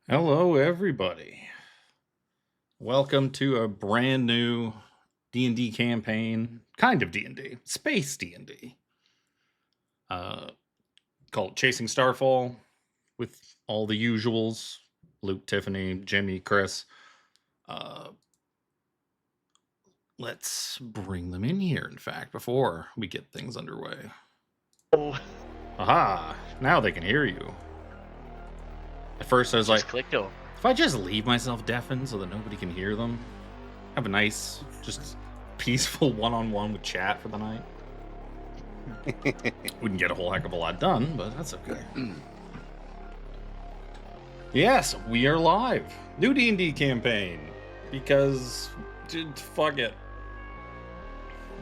Hello, everybody. Welcome to a brand new D&D campaign, kind of D&D, space D&D, called Chasing Starfall, with all the usuals, Luke, Tiffany, Jimmy, Chris. Let's bring them in here, in fact, before we get things underway. Aha! Now they can hear you. At first I was like, if I just leave myself deafened so that nobody can hear them, have a nice, just peaceful one-on-one with chat for the night. Wouldn't get a whole heck of a lot done, but that's okay. Yes, we are live. New D&D campaign. Because, fuck it.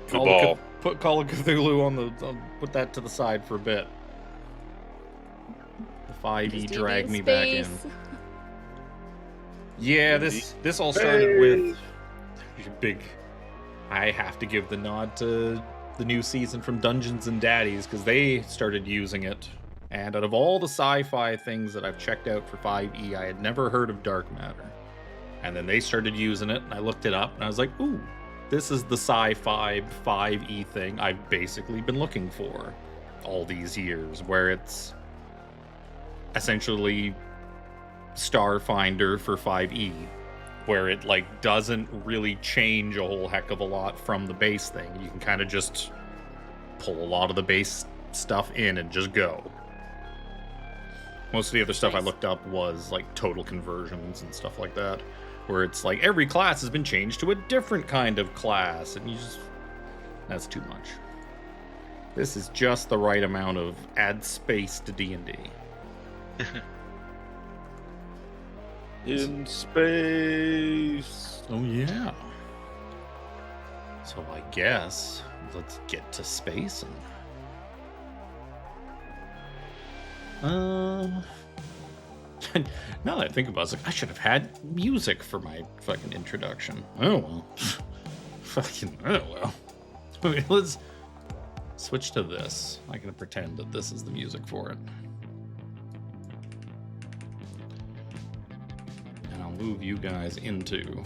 Call of Cthulhu put that to the side for a bit. The 5e dragged me back in. Yeah, this all started with I have to give the nod to the new season from Dungeons and Daddies, because they started using it. And out of all the sci-fi things that I've checked out for 5e, I had never heard of dark matter. And then they started using it, and I looked it up, and I was like, ooh, this is the sci-fi 5e thing I've basically been looking for all these years, where it's essentially Starfinder for 5e, where it doesn't really change a whole heck of a lot from the base thing. You can kind of just pull a lot of the base stuff in and just go. Most of the other stuff I looked up was total conversions and stuff like that, where it's every class has been changed to a different kind of class, and that's too much. This is just the right amount of add space to D&D. In space. Oh yeah. So I guess let's get to space and now that I think about it, I should have had music for my fucking introduction. Oh well. Fucking oh well. Okay, let's switch to this. I'm gonna pretend that this is the music for it. Move you guys into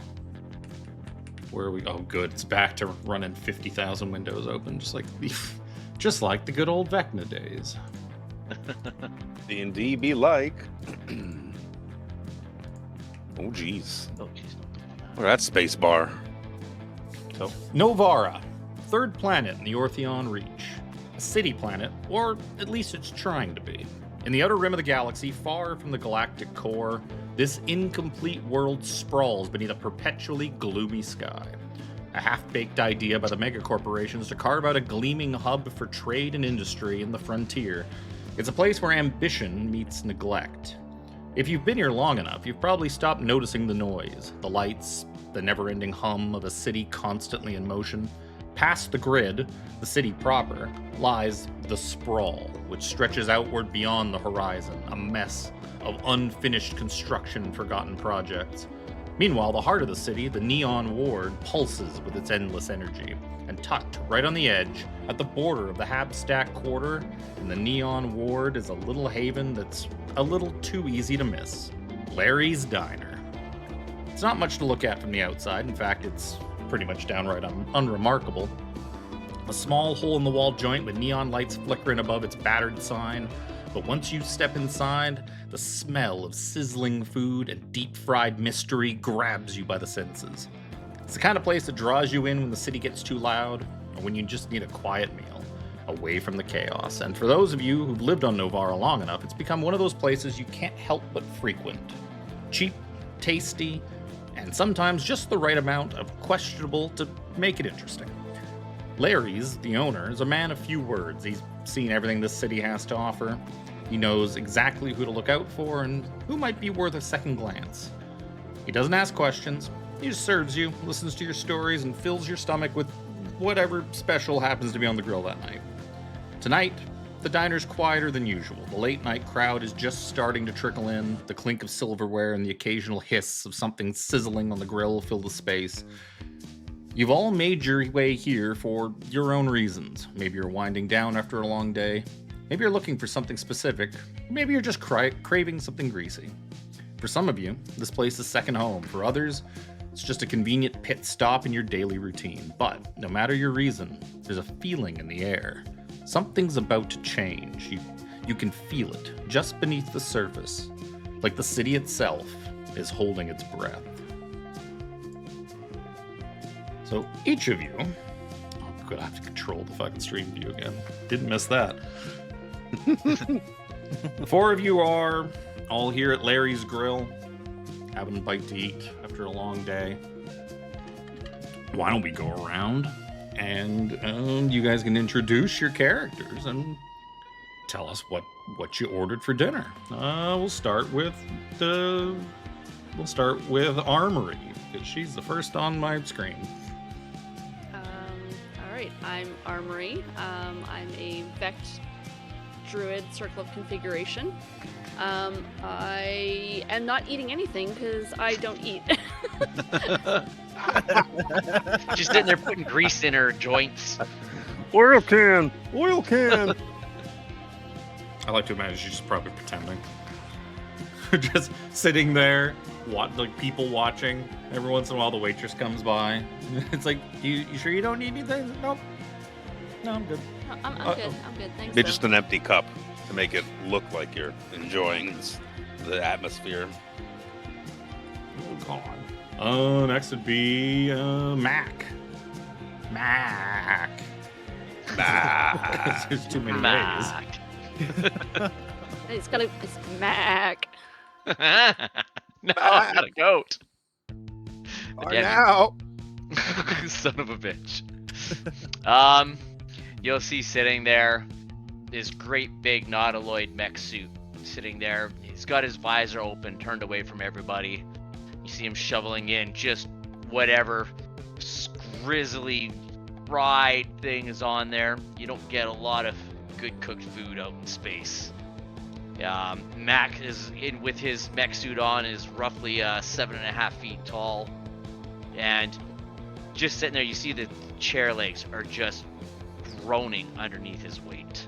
where we oh good, it's back to running 50,000 windows open, just like the good old Vecna days. D&D be like. Oh geez. Or that space bar. So Novara, third planet in the Ortheon Reach, a city planet, or at least it's trying to be. In the outer rim of the galaxy, far from the galactic core, this incomplete world sprawls beneath a perpetually gloomy sky. A half-baked idea by the mega corporations to carve out a gleaming hub for trade and industry in the frontier. It's a place where ambition meets neglect. If you've been here long enough, you've probably stopped noticing the noise, the lights, the never-ending hum of a city constantly in motion. Past the grid, the city proper, lies the sprawl, which stretches outward beyond the horizon, a mess of unfinished construction and forgotten projects. Meanwhile, the heart of the city, the Neon Ward, pulses with its endless energy. And tucked right on the edge, at the border of the Habstack Quarter, in the Neon Ward is a little haven that's a little too easy to miss. Larry's Diner. It's not much to look at from the outside. In fact, it's pretty much downright unremarkable. A small hole-in-the-wall joint with neon lights flickering above its battered sign. But once you step inside, the smell of sizzling food and deep-fried mystery grabs you by the senses. It's the kind of place that draws you in when the city gets too loud, or when you just need a quiet meal, away from the chaos. And for those of you who've lived on Novara long enough, it's become one of those places you can't help but frequent. Cheap, tasty, and sometimes just the right amount of questionable to make it interesting. Larry's, the owner, is a man of few words. He's seen everything this city has to offer. He knows exactly who to look out for and who might be worth a second glance. He doesn't ask questions. He just serves you, listens to your stories, and fills your stomach with whatever special happens to be on the grill that night. Tonight, the diner's quieter than usual. The late-night crowd is just starting to trickle in. The clink of silverware and the occasional hiss of something sizzling on the grill fill the space. You've all made your way here for your own reasons. Maybe you're winding down after a long day. Maybe you're looking for something specific. Maybe you're just craving something greasy. For some of you, this place is second home. For others, it's just a convenient pit stop in your daily routine. But no matter your reason, there's a feeling in the air. Something's about to change. You can feel it just beneath the surface, like the city itself is holding its breath. So each of you, I'm gonna have to control the fucking stream view again. Didn't miss that. The four of you are all here at Larry's Grill, having a bite to eat after a long day. Why don't we go around and you guys can introduce your characters and tell us what you ordered for dinner. We'll start with Armry, because she's the first on my screen. All right, I'm Armry. I'm a Vect Druid Circle of Configuration. I am not eating anything because I don't eat. She's sitting there putting grease in her joints. Oil can! Oil can! I like to imagine she's probably pretending. Just sitting there, like people watching. Every once in a while the waitress comes by. It's like, you sure you don't need anything? Nope. No, I'm good. I'm good. I'm good. Thanks. They're just an empty cup to make it look like you're enjoying the atmosphere. Oh, God. Next would be M.A.A.C. M.A.A.C. There's too many ways. It's M.A.A.C. No, not a goat. Now! Son of a bitch. You'll see sitting there this great big nautiloid mech suit sitting there. He's got his visor open, turned away from everybody. You see him shoveling in just whatever grizzly fried thing is on there. You don't get a lot of good cooked food out in space. Mac is in with his mech suit on, is roughly 7.5 feet tall, and just sitting there, you see the chair legs are just groaning underneath his weight.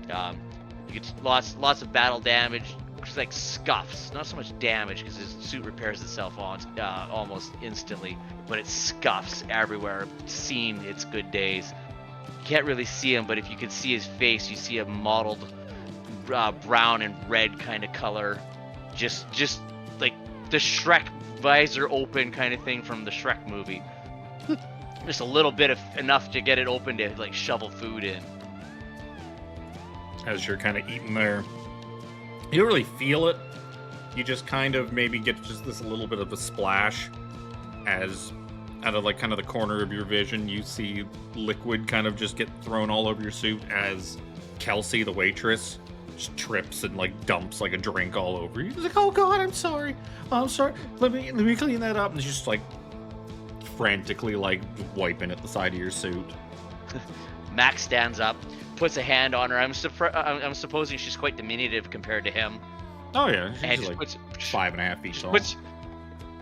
You get lots of battle damage, just like scuffs. Not so much damage because his suit repairs itself on almost instantly, but it scuffs everywhere. Seen its good days. You can't really see him, but if you can see his face, you see a mottled brown and red kind of color, just like the Shrek visor open kind of thing from the Shrek movie. Just a little bit of enough to get it open to like shovel food in. As you're kind of eating there, you don't really feel it. You just kind of maybe get just this little bit of a splash as out of like kind of the corner of your vision, you see liquid kind of just get thrown all over your suit as Kelsey, the waitress, just trips and like dumps like a drink all over you. She's like, "Oh God, I'm sorry. Let me clean that up." And she's just like frantically like wiping at the side of your suit. Max stands up, puts a hand on her. I'm supposing she's quite diminutive compared to him. Oh yeah, And she's just like puts 5.5 feet tall.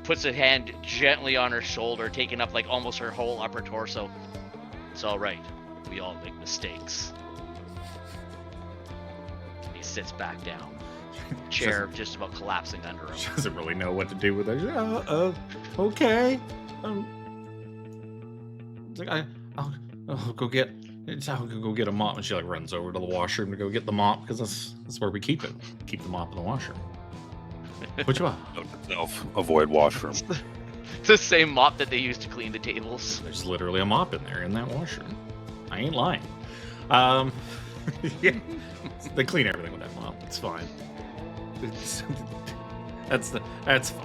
puts a hand gently on her shoulder, taking up like almost her whole upper torso. It's all right. We all make mistakes. And he sits back down. Chair just about collapsing under him. She doesn't really know what to do with it. She's like, okay. It's like, I'll go get a mop, and she like runs over to the washroom to go get the mop because that's where we keep it. Keep the mop in the washroom. Which one? Note to self, avoid washroom. It's the same mop that they use to clean the tables. There's literally a mop in there in that washroom. I ain't lying. Yeah, they clean everything with that mop. It's fine. That's fine.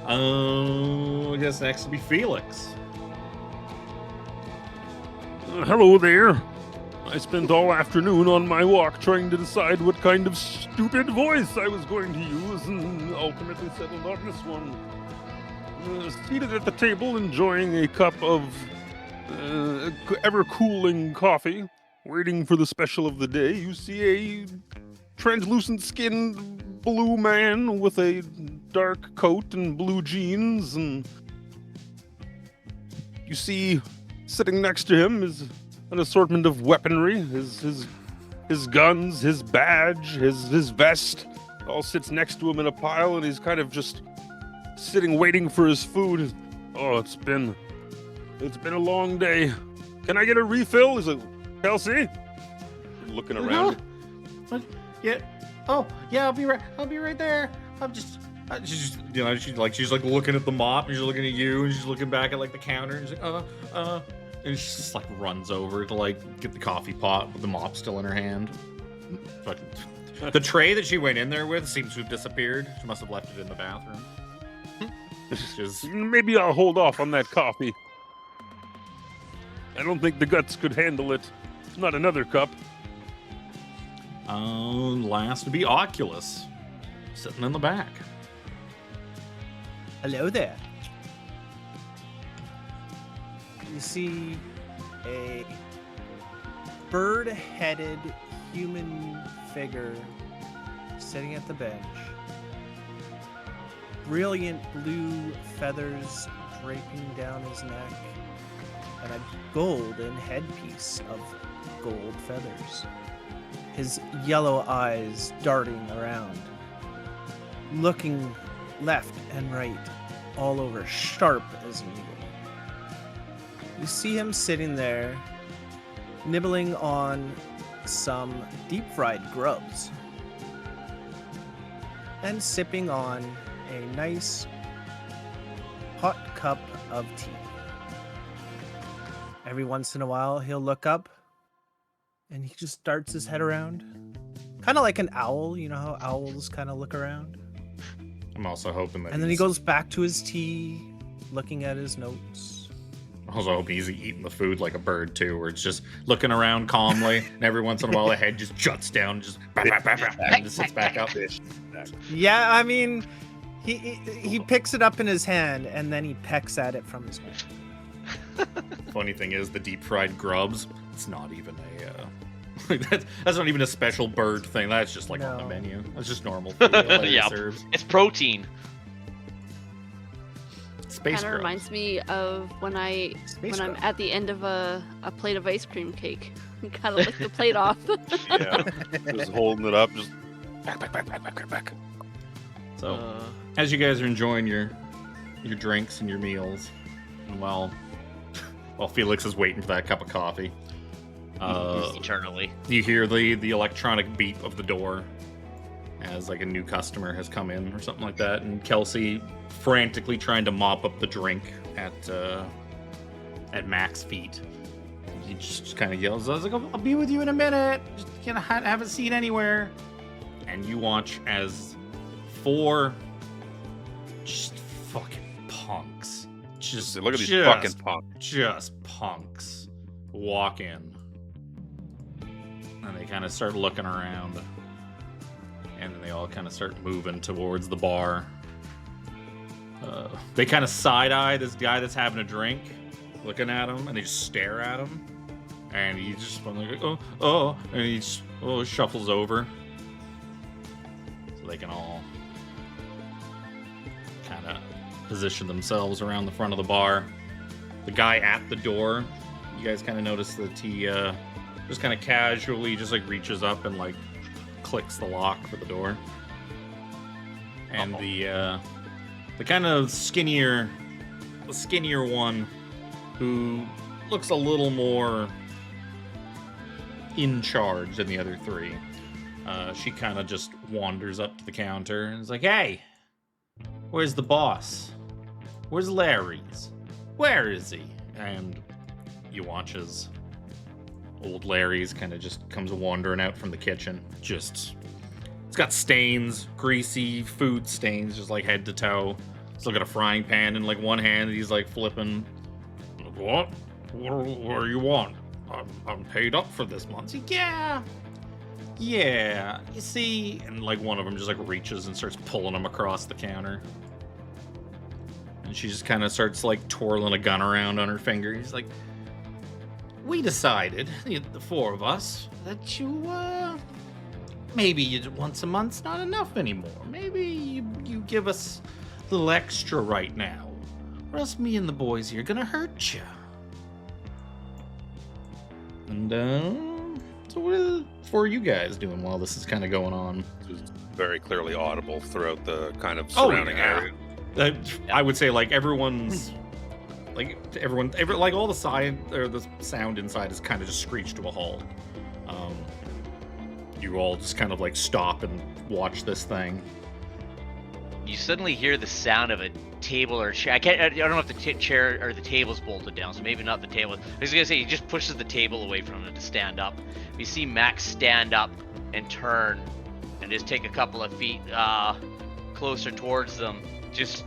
I guess next will be Phelix. Hello there. I spent all afternoon on my walk trying to decide what kind of stupid voice I was going to use, and ultimately settled on this one. Seated at the table, enjoying a cup of ever-cooling coffee, waiting for the special of the day, you see a translucent-skinned blue man with a dark coat and blue jeans, and you see sitting next to him is an assortment of weaponry, his guns, his badge, his vest, all sits next to him in a pile, and he's kind of just sitting waiting for his food. Oh, it's been a long day. Can I get a refill? He's like, Kelsey? Looking around. What? Yeah. Oh, yeah. I'll be right there. She's like looking at the mop, and she's looking at you, and she's looking back at like the counter, and she's like, and she just like runs over to like get the coffee pot with the mop still in her hand. Fucking. The tray that she went in there with seems to have disappeared. She must have left it in the bathroom. Maybe I'll hold off on that coffee. I don't think the guts could handle it. Not another cup. Last would be Oculus, sitting in the back. Hello there. You see a bird-headed human figure sitting at the bench. Brilliant blue feathers draping down his neck, and a golden headpiece of gold feathers. His yellow eyes darting around, looking left and right, all over, sharp as an eagle. You see him sitting there, nibbling on some deep-fried grubs, and sipping on a nice hot cup of tea. Every once in a while, he'll look up, and he just darts his head around. Kind of like an owl, you know how owls kind of look around? I'm also hoping that. And then he goes back to his tea, looking at his notes. I also hope he's eating the food like a bird too, where it's just looking around calmly, and every once in a while the head just juts down, just and just sits back up. Yeah, I mean, he picks it up in his hand, and then he pecks at it from his mouth. Funny thing is, the deep fried grubs, it's not even that's not even a special bird thing. That's just like on the menu. That's just normal food. Yeah, it's protein. Space Kind of reminds me of when I'm at the end of a plate of ice cream cake. You gotta lick the plate off. Yeah, just holding it up, just back. So, as you guys are enjoying your drinks and your meals, and while Phelix is waiting for that cup of coffee, Eternally. you hear the electronic beep of the door as like a new customer has come in or something like that, and Kelsey frantically trying to mop up the drink at M.A.A.C's feet. He just kind of yells, I was like, I'll be with you in a minute. Just gonna have a seat anywhere. And you watch as 4 just fucking punks. Just Look at these fucking punks. Just punks walk in. And they kind of start looking around. And then they all kind of start moving towards the bar. They kind of side-eye this guy that's having a drink, looking at him, and they just stare at him. And he just like, and he just shuffles over. So they can all kind of position themselves around the front of the bar. The guy at the door, you guys kind of notice that he just kind of casually just like reaches up and like clicks the lock for the door. And the kind of skinnier one who looks a little more in charge than the other three. She kind of just wanders up to the counter and is like, "Hey, where's the boss? Where's Larry's? Where is he?" And you watch as old Larry's kind of just comes wandering out from the kitchen. It's got stains, greasy food stains, just like head to toe. He's got a frying pan in like one hand, and he's like flipping. What? What do you want? I'm paid up for this month. He's like, yeah. You see, and like one of them just like reaches and starts pulling him across the counter. And she just kind of starts like twirling a gun around on her finger. He's like, "We decided, the four of us, that maybe once a month's not enough anymore. Maybe you give us a little extra right now, or else me and the boys here are gonna hurt you." And so what are you guys doing while this is kind of going on? It's very clearly audible throughout the kind of surrounding area. I would say like everyone's like all the sound inside is kind of just screeched to a halt. You all just kind of like stop and watch this thing. You suddenly hear the sound of a table or chair. I don't know if the chair or the table's bolted down, so maybe not the table. I was gonna say he just pushes the table away from him to stand up. You see Max stand up and turn, and just take a couple of feet closer towards them. Just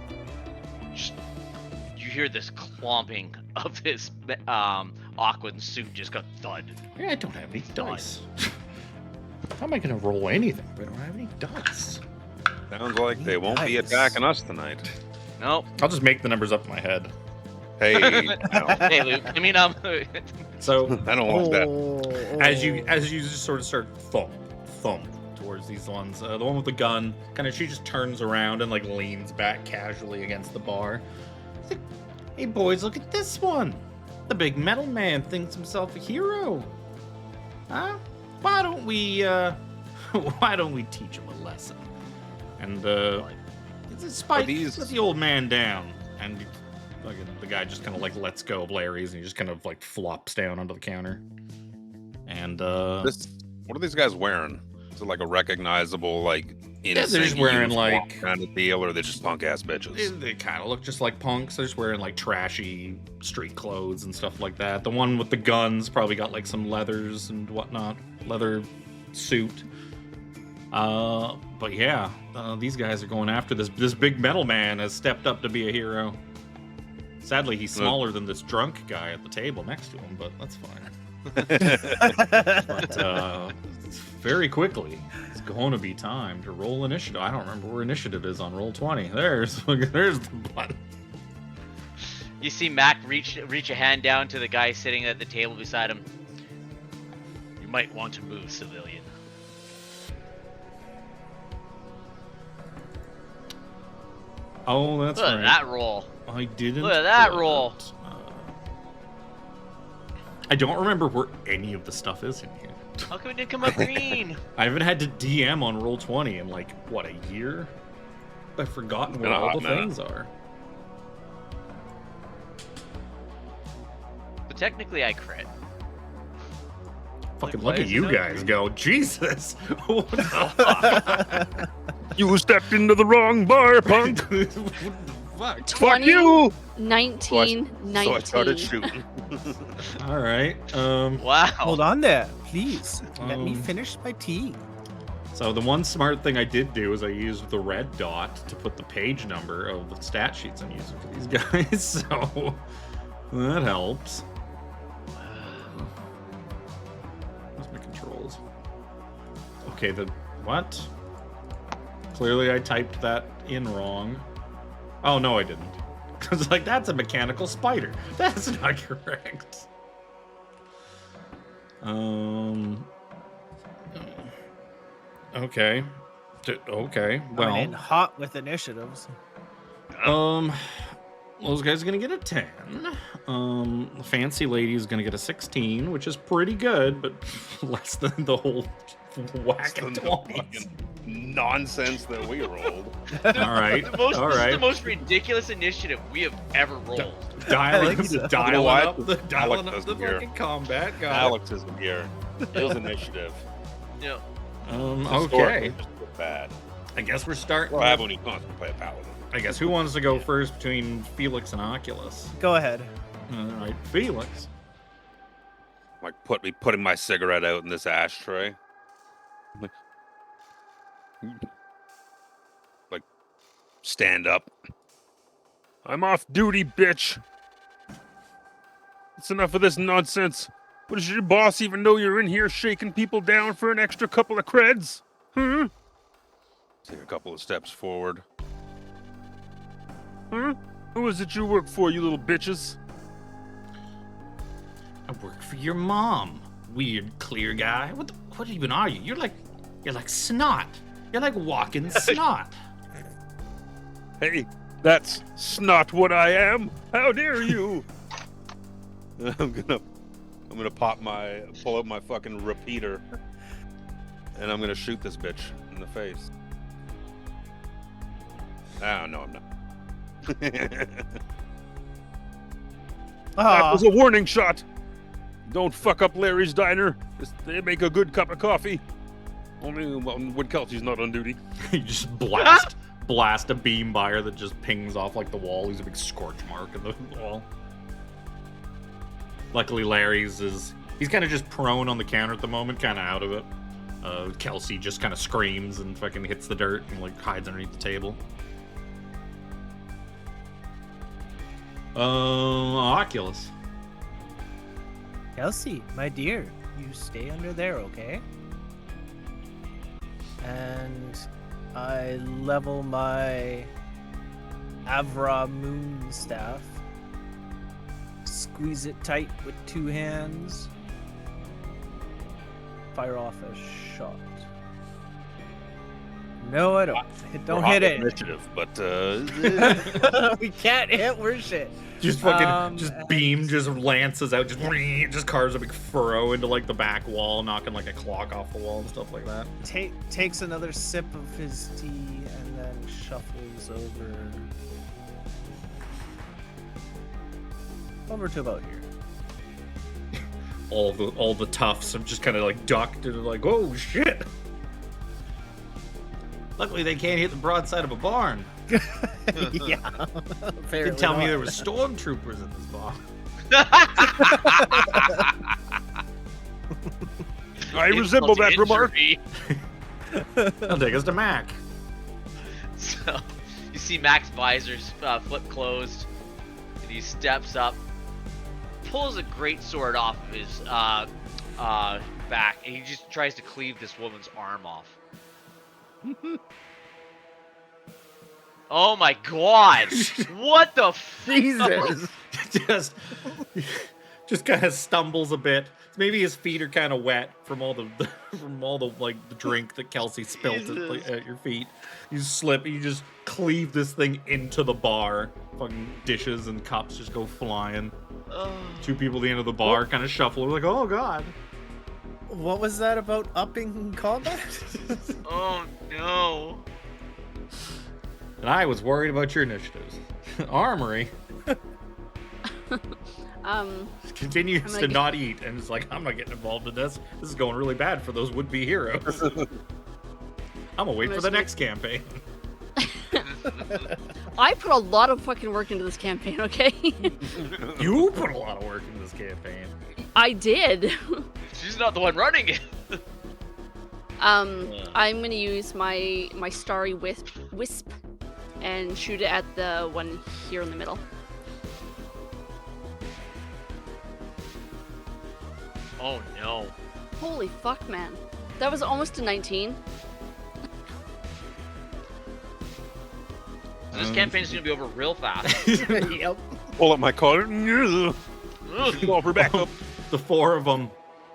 you hear this clomping of his Aquan suit just got thud. Yeah, I don't have any dice. How am I gonna roll anything if I don't have any dice? Sounds like they won't be attacking us tonight. Nope. I'll just make the numbers up in my head. Hey, no. Hey, Luke. I mean, So I don't want that. as you just sort of start thump towards these ones, the one with the gun, she just turns around and like leans back casually against the bar. She's like, "Hey boys, look at this one. The big metal man thinks himself a hero. Huh? Why don't we teach him a lesson?" And Spike, put the old man down. And the guy just kind of like lets go of Larry's, and he just kind of like flops down onto the counter. And what are these guys wearing? Is it like a recognizable like? Yeah, they're just wearing like kind of deal, or they're just punk ass bitches. They kind of look just like punks. They're just wearing like trashy street clothes and stuff like that. The one with the guns probably got like some leathers and whatnot, leather suit. But yeah, these guys are going after this big metal man has stepped up to be a hero. Sadly, he's smaller than this drunk guy at the table next to him, but that's fine. But very quickly, it's going to be time to roll initiative. I don't remember where initiative is on roll 20. There's the button. You see Mac reach a hand down to the guy sitting at the table beside him. "You might want to move, civilian." Oh, that's Look right. at that roll. I didn't. Look at that roll. I don't remember where any of the stuff is in here. How come it didn't come up green? I haven't had to DM on roll 20 in like what, a year? I've forgotten where all the things are. But technically, I crit. Fucking look at you guys go. Jesus. What the fuck? You stepped into the wrong bar, punk. Fuck. 20, Fuck you. 19, 19. So I started shooting. All right. Wow. Hold on there, please. Let me Um, finish my tea. So the one smart thing I did do is I used the red dot to put the page number of the stat sheets I'm using for these guys. So that helps. Where's my controls? Okay, what? Clearly I typed that in wrong. Oh, no, I didn't. I was like, that's a mechanical spider. That's not correct. Okay. Okay, Coming well. in hot with initiatives. Those guys are gonna get a 10. The fancy lady is gonna get a 16, which is pretty good, but less than the whole whack of 20s. Nonsense that we rolled. All right, This all is the right. most ridiculous initiative we have ever rolled. Dialing, think so. dialing You know what? up the dialing up Alex the doesn't hear. fucking combat. Got Alex isn't here. His initiative. Yeah. it. Historically, Okay. just bad. I guess we're starting. Well, I have when you constantly play a paladin. I guess who wants to go first between Phelix and Oculus? Go ahead. All right, Phelix. Like putting my cigarette out in this ashtray. Like stand up. I'm off duty, bitch. It's enough of this nonsense. But does your boss even know you're in here shaking people down for an extra couple of creds? Hmm? Take a couple of steps forward. Huh? Who is it you work for, you little bitches? I work for your mom. Weird clear guy. What even are you? You're like snot. You're like walking snot. Hey, that's snot what I am. How dare you? I'm gonna pull out my fucking repeater, and I'm gonna shoot this bitch in the face. Ah, no, I'm not. That was a warning shot. Don't fuck up Larry's diner. They make a good cup of coffee. Only when Kelsey's not on duty. You just blast a beam by her that just pings off like the wall. He's a big scorch mark in the wall. Luckily, he's kind of just prone on the counter at the moment, kind of out of it. Kelsey just kind of screams and fucking hits the dirt and like hides underneath the table. Oculus. Kelsey, my dear, you stay under there, okay? And I level my Avra moon staff. Squeeze it tight with 2 hands. Fire off a shot. No, I don't. Don't hit it. Initiative, but We can't hit. We're shit. Just fucking, beam just lances out, just carves a big furrow into like the back wall, knocking like a clock off the wall and stuff like that. Takes another sip of his tea and then shuffles over to about here. All the toughs have just kind of like ducked and like, oh shit. Luckily, they can't hit the broadside of a barn. Yeah. You could tell me there were stormtroopers in this barn. I resemble that remark. That'll take us to M.A.A.C. So, you see Mac's visors flip closed, and he steps up, pulls a great sword off of his back, and he just tries to cleave this woman's arm off. Oh my god! What the Jesus! just kind of stumbles a bit. Maybe his feet are kind of wet from all the like the drink that Kelsey spilt at your feet. You slip, you just cleave this thing into the bar. Fucking dishes and cups just go flying. 2 people at the end of the bar kind of shuffle. We're like, oh god. What was that about upping combat? Oh no! And I was worried about your initiatives. Armory continues to not eat and is like, I'm not getting involved in this. This is going really bad for those would-be heroes. I'm gonna wait for the next campaign. I put a lot of fucking work into this campaign, okay? You put a lot of work into this campaign. I did. She's not the one running it. I'm gonna use my starry wisp and shoot it at the one here in the middle. Oh no! Holy fuck, man! That was almost a 19. So this campaign's gonna be over real fast. Yep. Pull up my collar. Call for backup. The 4 of them,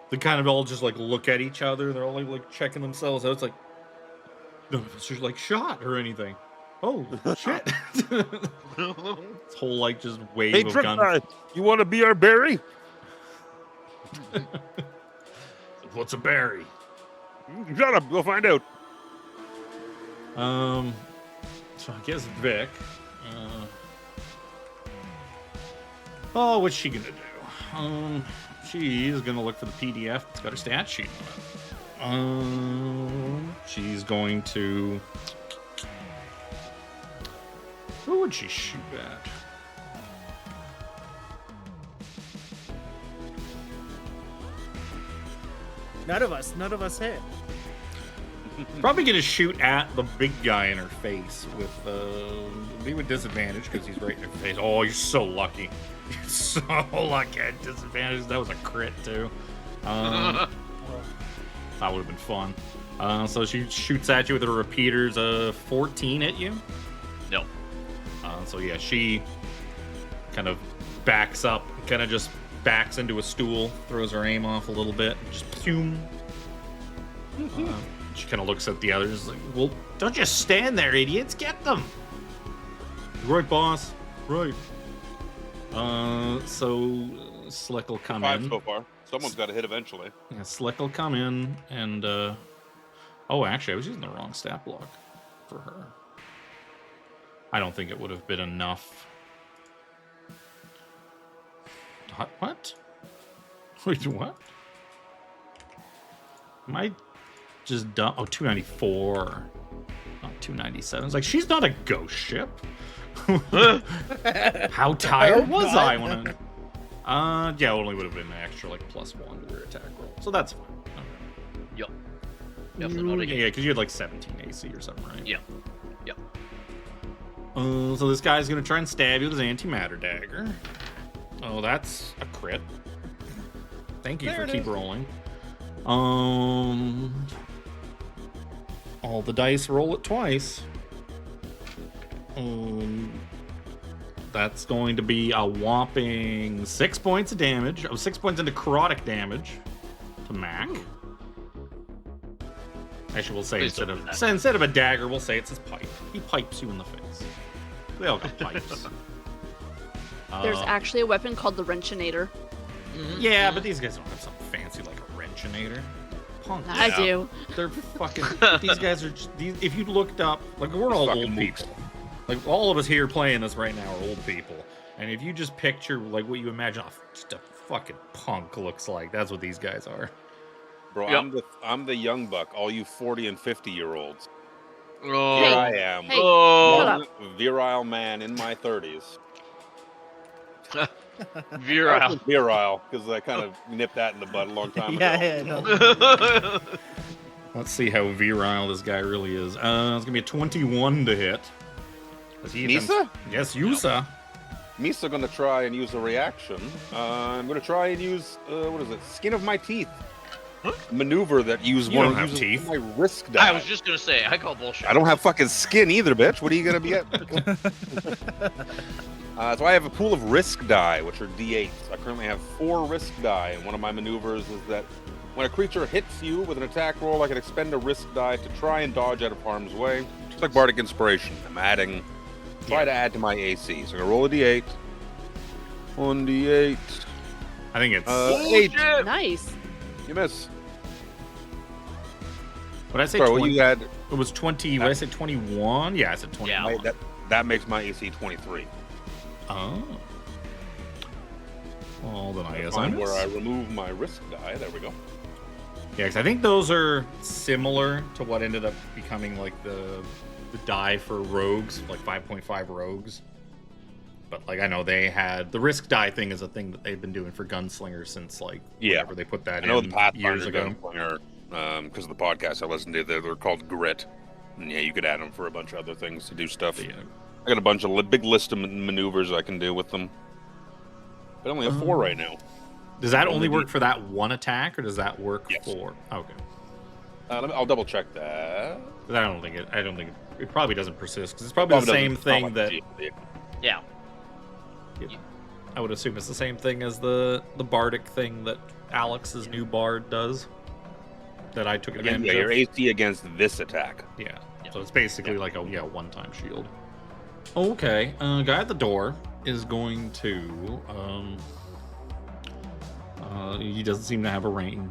they kind of all just like look at each other. They're all like checking themselves out. It's like none of us are like shot or anything. Oh shit! This whole like just wave Hey, of Drip guns. Guy, you want to be our berry? What's a berry? Shut up. We'll find out. So I guess Vic. Oh, what's she gonna do? She's gonna look for the PDF. It's got her stat sheet on it. She's going to. Who would she shoot at? None of us hit. Probably gonna shoot at the big guy in her face with be with disadvantage because he's right in her face. Oh, you're so lucky. You're so lucky at disadvantage. That was a crit too. That would have been fun. So she shoots at you with her repeaters. 14 at you. No. So yeah, she kind of backs up, kind of just backs into a stool, throws her aim off a little bit, and just zoom. She kind of looks at the others like, well, don't just stand there, idiots. Get them. Right, boss. Right. So Slick will come 5 in. so far. Someone's got to hit eventually. Yeah, Slick will come in and, oh, actually, I was using the wrong stat block for her. I don't think it would have been enough. What? Wait, what? Am I just dumb? Oh, 294. Not 297. It's like, she's not a ghost ship. How tired was I when I... yeah, it only would have been an extra, like, +1 to their attack roll. So that's fine. Okay. Yup. Definitely not a Yeah, because you had, like, 17 AC or something, right? Yep. Yep. So this guy's going to try and stab you with his antimatter dagger. Oh, that's a crit. Thank you for keep rolling. All the dice roll it twice. That's going to be a whopping 6 points of damage. Oh, 6 points into necrotic damage to Mac. Actually, we'll say instead of a dagger, we'll say it's his pipe. He pipes you in the face. They all got pipes. There's actually a weapon called the Wrenchinator. Yeah, but these guys don't have something fancy like a Wrenchinator. Punk. I do. They're fucking. These guys are. If you looked up, like we're all Fucking old people. Like all of us here playing this right now are old people. And if you just picture like what you imagine just a fucking punk looks like, that's what these guys are. Bro, Yep. I'm the young buck, all you 40 and 50-year-olds. Oh. Here I am. Hey, Oh. shut up. Young, virile man in my 30s. Virile. Virile, because I kind of nipped that in the bud a long time ago. Yeah, no. Let's see how virile this guy really is. It's gonna be a 21 to hit. Misa? Yes, Yusa. Misa gonna try and use a reaction. I'm gonna try and use what is it? Skin of my teeth. Maneuver that uses You one don't have uses teeth. my risk die. I was just gonna say, I call bullshit. I don't have fucking skin either, bitch. What are you gonna be at? So I have a pool of risk die, which are d8s. I currently have 4 risk die, and one of my maneuvers is that when a creature hits you with an attack roll, I can expend a risk die to try and dodge out of harm's way. Just like Bardic Inspiration. I'm adding, try to add to my AC. So I'm gonna roll a d8. 1d8. I think it's. 8. Nice. You miss. What I say? Sorry, 20, what you had? it was 20. What I said 21. Yeah, I said 21. Yeah. That makes my AC 23. Oh. Well, then I guess I Find miss. where I remove my risk die. There we go. Yeah, because I think those are similar to what ended up becoming like the die for rogues, like 5.5 rogues. But like I know they had the risk die thing is a thing that they've been doing for gunslingers since like whenever they put that I know in the years Pathfinder ago. Gunslinger, because of the podcast I listened to, they're called Grit. And yeah, you could add them for a bunch of other things to do stuff. Yeah. I got a bunch of big list of maneuvers I can do with them. But I only have 4 right now. Does that only work for that one attack, or does that work Yes. for? Okay. I'll double check that. 'Cause I don't think it probably doesn't persist because it's probably the same thing that Yeah. I would assume it's the same thing as the bardic thing that Alex's new bard does. That I took advantage Yeah, your of. AC against this attack. Yeah. Yeah. So it's basically like a one-time shield. Okay, guy at the door is going to he doesn't seem to have a range.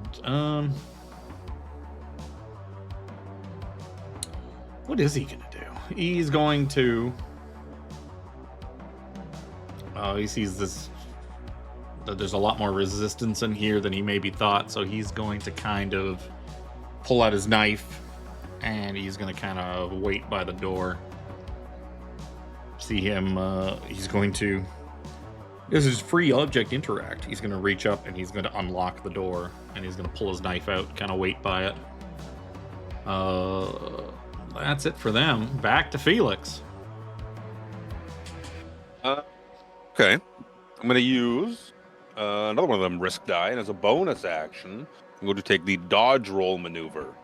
What is he gonna do? He's going to he sees this that there's a lot more resistance in here than he maybe thought, so he's going to kind of pull out his knife and he's going to kind of wait by the door. See him, he's going to, this is free object interact. He's going to reach up and he's going to unlock the door and he's going to pull his knife out, kind of wait by it. That's it for them. Back to Phelix. Okay. I'm going to use another one of them risk die, and as a bonus action, I'm going to take the dodge roll maneuver.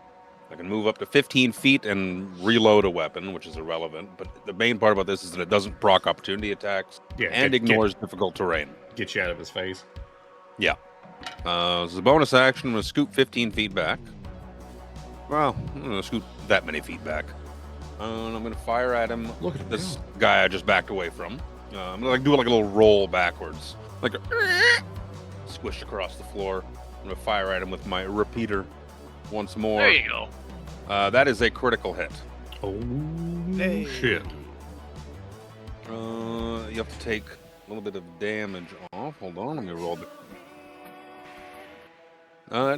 I can move up to 15 feet and reload a weapon, which is irrelevant, but the main part about this is that it doesn't proc opportunity attacks and ignores difficult terrain. Get you out of his face. Yeah. As a bonus action, I'm going to scoot 15 feet back. Well, I'm going to scoot that many feet back. And I'm going to fire at him. Look at him This go. guy I just backed away from. I'm going to do like a little roll backwards. Like a squish across the floor. I'm going to fire at him with my repeater once more. There you go. That is a critical hit. Oh, Hey. shit. You have to take a little bit of damage off. Hold on, let me roll it.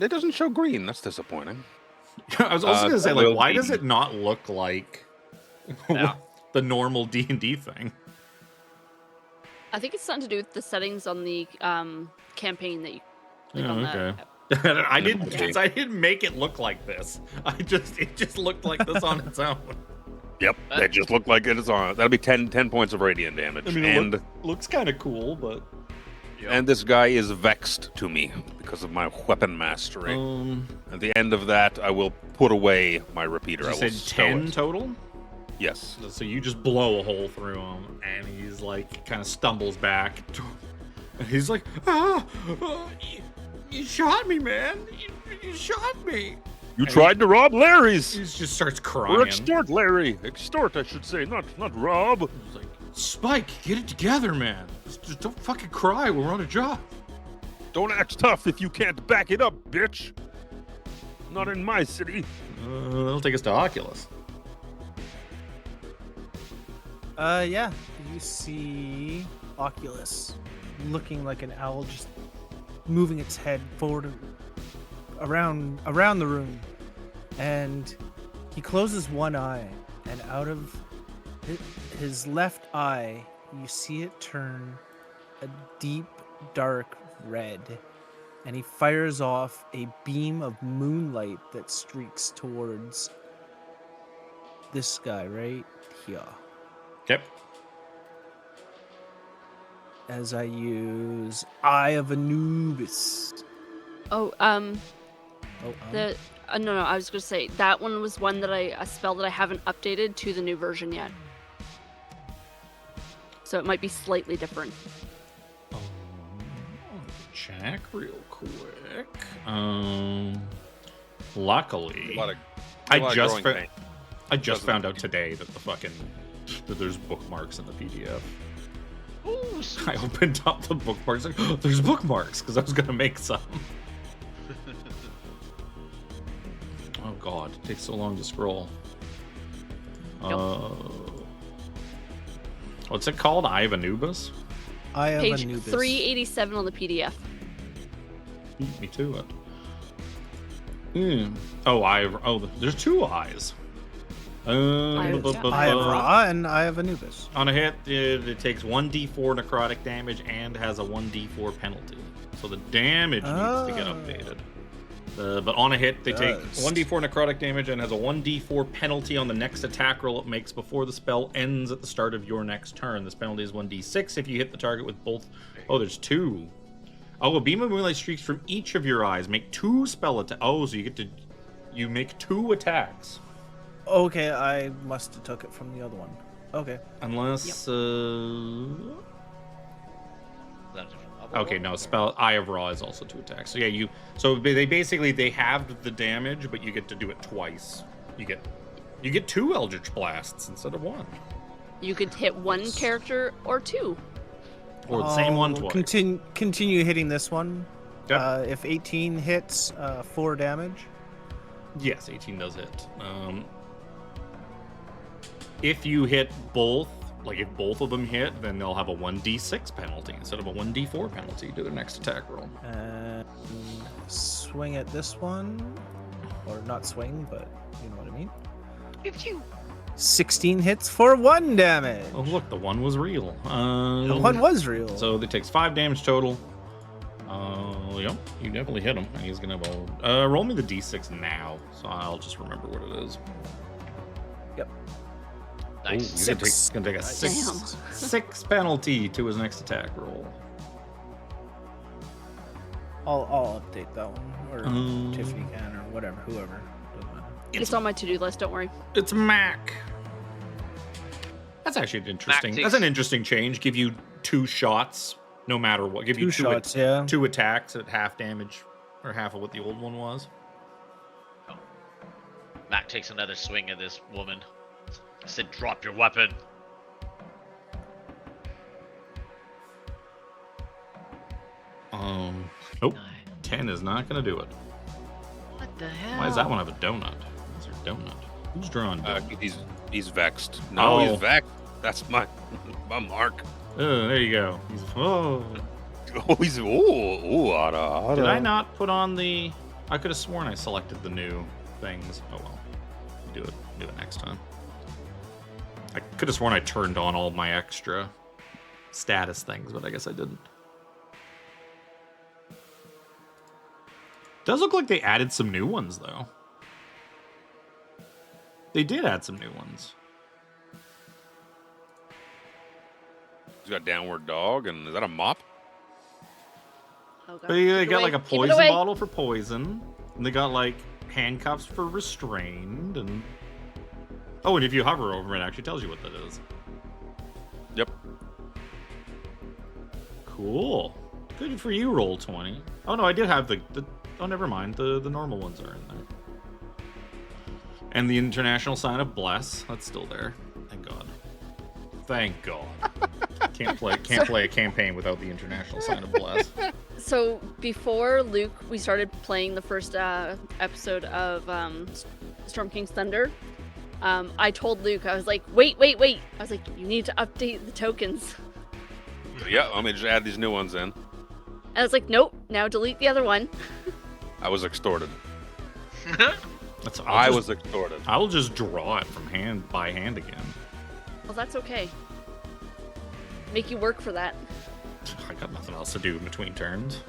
It doesn't show green. That's disappointing. I was also going to say, like, will why be- does it not look like Yeah. the normal D&D thing? I think it's something to do with the settings on the campaign that you click Oh, on okay. that. I didn't, Okay. because I didn't make it look like this. It just looked like this on its own. Yep, that just looked like it is on. That'll be 10 points of radiant damage. I mean, and it looks kind of cool, but and this guy is vexed to me because of my weapon mastery. At the end of that, I will put away my repeater. you I will said stow 10 it. total. Yes. So you just blow a hole through him, and he's like, kind of stumbles back. And he's like, you shot me, man. You shot me. You tried to rob Larry's. He just starts Or crying. extort Larry. Extort, I should say, not rob. He's like, Spike, get it together, man. Just don't fucking cry. We're on a job. Don't act tough if you can't back it up, bitch. Not in my city. That'll take us to Oculus. Yeah. You see Oculus looking like an owl, just moving its head forward around the room, and he closes one eye, and out of his left eye, you see it turn a deep, dark red, and he fires off a beam of moonlight that streaks towards this guy right here. Yep. As I use Eye of Anubis. The no, I was gonna say that one was one that a spell that I haven't updated to the new version yet, so it might be slightly different. Check real quick. Luckily, I just found out today that that there's bookmarks in the PDF. Ooh, I opened up the bookmarks, like, oh, there's bookmarks, because I was gonna make some. Oh god, it takes so long to scroll. What's it called? Eye of Anubis? Eye of Page Anubis. 387 on the PDF. Beat me to it. Oh, there's two eyes. Eye of Ra and Eye of Anubis. On a hit, it takes 1d4 necrotic damage and has a 1d4 penalty. So the damage needs to get updated. But on a hit, they take 1d4 necrotic damage and has a 1d4 penalty on the next attack roll it makes before the spell ends at the start of your next turn. This penalty is 1d6 if you hit the target with both. Oh, there's two. Oh, a beam of moonlight streaks from each of your eyes. Make 2 spell attacks. Oh, so you make 2 attacks. Okay, I must have took it from the other one. Okay. Unless, that's different. okay, no, spell Eye of Ra is also 2 attacks. So yeah, they halved the damage, but you get to do it twice. You get You get 2 Eldritch Blasts instead of 1. You could hit one character or 2. Or the same one I'll twice. Continue hitting this one. Yep. If 18 hits, 4 damage. Yes, 18 does hit. If you hit both, like if both of them hit, then they'll have a 1d6 penalty instead of a 1d4 penalty to their next attack roll. And swing at this one. Or not swing, but you know what I mean. 16 hits for 1 damage. Oh, look, the 1 was real. The 1 was real. So it takes 5 damage total. Yep, you definitely hit him. And he's gonna roll me the d6 now, so I'll just remember what it is. Yep. Nice. He's gonna take a Damn. 6 penalty to his next attack roll. I'll update that one, or Um, Tiffany can, or whatever, whoever. Doesn't matter. It's on my to-do list, don't worry. It's Mac. That's actually an interesting. takes- That's an interesting change. Give you 2 shots, no matter what. Give you 2 shots, yeah. 2 attacks at half damage, or half of what the old one was. Mac takes another swing at this woman. I said, drop your weapon. Nope. 10 is not gonna do it. What the hell? Why does that one have a donut? What's your donut? Who's drawing donut? He's vexed. No, Oh. he's vexed. That's my mark. Oh, there you go. Oh. Oh, he's Ada. Did I not put on the? I could have sworn I selected the new things. Oh well. Do it next time. I could have sworn I turned on all my extra status things, but I guess I didn't. Does look like they added some new ones though. They did add some new ones. He's got downward dog, and is that a mop? Oh, God. They Keep it got away. like a Keep it poison away. bottle for poison, and they got like handcuffs for restrained, and oh, and if you hover over it, it actually tells you what that is. Yep. Cool. Good for you, roll 20. Oh no, I did have the oh, never mind. The normal ones are in there. And the international sign of bless, that's still there. Thank God. Thank God. Can't play a campaign without the international sign of bless. So before Luke, we started playing the first episode of Storm King's Thunder. I told Luke, I was like, wait. I was like, you need to update the tokens. Yeah, let me just add these new ones in. And I was like, nope, now delete the other one. I was extorted. I was extorted. I will just draw it from hand by hand again. Well, that's okay. Make you work for that. I got nothing else to do in between turns.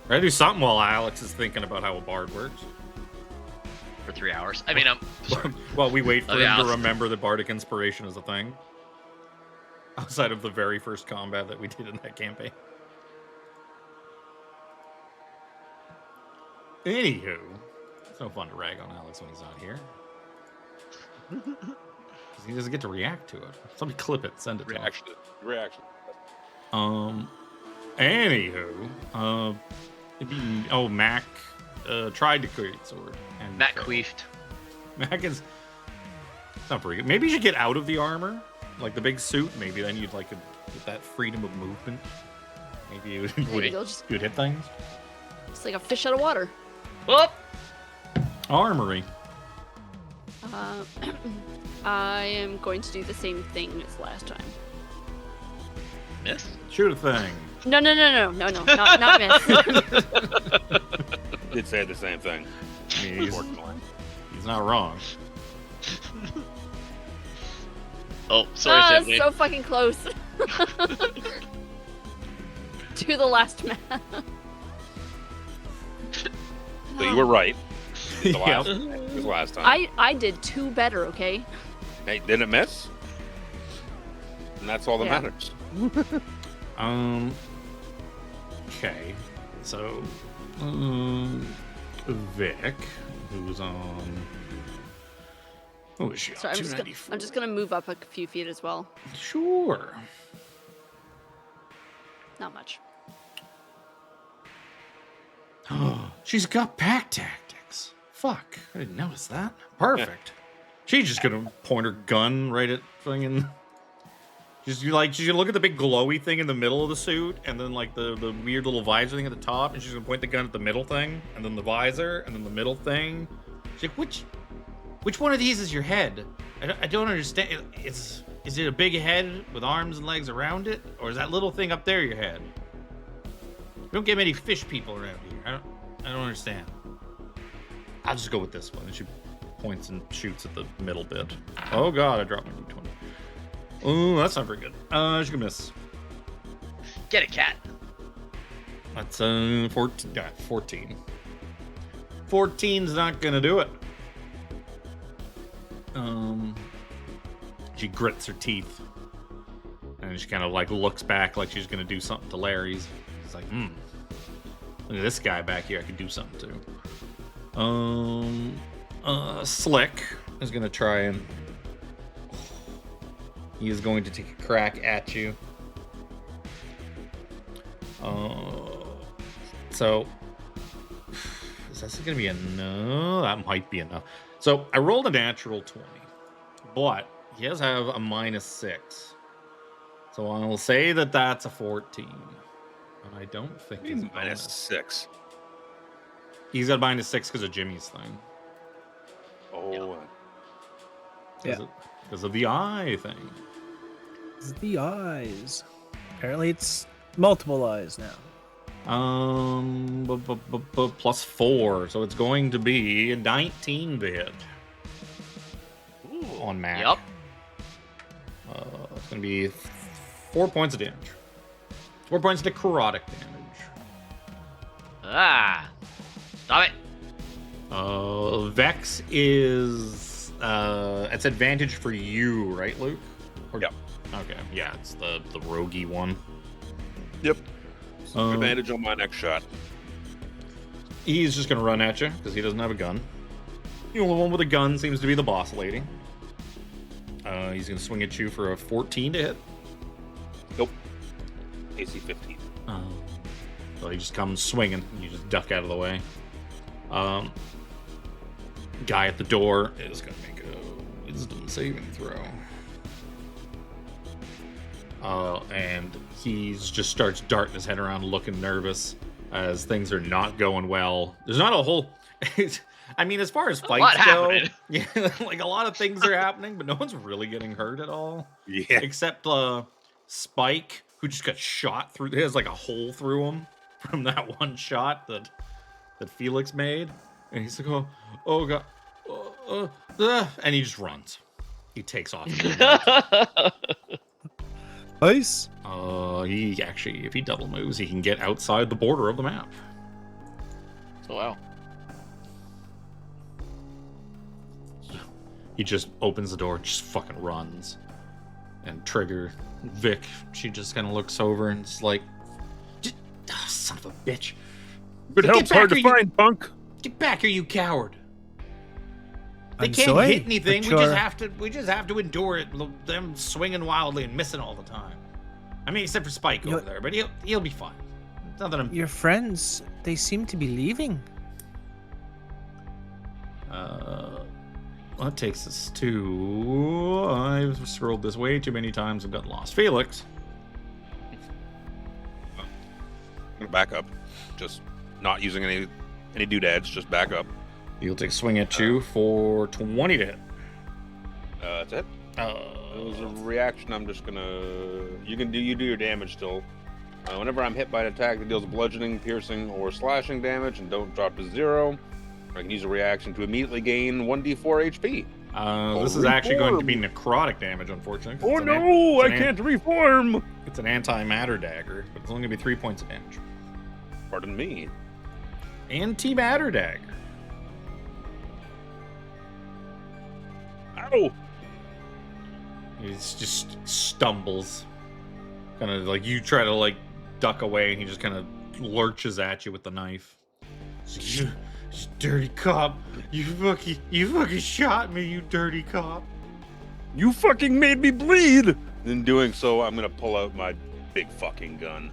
I gotta do something while Alex is thinking about how a bard works. For 3 hours. I mean, I'm sorry. While we wait for Oh, him yeah, to I'll- remember that bardic inspiration is a thing. Outside of the very first combat that we did in that campaign. Anywho, it's no fun to rag on Alex when he's not here. 'Cause he doesn't get to react to it. Somebody clip it, send it to him. Reaction. Anywho, Mac tried to create sword. And Mac failed. queefed. Mac is it's not very good. Maybe you should get out of the armor, like the big suit. Maybe then you'd like get that freedom of movement. Maybe you Maybe you'll just you'd hit things. it's like a fish out of water. Whoop! Armory. I am going to do the same thing as last time. Miss? Shoot a thing. No, not miss. Did say the same thing. I mean, he's not wrong. Oh, sorry, Tiffany. So fucking close. To the last man. So you were right. The Yep. last time. I did 2 better, okay? Hey, didn't miss? And that's all that Yeah. matters. Okay. So, Vic, who's on. Who is she on? Sorry, I'm just gonna move up a few feet as well. Sure. Not much. She's got pack tactics. Fuck, I didn't notice that. Perfect. She's just gonna point her gun right at fucking. She's gonna look at the big glowy thing in the middle of the suit, and then like the weird little visor thing at the top, and she's gonna point the gun at the middle thing, and then the visor, and then the middle thing. She's like, which one of these is your head? I don't understand. Is it a big head with arms and legs around it, or is that little thing up there your head? We don't get many fish people around here. I don't understand. I'll just go with this one. And she points and shoots at the middle bit. Oh god, I dropped my d20. Oh, that's not very good. She's gonna miss. Get it, cat. That's 14. 14's not gonna do it. She grits her teeth, and she kind of like looks back like she's gonna do something to Larry's. It's like, look at this guy back here. I could do something to. Slick is gonna try and. He is going to take a crack at you. So is this gonna be a no? That might be enough. So I rolled a natural 20, but he does have a -6. So I will say that that's a 14. And I don't think he's -6. He's got -6 because of Jimmy's thing. Oh. Yeah. Because of the eye thing. It's the eyes. Apparently, it's multiple eyes now. +4, so it's going to be a 19 to hit. On Mac. Yep. It's going to be 4 points of damage. 4 points of necrotic damage. Ah. Stop it. Vex is it's advantage for you, right, Luke? Yep. Okay, yeah, it's the roguey one. Yep. Advantage on my next shot. He's just gonna run at you because he doesn't have a gun. The only one with a gun seems to be the boss lady. He's gonna swing at you for a 14 to hit. Nope. AC 15. So he just comes swinging, and you just duck out of the way. Guy at the door is gonna make a wisdom saving throw. And he just starts darting his head around looking nervous as things are not going well. There's not a whole... I mean, as far as fights go, yeah, like a lot of things are happening, but no one's really getting hurt at all. Yeah. Except Spike, who just got shot through... He has like a hole through him from that one shot that Phelix made. And he's like, oh god. And he just runs. He takes off. Nice. He actually, if he double moves, he can get outside the border of the map. Oh, wow. He just opens the door, just fucking runs. And Trigger, Vic, she just kind of looks over and is like, son of a bitch. Good help's hard to find, punk. Get back here, you coward. They I'm can't sorry, hit anything. but We just have to endure it. Them swinging wildly and missing all the time. I mean, except for Spike over there, but he'll be fine. It's not that I'm. Your friends, they seem to be leaving. That takes us to. I've scrolled this way too many times and got lost. Phelix. I'm gonna back up. Just not using any doodads. Just back up. He'll take a swing at you for 20 to hit. That's it. It was a reaction. I'm just gonna. You do your damage still. Whenever I'm hit by an attack that deals bludgeoning, piercing, or slashing damage, and don't drop to 0, I can use a reaction to immediately gain 1d4 HP. This is actually going to be necrotic damage, unfortunately. Oh no! I can't reform. It's an anti-matter dagger, but it's only gonna be 3 points of damage. Pardon me. Anti-matter dagger. Ow! He just stumbles. Kind of like you try to like duck away, and he just kind of lurches at you with the knife. You dirty cop! You fucking shot me, you dirty cop! You fucking made me bleed! In doing so, I'm gonna pull out my big fucking gun.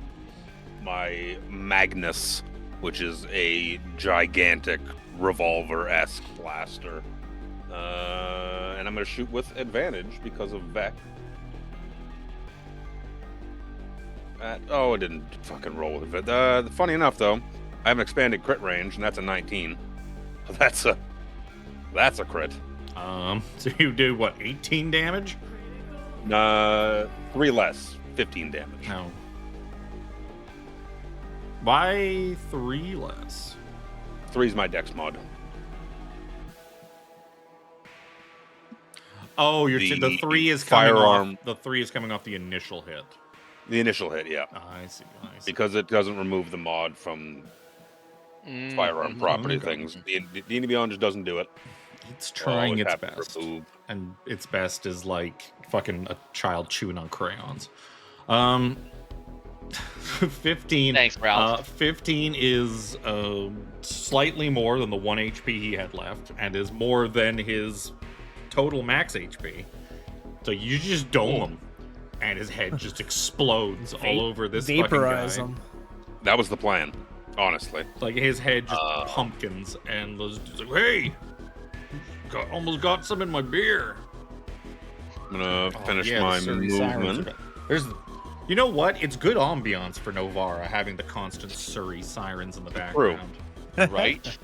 My Magnus, which is a gigantic revolver-esque blaster. And I'm going to shoot with advantage because of Vec. It didn't fucking roll with it. Funny enough, though, I have an expanded crit range, and that's a 19. So that's a crit. So you do what, 18 damage? 3 less, 15 damage. No. Why 3 less? 3's my dex mod. Oh, the 3 is coming firearm. off. The 3 is coming off the initial hit. The initial hit, yeah. I see. Because it doesn't remove the mod from firearm property things. D&D Beyond just doesn't do it. It's trying its happy for best. boob. And its best is like fucking a child chewing on crayons. 15. Thanks, Ralph. 15 is slightly more than the 1 HP he had left, and is more than his total max HP. So you just dome him, and his head just explodes all over this vaporize fucking guy. him. That was the plan, honestly. Like his head just pumpkins, and was just like, "Hey, almost got some in my beer." I'm gonna finish yeah, my the Surrey sirens movement. are you know what? It's good ambiance for Novara having the constant Surrey sirens in the background. Right?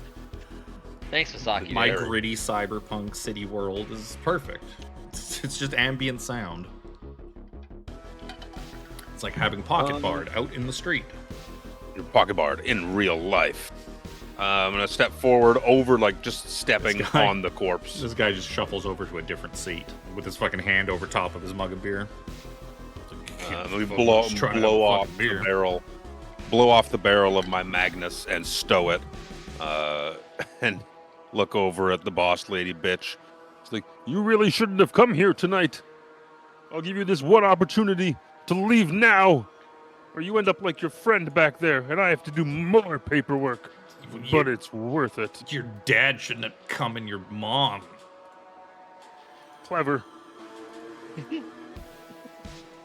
Thanks, Misaki. My there. gritty cyberpunk city world is perfect. It's just ambient sound. It's like having Pocket Bard out in the street. Your Pocket Bard in real life. I'm gonna step forward over, like just stepping This guy- on the corpse. This guy just shuffles over to a different seat with his fucking hand over top of his mug of beer. We blow off the barrel. Blow off the barrel of my Magnus and stow it. And look over at the boss lady bitch. It's like, you really shouldn't have come here tonight. I'll give you this one opportunity to leave now, or you end up like your friend back there, and I have to do more paperwork. But it's worth it. Your dad shouldn't have come and your mom. Clever.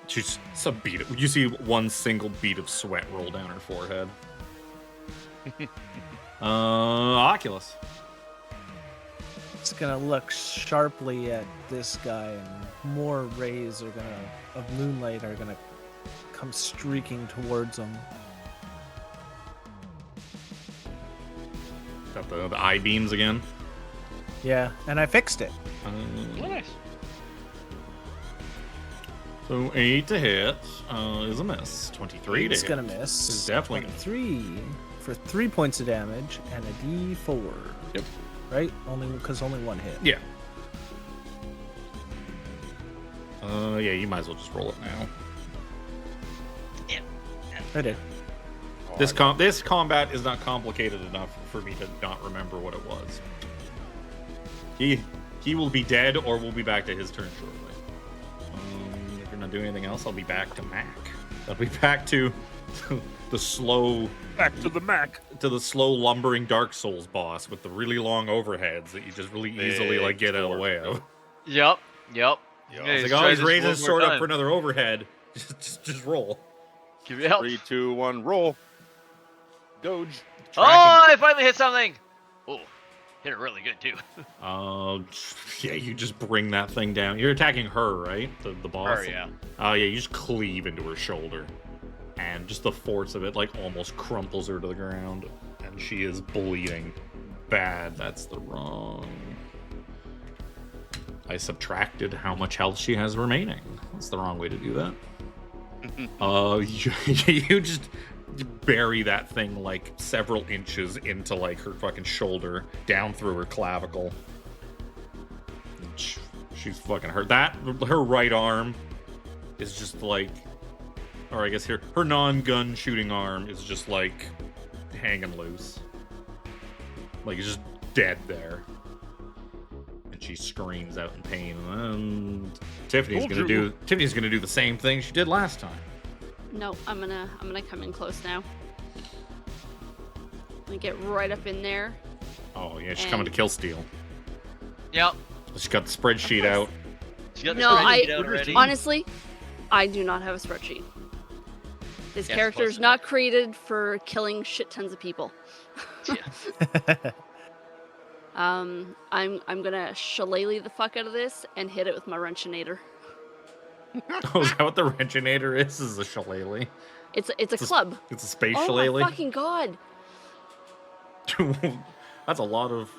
She's some beat. You see one single bead of sweat roll down her forehead. Oculus. It's gonna look sharply at this guy, and more rays are of moonlight are gonna come streaking towards him. Got the eye beams again. Yeah, and I fixed it. Nice. So 8 to hit is a miss. 23 to It's hit. gonna miss. It's definitely gonna 3 for 3 points of damage and a D4. Yep. Right? Because only one hit. Yeah. Yeah, you might as well just roll it now. I did. This combat is not complicated enough for me to not remember what it was. He will be dead, or we'll be back to his turn shortly. If you're not doing anything else, I'll be back to M.A.A.C. I'll be back to the slow, Back to the Mac. to the slow lumbering Dark Souls boss with the really long overheads that you just really easily like get out of the way of. Yep. It's like, oh, he's raising his sword up for another overhead. Just roll. Give me help. 3, 2, 1, roll. Doge. Oh, I finally hit something. Oh, hit it really good too. Yeah, you just bring that thing down. You're attacking her, right? The boss? Her, yeah. Oh, yeah, you just cleave into her shoulder. And just the force of it, like, almost crumples her to the ground. And she is bleeding bad. That's the wrong... I subtracted how much health she has remaining. That's the wrong way to do that. You just bury that thing like several inches into like her fucking shoulder, down through her clavicle. She's fucking hurt. Her right arm is just like, or I guess her non-gun shooting arm is just like hanging loose. Like it's just dead there. And she screams out in pain. And Tiffany's gonna do the same thing she did last time. No, I'm gonna come in close now. I'm gonna get right up in there. Oh yeah, she's coming to kill Steel. Yep. She's got the spreadsheet out. She got the No, spreadsheet out already. honestly, I do not have a spreadsheet. This Yeah, character is supposed to. not created for killing shit tons of people. Yeah. I'm gonna shillelagh the fuck out of this and hit it with my wrenchinator. Oh, is that what the Reginator is? Is a shillelagh? It's a club. It's a space Oh shillelagh. my fucking god! That's a lot of.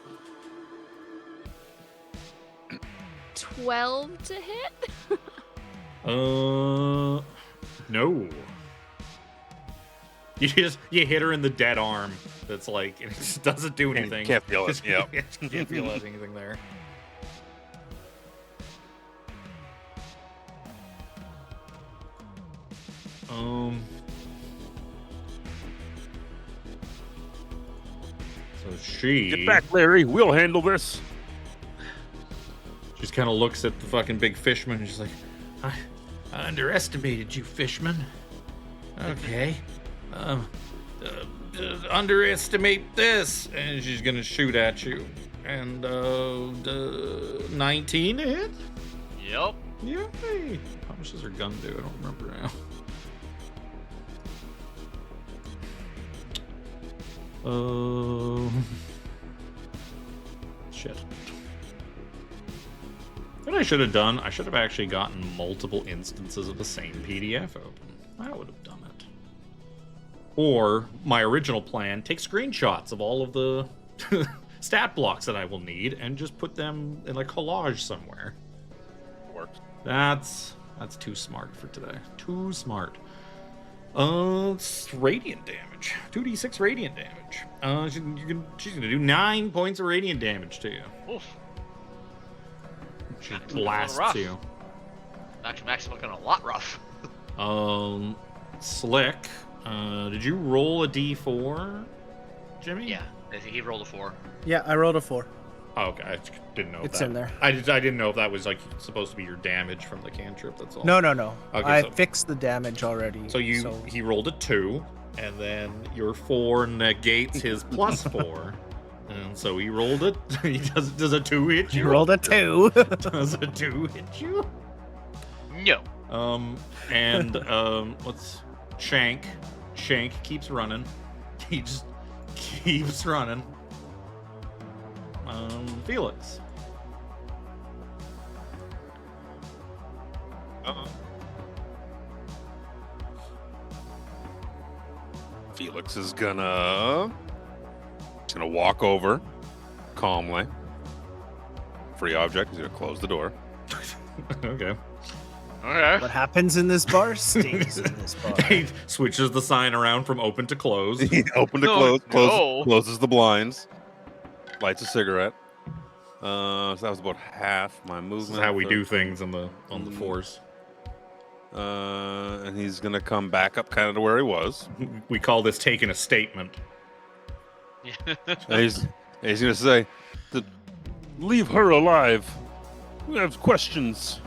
12 to hit. No. You hit her in the dead arm. That's like it just doesn't do anything. Can't feel it. Yeah. Can't feel anything there. So she Get back, Larry. We'll handle this. just kind of looks at the fucking big fishman and she's like, I underestimated you, fishman. Okay. Underestimate this, and she's gonna shoot at you. And 19 to hit. Yep. Yay! How much does her gun do? I don't remember now. Shit. What I should have done, I should have actually gotten multiple instances of the same PDF open. I would have done it. Or, my original plan, take screenshots of all of the stat blocks that I will need and just put them in a collage somewhere. Works. That's too smart for today. Too smart. It's radiant damage. 2d6 radiant damage. She's gonna do 9 points of radiant damage to you. Oof. She That's a little blasts rough. you. Actually, Max is looking a lot rough. Slick. Did you roll a d4, Jimmy? Yeah, I think he rolled a 4. Yeah, I rolled a 4. Oh, okay, I didn't know It's that. in there. I didn't know if that was like supposed to be your damage from the cantrip. That's all. No. Okay, I so- fixed the damage already. So he rolled a 2, and then your 4 negates his plus 4, and so he rolled it. Does a 2 hit you? You rolled a 2. Does a 2 hit you? No. What's Shank? Shank keeps running. He just keeps running. Phelix. Felix is gonna walk over calmly. Free object. He's gonna close the door. Okay. Okay. What happens in this bar stays in this bar. He switches the sign around from open to close. He opened to No, closes the blinds. Lights a cigarette. So that was about half my movement. This is how we do things on the force. And he's gonna come back up kind of to where he was. We call this taking a statement. And he's gonna say, Leave her alive. We have questions.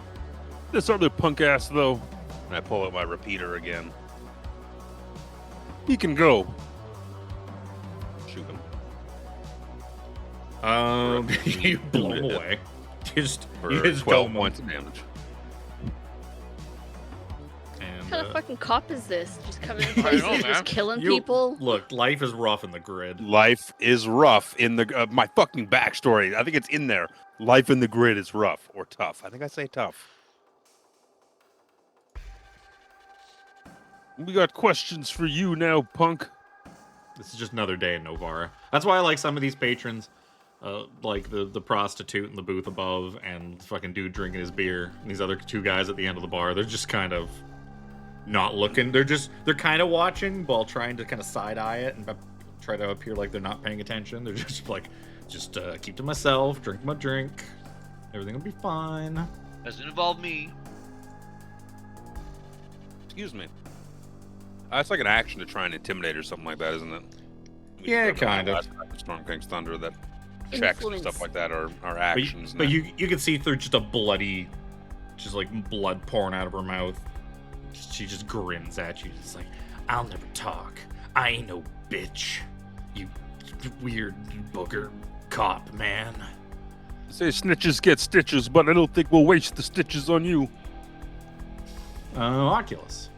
This other punk ass, though, and I pull out my repeater again. he can go. Shoot him You blow him away. Just for you just 12 dome points him. of damage. And, What kind of fucking cop is this? Just coming in I places know, and just man. killing you- people? Look, life is rough in the grid. Life is rough in the my fucking backstory. I think it's in there. Life in the grid is rough or tough. I think I say tough. We got questions for you now, punk. This is just another day in Novara. That's why I like some of these patrons, like the prostitute in the booth above and the fucking dude drinking his beer, and these other 2 guys at the end of the bar. They're just kind of not looking. They're kind of watching while trying to kind of side eye it and try to appear like they're not paying attention. They're just like, keep to myself, drink my drink, everything will be fine. Doesn't involve me. Excuse me. That's like an action to try and intimidate or something like that, isn't it? We Yeah, talked about kind of. last time with Storm King's Thunder, that checks and Influence. stuff like that are But, actions. but you can see through just a bloody, just like blood pouring out of her mouth. She just grins at you, just like, I'll never talk. I ain't no bitch. You weird booger cop, man. Say snitches get stitches, but I don't think we'll waste the stitches on you. Oculus.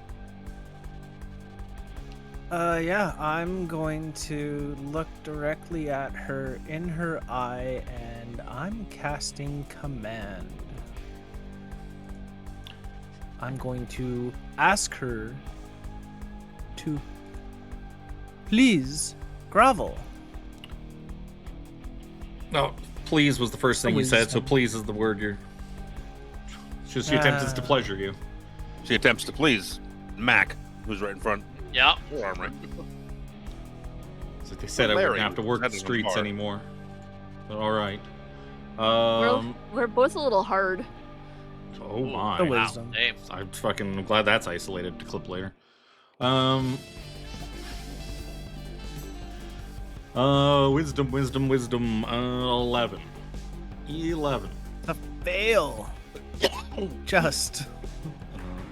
Yeah, I'm going to look directly at her in her eye, and I'm casting command. I'm going to ask her to please grovel. No, please was the first thing you said, so please is the word you're. She attempts to pleasure you. She attempts to please Mac, who's right in front. Yeah. Armry. It's like they said I Larry, wouldn't have to work the that is streets hard. anymore. But all right. We're both a little hard. Oh my. The Wow. wisdom. Damn. I'm glad that's isolated to clip later. Wisdom. 11. 11. A fail. Just.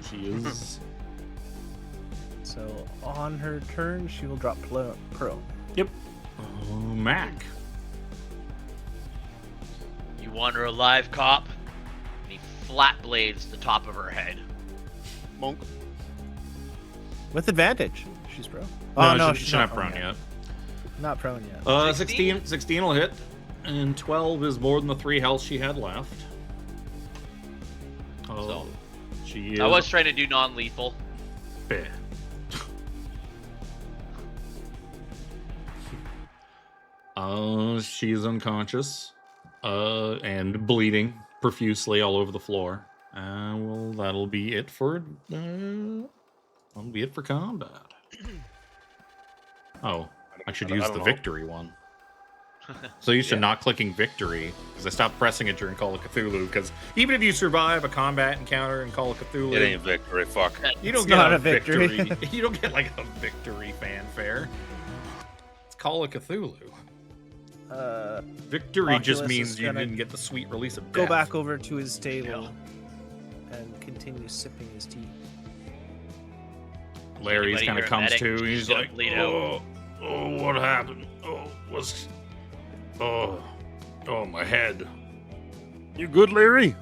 She is. So on her turn, she will drop prone. Yep. Mac. You want her alive, cop? And he flat blades the top of her head. Monk. With advantage. She's prone. No, she's she's not prone yet. Not prone yet. 16 will hit, and 12 is more than the 3 health she had left. Oh, So, she is. I was trying to do non-lethal. Beh. She is unconscious, and bleeding profusely all over the floor. Well, that'll be it for combat. Oh, I should use the victory one. So you should not clicking victory, because I stopped pressing it during Call of Cthulhu, because even if you survive a combat encounter in Call of Cthulhu, It ain't victory, fuck. you don't It's get not a a victory. victory. You don't get like a victory fanfare. It's Call of Cthulhu. Victory just Oculus means is you gonna didn't get the sweet release of Go death. back over to his table and continue sipping his tea. Larry's Anybody kind of hear a comes medic? to. She's He's gonna like, bleed out. oh, what happened? Oh, my head. You good, Larry?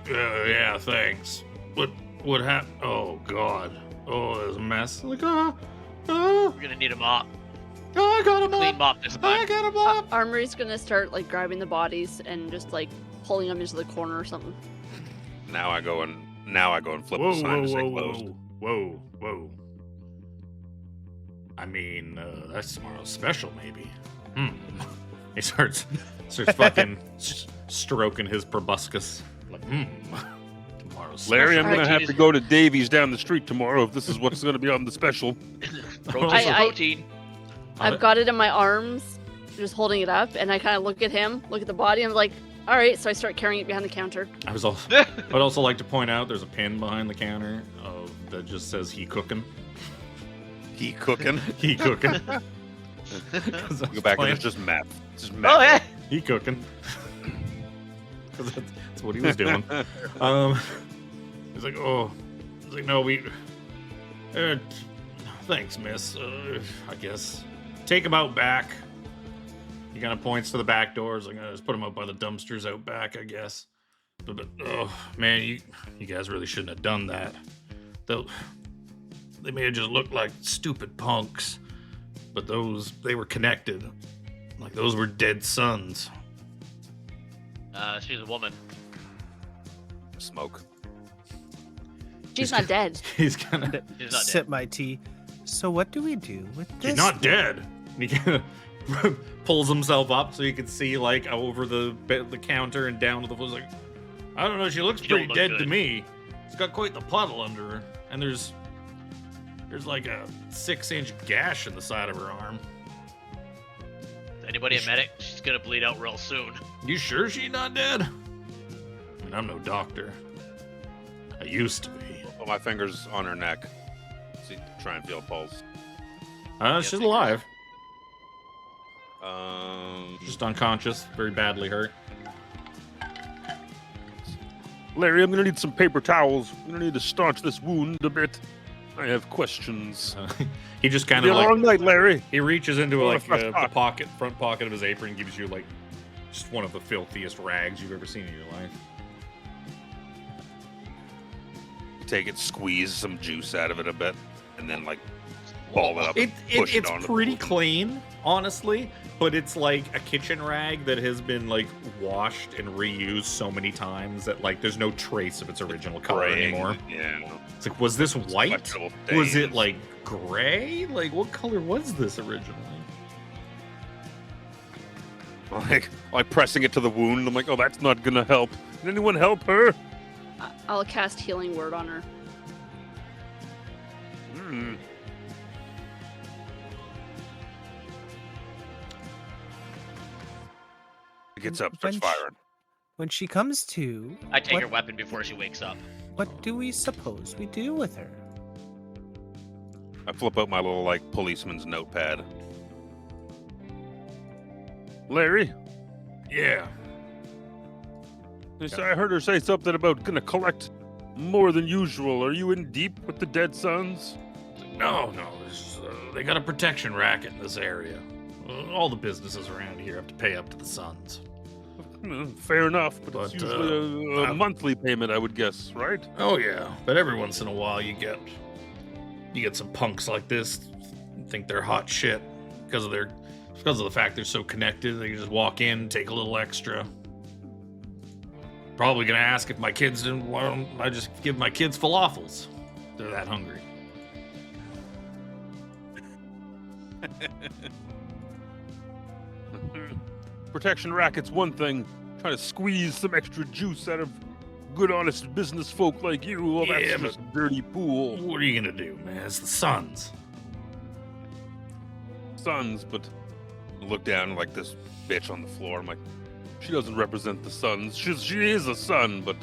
Yeah, thanks. What happened? Oh God. Oh, there's a mess. Like, We're gonna need a mop. I got a Clean mop this time. got a mop. Armory's gonna start like grabbing the bodies and just like pulling them into the corner or something. Now I go and flip the sign to say closed. Whoa. I mean, that's tomorrow's special, maybe. He starts fucking stroking his proboscis. Like, tomorrow's Larry, special. I'm gonna Alright, have Jesus. to go to Davies down the street tomorrow if this is what's gonna be on the special. Protein, I- protein. I've got it in my arms, just holding it up, and I kind of look at him, look at the body, and I'm like, all right. So I start carrying it behind the counter. I'd also like to point out there's a pin behind the counter that just says "he cooking." He cooking. He cooking. Go back and it's just map. It's just Oh map. yeah. He cooking. Because that's what he was doing. He's like, no, we. Thanks, miss. I guess. Take him out back. He kind of points to the back doors. Like, just put him out by the dumpsters out back, I guess. But oh man, you guys really shouldn't have done that. They may have just looked like stupid punks, but they were connected. Like those were dead sons. She's a woman. Smoke. She's not dead. He's gonna. She's not Sip dead. my tea. So what do we do with this? She's not dead. And he kind of pulls himself up so you can see like over the counter and down to the floor. He's like, I don't know. She looks You don't pretty look dead good. to me. She's got quite the puddle under her, and there's like a 6-inch gash in the side of her arm. Is anybody a medic? She's gonna bleed out real soon. You sure she's not dead? I mean, I'm no doctor. I used to be. Put my fingers on her neck. See, try and feel a pulse. She's alive. Just Just unconscious, very badly hurt. Larry, I'm gonna need some paper towels. I'm gonna need to staunch this wound a bit. I have questions. He just kind Be of a like long night, Larry. he reaches into Oh, like fresh the pot. front pocket of his apron, and gives you like just one of the filthiest rags you've ever seen in your life. Take it, squeeze some juice out of it a bit, and then like ball it up. and push it It's onto the pretty wooden. clean, honestly, but it's like a kitchen rag that has been like washed and reused so many times that like there's no trace of its original color Fraying, anymore. Yeah. It's like, was this white? Electrical Was it stains. like gray? Like, what color was this originally? like pressing it to the wound? I'm like, oh, that's not gonna help. Can anyone help her? I'll cast Healing Word on her. Hmm. It gets up, starts firing. When she comes to, I take what, her weapon before she wakes up. what do we suppose we do with her? I flip out my little like policeman's notepad. Larry, Yeah. I heard her say something about gonna collect more than usual. Are you in deep with the dead sons? No. They got a protection racket in this area. All the businesses around here have to pay up to the Suns. Fair enough, but it's But, usually a monthly payment, I would guess, right? Oh yeah, but every once in a while you get some punks like this think they're hot shit because of the fact they're so connected. They can just walk in, take a little extra. Probably gonna ask if my kids didn't. Why don't I just give my kids falafels? They're that hungry. Protection racket's one thing. Trying to squeeze some extra juice out of good, honest business folk like you, well, that's Yeah, just dirty pool. What are you gonna do, man? It's the Suns. Sons, but I look down like this bitch on the floor. I'm like, she doesn't represent the Sons. She is a son, but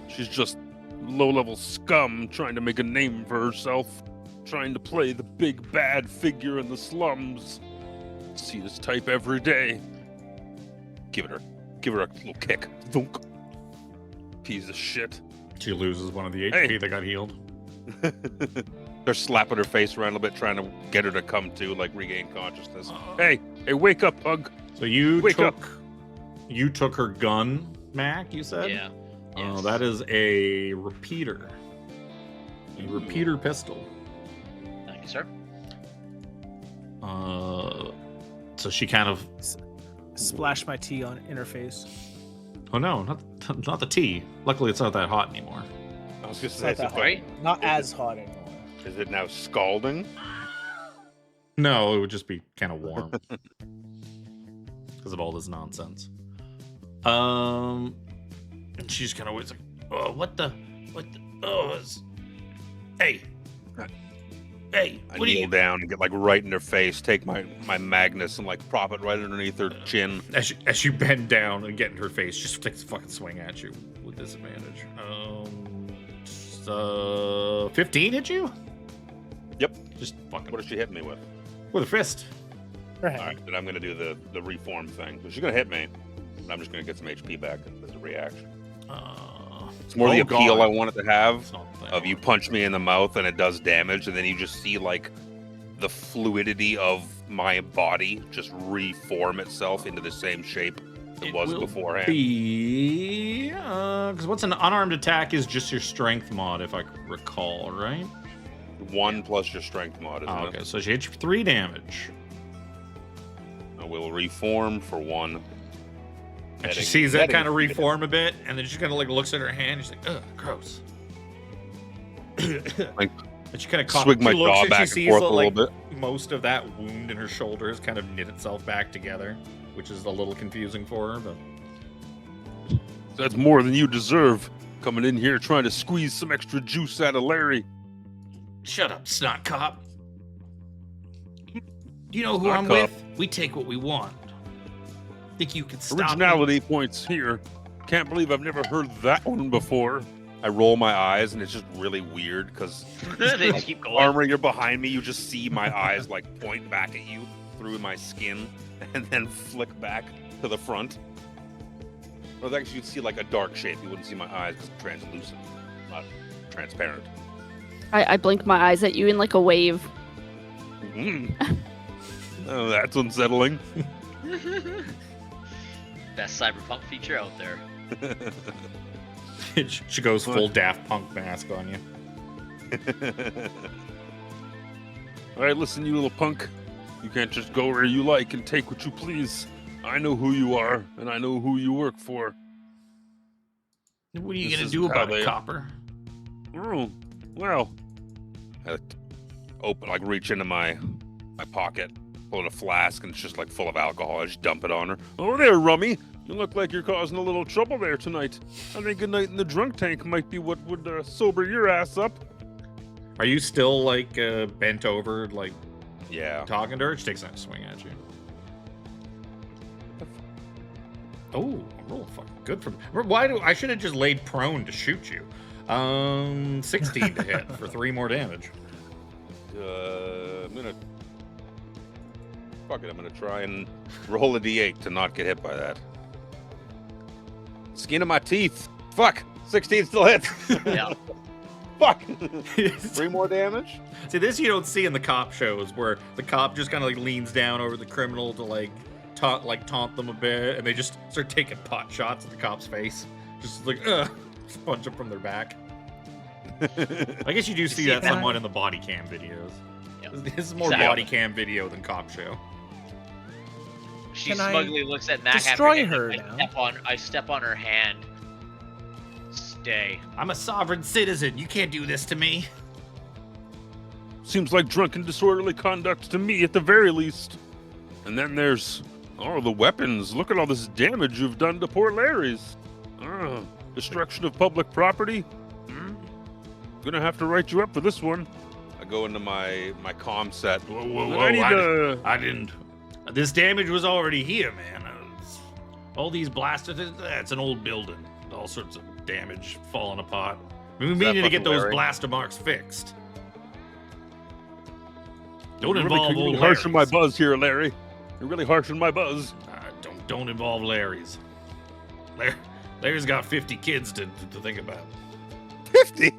she's just low-level scum trying to make a name for herself, trying to play the big bad figure in the slums. See this type every day. Give her a little kick. Thunk. Piece of shit. She loses one of the HP Hey. that got healed. They're slapping her face around a little bit, trying to get her to come to, like, regain consciousness. Hey, wake up, pug. So you Wake up. took her gun, Mac. You said. Yeah. Oh, Yes. that is a repeater. A repeater pistol. Thank you, sir. So she kind of. Splash my tea in her face. Oh no, not the tea. Luckily, it's not that hot anymore. I was just It's not saying, that hot. Right? Not as hot anymore. is it now scalding? No, it would just be kind of warm because of all this nonsense. And she's kind of always like, "Oh, what the? Oh, hey, I what are kneel you?" down and get like right in her face, take my Magnus and like prop it right underneath her chin. As you bend down and get in her face, just takes a fucking swing at you with disadvantage. 15 hit you? Yep. Just fucking What is she hitting me with? with a fist. Her All hand. right, then I'm gonna do the reform thing. So she's gonna hit me, and I'm just gonna get some HP back as a reaction. It's more the Oh, appeal God. I want it to have It's not that of you hard. punch me in the mouth and it does damage, and then you just see like the fluidity of my body just reform itself into the same shape it was will beforehand. Be because what's an unarmed attack is just your strength mod, if I recall, right? 1 plus your strength mod, isn't Okay, it? so she hits you for 3 damage. I will reform for 1. And she Netting- sees that netting kind of is- reform a bit, and then she kind of like looks at her hand. And she's like, "Ugh, gross." Like, and she kind of swig my jaw and back she and sees forth that, a little like, bit. most of that wound in her shoulder has kind of knit itself back together, which is a little confusing for her. But That's more than you deserve. Coming in here trying to squeeze some extra juice out of Larry. shut up, snot cop. You know who Snot I'm cop. with? We take what we want. Think you can stop me? Originality points here. Can't believe I've never heard that one before. I roll my eyes and it's just really weird because They just keep going. Armry, you're behind me. You just see my eyes like point back at you through my skin and then flick back to the front. Or actually, you'd see like a dark shape. You wouldn't see my eyes because it's translucent, not transparent. I blink my eyes at you in like a wave. Mm. Oh, that's unsettling. Best cyberpunk feature out there. She goes full Daft Punk mask on you. All right, listen, you little punk. You can't just go where you like and take what you please. I know who you are, and I know who you work for. What are you This gonna isn't do how about it, they- Copper? Oh, well. I reach into my pocket, pull out a flask, and it's just like full of alcohol. I just dump it on her. Oh, there, Rummy. You look like you're causing a little trouble there tonight. I think a night in the drunk tank might be what would sober your ass up. Are you still like bent over, like Yeah. talking to her? She takes a swing at you. Oh, roll fucking good from. I should have just laid prone to shoot you. 16 to hit for 3 more damage. I'm gonna. Fuck it. I'm gonna try and roll a d8 to not get hit by that. Skin of my teeth. Fuck. 16 still hits. Yeah. Fuck. 3 more damage. See, this you don't see in the cop shows, where the cop just kind of like leans down over the criminal to like taunt them a bit, and they just start taking pot shots at the cop's face, just like just punch them from their back. I guess you do see that somewhat in the body cam videos. Yeah. This is more Exactly. body cam video than cop show. She Can I smugly looks at Mac destroy after her hitting. now? I step on her hand. Stay. I'm a sovereign citizen. You can't do this to me. Seems like drunken disorderly conduct to me at the very least. And then there's all the weapons. Look at all this damage you've done to poor Larry's. Destruction of public property. Gonna have to write you up for this one. I go into my comm set. Whoa, I need I didn't. This damage was already here, man. All these blasters. It's an old building. All sorts of damage falling apart. We that needed to get fucking those Larry? blaster marks fixed. Don't You're involve really old harsh on my Larry's. buzz here, Larry. You're really harsh on my buzz. Don't involve Larry's. Larry's got 50 kids to think about. 50.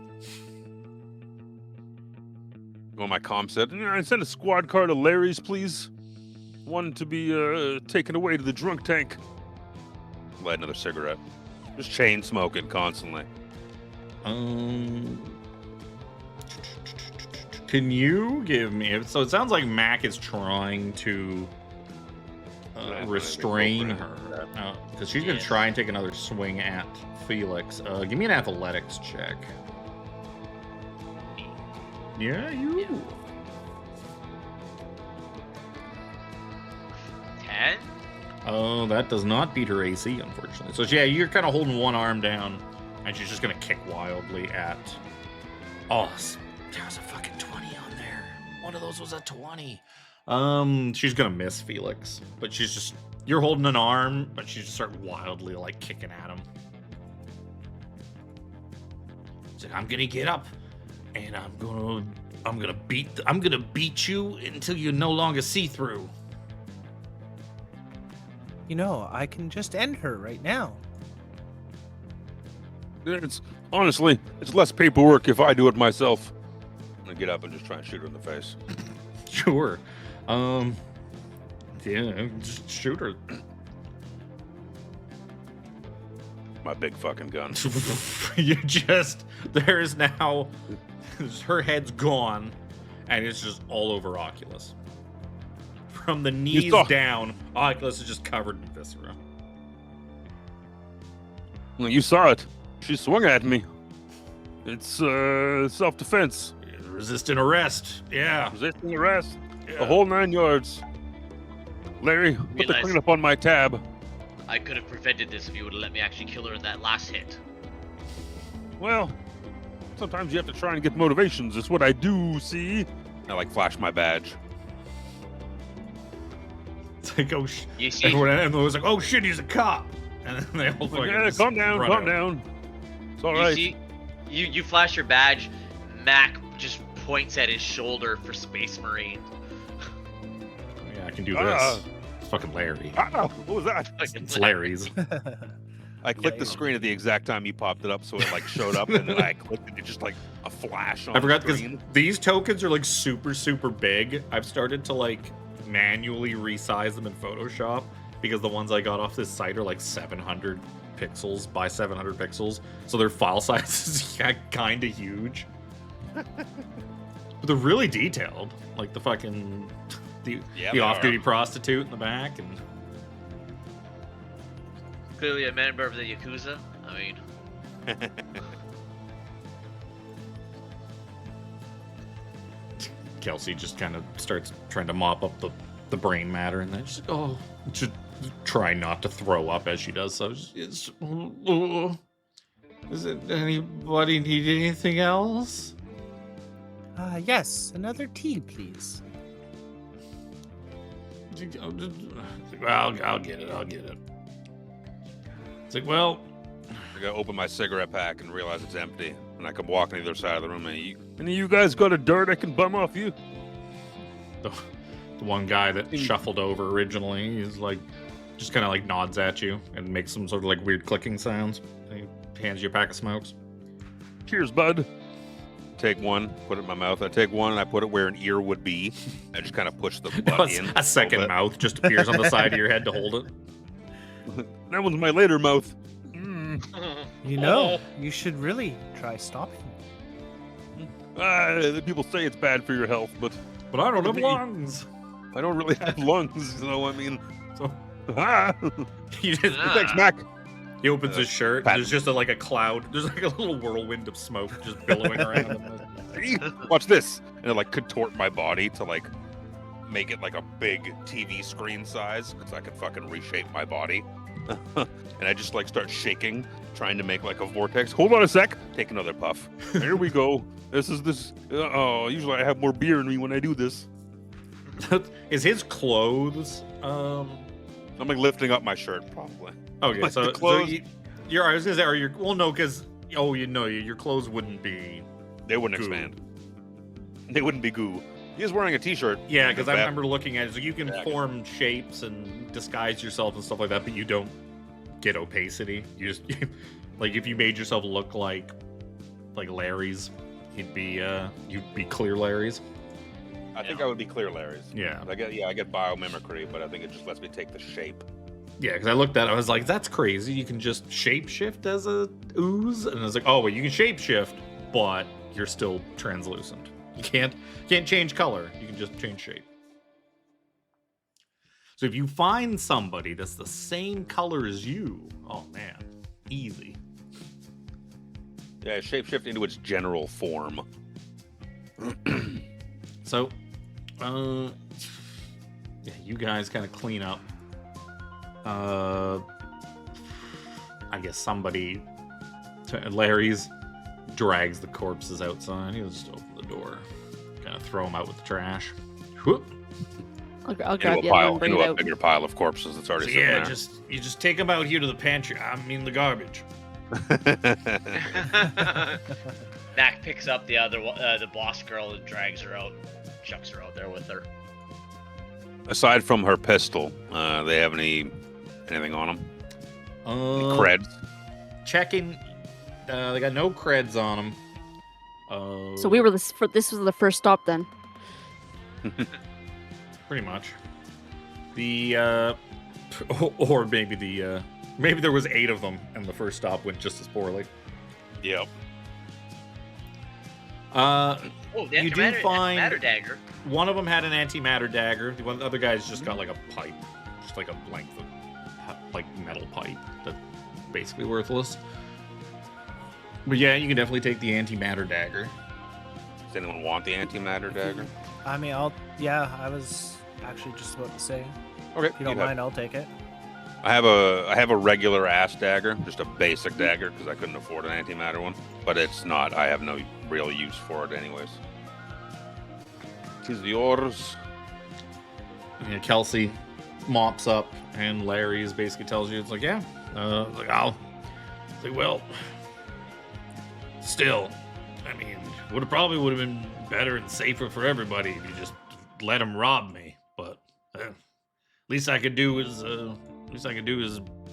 Go on my comm set. I send a squad car to Larry's, please. One to be taken away to the drunk tank. Light another cigarette. Just chain smoking constantly. Can you give me? So it sounds like Mac is trying to restrain her because she's gonna try and take another swing at Phelix. Give me an athletics check. Yeah, you. 10? Oh, that does not beat her AC, unfortunately. So yeah, you're kind of holding one arm down, and she's just gonna kick wildly at. Oh, there's a fucking 20 on there. One of those was a 20. She's gonna miss Phelix, but you're holding an arm, but she just start wildly like kicking at him. She's like, I'm gonna get up, and I'm gonna beat you until you no longer see through. You know, I can just end her right now. Honestly, it's less paperwork if I do it myself. I'm gonna get up and just try and shoot her in the face. Sure. Yeah, just shoot her. My big fucking gun. There's now, her head's gone, and it's just all over Oculus. From the knees down, Oculus is just covered in viscera. Well, you saw it. She swung at me. It's self-defense. Resisting arrest. Yeah. Resisting arrest. Yeah. The whole 9 yards. Larry, put the Realize- cleanup on my tab. I could have prevented this if you would have let me actually kill her in that last hit. Well, sometimes you have to try and get motivations. It's what I do, see? I like flash my badge. It's like, oh, You see, everyone was like, oh shit, he's a cop. And then they all fucking Yeah, just calm down, run calm out. down. It's all you right. see, you flash your badge. Mac just points at his shoulder for Space Marine. Yeah, I can do Ah. this. It's fucking Larry. Ah, what was that? It's Larry's. I clicked Yeah, the screen at the exact time you popped it up, so it like showed up, and then I clicked it. It just like a flash on I forgot the because screen. these tokens are like super, super big. I've started to like manually resize them in Photoshop because the ones I got off this site are like 700 pixels by 700 pixels. So their file size is kind of huge. But they're really detailed. Like the fucking the they off-duty are. prostitute in the back, and Clearly a member of the Yakuza. I mean, Kelsey just kind of starts trying to mop up the brain matter, and then just try not to throw up as she does so. Does anybody need anything else? Yes, another tea, please. Well, I'll get it. It's like, well, I gotta open my cigarette pack and realize it's empty, and I come walking to the other side of the room. And Any of you guys got a dart I can bum off you? the one guy that shuffled over originally is like, just kind of like nods at you and makes some sort of like weird clicking sounds. And he hands you a pack of smokes. Cheers, bud. take one, put it in my mouth. I take one and I put it where an ear would be. I just kind of push the butt in. A second bit. mouth just appears on the side of your head to hold it. That one's my later mouth. You know, you should really try stopping. The people say it's bad for your health, but But I don't have Me. lungs. I don't really have lungs, so I mean. So Ah! he just Thanks, Mac. he opens his shirt. Pat- There's just like a cloud. There's like a little whirlwind of smoke just billowing around. Watch this. And I like contort my body to like make it like a big TV screen size because I can fucking reshape my body. And I just like start shaking, trying to make like a vortex. Hold on a sec. Take another puff. Here we go. This. Usually I have more beer in me when I do this. Is his clothes? I'm like lifting up my shirt, probably. Okay, Like so, the clothes- I was gonna say, are your no, because your clothes wouldn't be. They wouldn't Goo. expand. They wouldn't be goo. He's wearing a t-shirt. Yeah, because I Bad- remember looking at it. So you can Yeah. form shapes and disguise yourself and stuff like that, but you don't get opacity. You just like if you made yourself look like Larry's, you'd be clear Larry's. I think I would be clear Larry's. Yeah, I get biomimicry, but I think it just lets me take the shape. yeah. Because I looked at it, I was like, that's crazy. You can just shapeshift as a ooze, and I was like, oh, well, you can shapeshift, but you're still translucent. You can't change color. You can just change shape. So if you find somebody that's the same color as you, oh man, easy. Yeah, shapeshift into its general form. So, yeah, you guys kind of clean up. I guess somebody, Larry's, drags the corpses outside. He'll just open the door, kind of throw them out with the trash. Whoop. I'll Into grab a the other one pile, and bring into it a out. bigger pile of corpses that's So already sitting yeah, there. you just take them out here to the pantry. I mean the garbage. Mac picks up the other the boss girl and drags her out, chucks her out there with her. Aside from her pistol, they have anything on them? Creds? Checking. They got no creds on them. So we were this was the first stop then. Pretty much. The or maybe maybe there was 8 of them and the first stop went just as poorly. Yep. Oh, the You do antimatter, find- antimatter dagger. One of them had an antimatter dagger. The other guy's just got like a pipe, just like a length of like metal pipe that's basically worthless. But yeah, you can definitely take the antimatter dagger. Does anyone want the antimatter dagger? I mean, I was actually just about to say, Okay. if you don't mind, I'll take it. I have a regular ass dagger, just a basic dagger because I couldn't afford an antimatter one. But it's not. I have no real use for it, anyways. Tis yours. Yeah, Kelsey mops up, and Larry's basically tells you, it's like, yeah, like I'll say, well, still, I mean, probably would have been better and safer for everybody if you just let him rob me. But least I could do is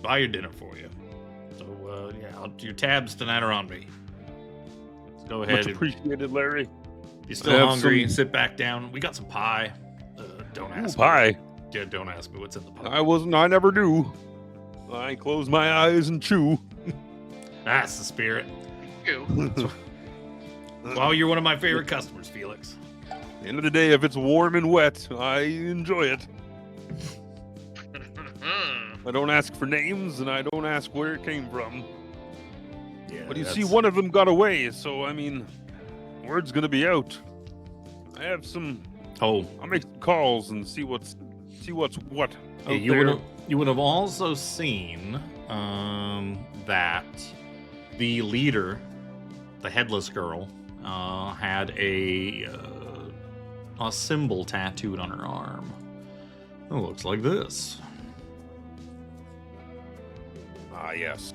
buy your dinner for you. So yeah, your tabs tonight are on me. So go ahead. Much If appreciated, Larry. you're still I have hungry, some- sit back down. We got some pie. Don't ask me. Pie. Yeah, don't ask me what's in the pie. I never do. I close my eyes and chew. That's the spirit. Ew. Well, you're one of my favorite customers, Felix. End of the day, if it's warm and wet, I enjoy it. I don't ask for names, and I don't ask where it came from. Yeah, But you see, one of them got away, so I mean, word's gonna be out. I have some. Oh, I'll make some calls and see what's what. yeah, out you there. would have also seen that the leader, the headless girl, had a symbol tattooed on her arm. It looks like this. Ah, yes.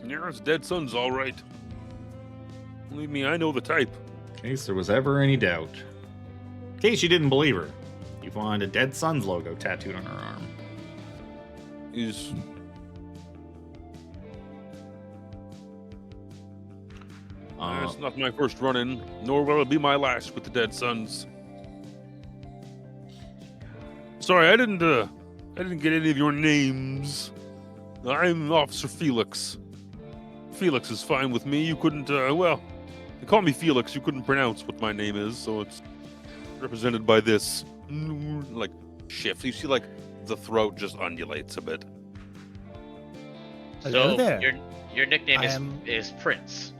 Yeah, it's Dead Sun's all right. Believe me, I know the type. In case there was ever any doubt. In case you didn't believe her, you find a Dead Sun's logo tattooed on her arm. Is it's not my first run-in, nor will it be my last with the Dead Suns. Sorry, I didn't get any of your names. I'm Officer Phelix. Phelix is fine with me. You couldn't, well, they call me Phelix. You couldn't pronounce what my name is, so it's represented by this, like, shift. You see, like, the throat just undulates a bit. Hello So there. your nickname I is am- is Prince.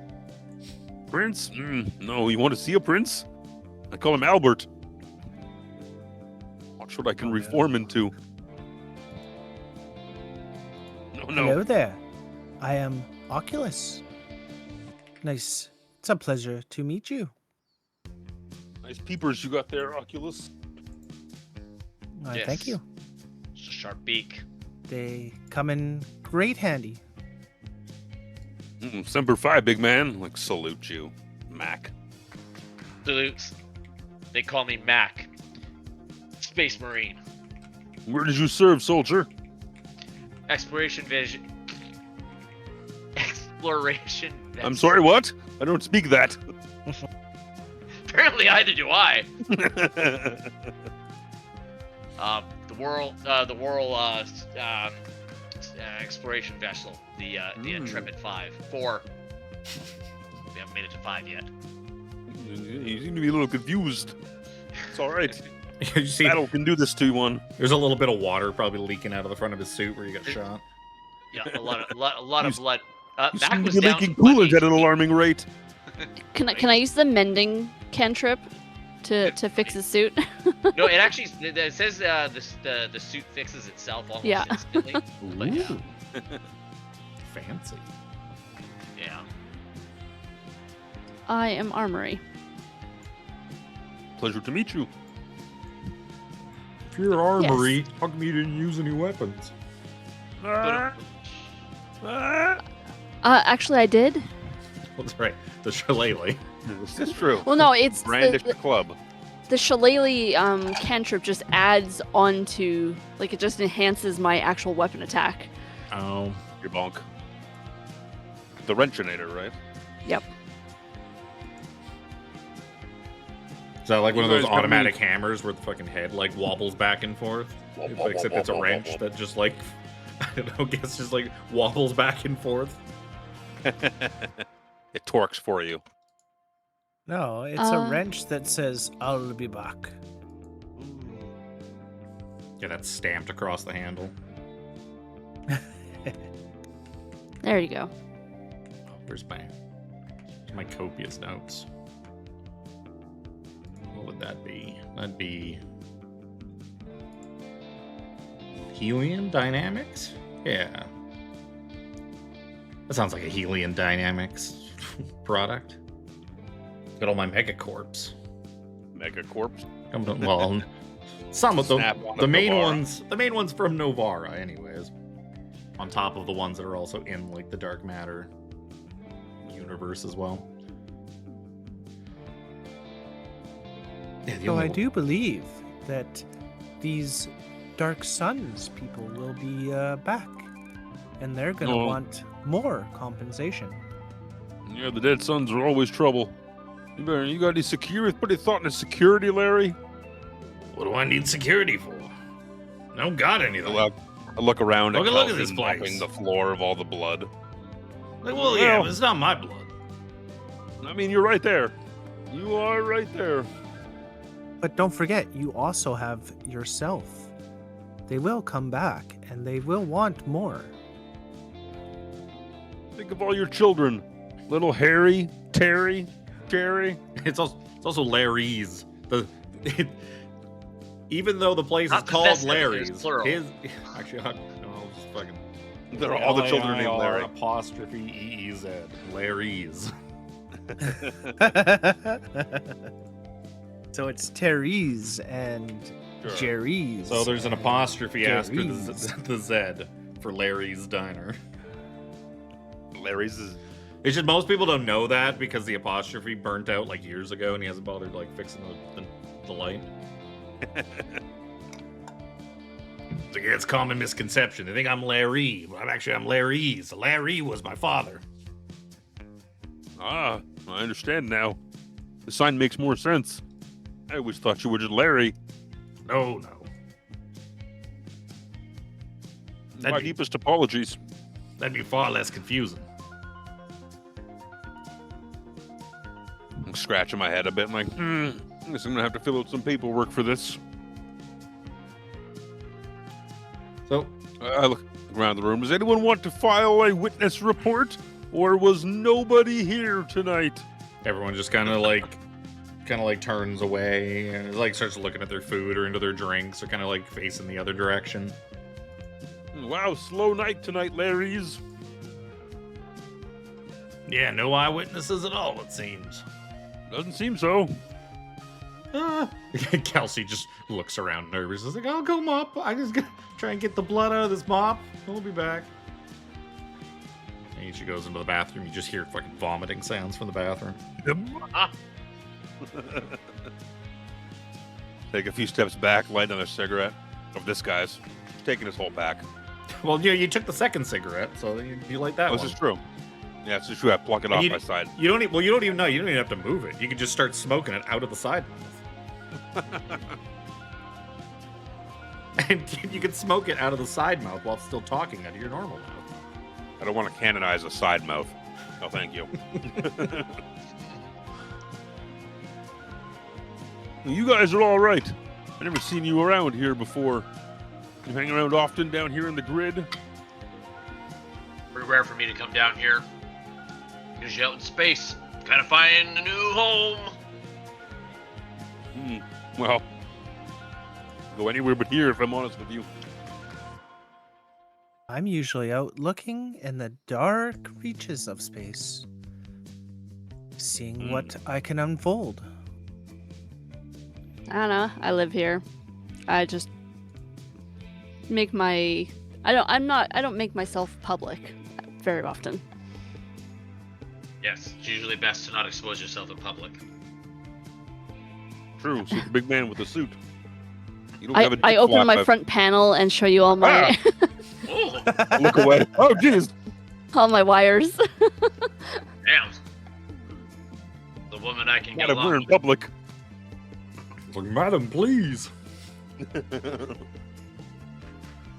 Prince? No, you want to see a prince? I call him Albert. Watch what I can Oh, yeah. reform into. No. Hello there. I am Oculus. Nice. It's a pleasure to meet you. Nice peepers you got there, Oculus. Thank Yes. you. It's a sharp beak. They come in great handy. Semper Fi, big man. Like, salute you, Mac. Salutes. They call me Mac. Space Marine. Where did you serve, soldier? Exploration vision. Exploration. I'm sorry, what? I don't speak that. Apparently, either do I. The world exploration vessel, the Intrepid 4. We haven't made it to 5 yet. You seem to be a little confused. It's all right. You see, Battle can do this to one. there's a little bit of water probably leaking out of the front of his suit where you got shot. Yeah, a lot of blood. You Mac seem to was be down leaking to one coolers at an HP. alarming rate. Can I use the mending cantrip to fix his suit? No, it actually it says the suit fixes itself almost Yeah. instantly. But yeah, Ooh. Fancy. yeah. I am Armry. Pleasure to meet you. If you're Armory, how come you didn't use any weapons? Actually, I did. That's right, the shillelagh. This is true. Well, no, it's Brandish the club. the shillelagh cantrip just adds on to, like, it just enhances my actual weapon attack. Oh, Your bonk. The Wrenchinator, right? Yep. is that like one of You those guys got automatic hammers where the fucking head like wobbles back and forth? Except it's a wrench that just like, I don't know, guess just like wobbles back and forth. It torques for you. No, it's a wrench that says, I'll be back. Yeah, that's stamped across the handle. There you go. Where's my copious notes? What would that be? That'd be Helium Dynamics? Yeah. That sounds like a Helium Dynamics product. Got all my megacorps. Megacorps. Well, some of them. Snap on The main Novara. the main ones from Novara, anyways. On top of the ones that are also in like the dark matter universe as well. Yeah, the So I only do believe that these Dark Suns people will be back. And they're going to Oh. want more compensation. Yeah, the Dead Suns are always trouble. You got any security? Put any thought into security, Larry? What do I need security for? I don't got anything. I look around Look at at Kelsey this place. mopping the floor of all the blood. Like, well, yeah, Well- but it's not my blood. I mean, you're right there. You are right there. But don't forget, you also have yourself. They will come back, and they will want more. Think of all your children. Little Harry, Terry, Jerry. It's also Larry's. Even though the place Not is called possessive, it's Larry's, plural. actually, no, I'll just fucking. They're all the children named Larry. Apostrophe EEZ. Larry's. So it's Terry's and Sure. Jerry's. So there's an and apostrophe after Jerry's. the Z for Larry's Diner. Larry's is. It's just most people don't know that because the apostrophe burnt out like years ago and he hasn't bothered like fixing the light. It's like, yeah, it's common misconception. They think I'm Larry, but I'm Larry's. Larry was my father. Ah, I understand now. The sign makes more sense. I always thought you were just Larry. No. My That'd be, deepest apologies. that'd be far less confusing. I'm scratching my head a bit, like, I guess I'm gonna have to fill out some paperwork for this. So, I look around the room. Does anyone want to file a witness report? Or was nobody here tonight? everyone just kind of like turns away and like starts looking at their food or into their drinks or kind of like facing the other direction. Wow, slow night tonight, Larry's. Yeah, no eyewitnesses at all, it seems. Doesn't seem so. Kelsey just looks around nervous. He's like, I'll go mop. I just gotta try and get the blood out of this mop. We'll be back. And she goes into the bathroom. You just hear fucking vomiting sounds from the bathroom. Take a few steps back, light another cigarette. Of this guy's. Taking his whole pack. Well, you took the second cigarette, so you like that This one. is true. Yeah, it's true. I pluck it And off you- my side. You don't even know. You don't even have to move it. You can just start smoking it out of the side mouth. And you can smoke it out of the side mouth while still talking out of your normal mouth. I don't want to canonize a side mouth. Oh, thank you. You guys are all right. I've never seen you around here before. You hang around often down here in the grid? Pretty rare for me to come down here. Usually out in space. Kind of find a new home. Well, go anywhere but here if I'm honest with you. I'm usually out looking in the dark reaches of space, seeing what I can unfold. I don't know. I live here. I just make my. I don't make myself public very often. Yes, it's usually best to not expose yourself in public. True, super big man with a suit. You don't have a I dick open flap, my front panel and show you all my Oh, Look away. Oh, jeez. all my wires. damn. The woman I can get Gotta we're along in with. public. Like, madam, please.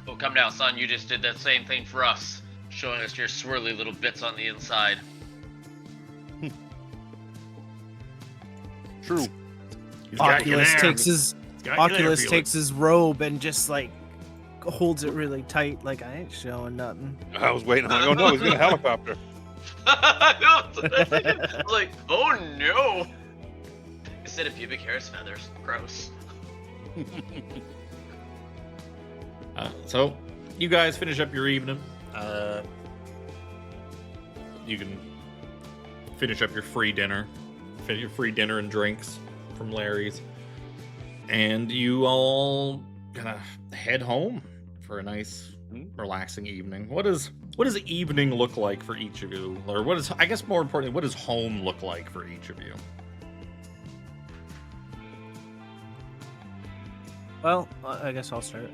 Oh, come now, son. You just did that same thing for us. Showing us your swirly little bits on the inside. True. He's got you Oculus there. takes his He's got you there, Oculus Felix. takes his robe and just like holds it really tight, like I ain't showing nothing. I was waiting. I'm like, oh no, he's got a helicopter. I was like, oh no. Instead of pubic hair, it's feathers. Gross. So, you guys finish up your evening. You can finish up your free dinner. Finish your free dinner and drinks from Larry's. And you all kind of head home for a nice, relaxing evening. What does evening look like for each of you? Or what is, I guess more importantly, what does home look like for each of you? Well, I guess I'll start.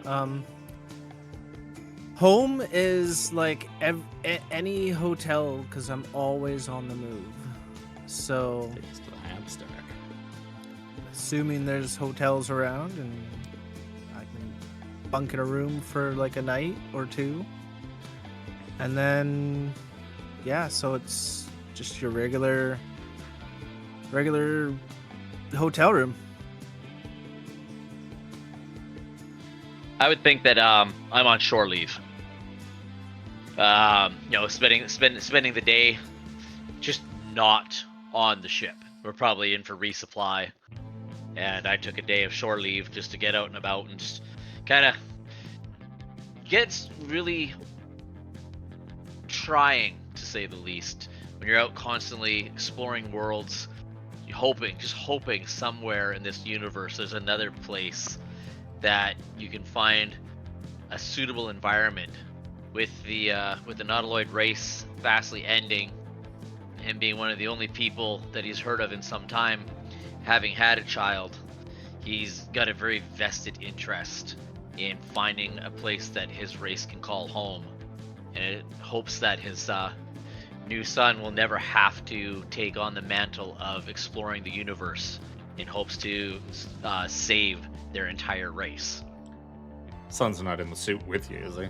Home is like any hotel because I'm always on the move. So, Takes to the hamstack. assuming there's hotels around and I can bunk in a room for like a night or two. And then, yeah, so it's just your regular hotel room. I would think that I'm on shore leave. Spending the day just not on the ship. We're probably in for resupply, and I took a day of shore leave just to get out and about and just kind of gets really trying, to say the least, when you're out constantly exploring worlds, hoping somewhere in this universe there's another place that you can find a suitable environment. With the nautiloid race fastly ending, him being one of the only people that he's heard of in some time having had a child, he's got a very vested interest in finding a place that his race can call home, and it hopes that his new son will never have to take on the mantle of exploring the universe, in hopes to save their entire race. Son's not in the suit with you, is he?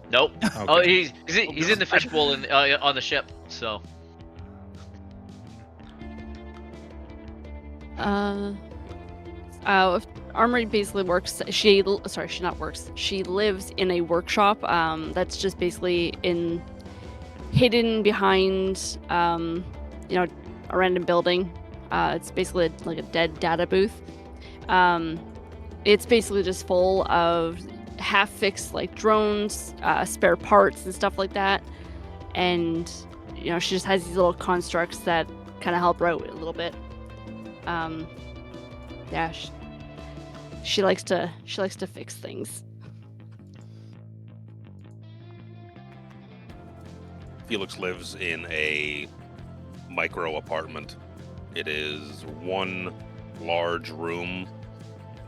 Nope. Okay. Oh, he's in the fishbowl on the ship. So. Armry basically works. She not works. She lives in a workshop. That's just basically hidden behind, a random building. It's basically like a dead data booth. It's basically just full of half-fixed like drones, spare parts and stuff like that, and she just has these little constructs that kind of help her out a little bit. She likes to fix things. Felix lives in a micro apartment. It is one large room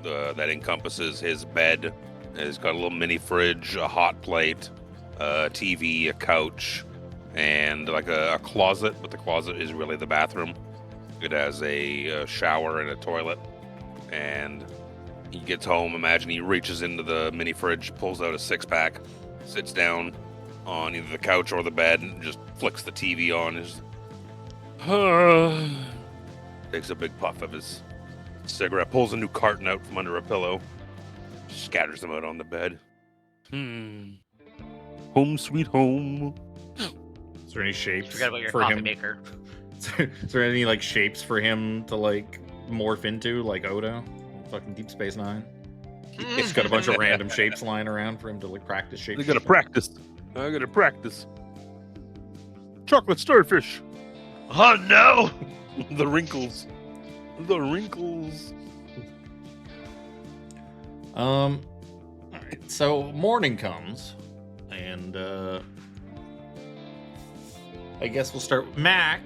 that encompasses his bed. It's got a little mini fridge, a hot plate, a TV, a couch, and like a closet, but the closet is really the bathroom. It has a shower and a toilet. And he gets home, imagine he reaches into the mini fridge, pulls out a 6-pack, sits down on either the couch or the bed, and just flicks the TV on. Takes a big puff of his cigarette, pulls a new carton out from under a pillow, scatters them out on the bed. Home sweet home. Is there any shapes Forgot about your for coffee him? maker. Is there any like shapes for him to like morph into, like Odo, fucking Deep Space Nine? It's got a bunch of random shapes lying around for him to like practice shapes. I gotta practice. Chocolate starfish. Oh no! The wrinkles. Alright, so morning comes, and I guess we'll start with M.A.A.C.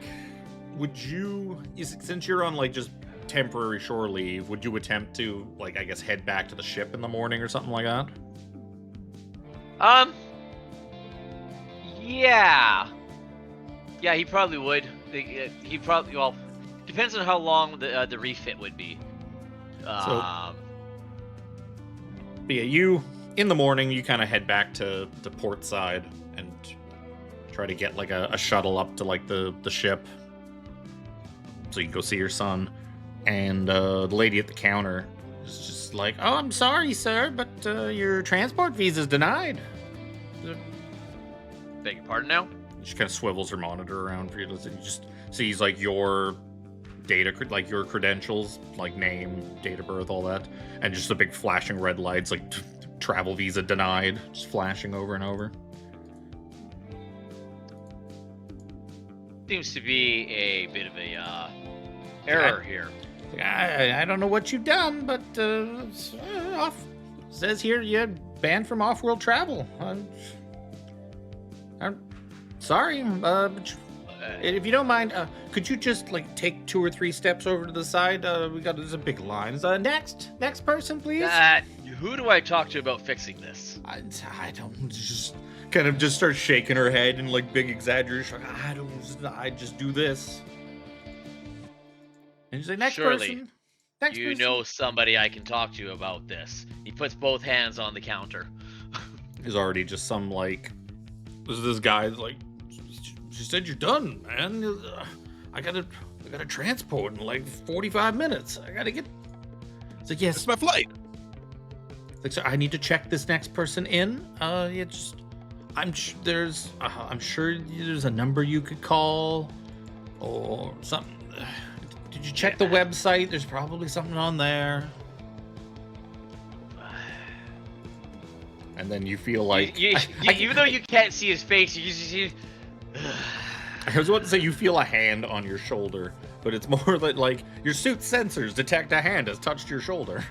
Would you, since you're on like just temporary shore leave, would you attempt to like, I guess, head back to the ship in the morning or something like that? Yeah, he probably would. He probably, well, depends on how long the refit would be. But yeah, you in the morning you kind of head back to port side and try to get like a shuttle up to like the ship so you can go see your son. And the lady at the counter is just like, "Oh, I'm sorry, sir, but your transport visa's denied." Beg your pardon now? She kind of swivels her monitor around for you. And you just sees like your data, like your credentials, like name, date of birth, all that, and just the big flashing red lights, like travel visa denied, just flashing over and over. Seems to be a bit of a error here. I don't know what you've done, but says here you're banned from off-world travel. I'm sorry, but if you don't mind, could you just like take 2 or 3 steps over to the side? There's a big line. Next person, please. Who do I talk to about fixing this? I don't, just kind of just start shaking her head in like big exaggeration. I just do this. And she's like, next Surely, person. Next you person. know somebody I can talk to about this. He puts both hands on the counter. There's already just some like, this guy's like, she said you're done, man. I gotta transport in like 45 minutes. I gotta get. It's like, yes. It's my flight. Like, so I need to check this next person in. I'm sure there's a number you could call or something. Did you check the website? There's probably something on there. And then you feel like even though you can't see his face, you just see. I was about to say you feel a hand on your shoulder, but it's more like your suit sensors detect a hand has touched your shoulder.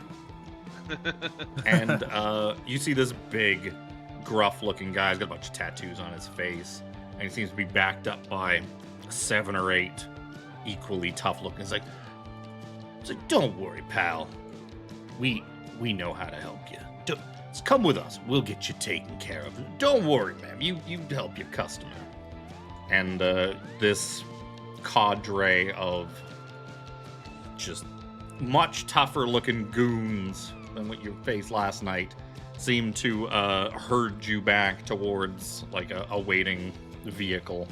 And you see this big, gruff-looking guy. He's got a bunch of tattoos on his face, and he seems to be backed up by 7 or 8 equally tough-looking. It's like, don't worry, pal. We know how to help you. Just come with us. We'll get you taken care of. Don't worry, ma'am. You help your customer. And this cadre of just much tougher-looking goons than what you faced last night seem to herd you back towards like a waiting vehicle.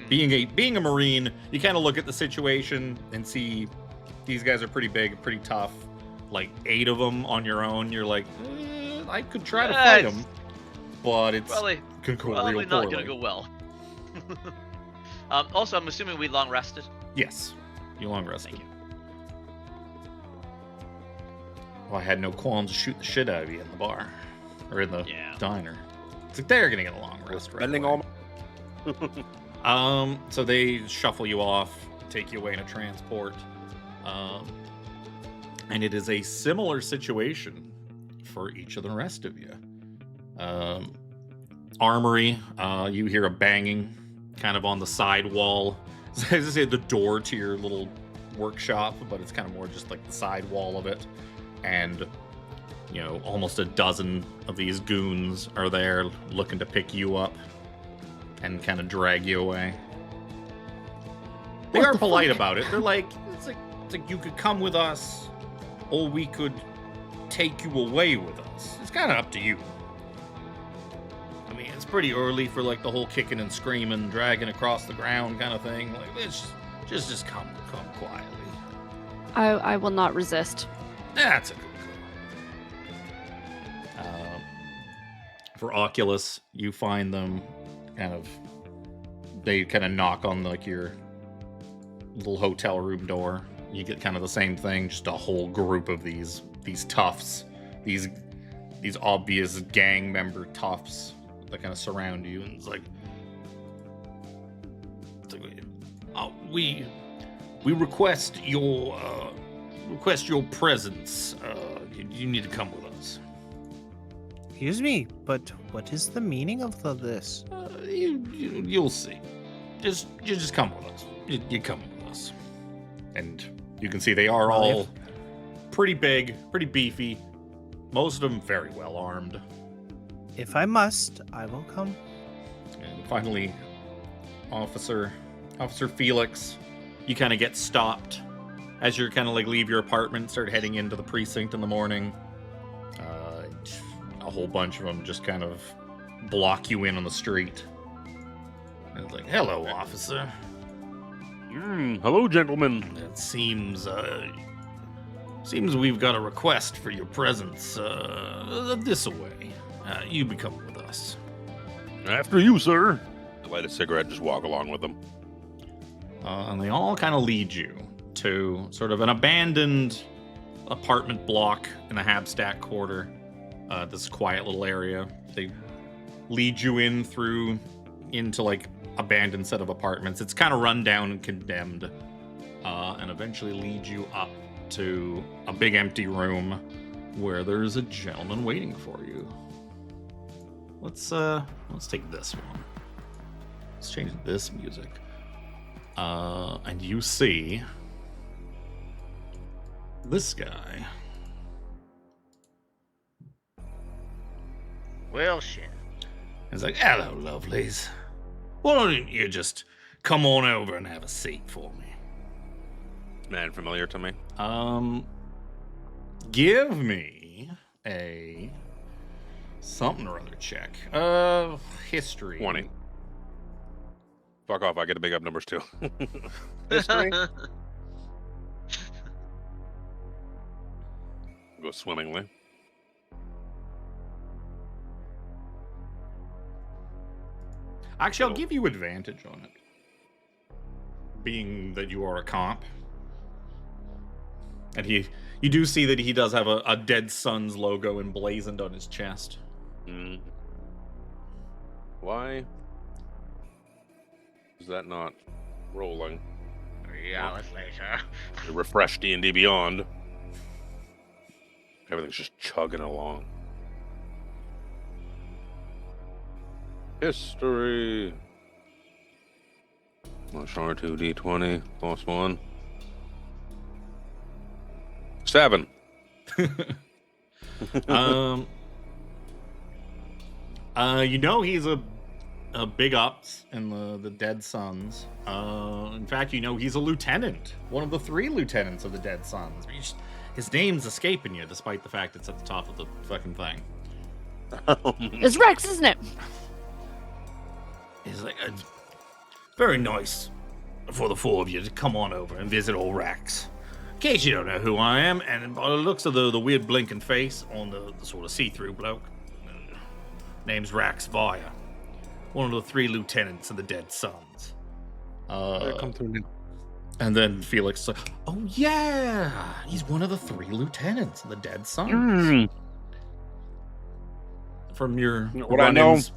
Being a Marine, you kind of look at the situation and see these guys are pretty big, pretty tough. Like 8 of them on your own, you're like, I could try to fight them, but it's could go probably real not poorly. gonna go well. Also, I'm assuming we long rested. Yes, you long rested. Thank you. Well, I had no qualms to shoot the shit out of you in the bar or in the Yeah. diner. It's like they're gonna get a long rest. Right Spending away. all. So they shuffle you off, take you away in a transport, and it is a similar situation for each of the rest of you. Armry, you hear a banging kind of on the side wall. As I say, the door to your little workshop, but it's kind of more just like the side wall of it. And, you know, almost a dozen of these goons are there looking to pick you up and kind of drag you away. They are polite about it. They're like, it's like you could come with us, or we could take you away with us. It's kind of up to you. I mean, it's pretty early for like the whole kicking and screaming, dragging across the ground kind of thing. Like, it's just come quietly. I will not resist. That's a good call. For Oculus, you find them they kind of knock on like your little hotel room door. You get kind of the same thing, just a whole group of these toughs, these obvious gang member toughs that kind of surround you, and it's like we request your presence. You need to come with us. Excuse me, but what is the meaning of this? You'll see. Just come with us. You come with us. And you can see they are all pretty big, pretty beefy. Most of them very well armed. If I must, I will come. And finally, Officer Phelix, you kind of get stopped as you're kind of like leave your apartment, start heading into the precinct in the morning. A whole bunch of them just kind of block you in on the street. And it's like, hello, officer. Hello, gentlemen. It seems we've got a request for your presence this way. You become with us. After you, sir. Light a cigarette, just walk along with them. And they all kind of lead you to sort of an abandoned apartment block in the Habstack quarter. This quiet little area. They lead you into like abandoned set of apartments. It's kind of run down and condemned, and eventually lead you up to a big empty room where there's a gentleman waiting for you. Let's take this one. Let's change this music. And you see this guy. Well, shit. He's like, hello, lovelies. Why don't you just come on over and have a seat for me? Man, familiar to me. Give me a something or other check. History. 20. Fuck off, I get to big up numbers too. History? go swimmingly. Actually, I'll give you advantage on it. Being that you are a comp. And you do see that he does have a Dead Sun's logo emblazoned on his chest. Mm. Why is that not rolling? 3 hours later. Refresh D&D Beyond. Everything's just chugging along. History. R2 D20 plus 1. 7. You know he's a big ups in the Dead Suns. In fact, you know he's a lieutenant, one of the 3 lieutenants of the Dead Suns. His name's escaping you, despite the fact it's at the top of the fucking thing. It's Rex, isn't it? He's like, very nice for the 4 of you to come on over and visit old Rex. In case you don't know who I am, and by the looks of the weird blinking face on the sort of see-through bloke, name's Rax Vire, one of the 3 lieutenants of the Dead Suns. Come through now. And then Phelix, oh yeah, he's one of the 3 lieutenants of the Dead Suns. From your run-ins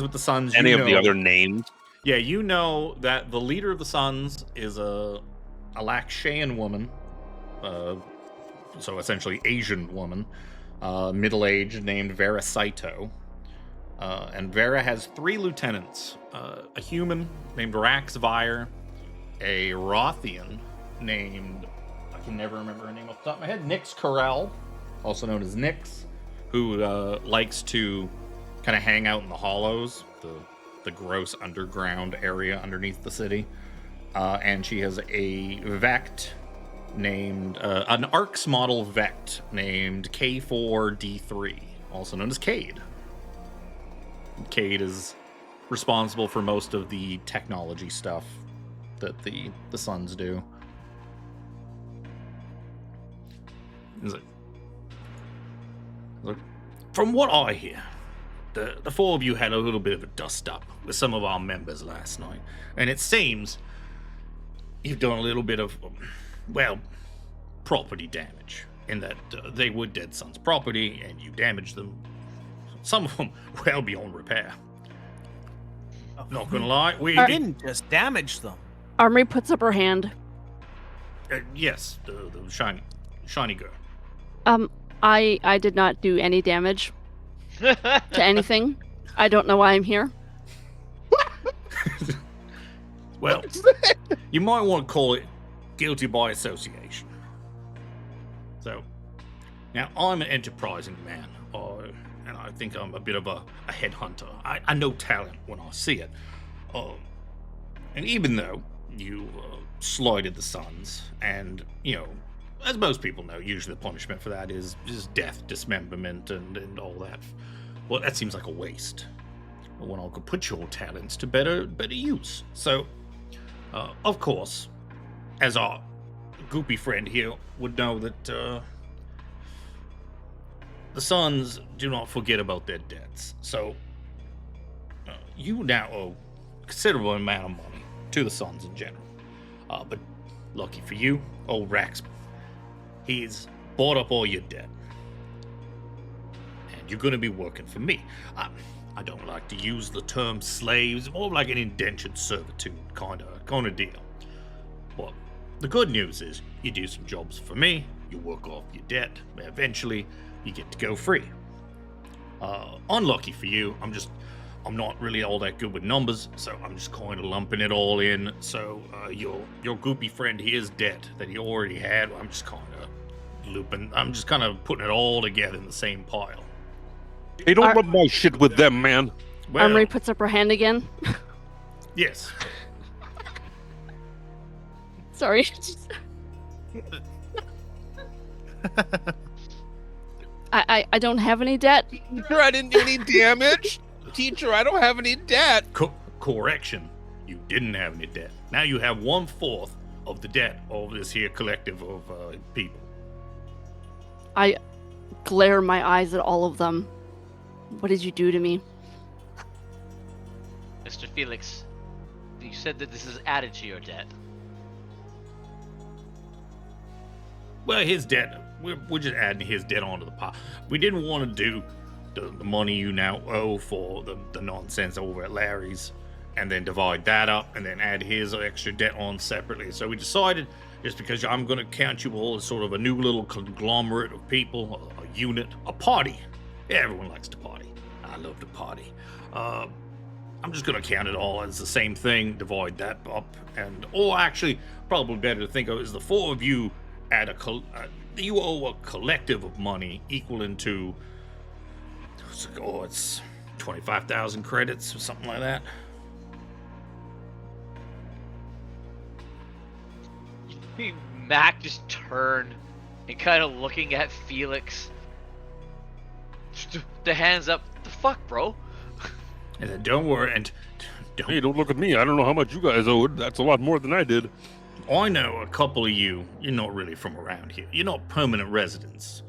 with the Suns, Any of the other names? Yeah, you know that the leader of the Suns is a Lakshayan woman, so essentially Asian woman, middle-aged, named Vera Saito. And Vera has 3 lieutenants, a human named Rax Vire, a Rothian named, I can never remember her name off the top of my head, Nyx Corell, also known as Nyx, who likes to kind of hang out in the hollows, the gross underground area underneath the city. And she has a Vect named, an ARX model Vect named K4D3, also known as Cade. Cade is responsible for most of the technology stuff that the Suns do. From what I hear, the 4 of you had a little bit of a dust-up with some of our members last night, and it seems you've done a little bit of, well, property damage, in that they were Dead Sun's property, and you damaged them. Some of them well beyond repair. Not gonna lie, we didn't just damage them. Armry puts up her hand. Yes, the shiny girl. I did not do any damage to anything. I don't know why I'm here. Well, you might want to call it guilty by association. So, now I'm an enterprising man, and I think I'm a bit of a headhunter. I know talent when I see it. And even though you slighted the Suns, and, you know, as most people know, usually the punishment for that is death, dismemberment, and all that. Well, that seems like a waste. When I could put your talents to better use. So, of course, as our goopy friend here would know that the Suns do not forget about their debts. So, you now owe a considerable amount of money to the Suns in general. But lucky for you, old Rax, he's bought up all your debt. And you're going to be working for me. I don't like to use the term slaves, more like an indentured servitude kind of deal. But the good news is you do some jobs for me, you work off your debt, and eventually you get to go free. Unlucky for you, I'm not really all that good with numbers, so I'm just kind of lumping it all in. So your goopy friend here's debt that he already had. I'm just kind of putting it all together in the same pile. Hey, don't rub my shit with them, man. Well, Armry puts up her hand again. Yes. Sorry. I don't have any debt. Teacher, I didn't do any damage. Teacher, I don't have any debt. Correction. You didn't have any debt. Now you have 1/4 of the debt of this here collective of people. I glare my eyes at all of them. What did you do to me? Mr. Phelix, you said that this is added to your debt. Well, his debt, we're just adding his debt onto the pot. We didn't want to do the money you now owe for the nonsense over at Larry's and then divide that up and then add his extra debt on separately. So we decided, just because I'm going to count you all as sort of a new little conglomerate of people, a unit, a party. Yeah, everyone likes to party. I love to party. I'm just going to count it all as the same thing, divide that up, or actually, probably better to think of as the four of you add you owe a collective of money equaling to, it's 25,000 credits or something like that. Mac just turned and kind of looking at Felix. The hands up. The fuck, bro? And then don't worry, and Hey, don't look at me. I don't know how much you guys owed. That's a lot more than I did. I know a couple of you're not really from around here. You're not permanent residents.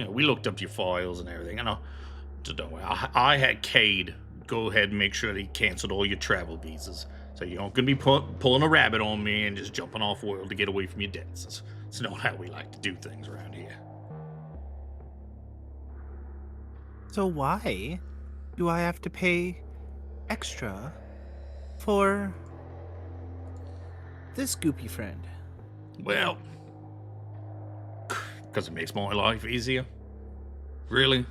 We looked up your files and everything. So don't worry. I had Cade go ahead and make sure that he canceled all your travel visas. So you're not going to be pulling a rabbit on me and just jumping off world to get away from your debts. It's not how we like to do things around here. So why do I have to pay extra for this goopy friend? Well, because it makes my life easier. Really?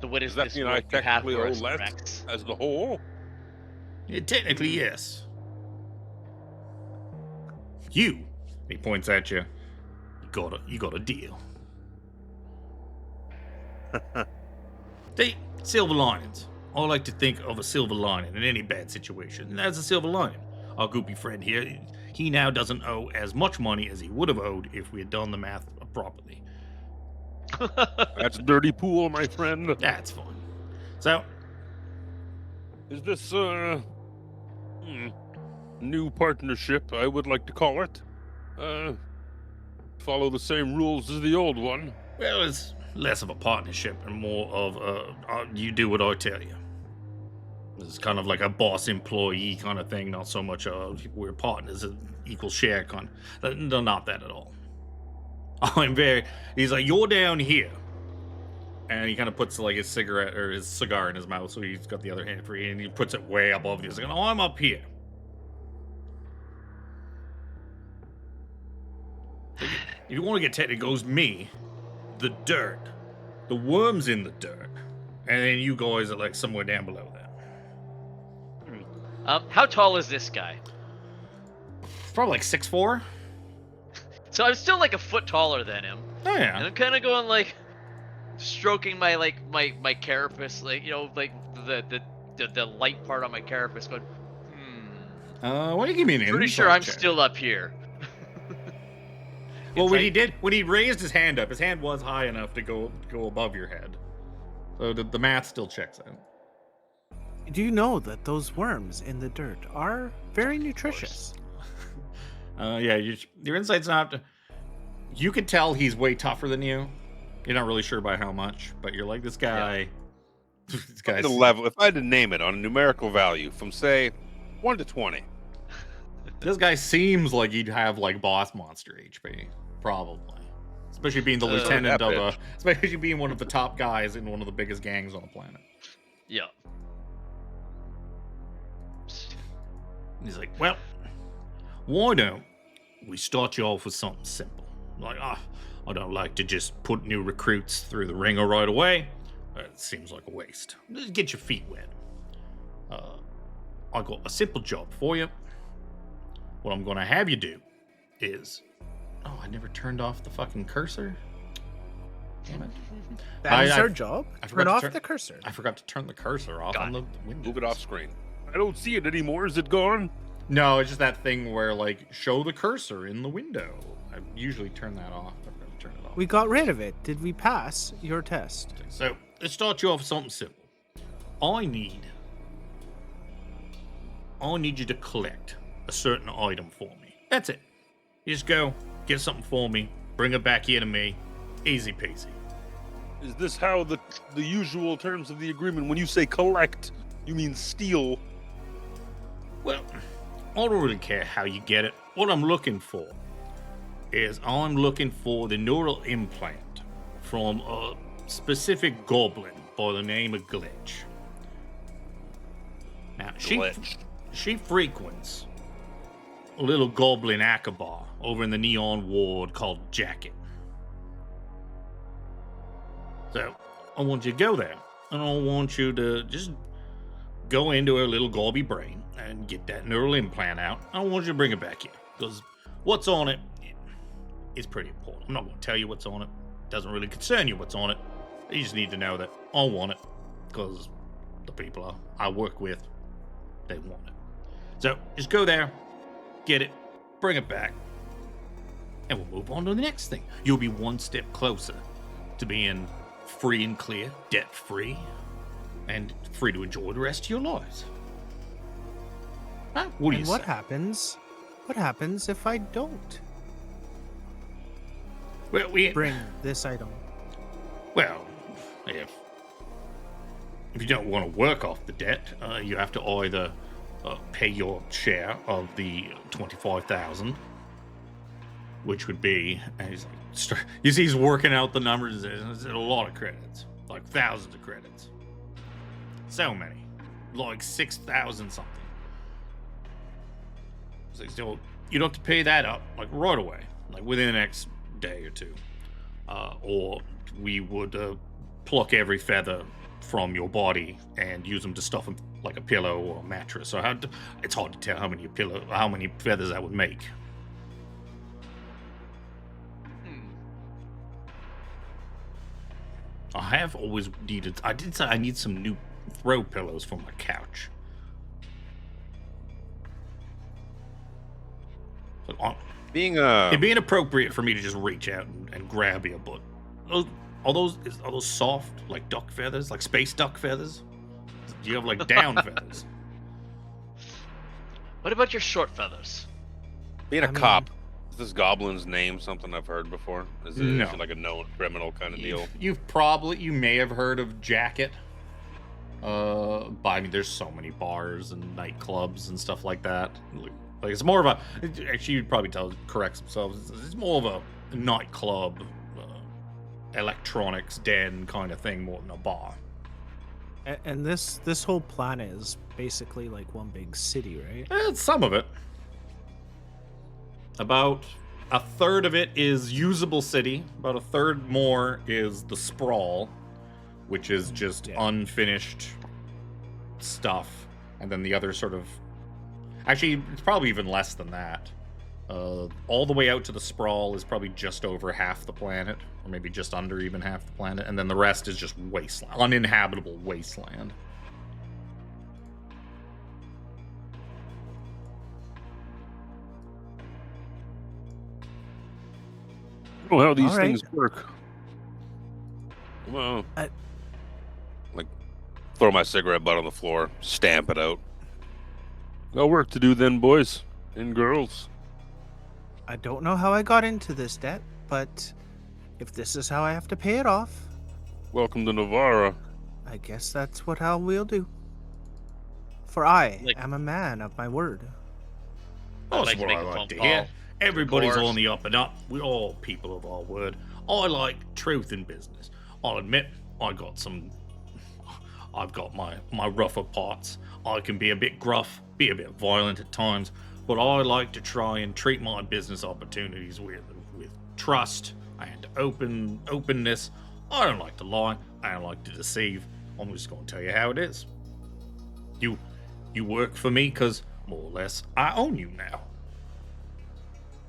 So what Does that this mean I work you have technically for owe us, less Rex? as the whole? Yeah, technically, yes. You, he points at you, you got a deal. Silver linings. I like to think of a silver lining in any bad situation, and that's a silver lining. Our goopy friend here, he now doesn't owe as much money as he would have owed if we had done the math properly. That's dirty pool, my friend. That's fine. So, Is this, new partnership, I would like to call it, follow the same rules as the old one? well, it's less of a partnership and more of you do what I tell you. It's kind of like a boss-employee kind of thing, not so much we're partners, equal share kind. No, not that at all. He's like, you're down here. And he kind of puts like his cigarette or his cigar in his mouth, so he's got the other hand free, and he puts it way above you. He's like, oh, I'm up here. If you want to get technical, it goes me, the dirt, the worms in the dirt, and then you guys are like somewhere down below that. How tall is this guy? Probably like 6'4". So I'm still like a foot taller than him. Oh And yeah. I'm kind of going like, stroking my my carapace, like like the light part on my carapace, going, Why don't you give me an pretty insight sure I'm check? still up here. Well, It's when he raised his hand up, his hand was high enough to go above your head. So the math still checks out. Do you know that those worms in the dirt are very nutritious? Yeah, your insight's not. You could tell he's way tougher than you. You're not really sure by how much, but you're like, this guy. This guy's The level, if I had to name it on a numerical value from, say, 1 to 20. This guy seems like he'd have like boss monster HP, probably. Especially being the lieutenant that of especially being one of the top guys in one of the biggest gangs on the planet. Yeah. He's like, well, why don't we start you off with something simple? Like, I don't like to just put new recruits through the ringer right away. It seems like a waste. Just get your feet wet. I got a simple job for you. What I'm going to have you do is... Oh, I never turned off the fucking cursor? Damn it. That is I our job. I forgot Turn to off turn- the cursor. I forgot to turn the cursor off on the window. Move it off screen. I don't see it anymore. Is it gone? No, it's just that thing where, like, show the cursor in the window. I usually turn that off. I forgot to turn it off. We got rid of it. Did we pass your test? So, let's start you off with something simple. I need you to collect a certain item for me. That's it. You just go, get something for me, bring it back here to me. Easy peasy. Is this how the usual terms of the agreement? When you say collect, you mean steal? Well, I don't really care how you get it. What I'm looking for is I'm looking for the neural implant from a specific goblin by the name of Glitch. Now, she frequents a little goblin Akabar over in the Neon Ward called Jacket. So, I want you to go there, and I want you to just go into her little gobby brain and get that neural implant out. I want you to bring it back here, because what's on it is pretty important. I'm not going to tell you what's on it. It doesn't really concern you what's on it. You just need to know that I want it, because the people I work with, they want it. So, just go there, get it, bring it back, and we'll move on to the next thing. You'll be one step closer to being free and clear, debt-free, and free to enjoy the rest of your lives. Huh? What do you And say? what happens? What happens if I don't Well, bring this item? Well, if you don't want to work off the debt, you have to either pay your share of the 25,000, which would be, and you see he's working out the numbers. There's a lot of credits, like thousands of credits, so many, like 6,000 something. So you don't have to pay that up like right away, like within the next day or two, or we would pluck every feather from your body and use them to stuff them like a pillow or a mattress. So it's hard to tell how many feathers that would make. I have always needed. I did say I need some new throw pillows for my couch. But Being it'd be inappropriate for me to just reach out and grab you, but are those soft like duck feathers, like space duck feathers? Do you have like down feathers? What about your short feathers? being a I mean- cop, is this goblin's name something I've heard before? Is it, No. is it like a known criminal kind of deal? You may have heard of Jacket. But I mean, there's so many bars and nightclubs and stuff like that. Like it's more of a. Actually, you'd probably corrects themselves. It's more of a nightclub, electronics den kind of thing, more than a bar. And this whole planet is basically like one big city, right? Some of it. About a third of it is usable city. About a third more is the sprawl, which is just unfinished stuff. And then the other sort of... Actually, it's probably even less than that. All the way out to the sprawl is probably just over half the planet, or maybe just under even half the planet. And then the rest is just wasteland, uninhabitable wasteland. Oh, how these All right. things work. Well, Like, throw my cigarette butt on the floor, stamp it out. got work to do then, boys and girls. I don't know how I got into this debt, but if this is how I have to pay it off, Welcome to Novara. I guess that's what I will do. For I Like- am a man of my word. That's like to what make I a like phone to call. hear. Everybody's course. on the up and up. We're all people of our word. I like truth in business. I'll admit, I've got my rougher parts. I can be a bit gruff, be a bit violent at times, but I like to try and treat my business opportunities with trust and openness. I don't like to lie. I don't like to deceive. I'm just going to tell you how it is. You work for me because more or less I own you now.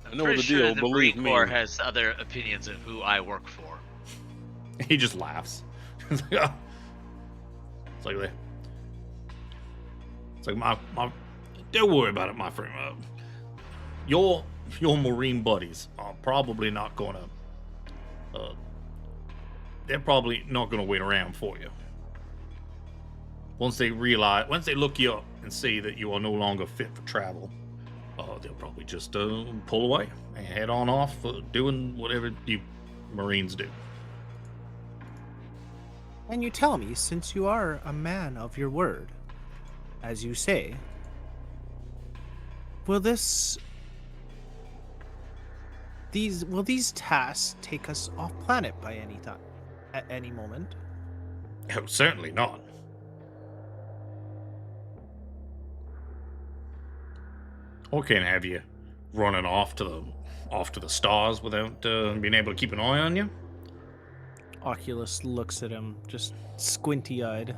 I know Pretty the sure deal, the believe Marine me. Corps has other opinions of who I work for. He just laughs. It's like, oh. It's like my. Don't worry about it, my friend. Your Marine buddies are probably not gonna. They're probably not gonna wait around for you. Once they look you up and see that you are no longer fit for travel, they'll probably just pull away and head on off, doing whatever you Marines do. And you tell me, since you are a man of your word, as you say, will these tasks take us off planet by any time, at any moment? Oh, certainly not. Or can't have you running off to the stars without being able to keep an eye on you. Oculus looks at him, just squinty-eyed.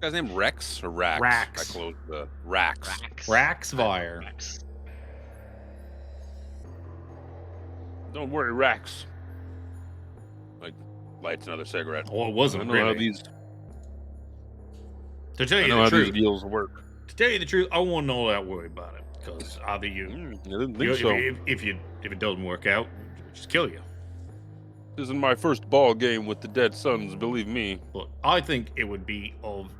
Guy's name Rex or Rax? Rax. I closed the Rax. Raxvire. Rax. Don't worry, Rax. Like, lights another cigarette. Oh, it I wasn't know how really. these. To tell I you know the how these truth, deals work. I won't know that worry about it, because either you, I didn't think so. if it doesn't work out, we'll just kill you. This isn't my first ball game with the dead sons, believe me. But I think it would be of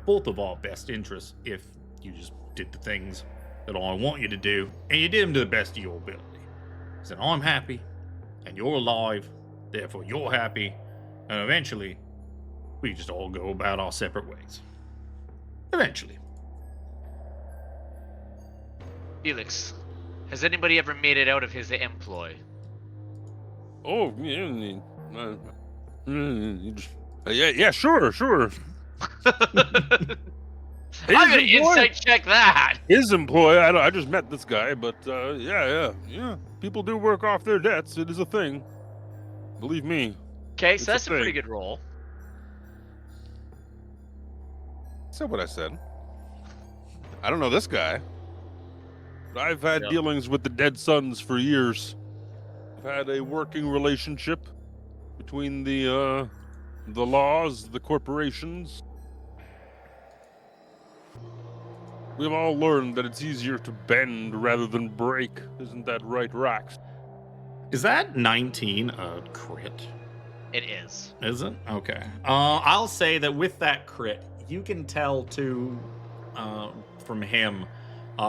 both of our best interests if you just did the things that I want you to do, and you did them to the best of your ability. So I'm happy, and you're alive, therefore you're happy, and eventually, we just all go about our separate ways. Eventually. Felix, has anybody ever made it out of his employ? Oh, yeah, sure. I'm gonna insight check that. His employee, I just met this guy, but yeah. People do work off their debts. It is a thing. Believe me. Okay, It's so a that's a pretty thing. good roll. Said what I said. I don't know this guy. I've had Yep. dealings with the dead sons for years. I've had a working relationship between the laws, the corporations. We've all learned that it's easier to bend rather than break. Isn't that right, Rax? Is that 19 a crit? It is. Is it? Okay. I'll say that with that crit, you can tell too from him.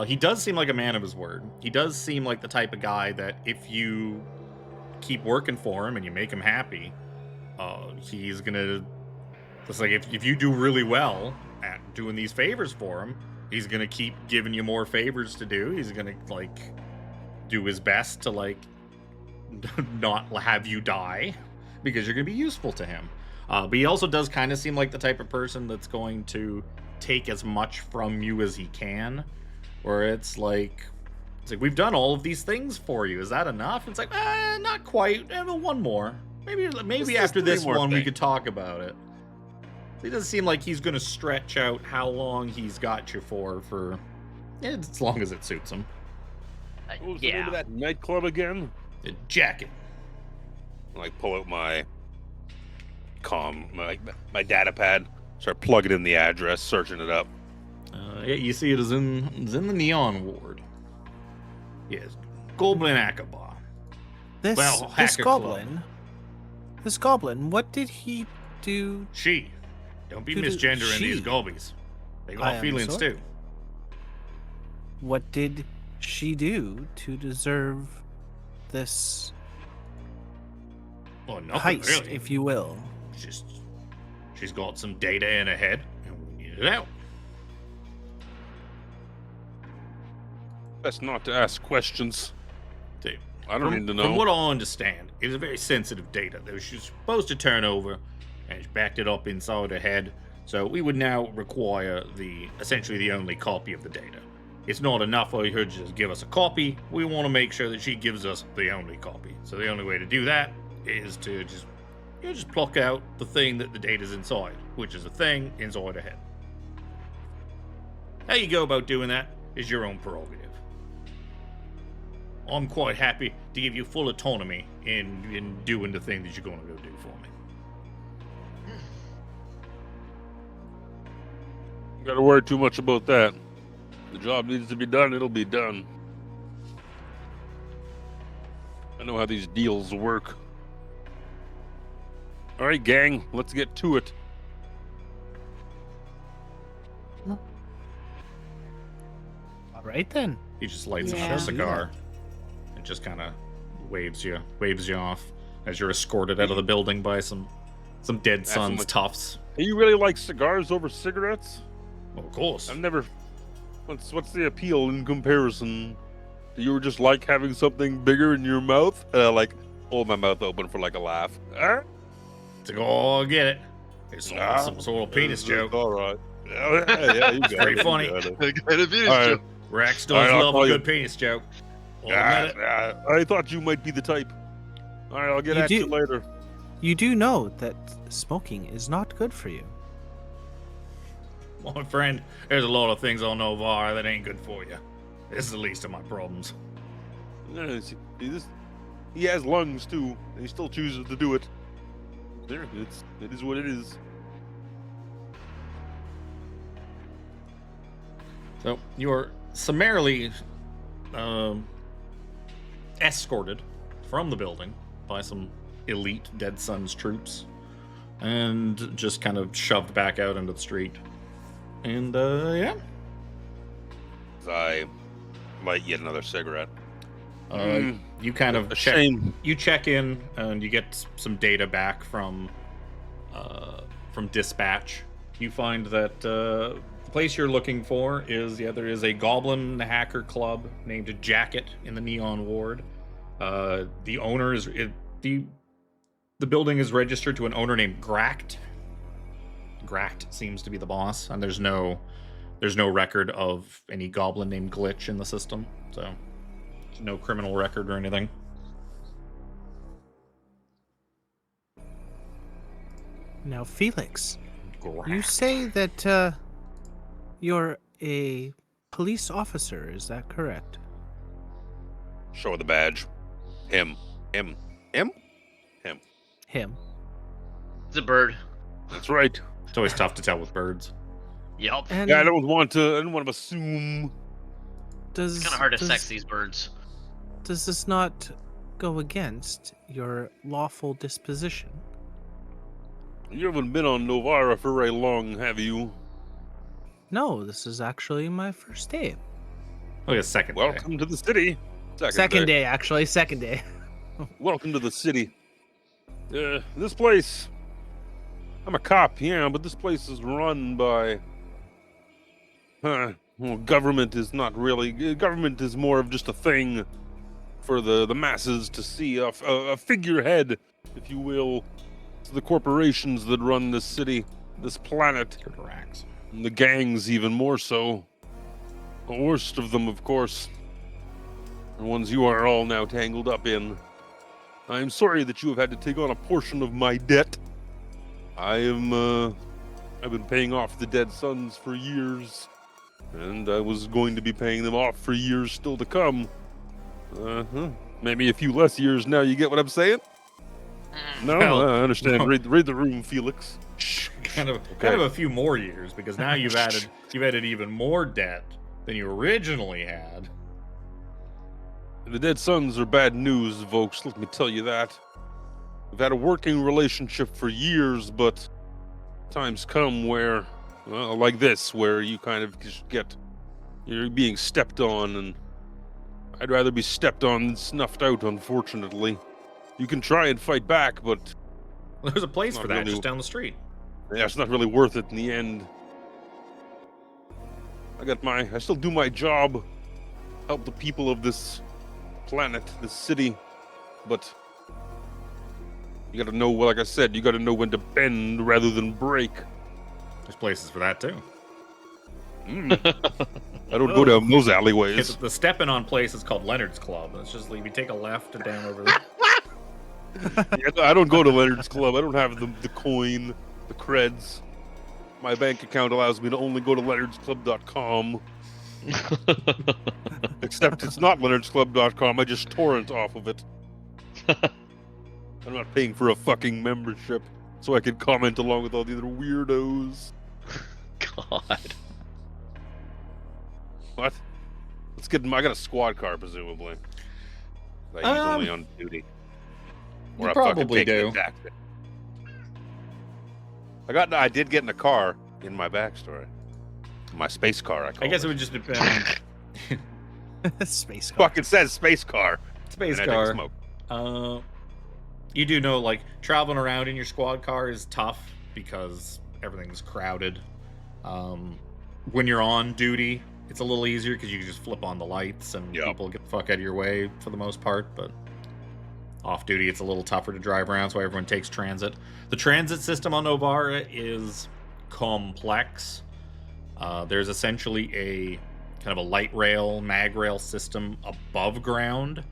He does seem like a man of his word. He does seem like the type of guy that if you keep working for him and you make him happy, he's gonna. It's like if you do really well at doing these favors for him, he's gonna keep giving you more favors to do. He's gonna like do his best to like not have you die because you're gonna be useful to him. But he also does kind of seem like the type of person that's going to take as much from you as he can. Where it's like we've done all of these things for you. Is that enough? It's like not quite. One more. Maybe after this more one we things. could talk about it. It doesn't seem like he's going to stretch out how long he's got you for as long as it suits him. What was the name Yeah. of that nightclub again? A jacket. Like pull out my my data pad, start plugging in the address, searching it up. Yeah, you see it is in the Neon Ward. Yes, Goblin Akaba. This Hacker goblin, what did he do? She. Don't be To the- misgendering these she. gobies. They I got am feelings sorry. too. What did she do to deserve this Well, nothing heist, really. if you will? She's got some data in her head, and we need it out. Best not to ask questions. See, I don't need to know. From what I understand, it is a very sensitive data that she's supposed to turn over, and she backed it up inside her head. So we would now require essentially the only copy of the data. It's not enough for her to just give us a copy. We want to make sure that she gives us the only copy. So the only way to do that is to just pluck out the thing that the data's inside, which is a thing inside her head. How you go about doing that is your own prerogative. I'm quite happy to give you full autonomy in doing the thing that you're going to go do for me. You gotta worry too much about that. The job needs to be done, it'll be done. I know how these deals work. Alright, gang, let's get to it. Right then. He just lights Yeah. another cigar and just kind of waves you off as you're escorted out of the building by some dead sun's Excellent. toughs. You really like cigars over cigarettes? Well, of course. I've never. What's the appeal in comparison? Do you just like having something bigger in your mouth? Like hold my mouth open for like a laugh. To go get it. It's Nah. some sort of penis joke. All right. Yeah, you got Pretty it, you funny. got it. Kind of is, All right. Joe. Rex does All right, I'll love call a you. good penis joke. I'll admit it. I thought you might be the type. All right, I'll get You at you do- later. You do know that smoking is not good for you. Well, my friend, there's a lot of things on Novara that ain't good for you. This is the least of my problems. Yeah, see, he has lungs too, and he still chooses to do it. There, it is what it is. So you're summarily escorted from the building by some elite Dead Sun's troops and just kind of shoved back out into the street. And yeah, I light yet another cigarette. you kind of A check. shame. You check in and you get some data back from dispatch. You find that the place you're looking for is there is a goblin hacker club named Jacket in the Neon Ward. The owner is the building is registered to an owner named Gracht. Gracht seems to be the boss, and there's no record of any goblin named Glitch in the system, so no criminal record or anything. Now, Felix, you Gracht. say that you're a police officer. Is that correct? Show the badge. Him. Him. It's a bird. That's right. It's always tough to tell with birds. Yup. And Yeah, I don't want to assume. does It's kind of hard to does, sex these birds. Does this not go against your lawful disposition? You haven't been on Novara for very long, have you? No, this is actually my first day. Look at second day. Welcome to the city. Second day, actually. Second day. Welcome to the city. This place. I'm a cop, yeah, but this place is run by. Well, government is not really. Government is more of just a thing for the masses to see, a figurehead, if you will. It's the corporations that run this city, this planet, Correct. and the gangs even more so. The worst of them, of course. The ones you are all now tangled up in. I am sorry that you have had to take on a portion of my debt. I've been paying off the Dead Sons for years, and I was going to be paying them off for years still to come. Maybe a few less years now. You get what I'm saying? No, Well, I understand. no. Read the room, Felix. Kind of a few more years, because now you've added even more debt than you originally had. The Dead Sons are bad news, folks. Let me tell you that. We've had a working relationship for years, but times come where, well, like this, where you kind of just you're being stepped on, and I'd rather be stepped on than snuffed out, unfortunately. You can try and fight back, but There's a place Not for that really. just down the street. yeah, it's not really worth it in the end. I still do my job, help the people of this planet, this city, but you gotta know, like I said, you gotta know when to bend rather than break. There's places for that too. I don't go down those alleyways. The stepping on place is called Leonard's Club. It's just like you take a left and down over there. Yeah, I don't go to Leonard's Club. I don't have the coin, the creds. My bank account allows me to only go to leonardsclub.com. Except it's not leonardsclub.com. I just torrent off of it. I'm not paying for a fucking membership so I can comment along with all the other weirdos. God. What? Let's get. I got a squad car, presumably. Like he's only on duty. You I fucking probably take the do. taxi. I did get in a car in my backstory. My space car, I call I guess it it. would just depend Space car. Fucking says space car. Space And I take a car. smoke. You do know, like, traveling around in your squad car is tough because everything's crowded. When you're on duty, it's a little easier because you can just flip on the lights and Yep. people get the fuck out of your way for the most part. But off duty, it's a little tougher to drive around, so everyone takes transit. The transit system on Novara is complex. There's essentially a kind of a light rail, mag rail system above ground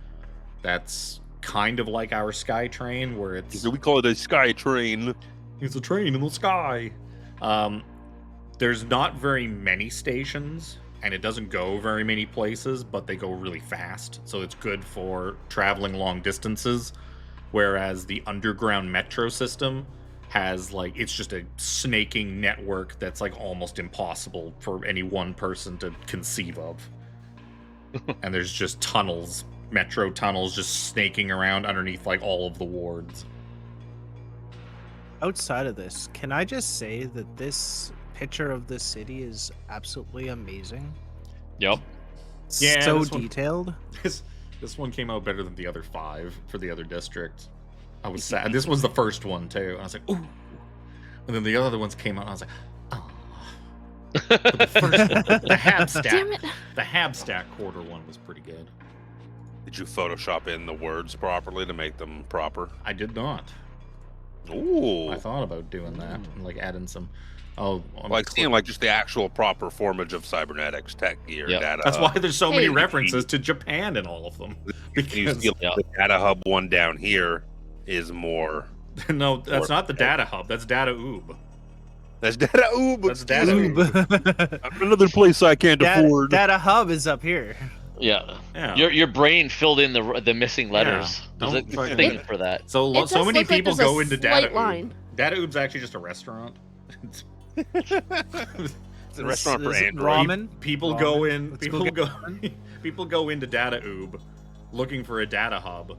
that's kind of like our sky train, where it's We call it a sky train. a train in the sky. There's not very many stations, and it doesn't go very many places, but they go really fast, so it's good for traveling long distances. Whereas the underground metro system has, like, it's just a snaking network that's like almost impossible for any one person to conceive of. And there's just tunnels, metro tunnels, just snaking around underneath like all of the wards. Outside of this, can I just say that this picture of this city is absolutely amazing? Yep. Yeah, So this one- detailed. This one came out better than the other 5 for the other district. I was sad. This was the first one too. And I was like, ooh. And then the other ones came out, and I was like, oh. But the first one, the Habstack, Damn it. the Habstack quarter one was pretty good. Did you Photoshop in the words properly to make them proper? I did not. Ooh. I thought about doing that and like adding some. Oh, Like seeing like just the actual proper formage of cybernetics, tech gear, Yep. data. that's why there's so many Hey. references to Japan in all of them. And you Because see Yeah. the data hub one down here is more. no, that's Or- not the data hub. That's data oob. That's data. Ooh, That's data oob. Another place I can't afford. Data hub is up here. Yeah. Yeah. Your brain filled in the missing letters. Don't There's a fucking- thing for that. So It so does many look like people there's a go into slight data oob. line. Data oob's actually just a restaurant. It's a restaurant for Is it Android. ramen. People Ramen. go in. Let's People go get go. ramen. People go into data oob, looking for a data hub,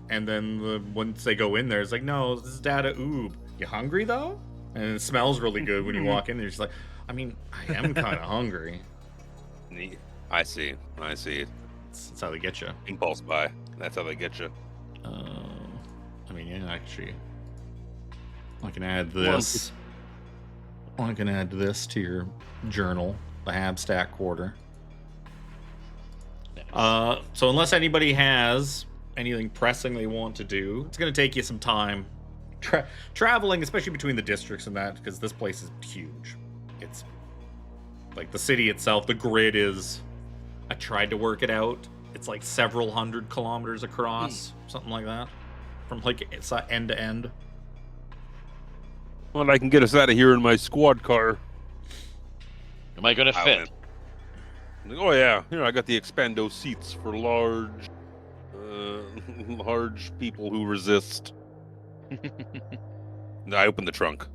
and then once they go in there, it's like, no, this is data oob. You hungry though? And it smells really good when you walk in. You're just like, I mean, I am kind of hungry. I see. That's how they get you. Impulse buy. That's how they get you. I mean, yeah, actually, I can add this. I can add this to your journal, the Habstack quarter. So unless anybody has anything pressing they want to do, it's going to take you some time traveling, especially between the districts and that, because this place is huge. It's like the city itself. The grid is. I tried to work it out. It's like several hundred kilometers across, something like that, from like it's end to end. Well, I can get us out of here in my squad car. Am I gonna fit? Oh yeah, here I got the expando seats for large, large people who resist. I open the trunk.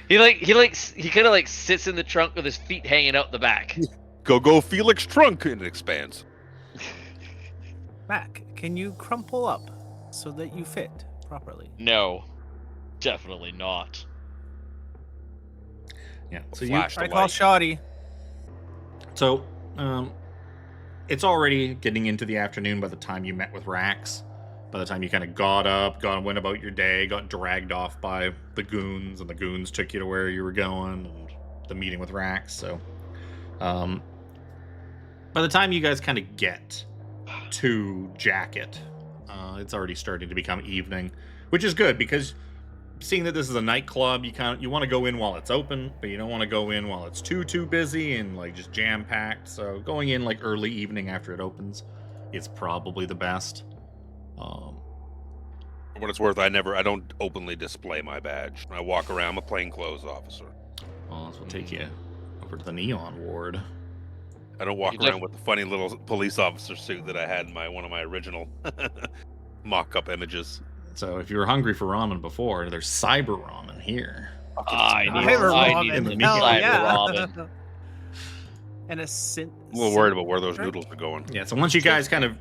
He kind of like sits in the trunk with his feet hanging out the back. Go Felix trunk, and it expands. Mac, can you crumple up so that you fit properly? No, definitely not. Yeah. So Flash I the call light. shoddy. So, it's already getting into the afternoon by the time you met with Rax. By the time you kind of got up, went about your day, got dragged off by the goons, and the goons took you to where you were going, and the meeting with Rax. So, by the time you guys kind of get to Jacket, it's already starting to become evening, which is good because seeing that this is a nightclub, you want to go in while it's open, but you don't want to go in while it's too busy and like just jam packed. So going in like early evening after it opens is probably the best. For what it's worth, I don't openly display my badge. I walk around, I'm a plainclothes officer. Well, this will take you over to the Neon Ward. I don't walk You around with the funny little police officer suit that I had in one of my original mock-up images. So if you were hungry for ramen before, there's cyber ramen here. I need ramen. the Hell cyber yeah. ramen. And a synth. I'm a little worried about where those noodles are going. Yeah, so once you guys kind of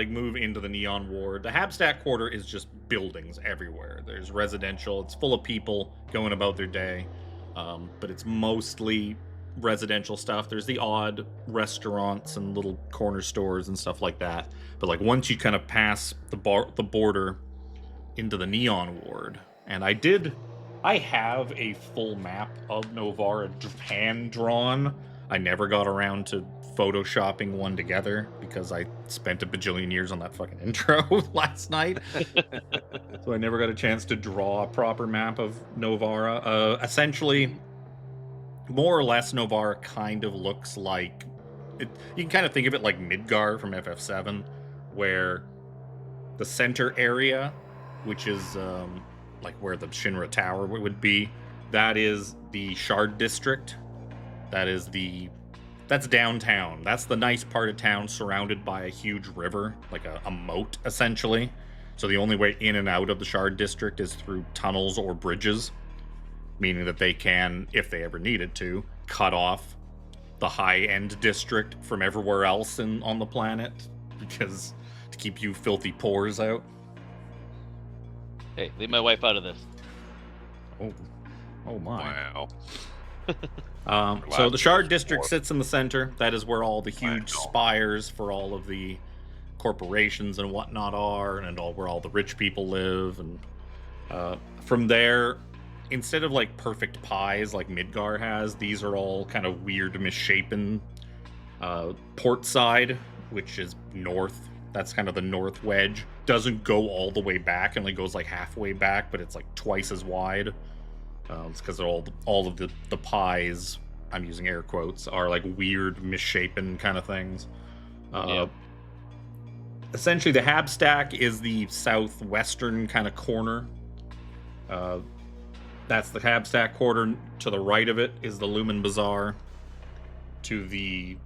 move into the Neon Ward, the Habstack Quarter is just buildings everywhere. There's residential, it's full of people going about their day, but it's mostly residential stuff. There's the odd restaurants and little corner stores and stuff like that. But like once you kind of pass the border into the Neon Ward, and I have a full map of Novara hand drawn. I never got around to photoshopping one together because I spent a bajillion years on that fucking intro last night. So I never got a chance to draw a proper map of Novara. Essentially, more or less, Novara kind of looks like... you can kind of think of it like Midgar from FF7, where the center area, which is like where the Shinra Tower would be, that is the Shard District. That's downtown. That's the nice part of town surrounded by a huge river, like a moat, essentially. So the only way in and out of the Shard District is through tunnels or bridges, meaning that they can, if they ever needed to, cut off the high-end district from everywhere else on the planet, because to keep you filthy pores out. Hey, leave my wife out of this. Oh my. Wow. So the Shard District sits in the center. That is where all the huge spires for all of the corporations and whatnot are, and where all the rich people live. And from there, instead of like perfect pies like Midgar has, these are all kind of weird, misshapen. Port side, which is north. That's kind of the north wedge. Doesn't go all the way back, only goes like halfway back, but it's like twice as wide. It's because all of the pies, I'm using air quotes, are like weird, misshapen kind of things. Essentially, the Hab Stack is the southwestern kind of corner. That's the Hab Stack quarter. To the right of it is the Lumen Bazaar. To the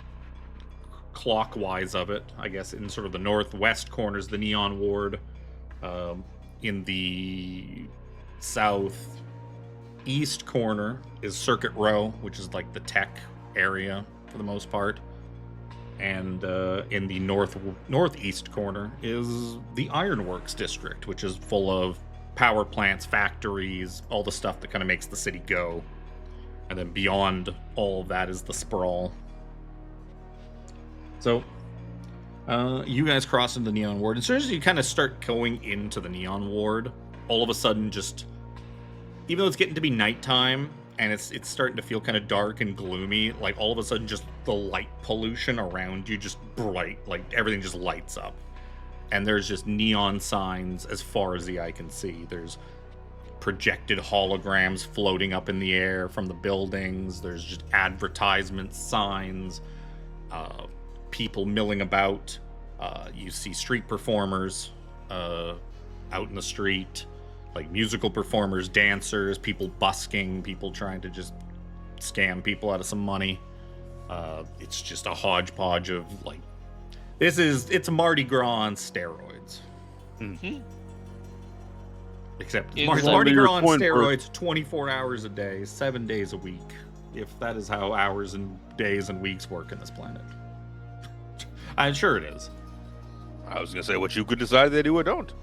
clockwise of it, I guess, in sort of the northwest corner is the Neon Ward. In the southeast corner is Circuit Row, which is like the tech area for the most part. And in the northeast corner is the Ironworks district, which is full of power plants, factories, all the stuff that kind of makes the city go. And then beyond all of that is the sprawl. So, you guys cross into the Neon Ward. As soon as you kind of start going into the Neon Ward, all of a sudden just... Even though it's getting to be nighttime, and it's starting to feel kind of dark and gloomy, like all of a sudden just the light pollution around you just bright, like everything just lights up. And there's just neon signs as far as the eye can see. There's projected holograms floating up in the air from the buildings. There's just advertisement signs, people milling about. You see street performers out in the street, like musical performers, dancers, people busking, people trying to just scam people out of some money. It's just a hodgepodge of like, it's Mardi Gras on steroids. Mm-hmm. Except It's Mardi Gras on point, steroids, 24 hours a day, 7 days a week. If that is how hours and days and weeks work in this planet. I'm sure it is. I was gonna say what you could decide they do or don't.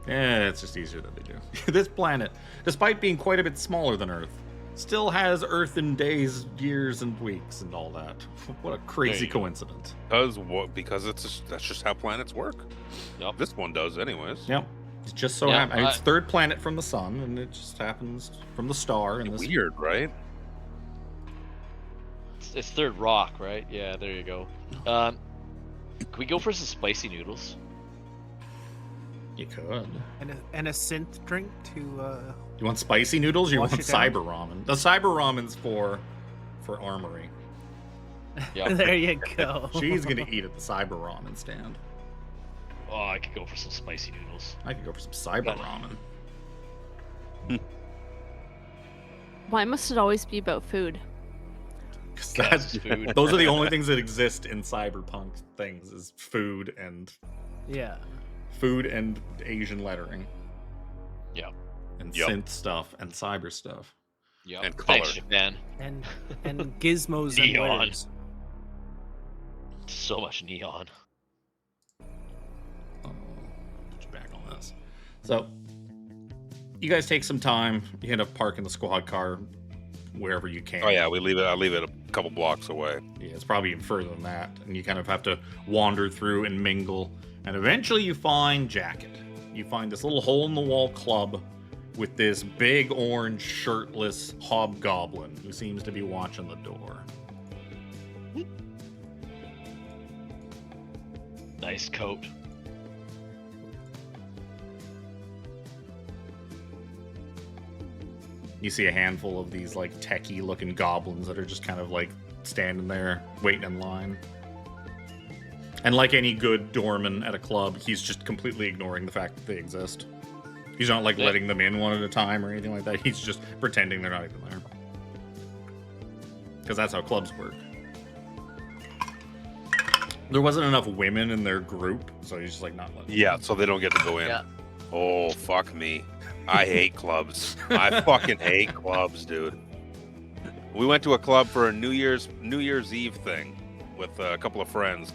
Yeah, it's just easier that they do. This planet, despite being quite a bit smaller than Earth, still has Earth in days, years, and weeks, and all that. What a crazy coincidence. Because that's just how planets work. Yep. This one does, anyways. Yep. It just so Yeah, happens. It's third planet from the sun, and it just happens from the star. And this Weird, right? It's third rock, right? Yeah, there you go. Can we go for some spicy noodles? You could. And a synth drink to You want spicy noodles or you Wash want it down? cyber ramen? The cyber ramen's for Armory. Yeah. there you go. She's gonna eat at the cyber ramen stand. Oh, I could go for some spicy noodles. I could go for some cyber Got it. ramen. Why must it always be about food? 'Cause Yes, that's, food. those are the only things that exist in cyberpunk things is food and Yeah. Asian lettering. Yeah. And Yep. synth stuff and cyber stuff. Yeah. And Thanks, color. Japan. And gizmos and Neon. wares. So much neon. Put you back on this. So, you guys take some time. You end up parking the squad car wherever you can. Oh yeah, we leave it. I leave it a couple blocks away. Yeah, it's probably even further than that. And you kind of have to wander through and mingle. And eventually you find Jacket. You find this little hole-in-the-wall club with this big orange shirtless hobgoblin who seems to be watching the door. Nice coat. You see a handful of these like techie-looking goblins that are just kind of like standing there waiting in line. And like any good doorman at a club, he's just completely ignoring the fact that they exist. He's not like letting them in one at a time or anything like that. He's just pretending they're not even there. Because that's how clubs work. There wasn't enough women in their group, so he's just like not letting them Yeah, in. so they don't get to go in. Yeah. Oh, fuck me. I hate clubs. I fucking hate clubs, dude. We went to a club for a New Year's Eve thing with a couple of friends.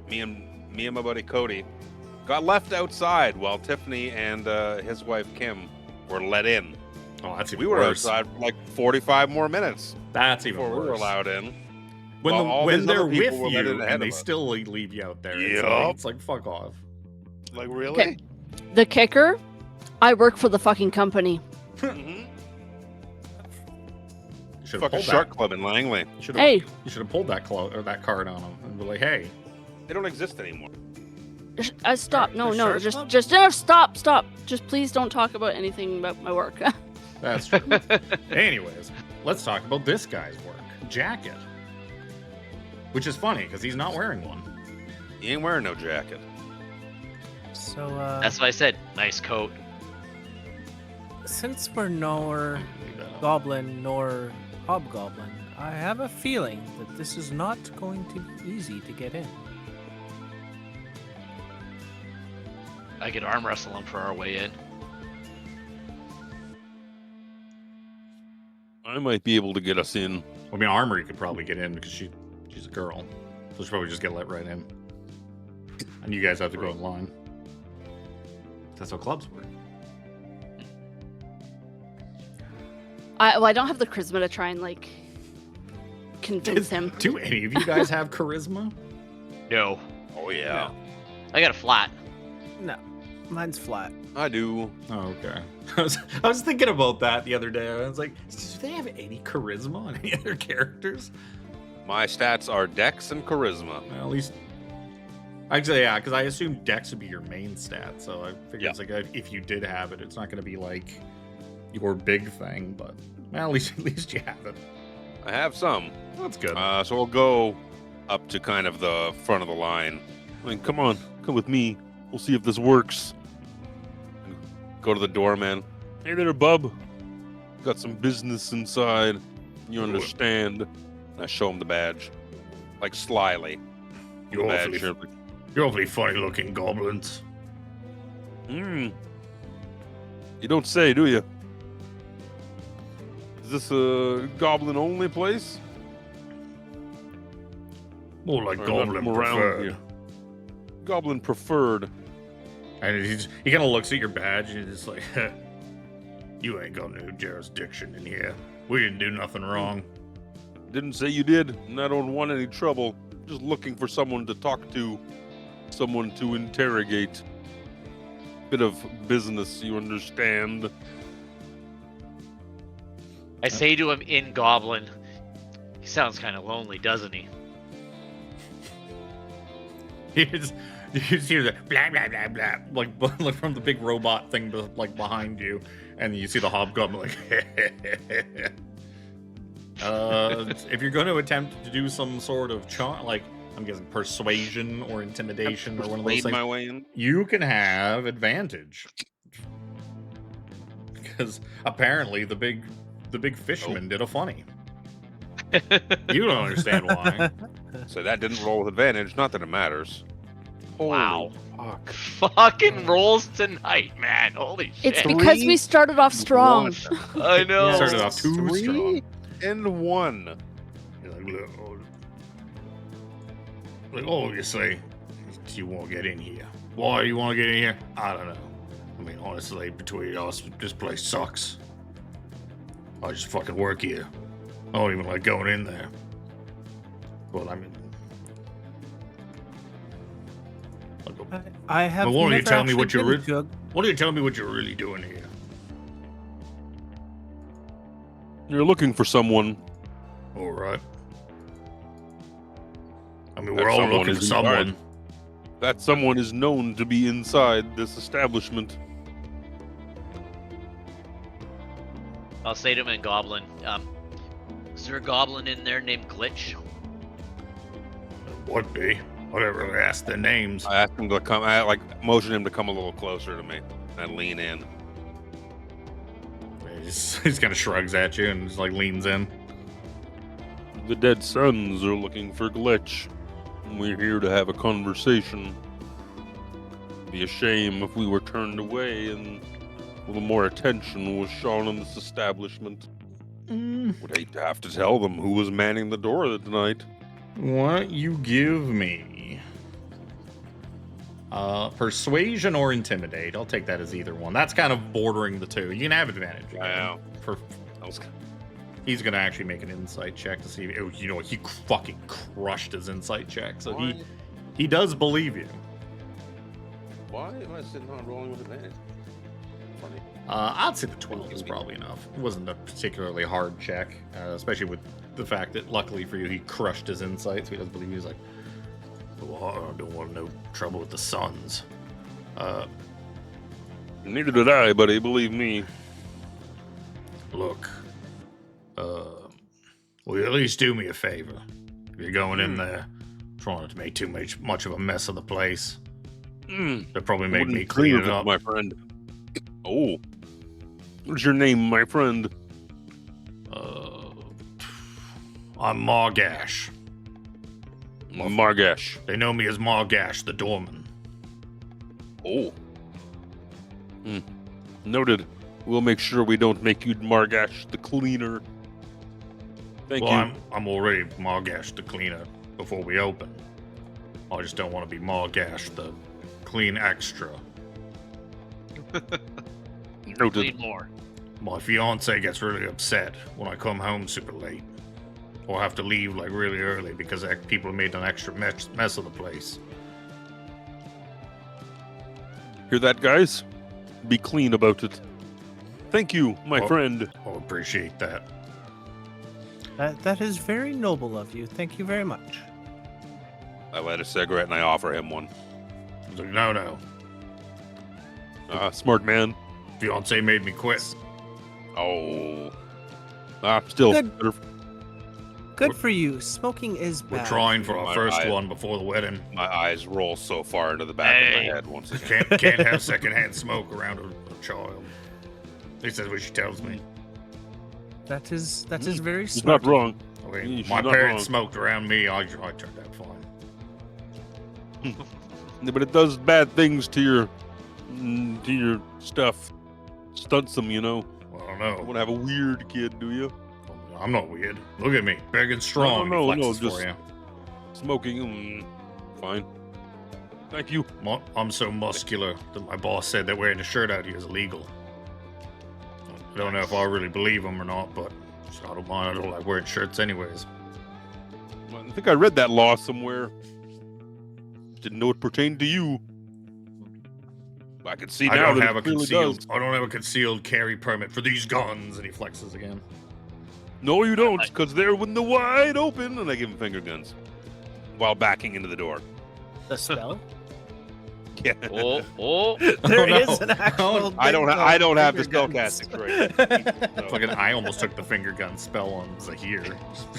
Me and my buddy Cody got left outside while Tiffany and his wife Kim were let in. Oh, that's even We were worse. outside for like 45 more minutes That's even before we were worse. allowed in. When, Well, all when these they're other people with were let in you ahead and they of us. still leave you out there. Yup. It's like, fuck off. Like, really? Okay. The kicker, I work for the fucking company. Mhm. You should have Fucking pulled Shark that. Club in Langley. You should have, Hey, you should have pulled that that card on them and be like, hey, They don't exist anymore. stop. No, The no, Shark Club? just stop. Just please don't talk about anything about my work. that's true. Anyways, let's talk about this guy's work. Jacket. Which is funny because he's not wearing one. He ain't wearing no jacket. So, That's what I said. Nice coat. since we're nor Leave that up. goblin nor hobgoblin, I have a feeling that this is not going to be easy to get in. I could arm wrestle him for our way in. I might be able to get us in. I mean, Armry could probably get in because she's a girl. So she'll probably just get let right in. And you guys have to go in line. That's how clubs work. I don't have the charisma to try and like convince him. Do any of you guys have charisma? No. Oh, yeah. I got a flat. No, mine's flat. I do. Oh, okay. I was thinking about that the other day. I was like, do they have any charisma on any other characters? My stats are Dex and Charisma. Well, at least, actually, yeah, because I assume Dex would be your main stat. So I figured Yeah. it's like if you did have it, it's not going to be like your big thing. But well, at least you have it. I have some. That's good. So we'll go up to kind of the front of the line. I mean, come on, come with me. We'll see if this works. Go to the doorman. Hey there, bub. Got some business inside. You understand? I show him the badge. Like slyly. You're The awfully, badge. you're awfully funny-looking goblins. You don't say, do you? Is this a goblin-only place? More like Or goblin nothing around preferred. here? Goblin preferred. And he kind of looks at your badge and he's just like, you ain't got no jurisdiction in here. We didn't do nothing wrong. Didn't say you did, and I don't want any trouble. Just looking for someone to talk to, someone to interrogate. Bit of business, you understand? I say to him in Goblin. He sounds kind of lonely, doesn't he? You just hear the blah blah blah blah like from the big robot thing like behind you, and you see the hobgoblin like. If you're going to attempt to do some sort of like I'm guessing persuasion or intimidation or one of those Persuade things, my way in. you can have advantage because apparently the big fisherman did a funny. You don't understand why. So that didn't roll with advantage. Not that it matters. Wow. Fuck. Fucking rolls tonight, man. Holy shit. It's because we started off strong. I know. Started off too strong. 3-1. You're like, oh, you say you want to get in here. Why you want to get in here? I don't know. I mean, honestly, between us, this place sucks. I just fucking work here. I don't even like going in there. Well, I mean, I have. But why don't you never tell me actually what you're been re- to a- why don't you tell me what you're really doing here? You're looking for someone. All right. I mean, That we're all someone looking for is someone. That someone is known to be inside this establishment. I'll say to him in Goblin, is there a goblin in there named Glitch? Would be. Whatever. I ask their names. I asked him to come. I motion him to come a little closer to me and lean in. He kind of shrugs at you and just like leans in. The dead sons are looking for Glitch. We're here to have a conversation. It'd be a shame if we were turned away and a little more attention was shown in this establishment. Would hate to have to tell them who was manning the door tonight. Why don't you give me persuasion or intimidate? I'll take that as either one. That's kind of bordering the two. You can have advantage. Again. Wow. He's gonna actually make an insight check to see. You know, he fucking crushed his insight check, so he does believe you. Why am I sitting on rolling with advantage? Funny. I'd say the 12 is probably enough. It wasn't a particularly hard check, especially with the fact that luckily for you, he crushed his insight, so he doesn't believe you. He's like, well, I don't want no trouble with the sons. Neither did I, buddy. Believe me. Look, will you at least do me a favor? If you're going in there, try not to make too much of a mess of the place. They'll probably make me clean it up. my friend. Oh, what's your name, my friend? I'm Margash. Margash. They know me as Margash, the doorman. Oh. Noted. We'll make sure we don't make you Margash the cleaner. Thank Well, you. I'm already Margash the cleaner before we open. I just don't want to be Margash the clean extra. Noted. Need more. My fiance gets really upset when I come home super late. Or have to leave like really early because people made an extra mess of the place. Hear that, guys? Be clean about it. Thank you, my Oh. friend. I appreciate that. That is very noble of you. Thank you very much. I light a cigarette and I offer him one. He's like, no. Smart man. Fiance made me quit. Oh. Still. Good. Good for you. Smoking is We're bad. trying for our My first eye- one before the wedding. My eyes roll so far into the back of Hey. my head once again. Can't have secondhand smoke around a child. At least that's what she tells me. That is very He's smart. not wrong. Okay, She's my not parents wrong. smoked around me. I turned out fine. But it does bad things to your stuff. Stunts them, you know. Well, I don't You know. want to have a weird kid, do you? I'm not weird. Look at me, big and strong. No, He flexes just- for you. Smoking, fine. Thank you. I'm so muscular that my boss said that wearing a shirt out here is illegal. I don't know if I really believe him or not, but I don't mind. I don't like wearing shirts anyways. I think I read that law somewhere. Didn't know it pertained to you. I can see I now don't that have a it clearly concealed. does. I don't have a concealed carry permit for these guns. And he flexes again. No, you don't, because they're in the wide open, and I give him finger guns while backing into the door. The spell? Yeah. Oh. There no. is an actual. I don't have the finger spell guns. casting trait. Fucking, I almost took the finger gun spell on Zahir.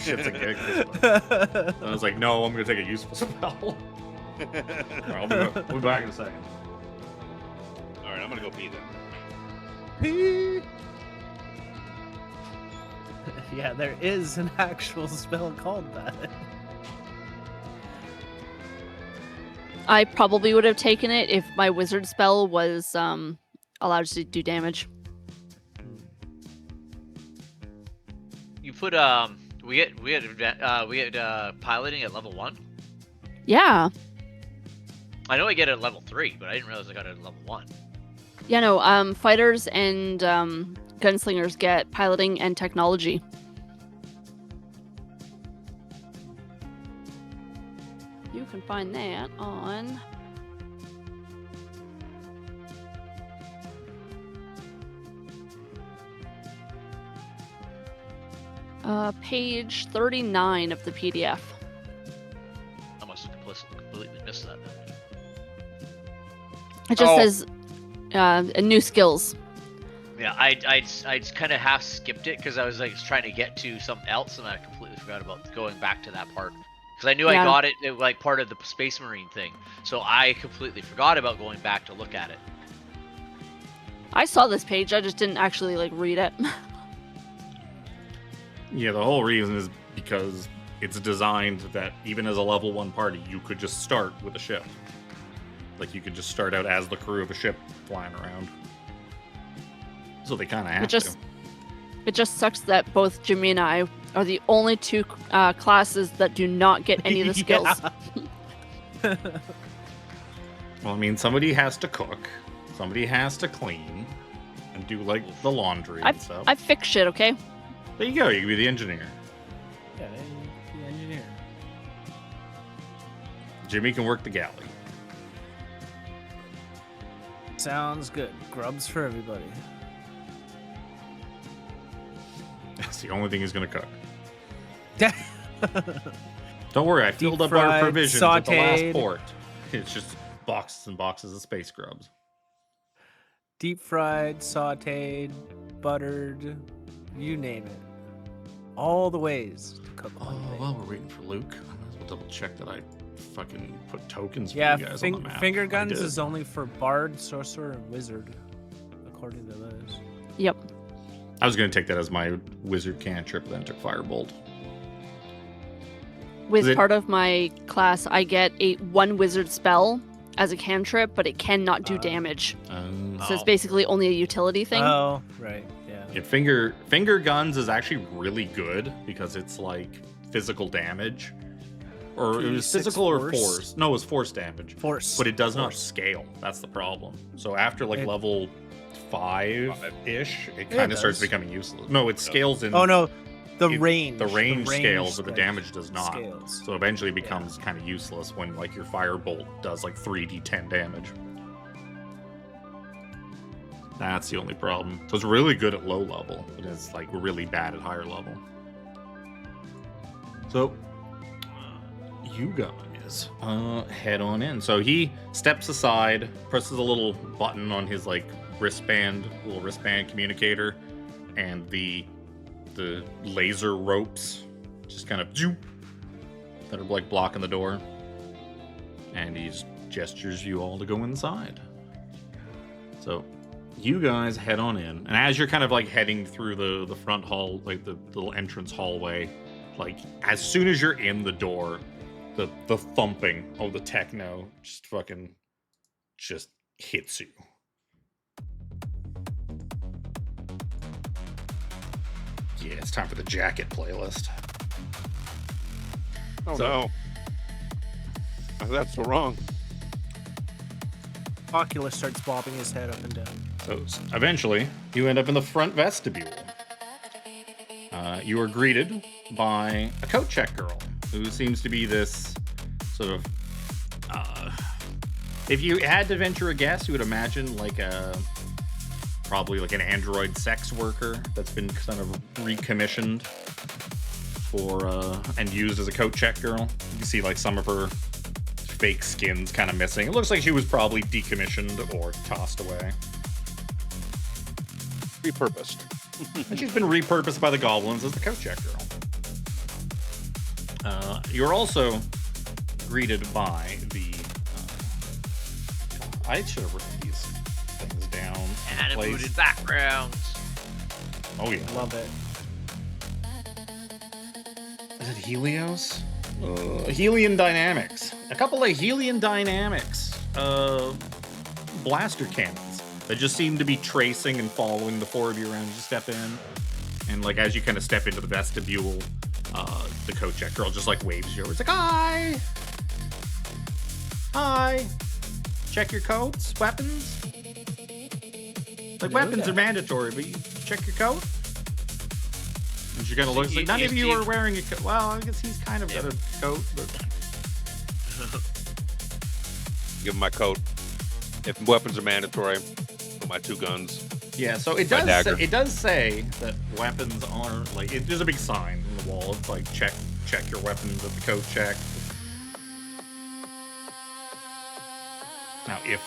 Shit's a gig. And I was like, no, I'm gonna take a useful spell. All right, we'll be back in a second. All right, I'm gonna go pee then. Pee. Yeah, there is an actual spell called that. I probably would have taken it if my wizard spell was allowed to do damage. You put we get piloting at level 1. Yeah. I know I get it at level 3, but I didn't realize I got it at level 1. Yeah, no, fighters and gunslingers get piloting and technology. find that on page 39 of the PDF. I must have completely missed that. It just says new skills. Yeah, I kind of half skipped it because I was like trying to get to something else, and I completely forgot about going back to that part. Because I knew I got it like part of the Space Marine thing, so I completely forgot about going back to look at it. I saw this page, I just didn't actually like read it. Yeah, the whole reason is because it's designed that even as a level 1 party, you could just start with a ship. Like, you could just start out as the crew of a ship flying around. So they kind of have to. It just sucks that both Jimmy and I are the only 2 classes that do not get any of the skills. Well, I mean, somebody has to cook, somebody has to clean, and do, like, the laundry and stuff. I fix shit, okay? There you go, you can be the engineer. Yeah, the engineer. Jimmy can work the galley. Sounds good. Grubs for everybody. That's the only thing he's gonna cook. Don't worry, I filled up our provisions at the last port. It's just boxes and boxes of space grubs. Deep fried, sauteed, buttered, you name it. All the ways to cook one thing. While we're waiting for Luke, I might as well double check that I fucking put tokens for Yeah, you guys on the map. finger guns is only for bard, sorcerer, and wizard, according to those. Yep. I was going to take that as my wizard cantrip, then took firebolt. With part of my class, I get a 1 wizard spell as a cantrip, but it cannot do damage. So it's basically only a utility thing. Oh, right, yeah. Yeah, finger guns is actually really good because it's like physical damage. Or it was physical or force. No, it was force damage. Force. But it does not scale. That's the problem. So after like level 5-ish, it kind of starts becoming useless. No, it scales in... Oh, no. The range. The range scales, but the damage does not. Scales. So eventually it becomes kind of useless when like your firebolt does like 3d10 damage. That's the only problem. So it's really good at low level, but it's like really bad at higher level. So you guys head on in. So he steps aside, presses a little button on his like little wristband communicator, and the laser ropes just kind of that are like blocking the door, and he gestures you all to go inside. So you guys head on in, and as you're kind of like heading through the front hall, like the little entrance hallway, like as soon as you're in the door, the thumping of the techno just hits you. Yeah, it's time for the jacket playlist. Oh no. That's so wrong. Oculus starts bobbing his head up and down. So eventually, you end up in the front vestibule. You are greeted by a coat check girl who seems to be this sort of... if you had to venture a guess, you would imagine like probably like an android sex worker that's been kind of recommissioned for and used as a coat check girl. You can see like some of her fake skin's kind of missing. It looks like she was probably decommissioned or tossed away. Repurposed. And she's been repurposed by the goblins as the coat check girl. You're also greeted by the... I should have written these things down. Animated backgrounds. Oh yeah. Love it. Is it Helios? Helion Dynamics. A couple of Helion Dynamics blaster cannons that just seem to be tracing and following the 4 of you around as you step in. And like as you kind of step into the vestibule, the coat check girl just like waves you over. It's like, hi! Hi! Check your coats, weapons. Like weapons are mandatory, but you check your coat. And she kind of looks like none of you are wearing a coat. Well, I guess he's kind of got a coat, but Give him my coat. If weapons are mandatory, put my 2 guns. Yeah, so it My does. dagger. It does say that weapons are like. There's a big sign on the wall. It's like check your weapons at the coat check. Now, if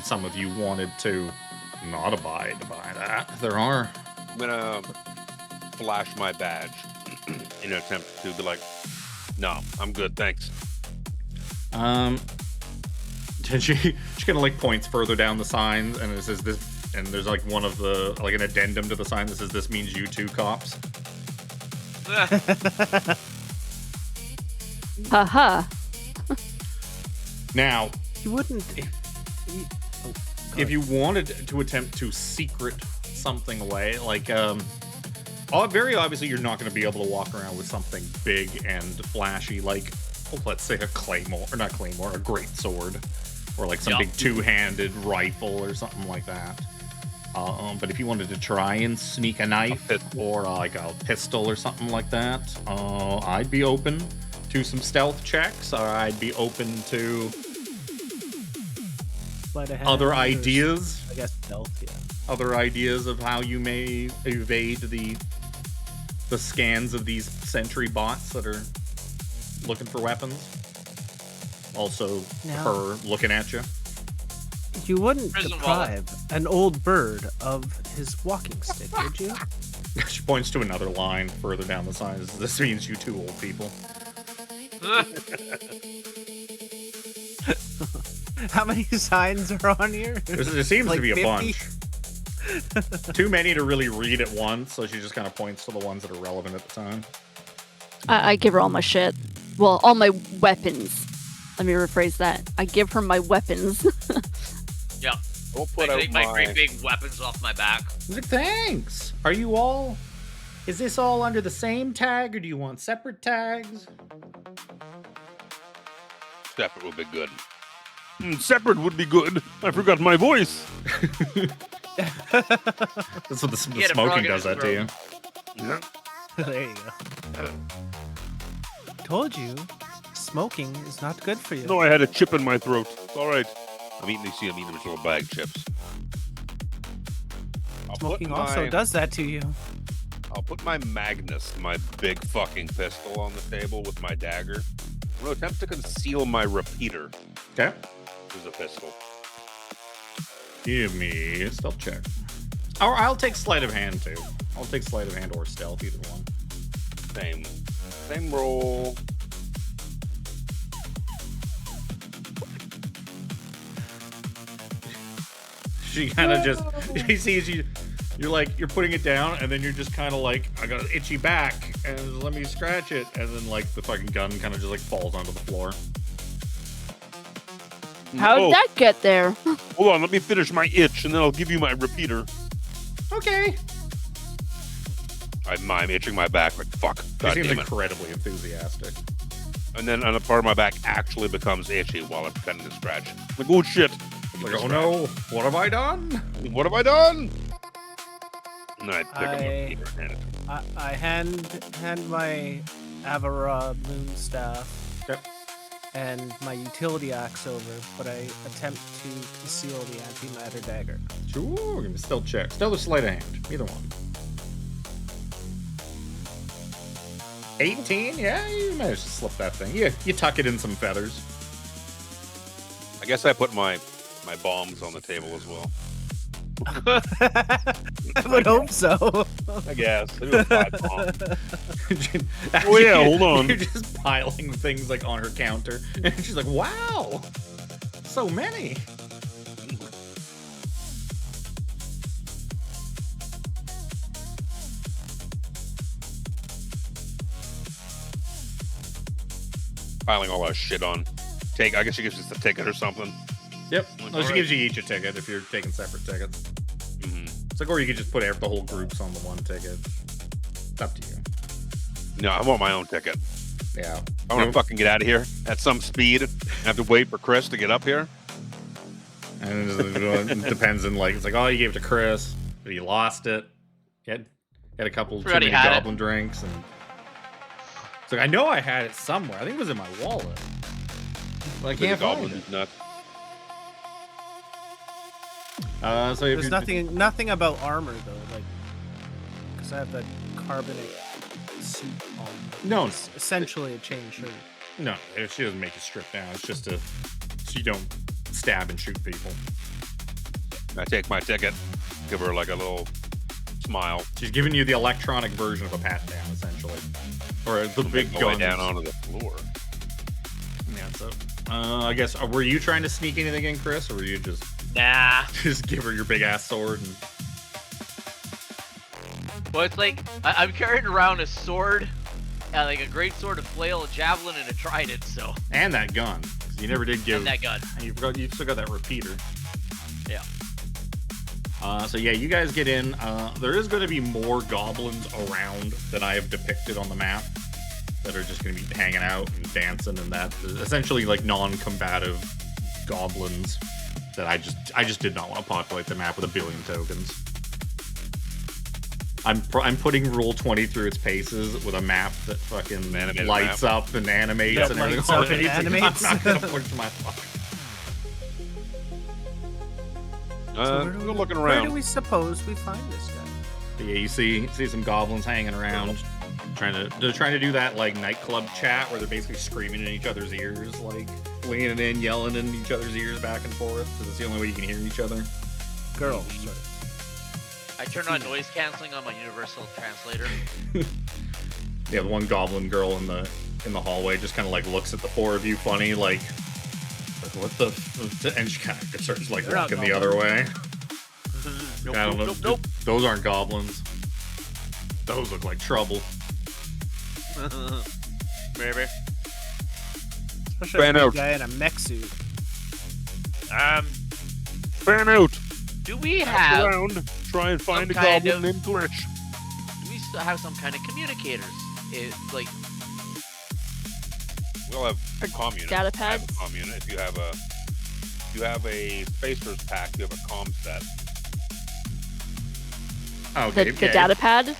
some of you wanted to not abide by that, there are. I'm gonna flash my badge in an attempt to be like, no, I'm good, thanks. She kind of like points further down the signs, and it says this, and there's like one of the like an addendum to the sign that says this means you two cops. Haha. Now, You wouldn't. if you wanted to attempt to secret something away, like very obviously you're not going to be able to walk around with something big and flashy, like let's say a claymore, or not claymore, a great sword, or like some big two-handed rifle or something like that. But if you wanted to try and sneak a knife or like a pistol or something like that, I'd be open to some stealth checks, or I'd be open to Sleight of hand other or ideas. I guess stealth, yeah. Other ideas of how you may evade the scans of these sentry bots that are looking for weapons. Also, Now- her looking at you. You wouldn't Prison deprive an old bird of his walking stick, would you? She points to another line further down the sign. This means you two old people. How many signs are on here? There seems Like to be a 50? bunch. Too many to really read at once, so she just kind of points to the ones that are relevant at the time. I give her all my shit. Well, all my weapons. Let me rephrase that. I give her my weapons. Yeah. We'll put I out take my great big weapons off my back. He's like, thanks. Are you all? Is this all under the same tag, or do you want separate tags? Separate would be good. Separate would be good. I forgot my voice. That's what the Get a frog smoking in does his that to you. Yeah. There you go. Told you, smoking is not good for you. No, I had a chip in my throat. It's all right. I'm eating these little bag chips. Smoking also does that to you. I'll put my Magnus, my big fucking pistol, on the table with my dagger. I'm going to attempt to conceal my repeater. Okay. This is a pistol. Give me a stealth check. Or I'll take sleight of hand too. I'll take sleight of hand or stealth, either one. Same roll. She kind of just, she sees you, you're putting it down, and then you're just kind of like, I got an itchy back, and let me scratch it, and then like the fucking gun kind of just like falls onto the floor. How'd Oh, that get there? hold on, let me finish my itch, and then I'll give you my repeater. Okay. I'm itching my back like fuck. She God seems damn it. incredibly enthusiastic. And then a part of my back actually becomes itchy while I'm pretending to scratch. Like, oh shit. Like, oh no, what have I done? What have I done? And then I pick up I- my repeater and hand it to her. I hand my Avara moonstaff Yep. and my utility axe over, but I attempt to conceal the antimatter dagger. Sure, give me a stealth check. Stealth or sleight of hand, either one. 18? Yeah, you managed to slip that thing. You tuck it in some feathers. I guess I put my bombs on the table as well. I would hope so. I guess. I do 5 bombs. Oh yeah, hold on. You're just piling things like on her counter, and she's like, "Wow, so many." Piling all our shit on. I guess she gives us a ticket or something. Yep. Like, No, she alright. gives you each a ticket if you're taking separate tickets. Mm-hmm. It's like, or you could just put the whole groups on the one ticket. It's up to you. No, I want my own ticket. Yeah. I want to Nope. fucking get out of here at some speed. I have to wait for Chris to get up here. And it depends on it's like, oh, you gave it to Chris, but he lost it. He had a couple too Already many had it. goblin drinks, and it's like, I know I had it somewhere. I think it was in my wallet. But I The can't find goblin it. nut. So if There's you're- nothing about armor though, like because I have that carbonate suit on. No, It's essentially a chain shirt. no, she doesn't make you strip down. It's just so you don't stab and shoot people. I take my ticket, give her like a little smile, She's giving you the electronic version of a pat down, essentially, or the big go gun down onto the floor. Yeah. So, I guess were you trying to sneak anything in, Chris, or were you just Nah. just give her your big ass sword and? Well, it's like I'm carrying around a sword, like a great sword, a flail, a javelin, and a trident. So. And that gun. 'Cause you never did give. And that gun. And you still got that repeater. Yeah. So yeah, you guys get in. There is going to be more goblins around than I have depicted on the map that are just going to be hanging out and dancing and that. Essentially like non-combative goblins that I just did not want to populate the map with a billion tokens. I'm putting Rule 20 through its paces with a map that fucking Animated lights up and animates That and everything. lights up and animates. I'm not going to push my luck. We're looking Where do around. we suppose we find this guy? But yeah, you see some goblins hanging around, they're trying to do that like nightclub chat where they're basically screaming in each other's ears, like leaning in, yelling in each other's ears back and forth, because it's the only way you can hear each other. Girl. Sorry. I turned on noise canceling on my universal translator. Yeah, the one goblin girl in the hallway just kind of like looks at the four of you funny, like what the and she kind of starts like They're not walking the other way. Nope, I don't know. nope, nope, Those aren't goblins. Those look like trouble. nope. Maybe. Especially Fan a big out. guy in a mech suit. Fan out. Do we Pass have? around. Try and find a some kind goblin of- named Glitch. Do we still have some kind of communicators? Like, We'll have a commune. Data I have pads? a commune. If you have a Spacers pack, you have a comm set. Okay, The data pad?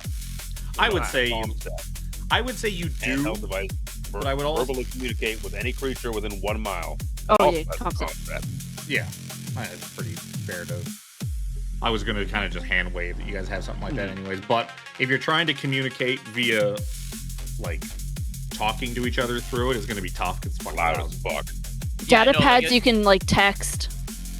I would say Comm set. you do. Handheld device. But I would also- verbally communicate with any creature within 1 mile. Oh, Also yeah, has a comm set. comm set. Yeah, it's pretty fair to. I was gonna kind of just hand wave that you guys have something like that, anyways. But if you're trying to communicate via, like, talking to each other through it, is gonna be tough. 'Cause it's fucking Loud loud. as fuck. Data no, pads like you can like text.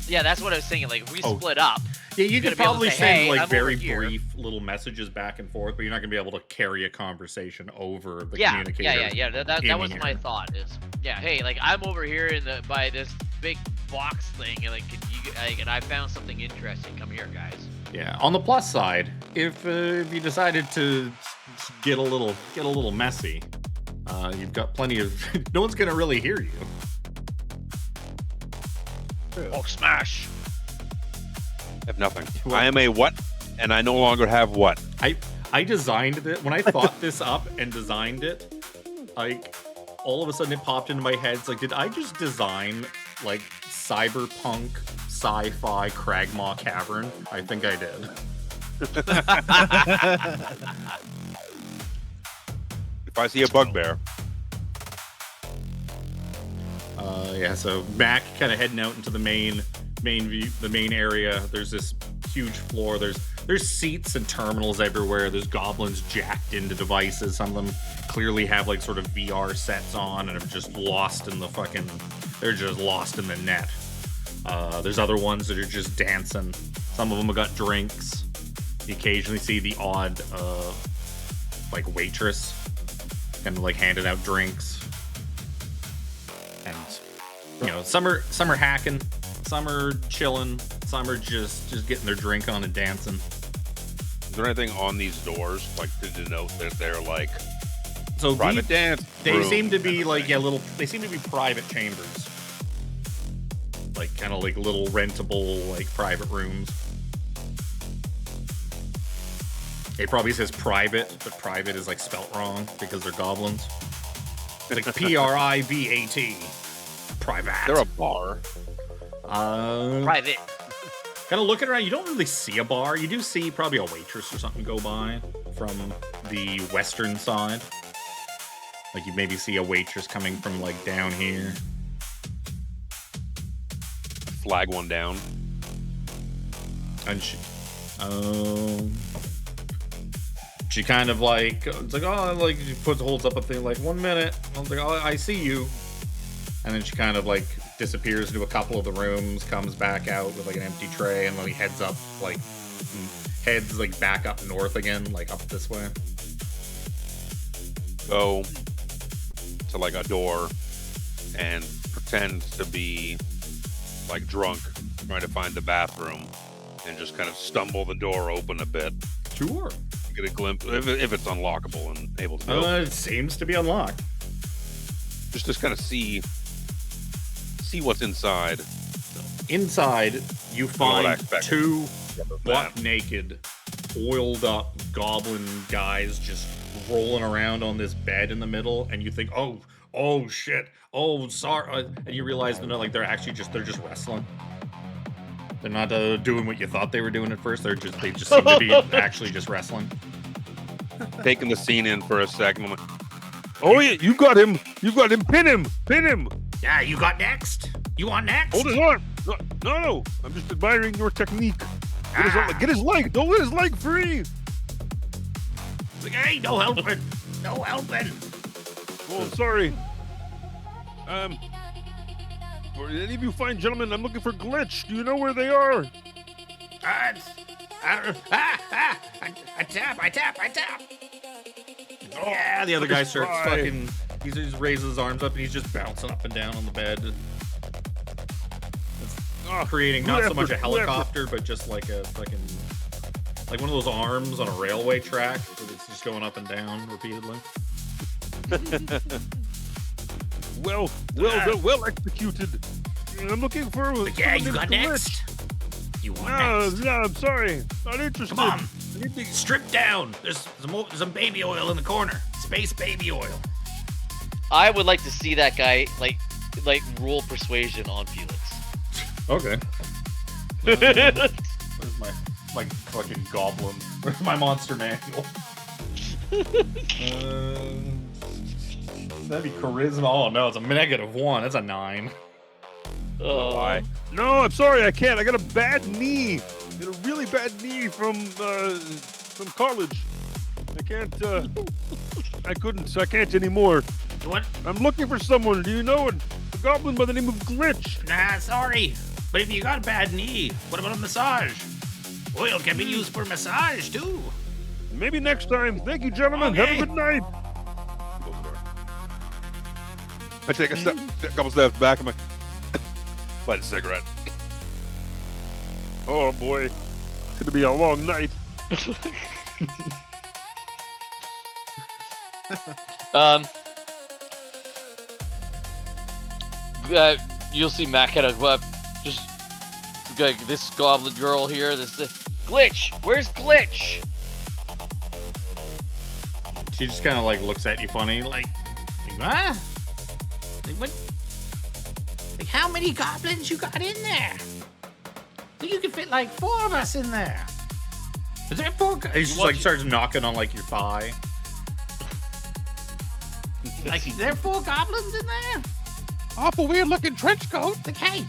yeah, that's what I was thinking. Like, if we Oh. split up, Yeah, you You're could gonna be able to probably say, send "Hey, like I'm very over here." brief little messages back and forth, but you're not gonna be able to carry a conversation over the yeah, communicator. yeah. That in was my here. thought. Is yeah, hey, like I'm over here in the by this big box thing, and like, can you like, and I found something interesting. Come here, guys. Yeah. On the plus side, if you decided to get a little messy, you've got plenty of. No one's gonna really hear you. Oh, smash! I have nothing. Well- I am a what? And I no longer have what? I designed it when I thought this up and designed it. Like, all of a sudden it popped into my head. It's like, did I just design like cyberpunk sci-fi Cragmaw Cavern? I think I did. If I see a bugbear, Yeah, so Mac kind of heading out into the main view, the main area. There's this huge floor. There's seats and terminals everywhere. There's goblins jacked into devices. Some of them clearly have like sort of VR sets on and are just lost in the fucking. They're just lost in the net. There's other ones that are just dancing. Some of them have got drinks. You occasionally see the odd like waitress kind of like handing out drinks. And you know, some are hacking, some are chilling, some are just getting their drink on and dancing. is there anything on these doors like to denote that they're like So private dance? they room seem to be kind of like thing? they seem to be private chambers, like kind of like little rentable like private rooms. It probably says private, but private is like spelt wrong because they're goblins. It's like Privat. Private. They're a bar. Private. Kind of looking around, you don't really see a bar. You do see probably a waitress or something go by from the western side. Like you maybe see a waitress coming from like down here. Flag one down. And she kind of like, it's like, oh, like, she holds up a thing, like, 1 minute. I was like, oh, I see you. And then she kind of like disappears into a couple of the rooms, comes back out with like an empty tray, and then he heads like back up north again, like up this way. Go to like a door and pretend to be like drunk, trying to find the bathroom, and just kind of stumble the door open a bit. Sure. Get a glimpse if it's unlockable and able to go. It seems to be unlocked. Just kind of see what's inside. Inside, you find two that. butt-naked, oiled-up goblin guys just rolling around on this bed in the middle, and you think, oh shit, oh sorry, and you realize they're just wrestling. They're not doing what you thought they were doing at first. They just seem to be actually just wrestling. Taking the scene in for a second. I'm like, Oh yeah, you got him. Pin him. Yeah, you got next. You want next? Hold his arm. No. I'm just admiring your technique. Get his leg. Don't let his leg free. Like, hey, no helping. No helping. Oh, sorry. For any of you fine gentlemen, I'm looking for Glitch. Do you know where they are? I tap. Yeah, the other guy starts fucking. He just raises his arms up and he's just bouncing up and down on the bed. It's creating not so much a helicopter, but just like a fucking, like one of those arms on a railway track that it's just going up and down repeatedly. well executed. I'm looking for. Yeah, you got next. You want next? No, I'm sorry. Not interested. Come on. Strip down. There's some baby oil in the corner. Space baby oil. I would like to see that guy like rule persuasion on Phelix. Okay. Where's my fucking goblin? Where's my monster manual? That'd be charisma. Oh no, it's a -1. That's a 9. why? No, I'm sorry, I can't. I got a bad knee. I got a really bad knee from college. I can't. I can't anymore. What? I'm looking for someone. Do you know a goblin by the name of Glitch? Nah, sorry. But if you got a bad knee, what about a massage? Oil can be used for massage too. Maybe next time. Thank you, gentlemen. Okay. Have a good night. I take a couple steps back. I'm like, light a cigarette. Oh boy, it's gonna be a long night. You'll see Mac kind of just like this goblin girl here. This Glitch. Where's Glitch? She just kind of like looks at you funny, like what? Like what? Like how many goblins you got in there? Well, you can fit like 4 of us in there. Is there 4? She just like starts knocking on like your thigh. Like, is there 4 goblins in there? Awful weird looking trench coat. Like, hey,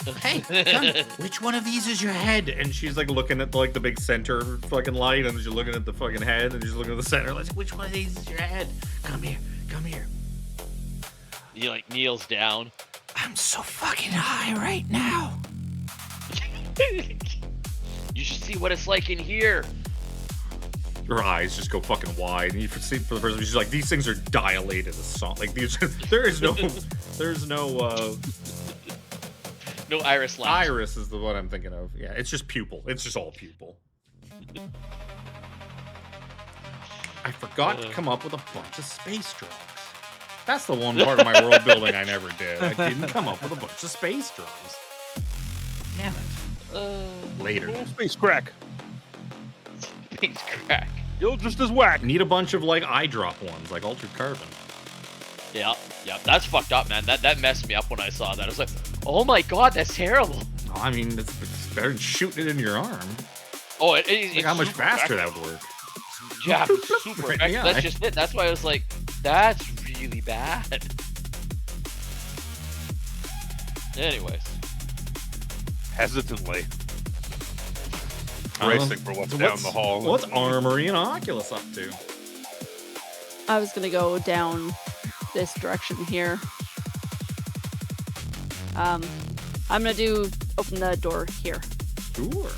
come. Which one of these is your head? And she's like looking at like the big center fucking light, and she's looking at the fucking head, and she's looking at the center. Like, which one of these is your head? Come here. He like kneels down. I'm so fucking high right now. You should see what it's like in here. Her eyes just go fucking wide, and you see for the first time, she's like, these things are dilated as song. Like these, there's no No iris left. Iris is the one I'm thinking of. Yeah, it's just pupil. It's just all pupil. I forgot to come up with a bunch of space drugs. That's the one part of my world building I never did. I didn't come up with a bunch of space drugs. Damn it. Later. Space crack. Space crack. You're just as whack. Need a bunch of like eye drop ones, like altered carbon. Yeah, that's fucked up, man. That messed me up when I saw that. I was like, oh my god, that's terrible. Oh, I mean, it's better than shooting it in your arm. Oh, Like how much faster that would work. Yeah, super effective. Yeah. That's just it. That's why I was like, that's really bad. Anyways. Hesitantly. bracing for what's down the hall. What's Armry and Oculus up to? I was gonna go down this direction here. I'm gonna open the door here. Sure.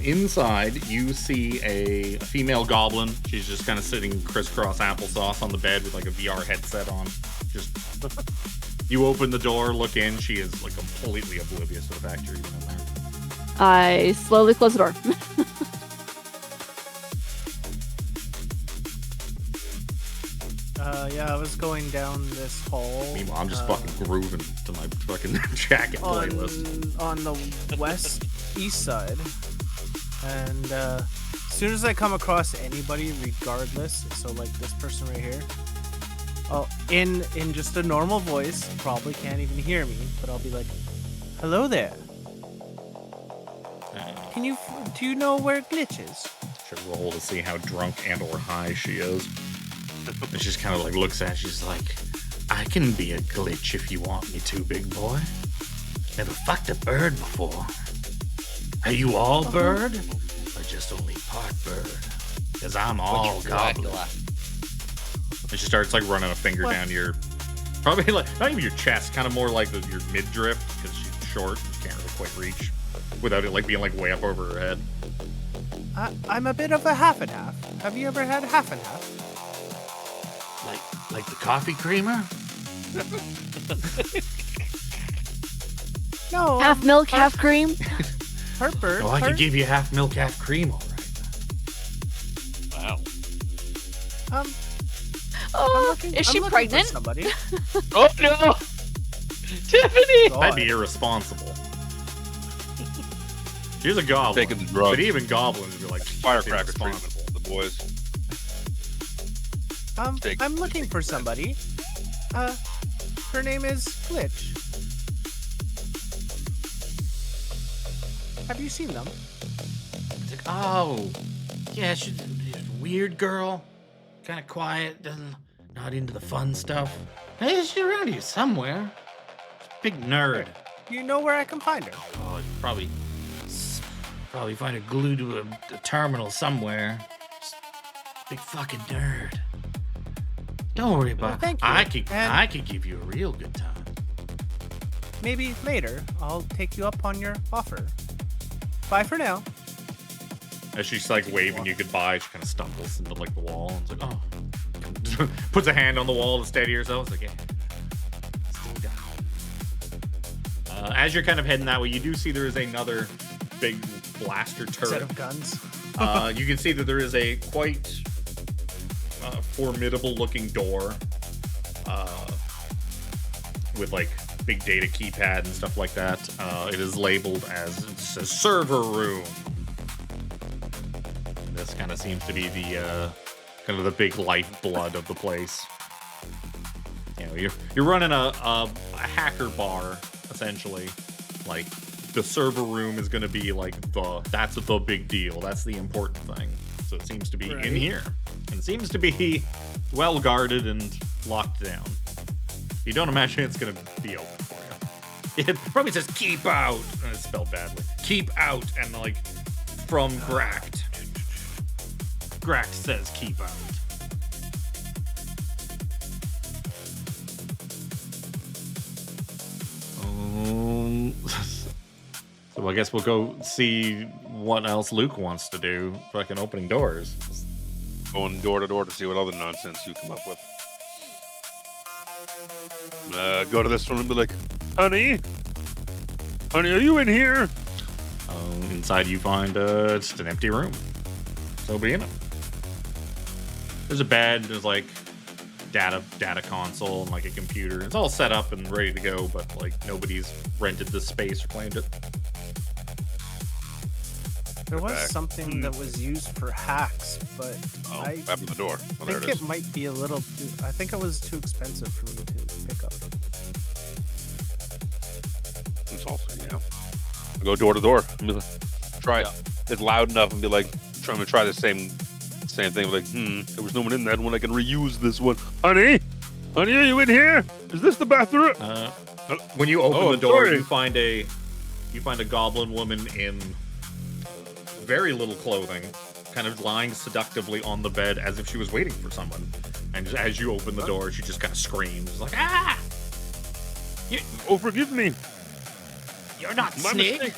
Inside, you see a female goblin. She's just kind of sitting crisscross applesauce on the bed with like a VR headset on. Just you open the door, look in. She is like completely oblivious to the fact you're even in there. I slowly close the door. Yeah, I was going down this hall. Meanwhile, I'm just fucking grooving to my fucking jacket playlist. On the east side. And as soon as I come across anybody, regardless, so like this person right here, in just a normal voice, probably can't even hear me, but I'll be like, "Hello there. Do you know where Glitch is?" Should roll to see how drunk and or high she is. And she just kind of like looks at you, she's like, "I can be a glitch if you want me to, big boy. Never fucked a bird before. Are you all bird? Or just only part bird? Because I'm all goblin." And she starts like running a finger down your, probably like, not even your chest, kind of more like your midriff, because she's short and can't really quite reach without it like being like way up over her head. I'm a bit of a half and half. Have you ever had half and half? Like the coffee creamer? No. Half milk, half cream. Part bird. Oh, I could give you half milk, half cream, all right. Wow. Oh, I'm is she looking for pregnant? somebody. Oh no! Tiffany! That'd be irresponsible. Here's a goblin. Taking the drugs. But even goblins would be like, Firecracker irresponsible. treatment, the boys. I'm looking for somebody. Her name is Glitch. Have you seen them? It's like, oh, yeah, she's a weird girl. Kind of quiet, not into the fun stuff. Hey, she's around here somewhere. She's a big nerd. You know where I can find her? Oh, you probably find her glued to a terminal somewhere. Just big fucking nerd. Don't worry about it. Thank you. I could give you a real good time. Maybe later I'll take you up on your offer. Bye for now. As she's like waving you goodbye, she kind of stumbles into like the wall and it's like, oh. Puts a hand on the wall to steady herself. It's like, yeah. Stay down. As you're kind of heading that way, you do see there is another big blaster turret. Set of guns. You can see that there is a quite formidable looking door with like big data keypad and stuff like that. It is labeled as it's a server room. This kind of seems to be the kind of the big lifeblood of the place. You know, you're running a hacker bar essentially. Like the server room is going to be like that's the big deal. That's the important thing. So it seems to be in here. And seems to be well guarded and locked down. You don't imagine it's going to be open for you. It probably says keep out. And it's spelled badly. Keep out. And like from Gract. Gract says keep out. So I guess we'll go see what else Luke wants to do. Fucking opening doors. Going door to door to see what other nonsense you come up with. Go to this one and be like, honey, are you in here? Inside you find just an empty room. There's nobody in it. There's a bed, there's like data console and like a computer. It's all set up and ready to go, but like nobody's rented this space or claimed it. There was something that was used for hacks, but I after the door. Well, there think it is. it might be a little. I think it was too expensive for me to pick up. It's also, I go door to door. And be like, try it. It's loud enough and be like, trying to try the same thing. Like, there was no one in that one. I can reuse this one. Honey, are you in here? Is this the bathroom? When you open the door, sorry. you find a goblin woman in very little clothing, kind of lying seductively on the bed as if she was waiting for someone. And just, as you open the door, she just kind of screams, like, ah! Oh, forgive me. You're not My Snig! mistake.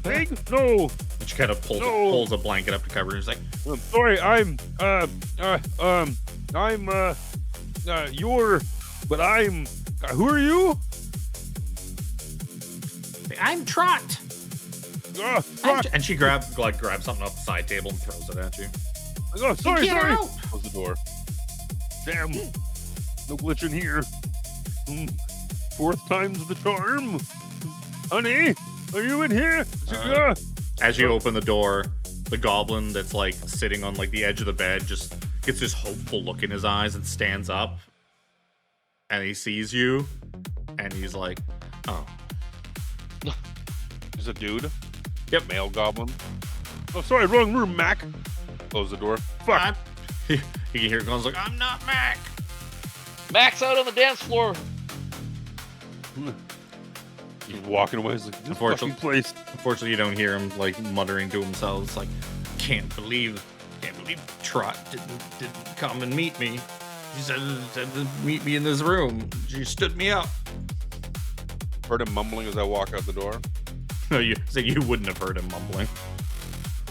Snig? No. And she kind of pulls a blanket up to cover her. She's like, I'm sorry. But I'm. Who are you? I'm Trot! Trot. And she grabs something off the side table and throws it at you. Oh, sorry. Get out! Close the door. Damn. No glitch in here. Fourth time's the charm. Honey, are you in here? As you open the door, the goblin that's like sitting on like the edge of the bed just gets this hopeful look in his eyes and stands up. And he sees you, and he's like, oh. There's a dude. Yep. Male goblin. Oh, sorry, wrong room, Mac. Close the door. Fuck. You can hear Glenn's like, I'm not Mac. Max out on the dance floor. He's walking away. He's like, This fucking place. Unfortunately, you don't hear him like muttering to himself. It's like, can't believe Trot didn't come and meet me. She said to meet me in this room. She stood me up. heard him mumbling as I walk out the door. No, you wouldn't have heard him mumbling.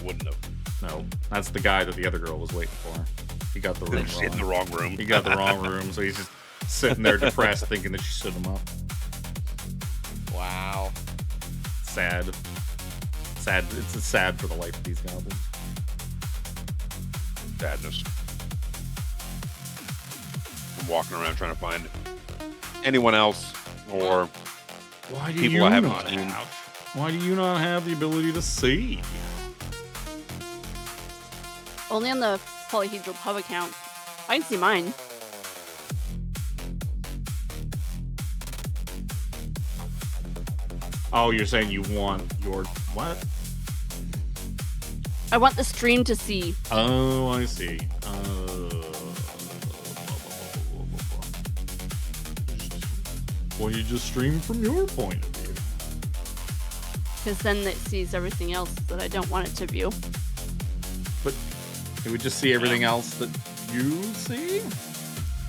Wouldn't have. No, that's the guy that the other girl was waiting for. He got the room Just in the wrong. wrong room. He got the wrong room, so he's just sitting there depressed, thinking that she stood him up. Wow. Sad. It's sad for the life of these goblins. Sadness. I'm walking around trying to find anyone else or Why do people you I haven't not seen. have? Why do you not have the ability to see? Only on the Polyhedral Pub account. I can see mine. Oh, you're saying you want your what? I want the stream to see. Oh, I see. Well, you just stream from your point of view. Because then it sees everything else that I don't want it to view. But it would just see everything else that you see?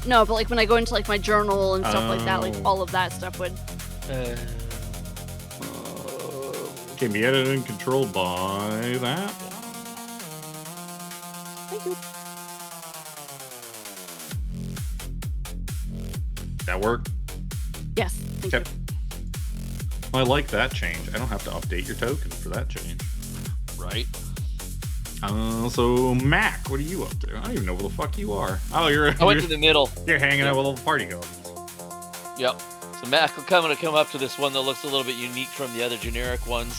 No, but like when I go into like my journal and stuff like that, like Oh. all of that stuff would. Can be edited and controlled by that one. Thank you. That work? Yes, thank Okay. I like that change. I don't have to update your token for that change. Right? So Mac, what are you up to? I don't even know where the fuck you are. Oh, you're I went to the middle. you're hanging out with all the party goblins. Yep. So Mac will come up to this one that looks a little bit unique from the other generic ones.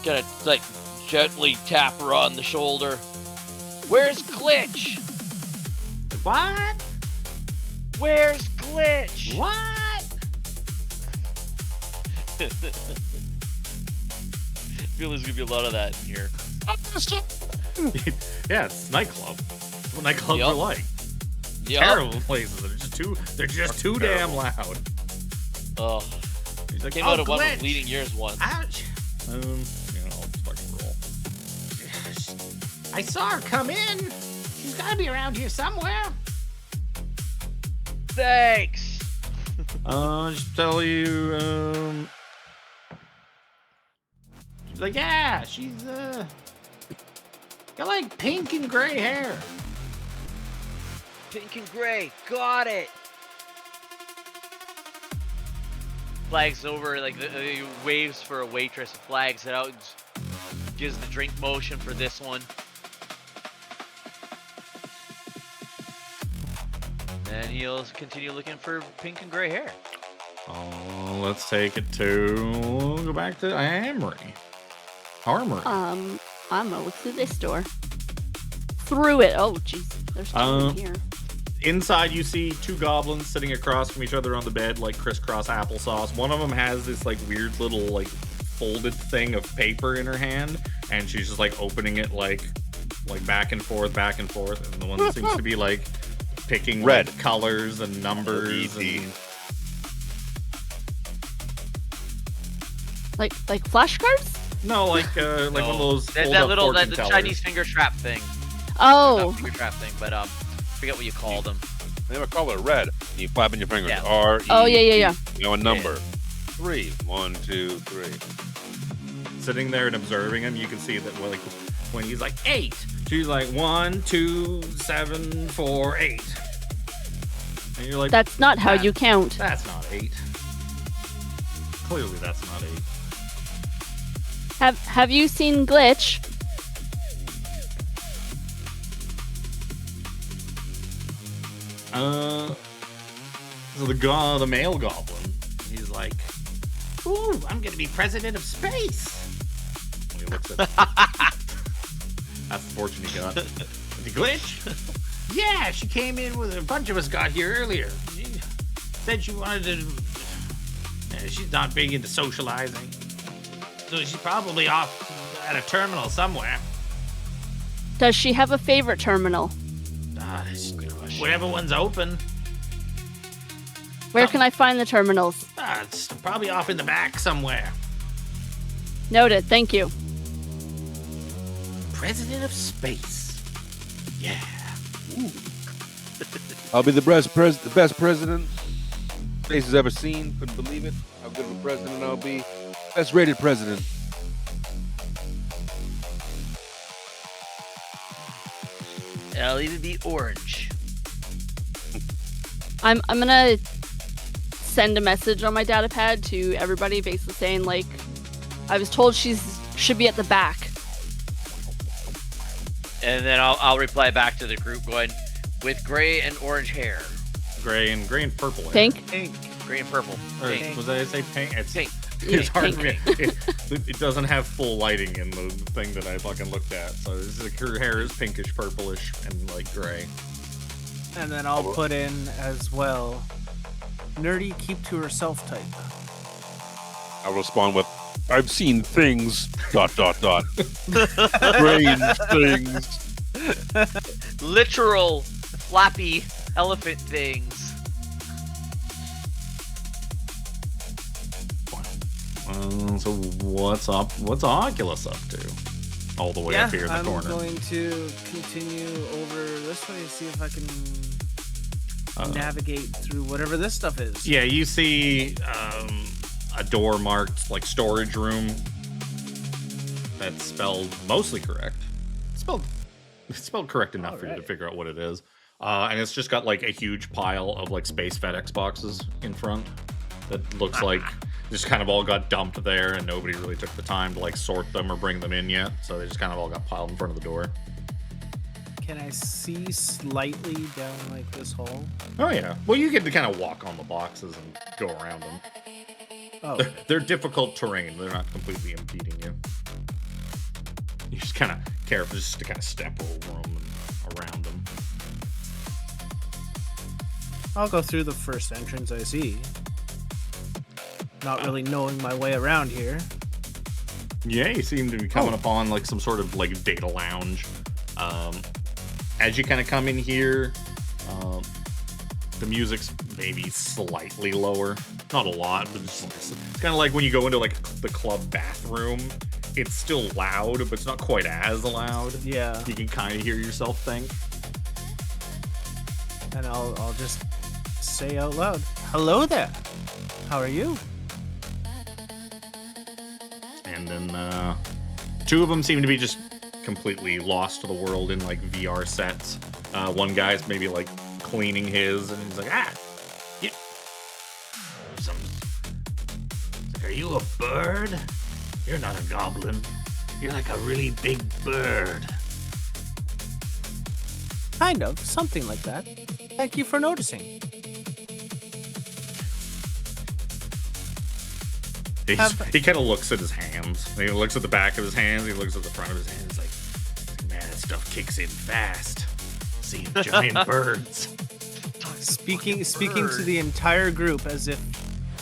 Gonna like gently tap her on the shoulder. Where's Glitch? What? Where's Glitch? What? I feel there's gonna be a lot of that in here. Yeah, it's nightclub. That's what nightclubs Yep. are like. Yep. Terrible places. They're just too damn loud. Oh, He's like, came oh, out of one Glitch. with Bleeding Years once. Ouch. I'll just fucking roll. I saw her come in. She's gotta be around here somewhere. Thanks. Just tell you, she's like, yeah, she's, got like pink and gray hair. Pink and gray. Got it. Flags over, like waves for a waitress, flags it out, gives the drink motion for this one. And he'll continue looking for pink and gray hair. Oh, let's take it to, go back to Armry. Armry. I'm gonna look through this door. Through it. Oh, jeez. There's two in here. Inside, you see two goblins sitting across from each other on the bed, like crisscross applesauce. One of them has this like weird little like folded thing of paper in her hand, and she's just like opening it like back and forth. And the one that seems to be like picking Red. like, colors and numbers. LED. And... Like flashcards? No, like one of those that, old that little fortune the tellers. Chinese finger trap thing. Oh, Not finger trap thing, but forget what you called them. They have a color red. You flapping your fingers. Yeah. R. Oh, yeah. You know, a number. 3. 1, 2, 3. Sitting there and observing him, you can see that like when he's like 8, she's like 1, 2, 7, 4, 8. And you're like, that's not how you count. That's not 8. Clearly, that's not 8. Have you seen Glitch? So the male goblin, he's like, "Ooh, I'm gonna be president of space." And he looks at that's the fortune he got. The Glitch? Yeah, she came in with a bunch of us got here earlier. She said she wanted to. She's not big into socializing, so she's probably off at a terminal somewhere. Does she have a favorite terminal? Whatever one's open. Where can I find the terminals? It's probably off in the back somewhere. Noted. Thank you. President of space. Yeah. I'll be the best president space has ever seen. Couldn't believe it. How good of a president I'll be. Best rated president. I'll even be orange. I'm gonna send a message on my data pad to everybody, basically saying like, I was told should be at the back. And then I'll reply back to the group going, with gray and orange hair. Gray and purple. hair. Pink. Pink. Gray and purple. Or Pink. was I say pink? It's Pink. It's Yeah, hard for me. pink. It doesn't have full lighting in the thing that I fucking looked at. So this is, her hair is pinkish, purplish, and like gray. And then I'll put in as well, nerdy keep to herself type. I'll respond with, I've seen things, ... Strange things. Literal flappy elephant things. So what's up? What's Oculus up to? All the way up here in the I'm corner. going to continue over this way and see if I can navigate through whatever this stuff is. Yeah, you see a door marked like storage room. That's spelled mostly correct. It's spelled correct enough for you to Alright. figure out what it is. And it's just got like a huge pile of like space FedEx boxes in front that looks like just kind of all got dumped there and nobody really took the time to like sort them or bring them in yet. So they just kind of all got piled in front of the door. Can I see slightly down like this hole? Oh yeah. Well, you get to kind of walk on the boxes and go around them. Oh, They're difficult terrain. They're not completely impeding you. You just kind of careful just to kind of step over them and around them. I'll go through the first entrance I see. Not really knowing my way around here. Yeah, you seem to be coming upon like some sort of like data lounge. As you kind of come in here, the music's maybe slightly lower, not a lot, but it's kind of like when you go into like the club bathroom. It's still loud, but it's not quite as loud. Yeah, You can kind of hear yourself think. and I'll just say out loud, "Hello there. How are you?" And then two of them seem to be just completely lost to the world in like VR sets. One guy's maybe like cleaning his, and he's like, you, are you a bird? You're not a goblin. You're like a really big bird. Kind of, something like that. Thank you for noticing. He kind of looks at his hands. He looks at the back of his hands. He looks at the front of his hands. He's like, man, that stuff kicks in fast. Seeing giant birds. Speaking to the entire group as if,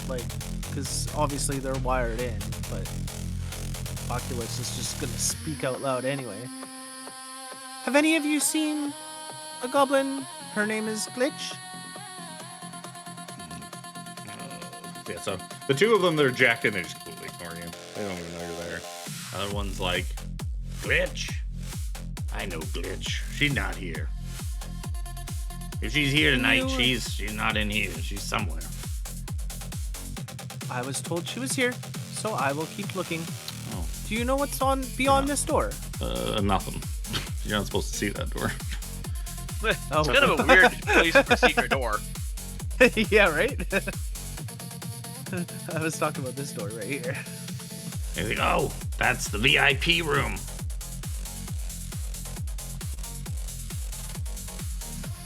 like, because obviously they're wired in, but Oculus is just gonna speak out loud anyway. Have any of you seen a goblin? Her name is Glitch. Yeah, so the two of them that are jacked in, they just completely ignore you. They don't even know you're there. Other one's like, Glitch? I know Glitch. She's not here. If she's here tonight, she's not in here. She's somewhere. I was told she was here, so I will keep looking. Oh. Do you know what's on beyond this door? Nothing. You're not supposed to see that door. It's Oh. kind of a weird place for a secret door. Yeah, right? I was talking about this door right here. You're like, oh, that's the VIP room.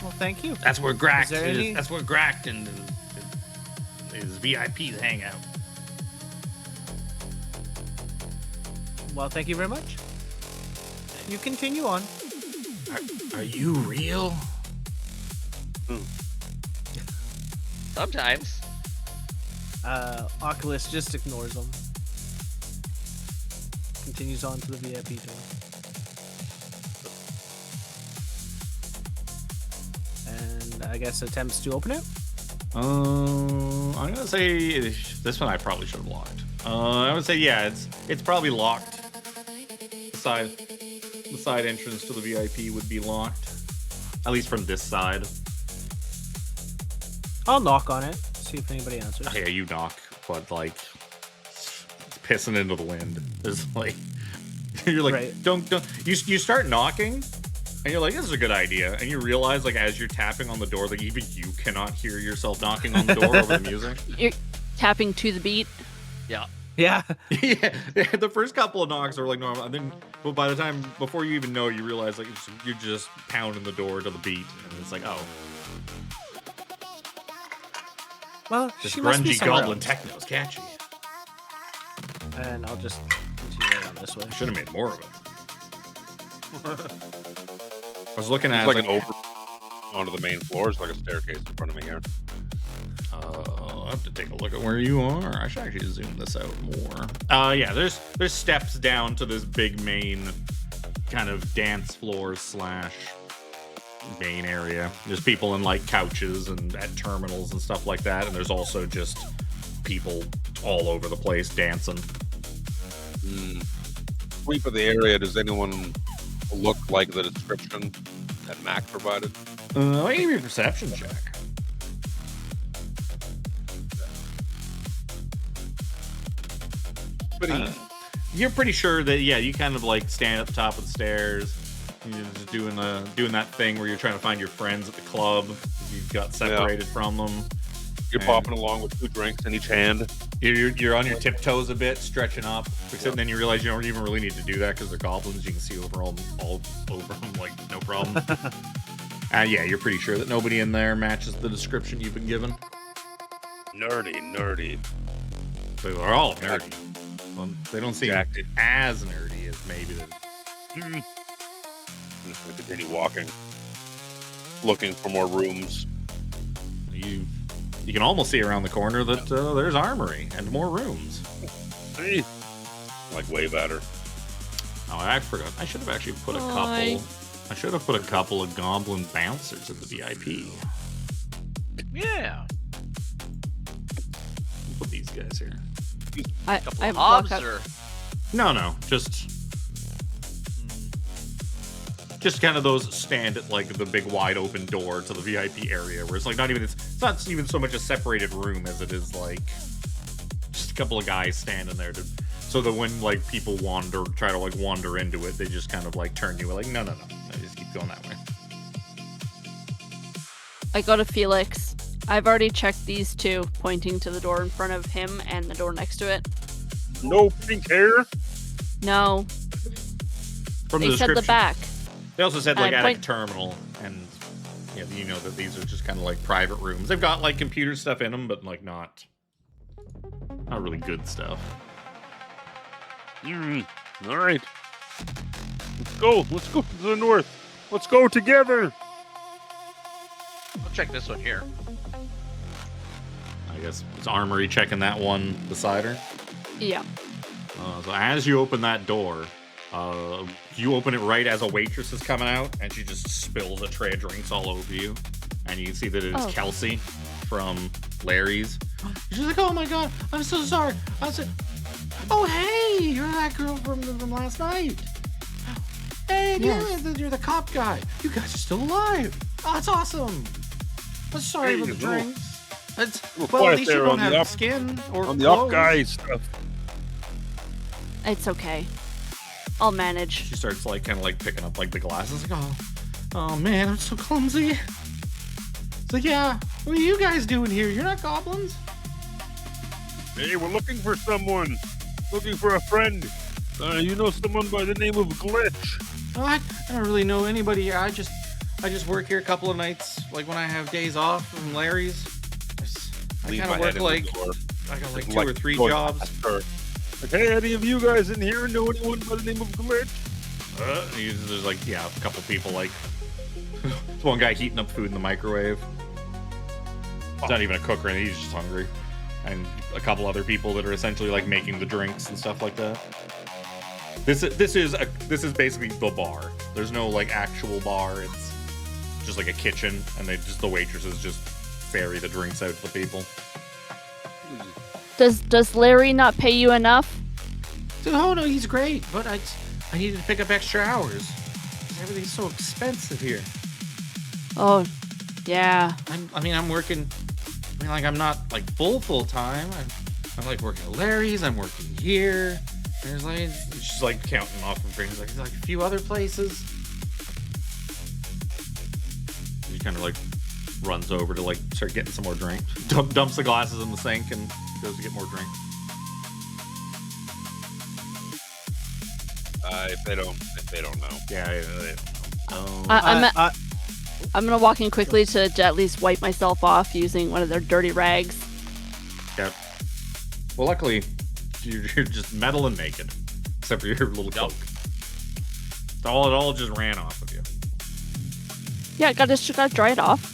Well, thank you. That's where Gract Is there any- That's where Gract and his VIPs hang out. Well, thank you very much. You continue on. Are you real? Sometimes. Oculus just ignores them. Continues on to the VIP door. And I guess attempts to open it. I'm gonna say this one I probably should have locked. I would say yeah, it's probably locked. The side entrance to the VIP would be locked, at least from this side. I'll knock on it. See if anybody answers. Yeah, you knock, but like it's pissing into the wind. There's like you're like Right. don't you start knocking. And you're like, this is a good idea. And you realize, like, as you're tapping on the door, that even you cannot hear yourself knocking on the door over the music. You're tapping to the beat. Yeah. Yeah. Yeah, the first couple of knocks are like normal. And then, but by the time, before you even know, you realize, like, you're just pounding the door to the beat. And it's like, oh, Well, this she must be grungy somewhere goblin else. techno is catchy. And I'll just continue on this way. I should have made more of it. I was looking at It's like an over onto the main floor. It's like a staircase in front of me here. I'll have to take a look at where you are. I should actually zoom this out more. Yeah, there's steps down to this big main kind of dance floor slash main area. There's people in like couches and at terminals and stuff like that, and there's also just people all over the place dancing. Sweep of the area. Does anyone look like the description that M.A.A.C provided? I'll give you a perception check. You're pretty sure that you kind of like stand at the top of the stairs. You're just doing that thing where you're trying to find your friends at the club. You've got separated from them. You're And popping along with 2 drinks in each hand. You're on your tiptoes a bit, stretching up. Except then you realize you don't even really need to do that because they're goblins. You can see all over them, like no problem. Yeah, you're pretty sure that nobody in there matches the description you've been given. Nerdy. They are all nerdy. Well, they don't seem Exactly. as nerdy as maybe the I'm just gonna continue walking, looking for more rooms. You can almost see around the corner that there's Armry and more rooms. Hey, like way better. Oh, I forgot. I should have actually put a Hi. couple. I should have put a couple of goblin bouncers at the VIP. Yeah. Put these guys here. I Couple have of a block hobs up. or No, just kind of those stand at like the big wide open door to the VIP area, where it's like it's not even so much a separated room as it is like just a couple of guys standing there so that when like people try to wander into it, they just kind of like turn you like no, just keep going that way. I go to Phelix. I've already checked these two, pointing to the door in front of him and the door next to it. No pink hair. No, From they the said the description, back. they also said like I at a point- terminal, and you know that these are just kind of like private rooms. They've got like computer stuff in them, but like not really good stuff. All right. Let's go. Let's go to the north. Let's go together. I'll check this one here. I guess it's Armory checking that one beside her. Yeah. So as you open that door, you open it right as a waitress is coming out, and she just spills a tray of drinks all over you. And you can see that it is Oh. Kelsey from Larry's. She's like, "Oh my god, I'm so sorry. Oh, hey, you're that girl from last night. Hey, you're the cop guy. You guys are still alive. Oh, that's awesome. I'm sorry for the drinks. Well, at least you don't have skin or on the clothes. up guy stuff. It's okay. I'll manage. She starts like kind of like picking up like the glasses. Like, oh man, I'm so clumsy. So yeah, what are you guys doing here? You're not goblins. Hey, we're looking for someone. Looking for a friend. You know someone by the name of Glitch? Oh, I don't really know anybody here. I just work here a couple of nights, like when I have days off from Larry's. I Leave kind of my head work in the like door. I got like It's 2 or 3 jobs. Like, hey, any of you guys in here know anyone by the name of Glitch? There's like a couple people like there's one guy heating up food in the microwave. It's not even a cook or anything. He's just hungry, and a couple other people that are essentially like making the drinks and stuff like that. This is basically the bar. There's no like actual bar. It's just like a kitchen, and the waitresses just ferry the drinks out to the people. Does Larry not pay you enough? Oh no, he's great, but I needed to pick up extra hours. Everything's so expensive here. Oh, yeah. I'm working. I'm not like full time. I'm like working at Larry's. I'm working here. There's like she's like counting off and brings like a few other places. He kind of like runs over to like start getting some more drink. Dumps the glasses in the sink and goes to get more drink. If they don't know. Yeah, they don't know. I'm gonna walk in quickly to at least wipe myself off using one of their dirty rags. Yeah. Well, luckily, you're just metal and naked, except for your little cloak. It all just ran off of you. Yeah, gotta dry it off.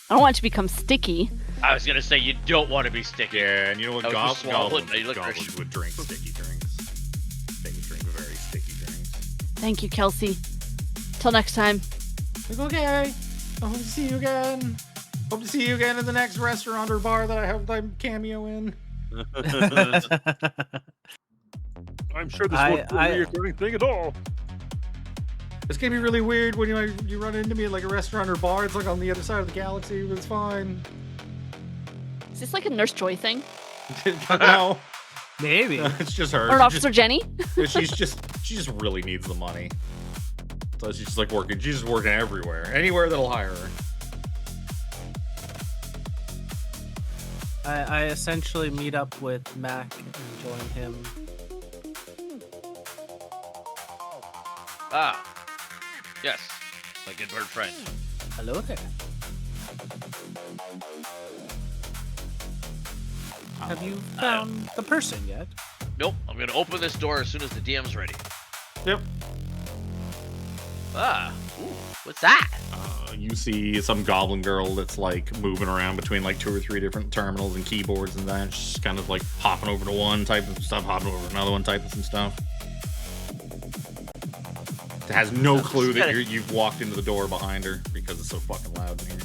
I don't want it to become sticky. I was gonna say you don't want to be sticky. Yeah, and you know what? That was just swallowed, Goblins now you look would drink sticky drinks. They would drink very sticky drinks. Thank you, Kelsey. Till next time. Like, okay. I hope to see you again. Hope to see you again in the next restaurant or bar that I have my cameo in. I'm sure this won't be a reoccurring thing at all. It's gonna be really weird when you run into me at like a restaurant or bar. It's like on the other side of the galaxy, but it's fine. Is this like a Nurse Joy thing? No. Maybe. It's just her. Or Officer Jenny? She just really needs the money. So she's just like working. She's just working everywhere, anywhere that'll hire her. I essentially meet up with M.A.A.C and join him. Ah, yes, my good bird friend. Hello there. Have you found the person yet? Nope, I'm gonna open this door as soon as the DM's ready. Yep. Ah, ooh, what's that? You see some goblin girl that's like moving around between like 2 or 3 different terminals and keyboards and that. She's kind of like hopping over to one type of stuff, hopping over to another one type of some stuff. It has no clue that you've walked into the door behind her because it's so fucking loud in here.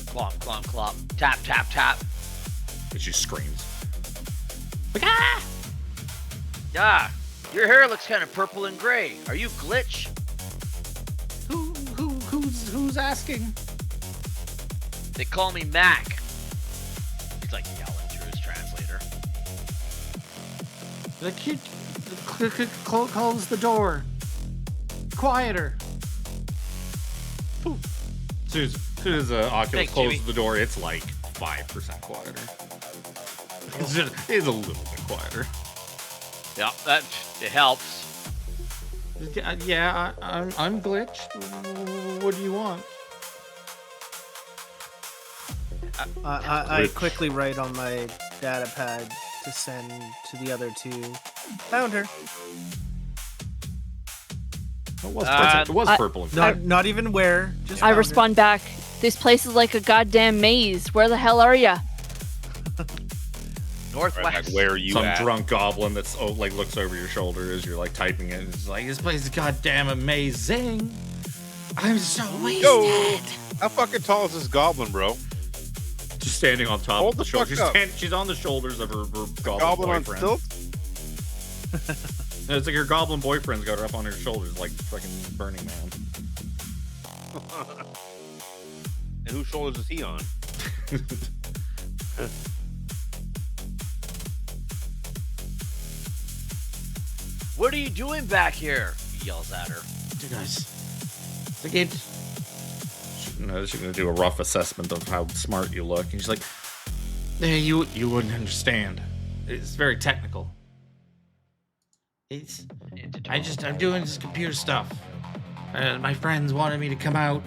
Clomp, clomp, clomp. Tap, tap, tap. And she screams. Like, ah! Ah, your hair looks kind of purple and gray. Are you Glitch? Who's asking? They call me M.A.A.C. He's like yelling through his translator. The kid close the door. Quieter. As soon as Oculus Thanks, closes Jimmy. the door, it's like 5% quieter. It's a little bit quieter. Yeah, it helps. Yeah, I'm Glitch. What do you want? I quickly write on my data pad to send to the other two. Found her. It was purple. It was purple. Not even where. Just I found her. respond back. This place is like a goddamn maze. Where the hell are ya? Northwest. Right, like, where are you Some at? drunk goblin that's like looks over your shoulder as you're like typing it. It's like, this place is goddamn amazing. I'm so wasted. Yo, how fucking tall is this goblin, bro? just standing on top Hold of the the shoulder. fuck up. She's on the shoulders of her goblin Goblin on boyfriend. stilts? And it's like her goblin boyfriend's got her up on her shoulders like fucking Burning Man. And whose shoulders is he on? What are you doing back here? He yells at her. You guys, the kid. She's gonna do a rough assessment of how smart you look, and she's like, "Yeah, you wouldn't understand. It's very technical. I'm doing this computer stuff. My friends wanted me to come out,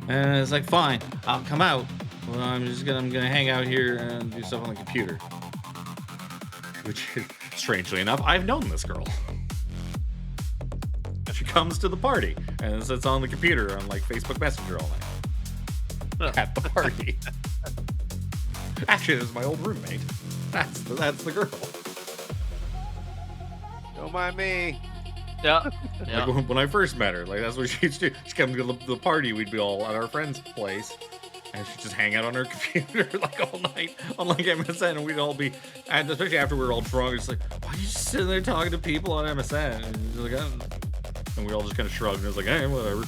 and it's like, fine, I'll come out. Well, I'm gonna hang out here and do stuff on the computer." Which, strangely enough, I've known this girl. She comes to the party and sits on the computer on like Facebook Messenger all night at the party. Actually, this is my old roommate. That's the girl. Don't mind me. Yeah. Like when I first met her, like that's what she used to do. She'd come to the party. We'd be all at our friend's place, and she'd just hang out on her computer like all night on like MSN, and we'd all be, and especially after we were all drunk, it's like, why are you just sitting there talking to people on MSN? And she's like, and we all just kind of shrugged, and it was like, hey, whatever.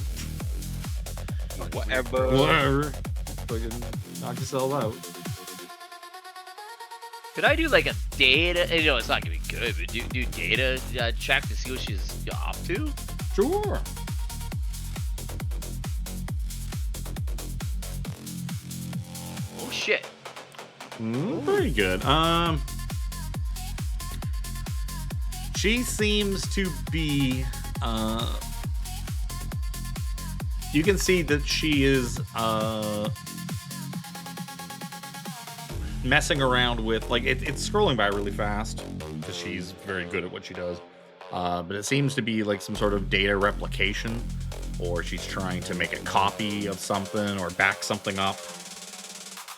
Whatever. Fucking knock yourself out. Could I do like a data? You know, it's not gonna be good, but do data check to see what she's up to? Sure. Oh shit. Pretty good. She seems to be, you can see that she is, messing around with, like, it's scrolling by really fast, because she's very good at what she does. But it seems to be like some sort of data replication, or she's trying to make a copy of something, or back something up,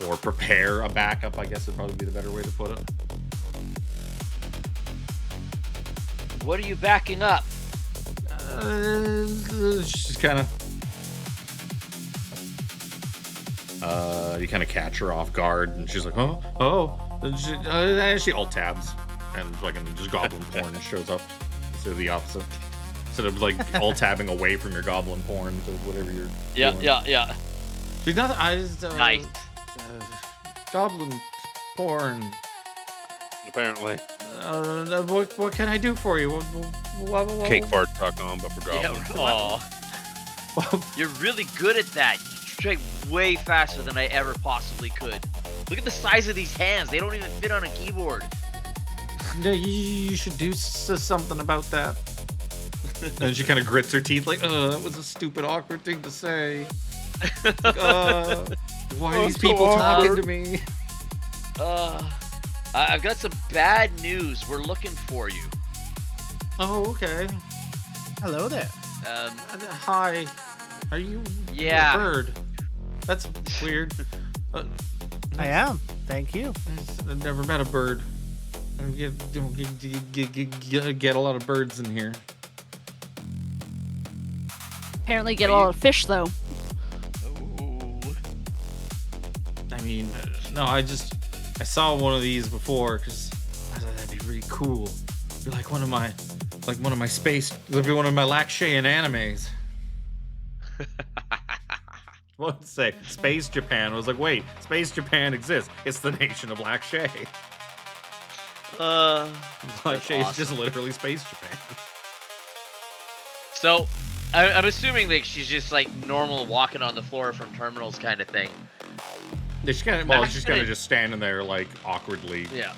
or prepare a backup, I guess would probably be the better way to put it. What are you backing up? She's kind of, you kind of catch her off guard, and she's like, oh, and she alt tabs, and fucking just goblin porn shows up. Instead of the opposite. Instead of like alt tabbing away from your goblin porn to whatever you're doing. Yeah. She's not, I just, Nice. Goblin porn. Apparently. What can I do for you? Cakefart.com, but for Yeah. goblins. Aw. You're really good at that. You type way faster than I ever possibly could. Look at the size of these hands. They don't even fit on a keyboard. You should do something about that. And she kind of grits her teeth like, that was a stupid, awkward thing to say. Why are these people talking to me? I've got some bad news. We're looking for you. Oh, okay. Hello there. Hi. Are you Yeah. a bird? That's weird. I am. Thank you. I've never met a bird. I get a lot of birds in here. Apparently get a lot of fish, though. Oh. I mean, no, I saw one of these before because I thought that'd be really cool. Be like one of my space, it'd be one of my Lakshayan animes. What did it say? Space Japan. I was like, wait, Space Japan exists. It's the nation of Lakshay. Lakshay is just literally Space Japan. So, I'm assuming like she's just like normal walking on the floor from terminals kind of thing. She's kind of just standing there like awkwardly. Yeah.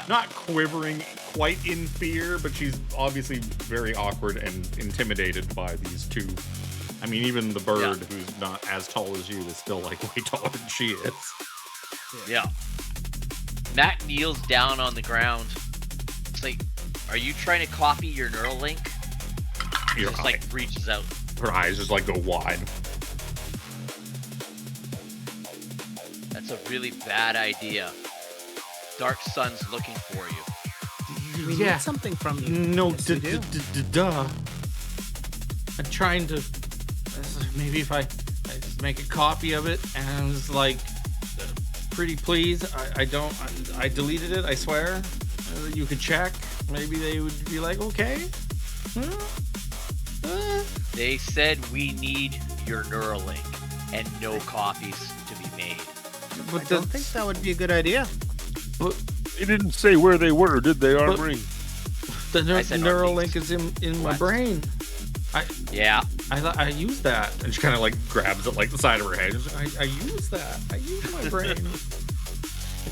Not quivering quite in fear, but she's obviously very awkward and intimidated by these two. I mean, even the bird, who's not as tall as you, is still like way taller than she is. Yeah. Matt kneels down on the ground. It's like, are you trying to copy your neural link? He just like reaches out. Her eyes just like go wide. That's a really bad idea. Dark Sun's looking for you. We need something from you. No, Yes, we do. duh. I'm trying to. Maybe if I just make a copy of it and it's like pretty please. I don't. I deleted it. I swear. You could check. Maybe they would be like, okay. They said we need your Neuralink and no copies to be made. I don't think that would be a good idea. They didn't say where they were, did they, Armry? The I said Neuralink is in my What? brain. Yeah. I used that, and she kind of like grabs it like the side of her head. She's like, I used that. I used my brain.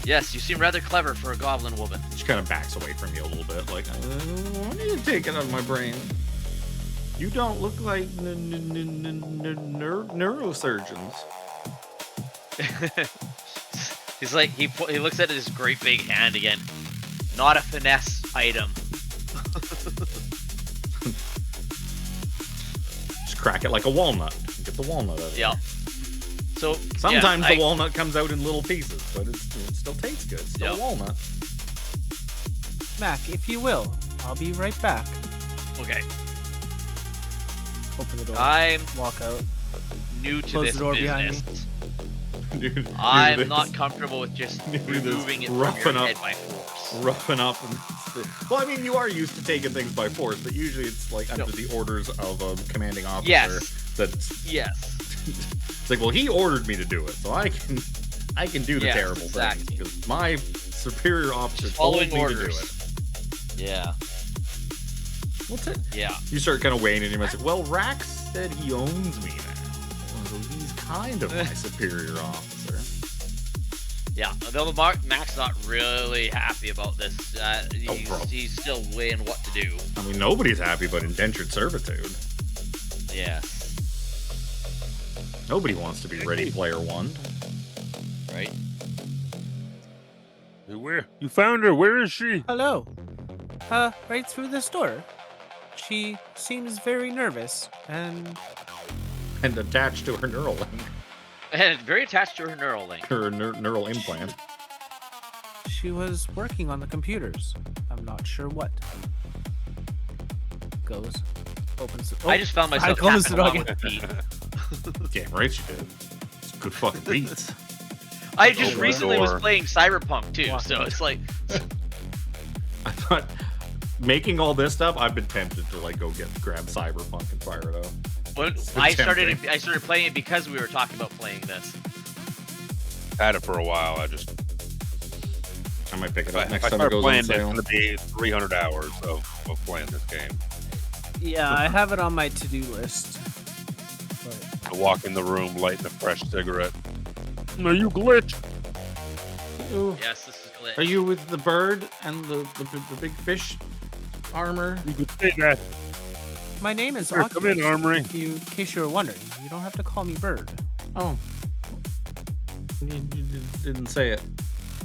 Yes, you seem rather clever for a goblin woman. She kind of backs away from you a little bit, like, I don't want you to take it out of my brain. You don't look like neurosurgeons. He's like he looks at his great big hand again. Not a finesse item. Just crack it like a walnut. Get the walnut out of it. Yeah. So Sometimes yeah, the walnut comes out in little pieces, but it still tastes good. It's still Yeah. a walnut. Mac, if you will, I'll be right back. Okay. Open the door. I'm Walk out. new to Close this the door behind business. Dude, I'm this- not comfortable with just Dude, this removing it from roughing your up. head by force. roughing up. Well, I mean, you are used to taking things by force, but usually it's like under the orders of a commanding officer. Yes. That's Yes. it's like, well, he ordered me to do it, so I can do the Yes, terrible exactly. things because my superior officer told Following me orders. to do it. Yeah. What's it? Yeah. You start kind of weighing in your mind. Well, Rax said he owns me now, so he's kind of my superior officer. Yeah. Though Mac's not really happy about this. He's still weighing what to do. I mean, nobody's happy but indentured servitude. Yeah. Nobody wants to be Ready Player One. Right. Where? You found her. Where is she? Hello. Right through this door. She seems very nervous, and And attached to her neural link, And very attached to her neural link. her neural implant. she was working on the computers. I'm not sure what. Goes. Opens it. I just found myself closed tapping it along again. with the feet. Damn right she did. It's good fucking beats. I just Open recently was door. playing Cyberpunk too, Walking. so it's like I thought making all this stuff, I've been tempted to like go grab Cyberpunk and fire it up. when It's I tempting. started playing it because we were talking about playing this. Had it for a while. I might pick it If up I next time it start goes playing on it, it's sale. going to be 300 hours of playing this game. Yeah, I have it on my to-do list. But I walk in the room, lighting a fresh cigarette. No, you glitch. Yes, this is glitch. Are you with the bird and the big fish armor? You could say that. my name is Here, come in, Oculus, Armry. in case you were wondering. You don't have to call me Bird. Oh. You didn't say it.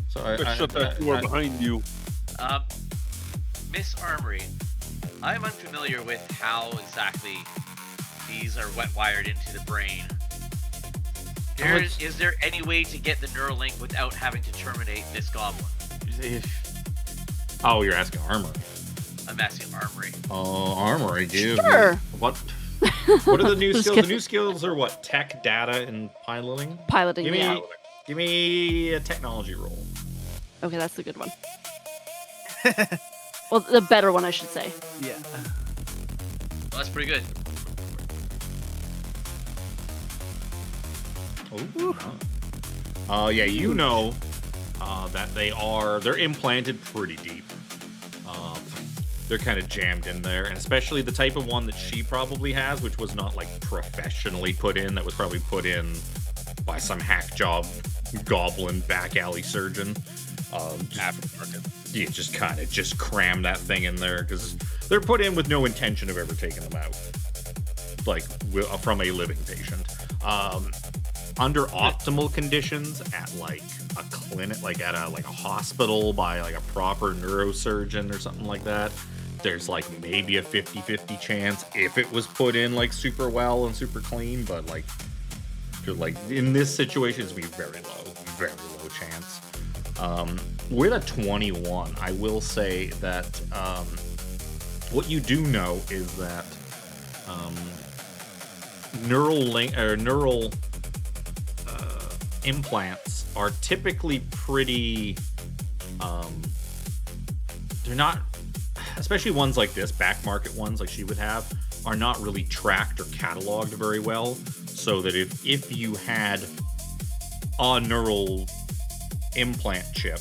So I Shut that door behind you. Miss Armry, I'm unfamiliar with how exactly these are wet wired into the brain. Is there any way to get the Neuralink without having to terminate this goblin? Oh, you're asking Armor. I'm asking Armry. Oh, Armory, give Sure. me what? What are the new Just skills? The kidding. new skills are what? Tech, data, and piloting. Piloting, Give me, yeah. give me a technology roll. Okay, that's the good one. Well, the better one, I should say. Yeah. Well, that's pretty good. Yeah, you know that they're implanted pretty deep. They're kind of jammed in there, and especially the type of one that she probably has, which was not like professionally put in, that was probably put in by some hack job goblin back alley surgeon. You just kind of just cram that thing in there because they're put in with no intention of ever taking them out, like from a living patient. Under optimal conditions at like a clinic, like at a hospital by like a proper neurosurgeon or something like that, there's like maybe a 50-50 chance if it was put in like super well and super clean, but like in this situation it's gonna be very low chance. With a 21, I will say that what you do know is that implants are typically pretty, they're not, especially ones like this, back market ones like she would have, are not really tracked or cataloged very well. So that if you had a neural implant chip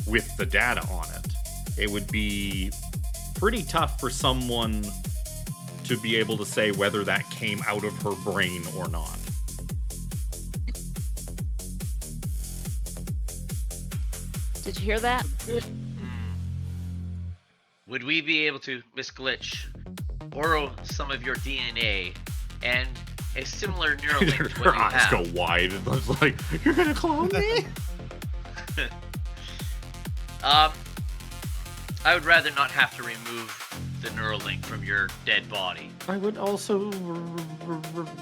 with the data on it, it would be pretty tough for someone to be able to say whether that came out of her brain or not. Did you hear that? Would we be able to, Miss Glitch, borrow some of your DNA and a similar neural link to what Her you eyes have? go wide and it's like, you're gonna clone me? I would rather not have to remove the neural link from your dead body. I would also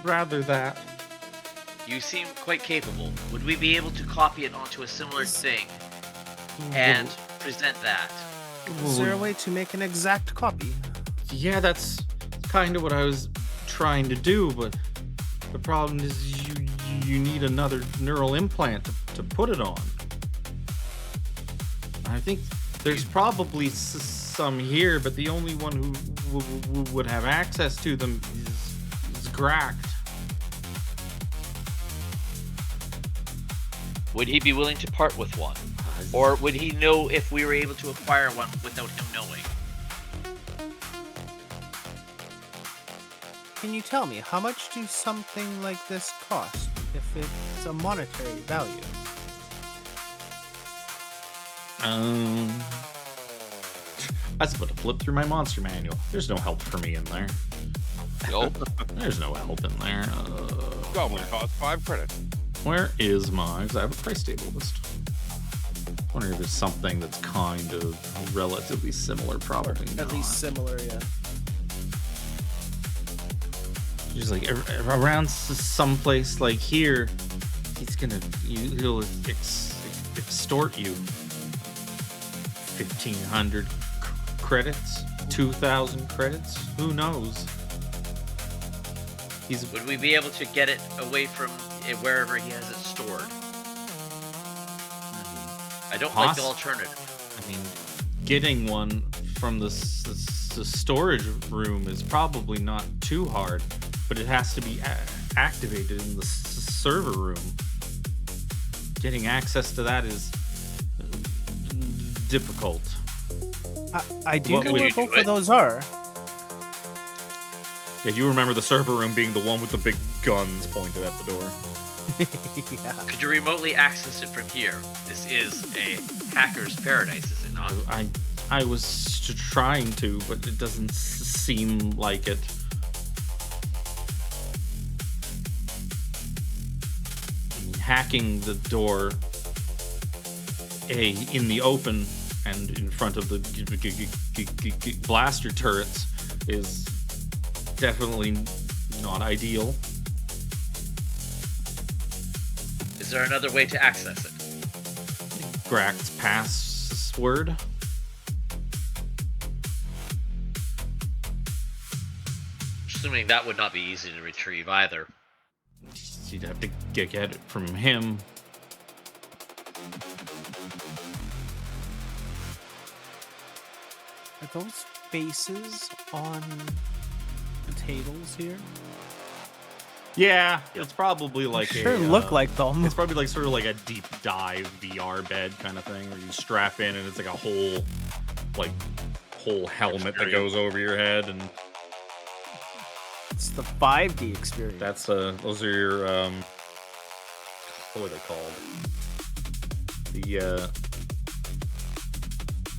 rather that. You seem quite capable. Would we be able to copy it onto a similar thing and present that? Is there a way to make an exact copy? Yeah, that's kind of what I was trying to do, but the problem is you need another neural implant to put it on. I think there's probably some here, but the only one who would have access to them is Gract. Would he be willing to part with one? Or would he know if we were able to acquire one without him knowing? Can you tell me, how much do something like this cost, if it's a monetary value? I was about to flip through my monster manual. There's no help for me in there. Nope. There's no help in there. Goblin costs 5 credits. Where is my... Because I have a price table list. Wondering if there's something that's kind of relatively similar. Probably At not. least similar, yeah. Just like around someplace like here, he'll extort you. 1,500 credits, 2,000 credits. Who knows? Would we be able to get it away from it wherever he has it stored? I don't like the alternative. I mean, getting one from the storage room is probably not too hard, but it has to be activated in the server room. Getting access to that is difficult. I do What know would where you both do? of those are. Yeah, you remember the server room being the one with the big guns pointed at the door. Yeah. Could you remotely access it from here? This is a hacker's paradise, is it not? I was trying to, but it doesn't seem like it. I mean, hacking the door in the open and in front of the blaster turrets is definitely not ideal. Is there another way to access it? Gract's password. Assuming that would not be easy to retrieve either. You'd have to get it from him. Are those faces on the tables here? Yeah, it's probably like Sure a look like them. It's probably like sort of like a deep dive VR bed kind of thing where you strap in and it's like a whole helmet that goes over your head, and It's the 5D experience. that's those are your what are they called? The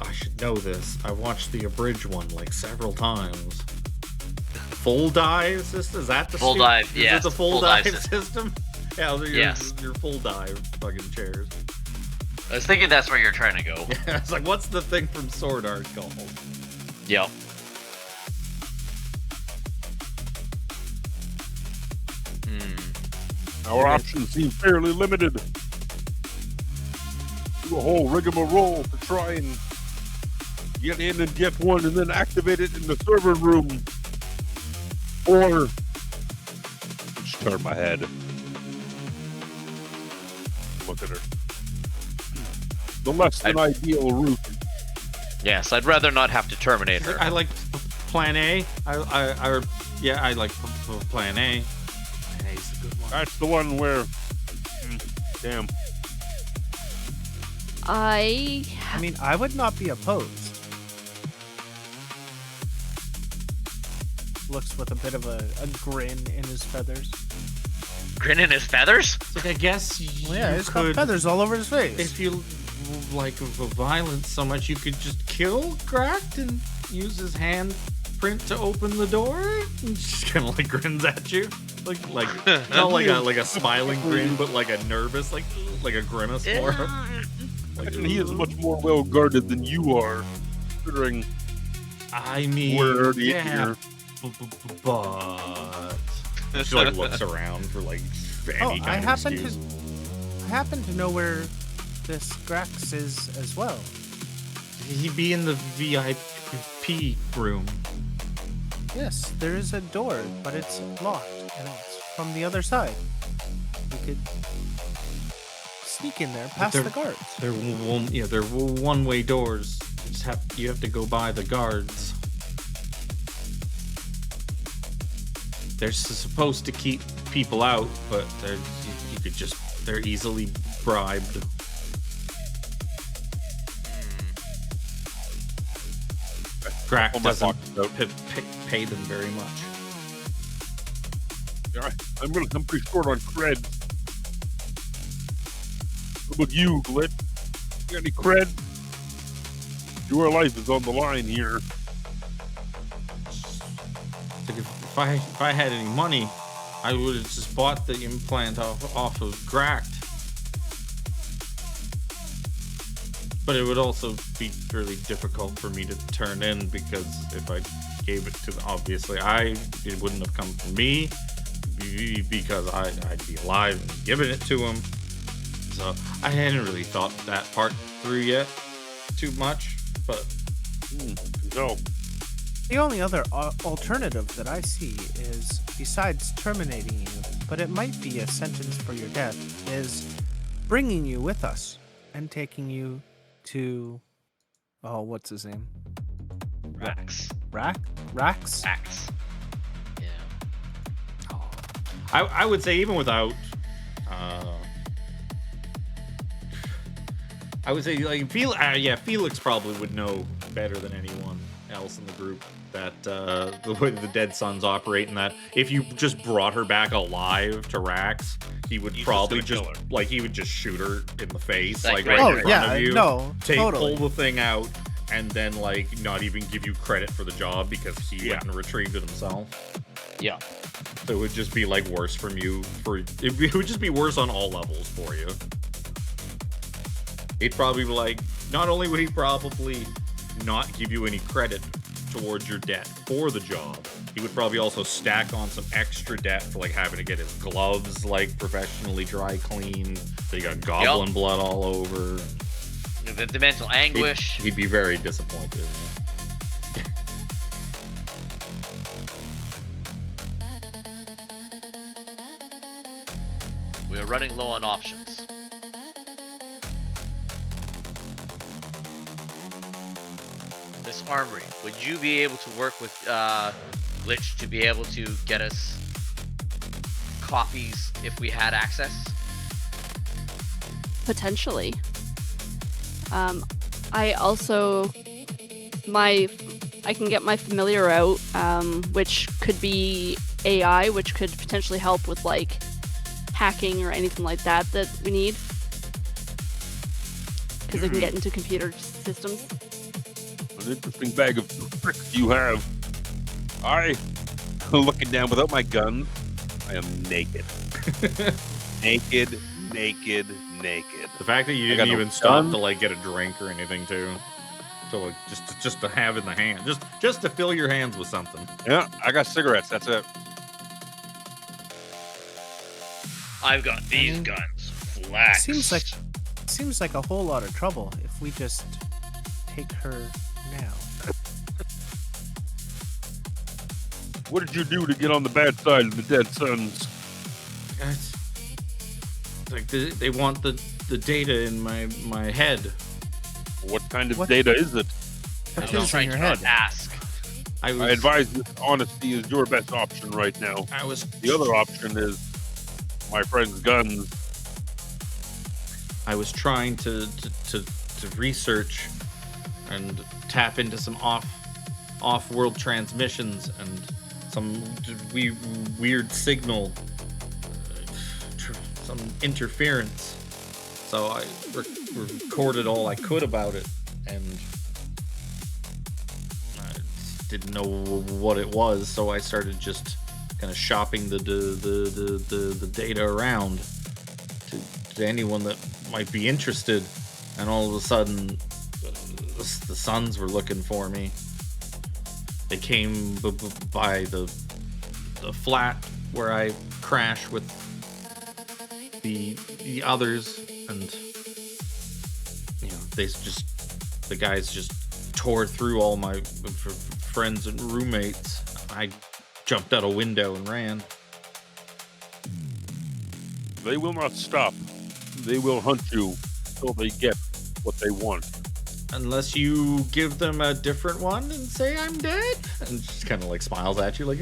I should know this. I watched the abridged one like several times. Full dive system? Is that the Full dive, Is yes, it the full dive dive system? Yeah, those are Yes. your full dive fucking chairs. I was thinking that's where you're trying to go. Yeah, it's like, what's the thing from Sword Art called? Yep. Our options seem fairly limited. Do a whole rigmarole to try and get in and get one and then activate it in the server room. Or just turn my head. look at her. The less than ideal route. Yes, I'd rather not have to terminate her. I like Plan A. I like Plan A. Plan A's the good one. That's the one where. Damn. I mean, I would not be opposed. Looks with a bit of a grin in his feathers. Grin in his feathers? It's like, I guess you Well, yeah, he's got could, feathers all over his face. if you like violence so much, you could just kill Gracht and use his hand print to open the door. And just kind of like grins at you, like not like a smiling grin, but like a nervous, like a grimace for him. Like, And he is much more well guarded than you are, considering I mean, we're already yeah, here. but she like looks around for like any I kind of excuse. happen to know where this Grax is as well. He'd be in the VIP room. Yes, there is a door, but it's locked, and it's from the other side. We could sneak in there past the guards. They're one-way doors. You have to go by the guards. They're supposed to keep people out, but they're easily bribed. Grack doesn't pay them very much. Yeah, I'm pretty short on cred. What about you, Glit? You got any cred? Your life is on the line here. Like if I had any money, I would have just bought the implant off of Gracht. But it would also be really difficult for me to turn in, because if I gave it to them, obviously it wouldn't have come from me, because I'd be alive and giving it to him. So I hadn't really thought that part through yet too much, but No. The only other alternative that I see is, besides terminating you, but it might be a sentence for your death, is bringing you with us and taking you to, what's his name? Rax. Rax? Rax. Yeah. I would say even without, I would say like Phelix probably would know better than anyone else in the group that the way the dead sons operate, and that if you just brought her back alive to Rax, he would probably just he would just shoot her in the face, Like, right right in there. front of you. No, totally. Pull the thing out, and then not even give you credit for the job because he went and retrieved it himself. Yeah. So it would just be worse from you. It would just be worse on all levels for you. He'd probably be not only would he probably not give you any credit towards your debt for the job, he would probably also stack on some extra debt for having to get his gloves professionally dry cleaned. So you got goblin blood all over. The mental anguish. He'd be very disappointed. We are running low on options. This Armry, would you be able to work with Glitch to be able to get us copies if we had access? Potentially. I also I can get my familiar out, which could be AI, which could potentially help with hacking or anything like that we need, because they can get into computer systems. An interesting bag of tricks you have. Looking down without my gun, I am naked. naked. The fact that you didn't even stop to get a drink or anything too, to just to have in the hand, just to fill your hands with something. Yeah, I got cigarettes. That's it. I've got these guns. Flax. Seems like a whole lot of trouble if we just take her now. What did you do to get on the bad side of the dead sons? They want the the data in my head. What kind of What? data is it? I What was is in trying your to head? not ask. I I advise that honesty is your best option right now. I was The other option is my friend's guns. I was trying to research and tap into some off-world transmissions and some weird signal, some interference. So I recorded all I could about it, and I didn't know what it was. So I started just kind of shopping the data around to anyone that might be interested. And all of a sudden, the Suns were looking for me. They came by the flat where I crashed with the others, and the guys just tore through all my friends and roommates. I jumped out a window and ran. They will not stop. They will hunt you until they get what they want. Unless you give them a different one and say I'm dead, and just kind of like smiles at you like.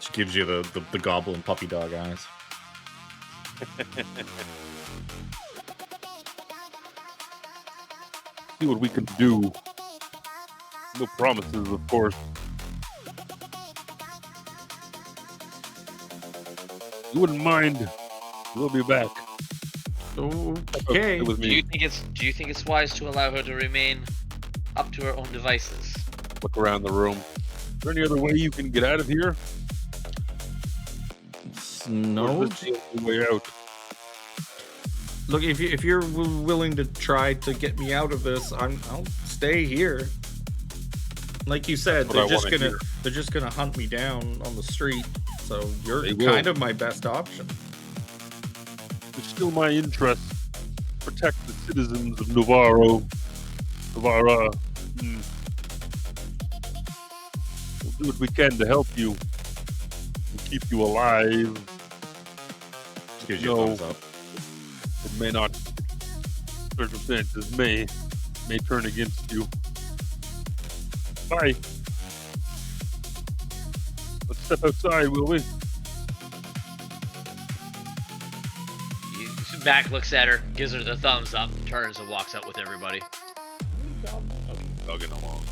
She gives you the goblin puppy dog eyes. See what we can do. No promises, of course. You wouldn't mind. We'll be back. Okay. Stay with Do me. you think it's wise to allow her to remain up to her own devices? Look around the room. Is there any other way you can get out of here? No. Or is this the only way out? Look, if you're willing to try to get me out of this, I'll stay here. Like you said, That's what I wanna hear. they're just gonna hunt me down on the street. So you're They will. kind of my best option. It's still my interest to protect the citizens of Novara. We'll do what we can to help you and keep you alive. Gives you a No. thumbs up. It may not. Circumstances may turn against you. Bye. Let's step outside, will we? Mac looks at her, gives her the thumbs up, turns and walks out with everybody. Bugging along.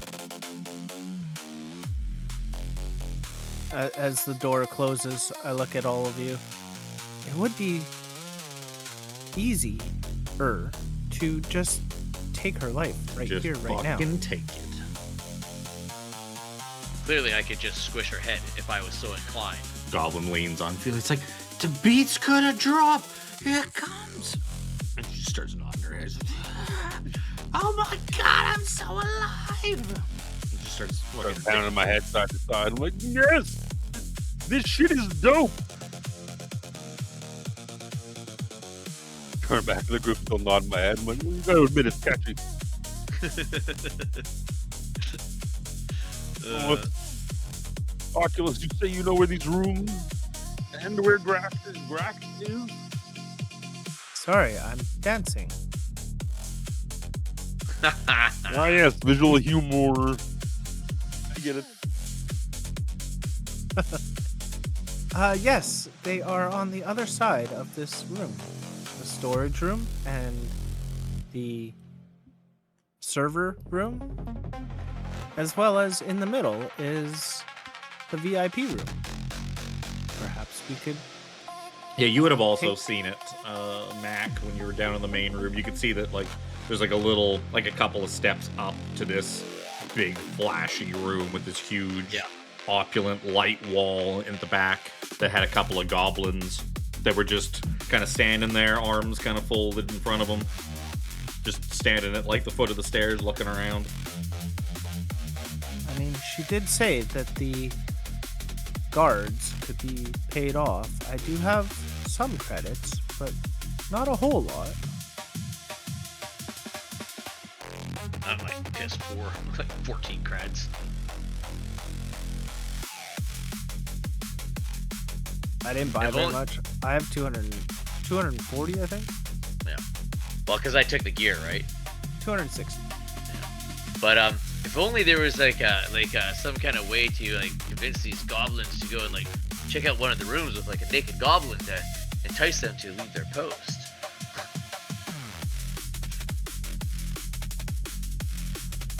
As the door closes, I look at all of you. It would be easier to just take her life right Just here, right now. fucking take it. Clearly, I could just squish her head if I was so inclined. Goblin leans on Felix like, the beat's gonna drop. Here it comes. And she starts nodding her head. Oh my god, I'm so alive. And she starts Start fucking pounding my head side to side. I'm like, yes! This shit is dope! Turn back to the group, still nodding my head. I'm like, you gotta admit it's catchy. Oculus, you say you know where these rooms and where Graft is? Sorry, I'm dancing. Ah, yes, visual humor. I get it. Yes, they are on the other side of this room. The storage room and the server room, as well as in the middle is the VIP room. Perhaps we could. Yeah, you would have also seen it, Mac, when you were down in the main room. You could see that, like, there's like a couple of steps up to this big, flashy room with this huge, opulent light wall in the back that had a couple of goblins that were just kind of standing there, arms kind of folded in front of them, just standing at like the foot of the stairs, looking around. I mean, she did say that the guards could be paid off. I do have some credits, but not a whole lot. I'm like piss poor, like 14 creds. I didn't buy If very only- much. I have 240, I think. Well, because I took the gear, right? 260. But if only there was like some kind of way to like convince these goblins to go and like check out one of the rooms with like a naked goblin to entice them to leave their post.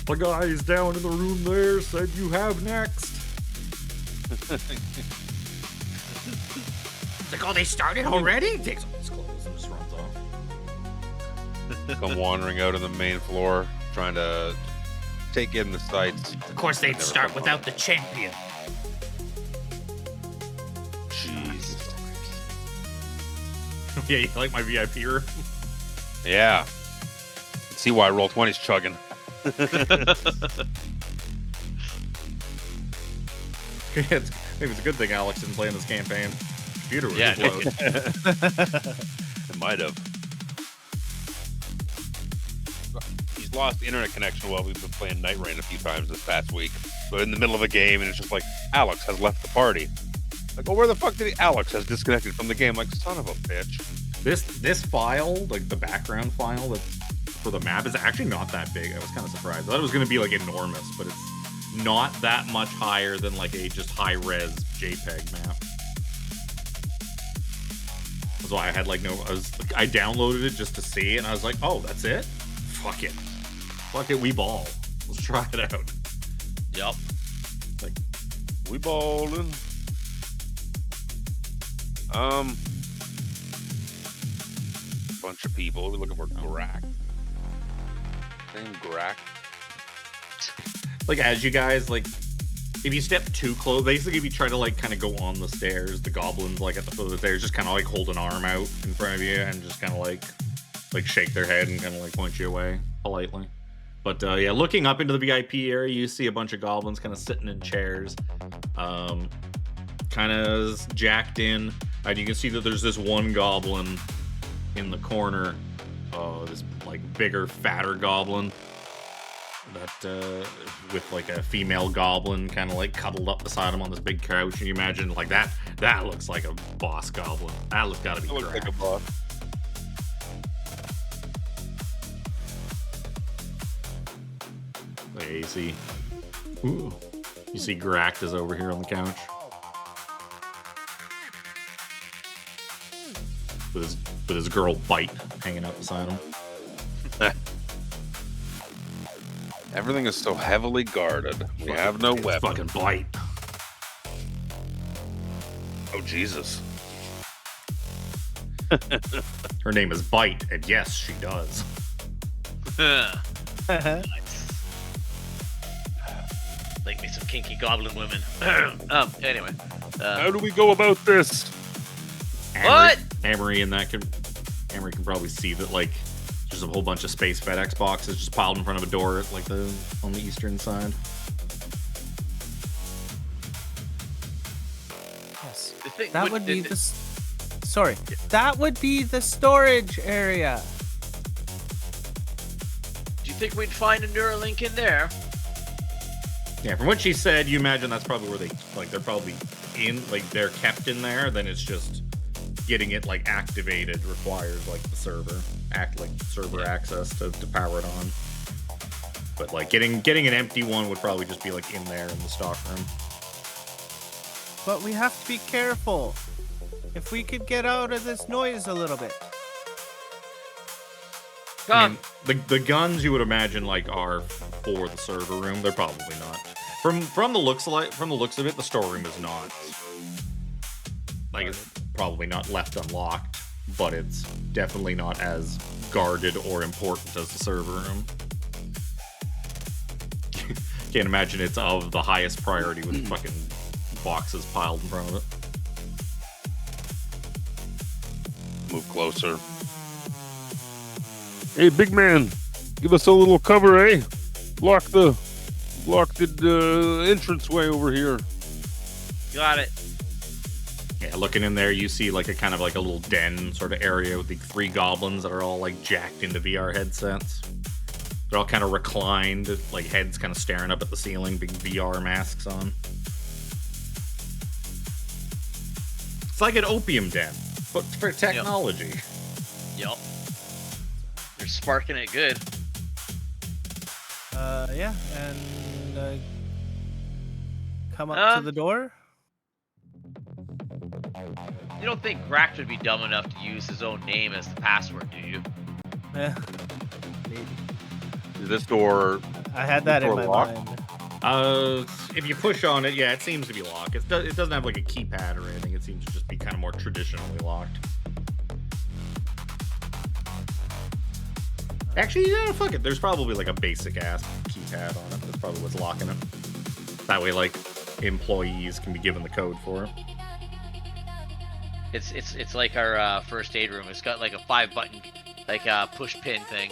The guys down in the room there said you have next. It's like, oh, they started already? Takes off his clothes and just runs off. Come wandering out on the main floor, trying to take in the sights. Of course, they'd start without the champion. Jeez. Yeah, you like my VIP room? Yeah. See why Roll20's chugging. Maybe it's a good thing Alex didn't play in this campaign. Computer was Yeah. closed. It might have. He's lost internet connection while we've been playing Night Rain a few times this past week. So in the middle of a game, and it's just like, Alex has left the party. Like, oh, where the fuck did he? Alex has disconnected from the game. Like, son of a bitch. This file, like the background file that's for the map, is actually not that big. I was kind of surprised. I thought it was going to be like enormous, but it's not that much higher than like a just high-res JPEG map. That's why I had like I downloaded it just to see, and I was like, oh, that's it? Fuck it, we ball. Let's try it out. Yep. Like, We ballin'. Bunch of people. We're looking for Grak. Same Grak. like as you guys like, if you step too close, basically if you try to like kind of go on the stairs, the goblins like at the foot of the stairs just kind of like hold an arm out in front of you and just kind of like shake their head and kind of like point you away politely. But yeah, looking up into the VIP area, you see a bunch of goblins kind of sitting in chairs, kind of jacked in. And you can see that there's this one goblin in the corner. Oh, this like bigger, fatter goblin that with like a female goblin kind of like cuddled up beside him on this big couch. And you imagine like that looks like a boss goblin. That looks gotta be That looks like a Grak. boss. There you see. Ooh. You see Grak is over here on the couch. With his girl Bite hanging out beside him. Everything is so heavily guarded. We have no It's weapon. fucking Bite. Oh, Jesus. Her name is Bite, and yes, she does. Like me some kinky goblin women. Anyway. How do we go about this? What? Armry can probably see that like there's a whole bunch of space FedEx boxes just piled in front of a door like on the eastern side. Yes. The thing- That what- would be the- the. Sorry. That would be the storage area. Do you think we'd find a Neuralink in there? Yeah, from what she said, you imagine that's probably where they're probably they're kept in there. Then it's just getting it like activated requires like the server access to power it on. But like getting an empty one would probably just be like in there in the stock room. But we have to be careful. If we could get out of this noise a little bit. I mean, the guns you would imagine like are for the server room. They're probably not. From the looks of it, the storeroom is not. Like it's probably not left unlocked, but it's definitely not as guarded or important as the server room. Can't imagine it's of the highest priority with fucking boxes piled in front of it. Move closer. Hey, big man, give us a little cover, eh? Block the entranceway over here. Got it. Yeah, looking in there, you see like a kind of like a little den sort of area with the 3 goblins that are all like jacked into VR headsets. They're all kind of reclined, like heads kind of staring up at the ceiling, big VR masks on. It's like an opium den, but for technology. Yup. You're sparking it good. Yeah, and come up to the door. You don't think Gract would be dumb enough to use his own name as the password, do you? Yeah, maybe. Is this door? I had that in door my locked? mind. If you push on it, yeah, it seems to be locked. It doesn't have like a keypad or anything. It seems to just be kind of more traditionally locked. Actually, yeah, fuck it. There's probably like a basic ass keypad on it. That's probably what's locking it. That way, like, employees can be given the code for it. It's like our first aid room. It's got like a 5-button, like push pin thing.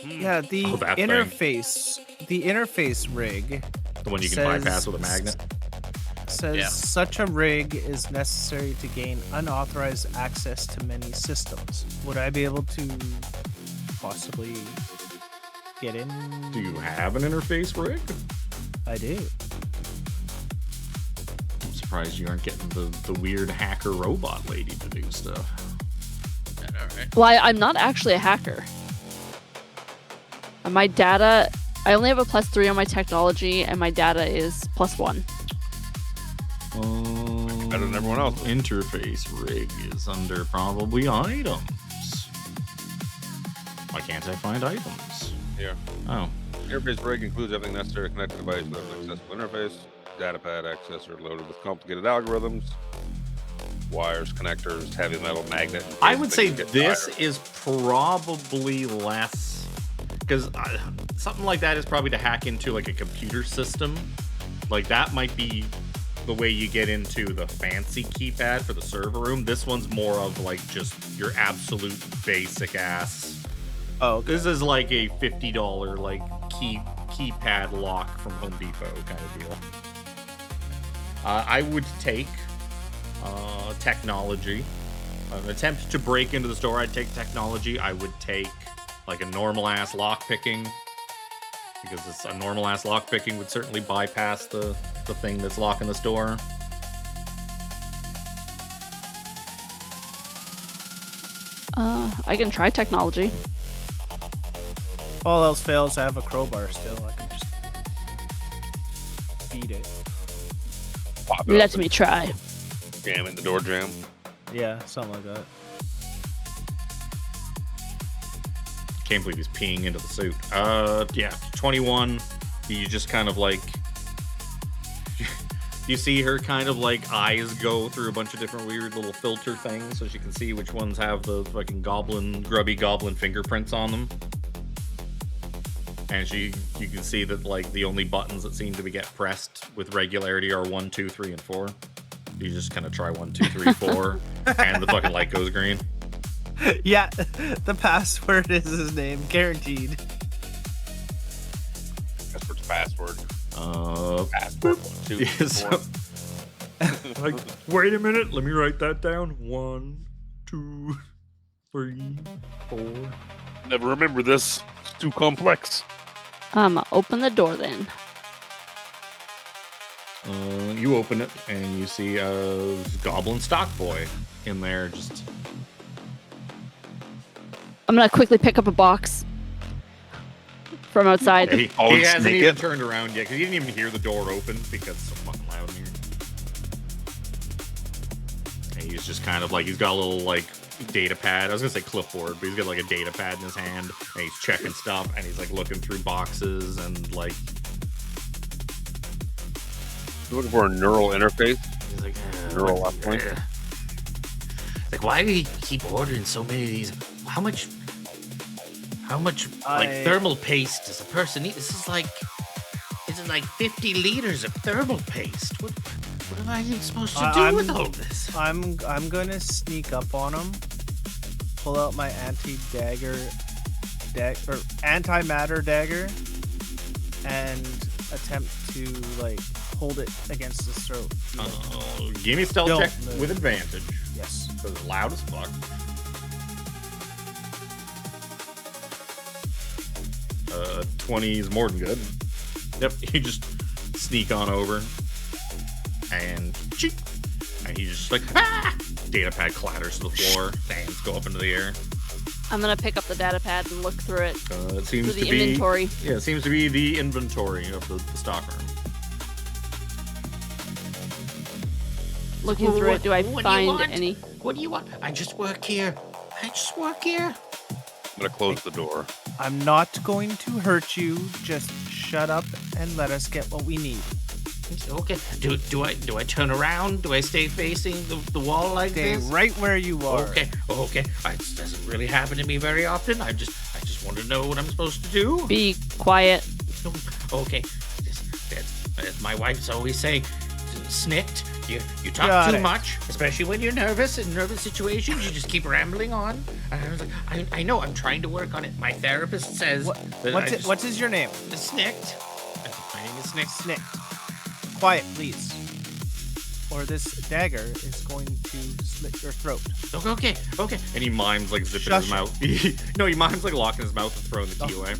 Yeah, the Oh, that thing. interface rig The one you can says- bypass with a magnet. says Yeah. such a rig is necessary to gain unauthorized access to many systems. Would I be able to possibly get in? Do you have an interface rig? I do. I'm surprised you aren't getting the weird hacker robot lady to do stuff. Alright. Well, I'm not actually a hacker. My data, I only have a +3 on my technology, and my data is +1. Better than everyone else. Interface rig is under probably items. Why can't I find items? Here. Oh. Interface rig includes everything necessary to connect the device with an accessible interface. Data pad access are loaded with complicated algorithms. Wires, connectors, heavy metal magnet. in I case would things say get this tired. is probably less, because something like that is probably to hack into like a computer system. Like that might be the way you get into the fancy keypad for the server room. This one's more of like just your absolute basic ass. Oh, okay. This is like a $50 like keypad lock from Home Depot kind of deal. I would take technology. An attempt to break into the store, I'd take technology. I would take like a normal ass lock picking, because it's a normal ass lock picking would certainly bypass the thing that's locking the store. I can try technology. All else fails, I have a crowbar still. I can just beat it. Pop it Let open, me try. jam in the door jam. Yeah, something like that. Can't believe he's peeing into the suit. Yeah, 21. You just kind of like, you see her kind of like eyes go through a bunch of different weird little filter things, so she can see which ones have the fucking grubby goblin fingerprints on them. And you can see that like the only buttons that seem to be get pressed with regularity are 1, 2, 3, and 4. You just kind of try 1, 2, 3, 4, and the fucking light goes green. Yeah, the password is his name, guaranteed. That's what's password. Password. 1, 2, Yeah, 4. like, wait a minute, let me write that down. 1, 2, 3, 4. Never remember this. It's too complex. Open the door then. You open it and you see a goblin stock boy in there. Just I'm gonna quickly pick up a box from outside. he Oh, and hasn't sneak even it? turned around yet because he didn't even hear the door open because it's so fucking loud in here. And he's just kind of like, he's got a little like data pad. I was gonna say clipboard, but he's got like a data pad in his hand and he's checking stuff and he's like looking through boxes and like Looking for a neural interface. he's like Neural left link. like, why do you keep ordering so many of these? How much like thermal paste does a person need? This is like 50 liters of thermal paste. What am I supposed to do with all this? I'm gonna sneak up on him, pull out my antimatter dagger, and attempt to like hold it against his throat. Give me a stealth Don't check move. with advantage. Yes. Because it's loud as fuck. 20 is more than good. Yep, you just sneak on over. and cheek, and he's just like, ah! Data pad clatters to the floor. Hands go up into the air. I'm gonna pick up the data pad and look through it. It seems Through to the be inventory. Yeah, it seems to be the inventory of the stockroom. Looking through it, do I What do you find want? any? What do you want? I just work here. I'm gonna close the door. I'm not going to hurt you. Just shut up and let us get what we need. Okay. Do I turn around? Do I stay facing the wall like Stay this? right where you are. Okay. It doesn't really happen to me very often. I just want to know what I'm supposed to do. Be quiet. Okay. As my wife's always saying, snicked. You talk Got too it. much, especially when you're nervous. In nervous situations, you just keep rambling on. And I was like, I know, I'm trying to work on it. My therapist says that What is your name? Snicked. My name is Snicked. Snicked. Quiet, please. Or this dagger is going to slit your throat. Okay. And he mimes like zipping his Shush. mouth. No, he mimes like locking his mouth and throwing the key away.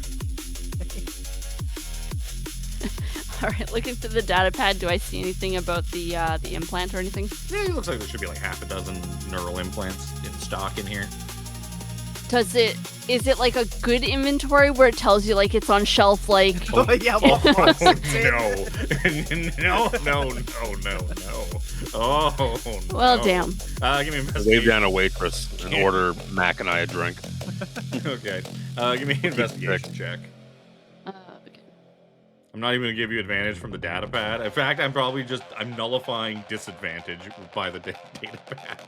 All right, looking through the data pad, do I see anything about the implant or anything? Yeah, it looks like there should be like half a dozen neural implants in stock in here. Is it like a good inventory where it tells you like it's on shelf like Yeah, well, No. No. Oh, no. well damn. Give me an Wave investigation. down a waitress and order Mac and I a drink. Okay. Give me an investigation check. Okay. I'm not even gonna give you advantage from the data pad. In fact, I'm nullifying disadvantage by the data pad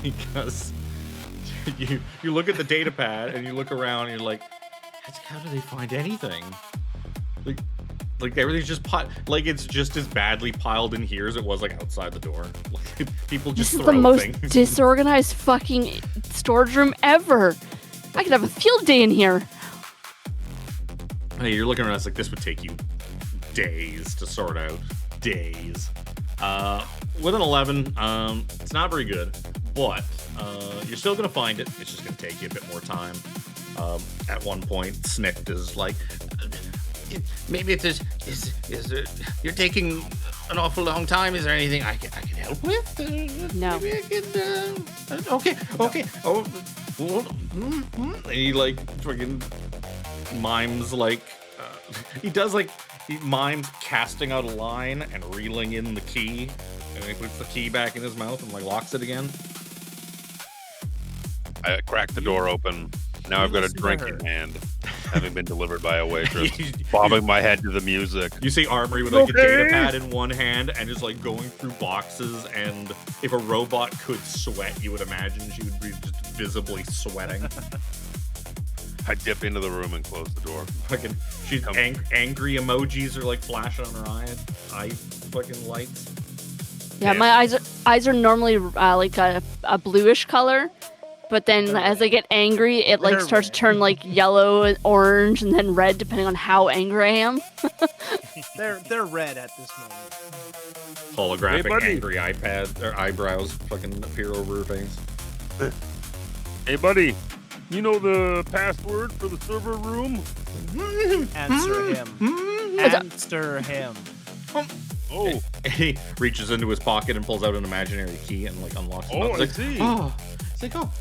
because you look at the data pad and you look around and you're like, how do they find anything? Like everything's just like it's just as badly piled in here as it was like outside the door. Like, people just This is throw the most things. disorganized fucking storage room ever. I could have a field day in here. Hey, you're looking around. It's like this would take you days to sort out. Days. With an 11, it's not very good, but you're still gonna find it. It's just gonna take you a bit more time. At one point, Snicked is like, Maybe it's you're taking an awful long time. Is there anything I can help with? No. Maybe I can. Okay. Oh, and he like fucking mimes like he does like he mimes casting out a line and reeling in the key, and then he puts the key back in his mouth and like locks it again. I crack the door open. Now I've got a Listen to drink her. in hand, having been delivered by a waitress, bobbing my head to the music. You see Armry with like a data pad in one hand and just like going through boxes, and if a robot could sweat, you would imagine she would be just visibly sweating. I dip into the room and close the door. Fucking, she's Come- angry emojis are like flashing on her eye fucking lights. Yeah, Yeah. my eyes are normally like a bluish color, but then as I get angry, it like They're starts to red. turn like yellow, and orange, and then red, depending on how angry I am. They're red at this moment. Holographic Hey, buddy. angry iPad or eyebrows fucking appear over her face. Hey, buddy, you know the password for the server room? Answer him. Answer him. Oh, He reaches into his pocket and pulls out an imaginary key and like unlocks it. oh, I It's like, see. oh, it's like, oh,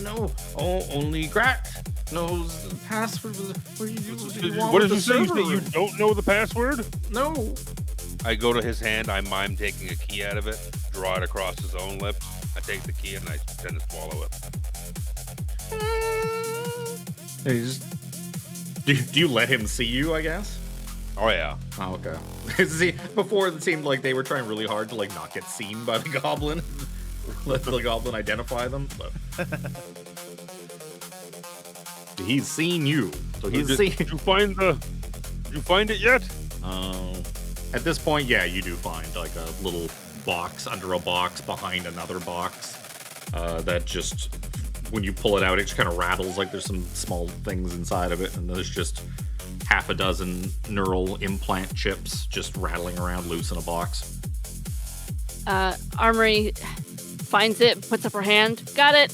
no, only Grat knows the password. What do you want What with does the it say? You server say you room? don't know the password? No. I go to his hand, I mime taking a key out of it, draw it across his own lips. I take the key and I tend to swallow it. Hey, do you let him see you, I guess? Oh yeah. Oh, okay. See, before it seemed like they were trying really hard to like not get seen by the goblin. Let the goblin identify them. But he's seen you, so he's Did seen. you find it yet? At this point, yeah, you do find like a little box under a box behind another box. That just, when you pull it out, it just kind of rattles like there's some small things inside of it, and there's just half a dozen neural implant chips just rattling around loose in a box. Armory finds it, puts up her hand. Got it.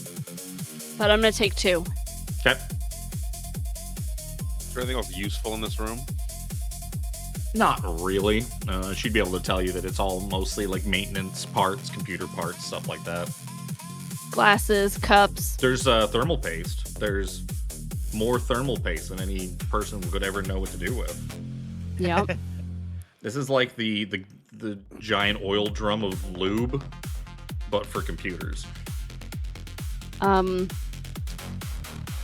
But I'm gonna take 2. Okay. Is there anything else useful in this room? Not really. She'd be able to tell you that it's all mostly like maintenance parts, computer parts, stuff like that. Glasses, cups. There's thermal paste. There's more thermal paste than any person could ever know what to do with. Yep. This is like the giant oil drum of lube, but for computers.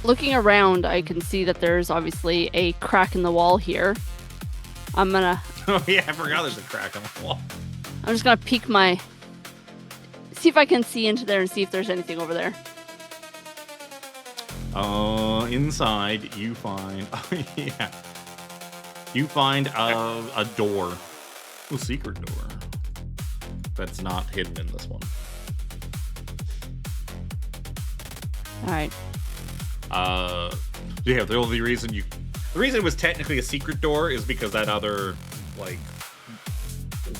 Looking around, I can see that there's obviously a crack in the wall here. I'm Oh yeah, I forgot there's a crack on the wall. just gonna peek see if I can see into there and see if there's anything over there. Inside you find, yeah, you find a door, a secret door that's not hidden in this one. All right. Yeah, the only reason the reason it was technically a secret door is because that other, like,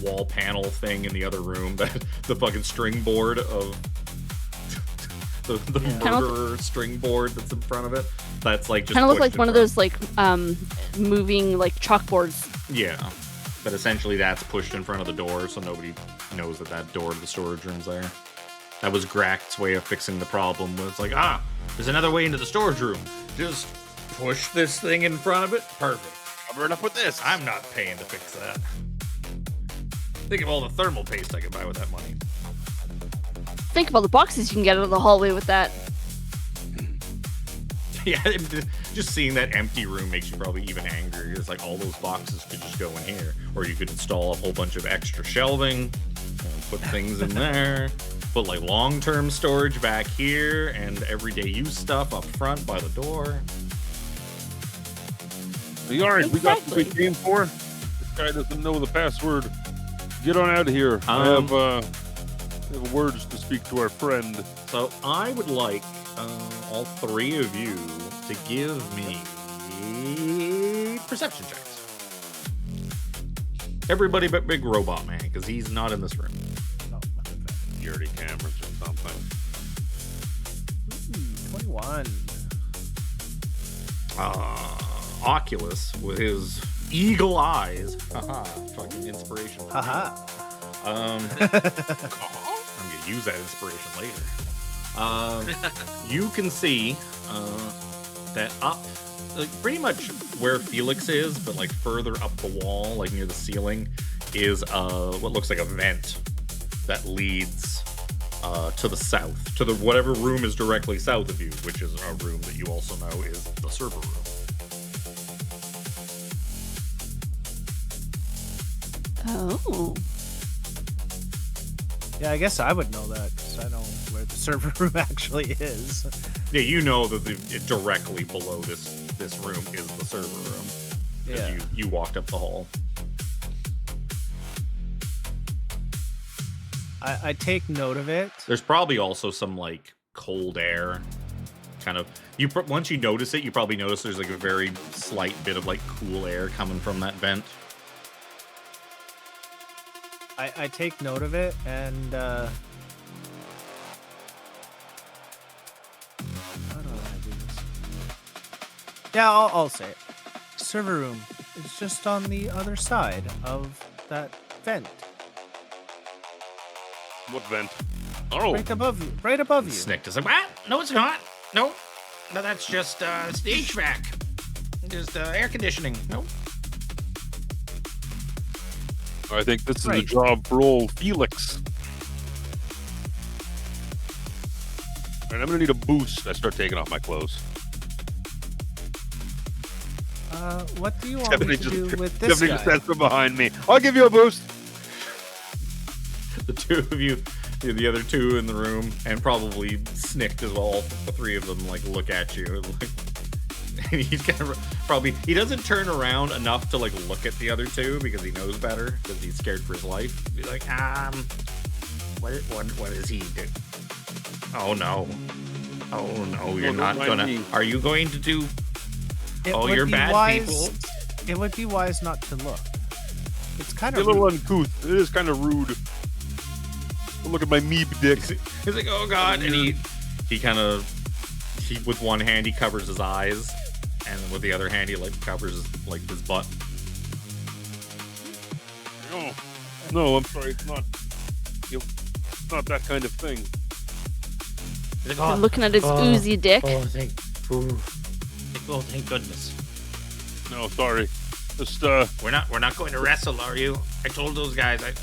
wall panel thing in the other room, that the fucking string board of the murderer string board that's in front of it, that's like just kind of look like pushed one in of those like moving like chalkboards. Yeah, but essentially that's pushed in front of the door, so nobody knows that door to the storage room's there. That was Grakt's way of fixing the problem. It's like, there's another way into the storage room. Just push this thing in front of it. Perfect. Cover it up with this. I'm not paying to fix that. Think of all the thermal paste I could buy with that money. Think of all the boxes you can get out of the hallway with that. Yeah, just seeing that empty room makes you probably even angrier. It's like all those boxes could just go in here. Or you could install a whole bunch of extra shelving and put things in there. Put like long-term storage back here and everyday use stuff up front by the door. All right, we got what we came for. This guy doesn't know the password. Get on out of here. I have words to speak to our friend. So I would like all three of you to give me perception checks. Everybody but Big Robot Man, because he's not in this room. Security cameras or something. 21. Oculus with his eagle eyes. Haha, fucking inspiration. Haha. I'm gonna use that inspiration later. You can see that up, like pretty much where Phelix is, but like further up the wall, like near the ceiling, is what looks like a vent that leads to the south, to the whatever room is directly south of you, which is a room that you also know is the server room. Oh. Yeah, I guess I would know that because I know where the server room actually is. Yeah, you know that directly below this room is the server room. Yeah. You walked up the hall. I take note of it. There's probably also some like cold air, kind of. Once you notice it, you probably notice there's like a very slight bit of like cool air coming from that vent. I take note of it, and how do I do this? Yeah, I'll say it. Server room is just on the other side of that vent. What vent? Oh, Right above you. Right above you. Snicked is like, what? No, it's not. No, that's just it's the HVAC. Just air conditioning. Nope. I think this is the Right. job for old Phelix. Alright, I'm gonna need a boost. I start taking off my clothes. What do you want me to do with this Tiffany guy? just stands from behind me. I'll give you a boost. The two of you, the other two in the room, and probably Snicked as well. The three of them like look at you, and he's kind of he doesn't turn around enough to like look at the other two because he knows better because he's scared for his life. He's like, what is he doing? Oh no, you're not mind gonna. me. Are you going to do? It Oh, would you're be bad wise, people. It would be wise not to look. It's kind A of little uncouth. It is kind of rude. Look at my meep dick. He's like, oh god, and he with one hand he covers his eyes, and with the other hand he like covers his butt. No, I'm sorry. It's not. It's not that kind of thing. He's like, I'm looking at his oozy dick. Thank goodness. No, sorry. Just We're not going to wrestle, are you? I told those guys I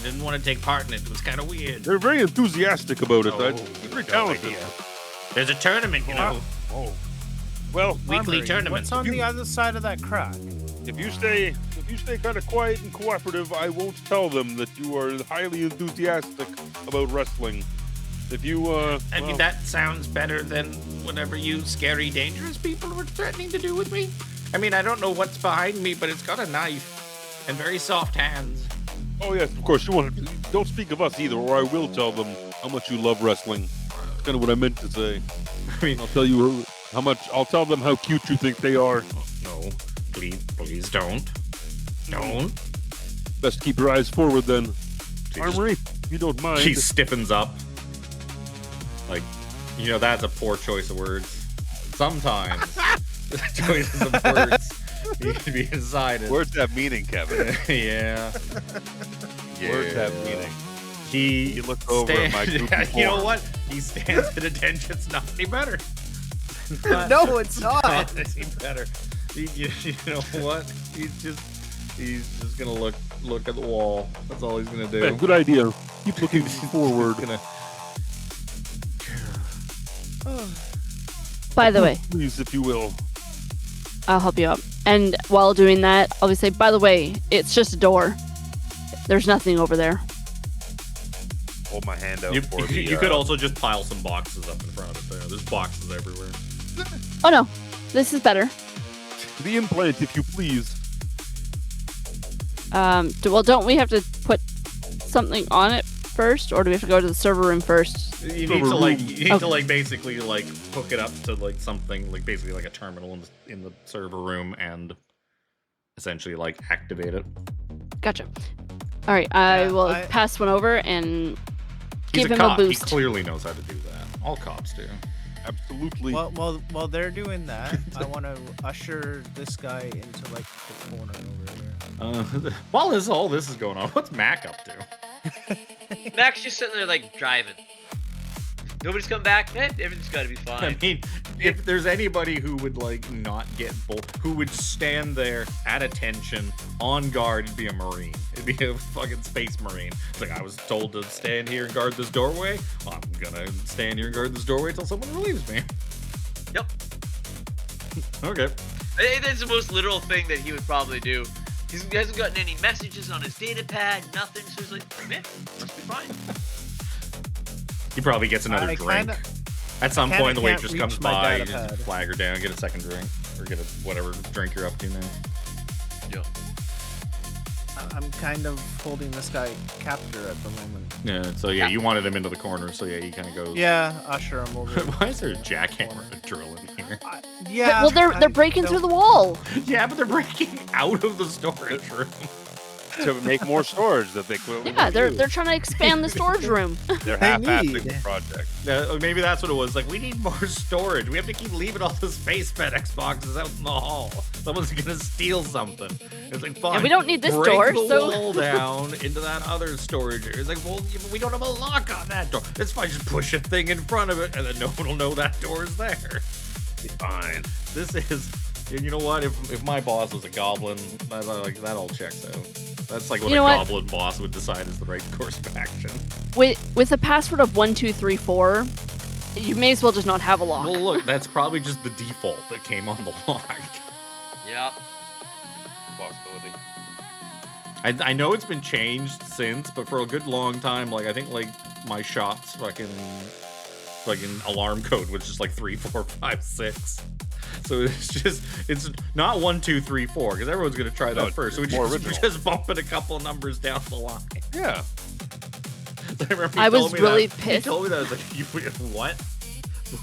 didn't want to take part in it. It was kind of weird. they're very enthusiastic about it. Oh, They're very no talented. idea. There's a tournament, you know. Oh. Well, Weekly Armry, tournaments. What's on the other side of that crack? if you stay kind of quiet and cooperative, I won't tell them that you are highly enthusiastic about wrestling. If you I mean, that sounds better than whatever you scary, dangerous people were threatening to do with me. I mean, I don't know what's behind me, but it's got a knife and very soft hands. Oh yes, of course. Don't speak of us either, or I will tell them how much you love wrestling. That's kind of what I meant to say. I mean, I'll tell you how much. I'll tell them how cute you think they are. no, please don't. Don't. Best keep your eyes forward then. Armory, if you don't mind. She stiffens up. Like, that's a poor choice of words. Sometimes choices of words need to be decided. Where's that meaning, Kevin? Yeah. Where's that meaning? He looked over at my goofy You know form. what? He stands at attention. It's not any better. No, it's not. Not any better. You know what? He's just gonna look at the wall. That's all he's gonna do. Yeah, good idea. Keep looking forward. He's gonna. By the way, Please, if you will. I'll help you out. And while doing that, I'll say, by the way, it's just a door. There's nothing over there. Hold my hand out You, for you, the. you could also just pile some boxes up in front of it there. There's boxes everywhere. Oh no, this is better. The implant, if you please. Don't we have to put something on it first, or do we have to go to the server room first? You need to basically hook it up to something basically like a terminal in the server room and essentially activate it. Gotcha. All right, I Yeah, will pass one over and He's give a him cop. a He boost. clearly knows how to do that. All cops do. Absolutely. While they're doing that, I want to usher this guy into the corner over here. While all this is going on, what's Mac up to? Mac's just sitting there driving. Nobody's come back. Everything's got to be fine. I mean, if there's anybody who would not get who would stand there at attention, on guard, it'd be a Marine. It'd be a fucking space Marine. It's I was told to stand here and guard this doorway. I'm gonna stand here and guard this doorway until someone relieves me. Yep. Okay. I think that's the most literal thing that he would probably do. He hasn't gotten any messages on his data pad, nothing. So he's like, man, must be fine. He probably gets another I drink. kinda- At some kinda point, the can't waitress reach comes my by, you data just pad. flag her down, get a second drink, or get whatever drink you're up to now. Yeah. I'm kind of holding this guy captor at the moment. Yeah, so you wanted him into the corner, so he kind of goes. Yeah, usher him over. Why is there a jackhammer and a drill in here? Yeah. Well, they're breaking through the wall. Yeah, but they're breaking out of the storage room. To make more storage that they could. Yeah, they're trying to expand the storage room. They're They half-assing need- the project. Maybe that's what it was. We need more storage. We have to keep leaving all the space FedEx boxes out in the hall. Someone's gonna steal something. It's fine. And we don't need this break door, the so- wall down into that other storage area. It's well, yeah, but we don't have a lock on that door. It's fine. Just push a thing in front of it, and then no one will know that door is there. It's fine. This is. You know what? If my boss was a goblin, that all checks out. That's what You know a what? goblin boss would decide is the right course of action. With a password of 1234, you may as well just not have a lock. Well, look, that's probably just the default that came on the log. Yep. Possibility. I know it's been changed since, but for a good long time, I think my shop's fucking alarm code was just 3, 4, 5, 6. So it's not 1, 2, 3, 4 because everyone's gonna try that first. So we're just bumping a couple numbers down the line. Yeah. I was really pissed. He told me that. I was like, what?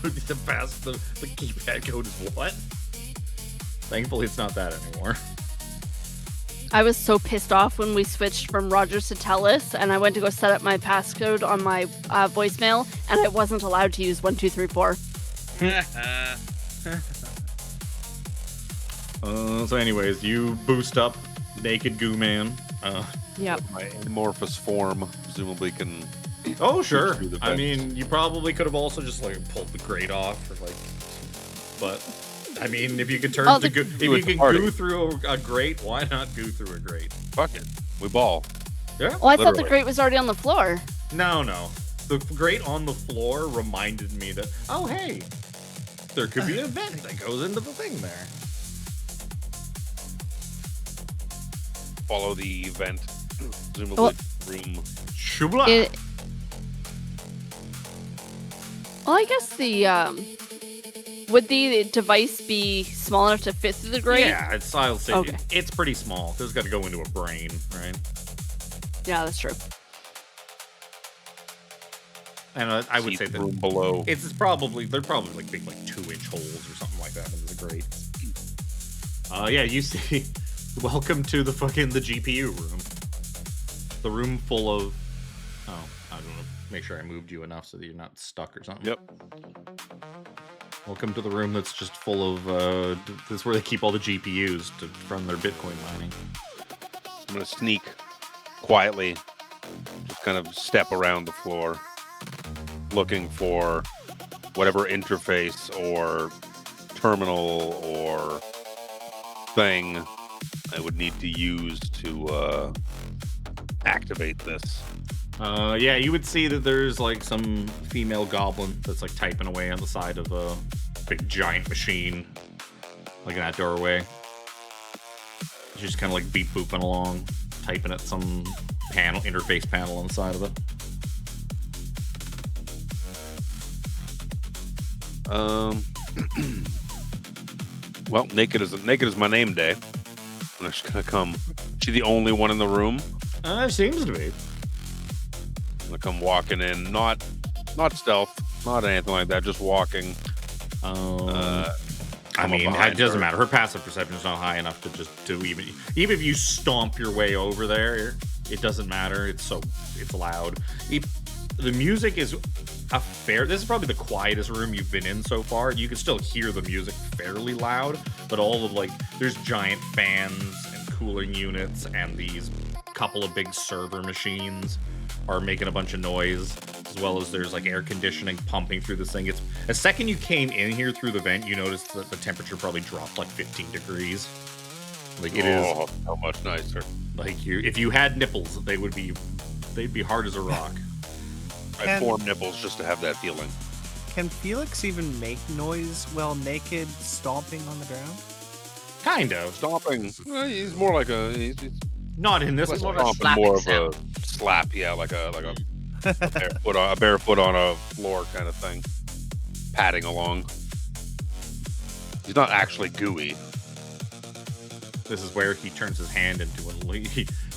The keypad code is what? Thankfully, it's not that anymore. I was so pissed off when we switched from Rogers to Telus, and I went to go set up my passcode on my voicemail, and I wasn't allowed to use 1234. So anyways, you boost up Naked Goo Man. Yep. My amorphous form presumably can. Oh, sure. through the I vents. mean, you probably could have also just like pulled the grate off, or like. But I mean, if you could turn Oh, to the- if you With the can party. goo through a grate, why not goo through a grate? Fuck it. We ball. Yeah. Well, I thought the Literally. grate was already on the floor. No. The grate on the floor reminded me that, oh, hey, there could be a vent that goes into the thing there. Follow the vent. Presumably Well- room. Shubla. Well, I guess would the device be small enough to fit through the grate? Yeah, I'll say Okay. it's pretty small. It's got to go into a brain, right? Yeah, that's true. And I would See say the that room below. they're probably like big like 2-inch holes or something like that into the grate. Yeah, you see. Welcome to the GPU room. The room full of. Oh, I don't know. Make sure I moved you enough so that you're not stuck or something. Yep. Welcome to the room that's just full of. This is where they keep all the GPUs to run their Bitcoin mining. I'm gonna sneak quietly, just kind of step around the floor, looking for whatever interface or terminal or thing I would need to use to activate this. Yeah, you would see that there's like some female goblin that's like typing away on the side of a big giant machine, like in that doorway. She's just kind of like beep booping along, typing at some interface panel on the side of it. Well, naked is my name day. I'm just gonna come. She the only one in the room. Seems to be. I'm gonna come walking in, not stealth, not anything like that, just walking. I come mean, up behind it doesn't her. matter. Her passive perception is not high enough to even if you stomp your way over there, it doesn't matter. It's loud. The music is this is probably the quietest room you've been in so far. You can still hear the music fairly loud, but all of there's giant fans and cooling units and these couple of big server machines are making a bunch of noise, as well as there's like air conditioning pumping through this thing. It's a second you came in here through the vent, you noticed that the temperature probably dropped like 15 degrees. Like it is so much nicer. like if you had nipples, they'd be hard as a rock. I form nipples just to have that feeling. Can Phelix even make noise while naked, stomping on the ground? Kind of. Stomping. He's more like he's Not in this It's one. more of a stomping more of slapping a slap, yeah, like a barefoot on a floor kind of thing, padding along. He's not actually gooey. This is where he turns his hand into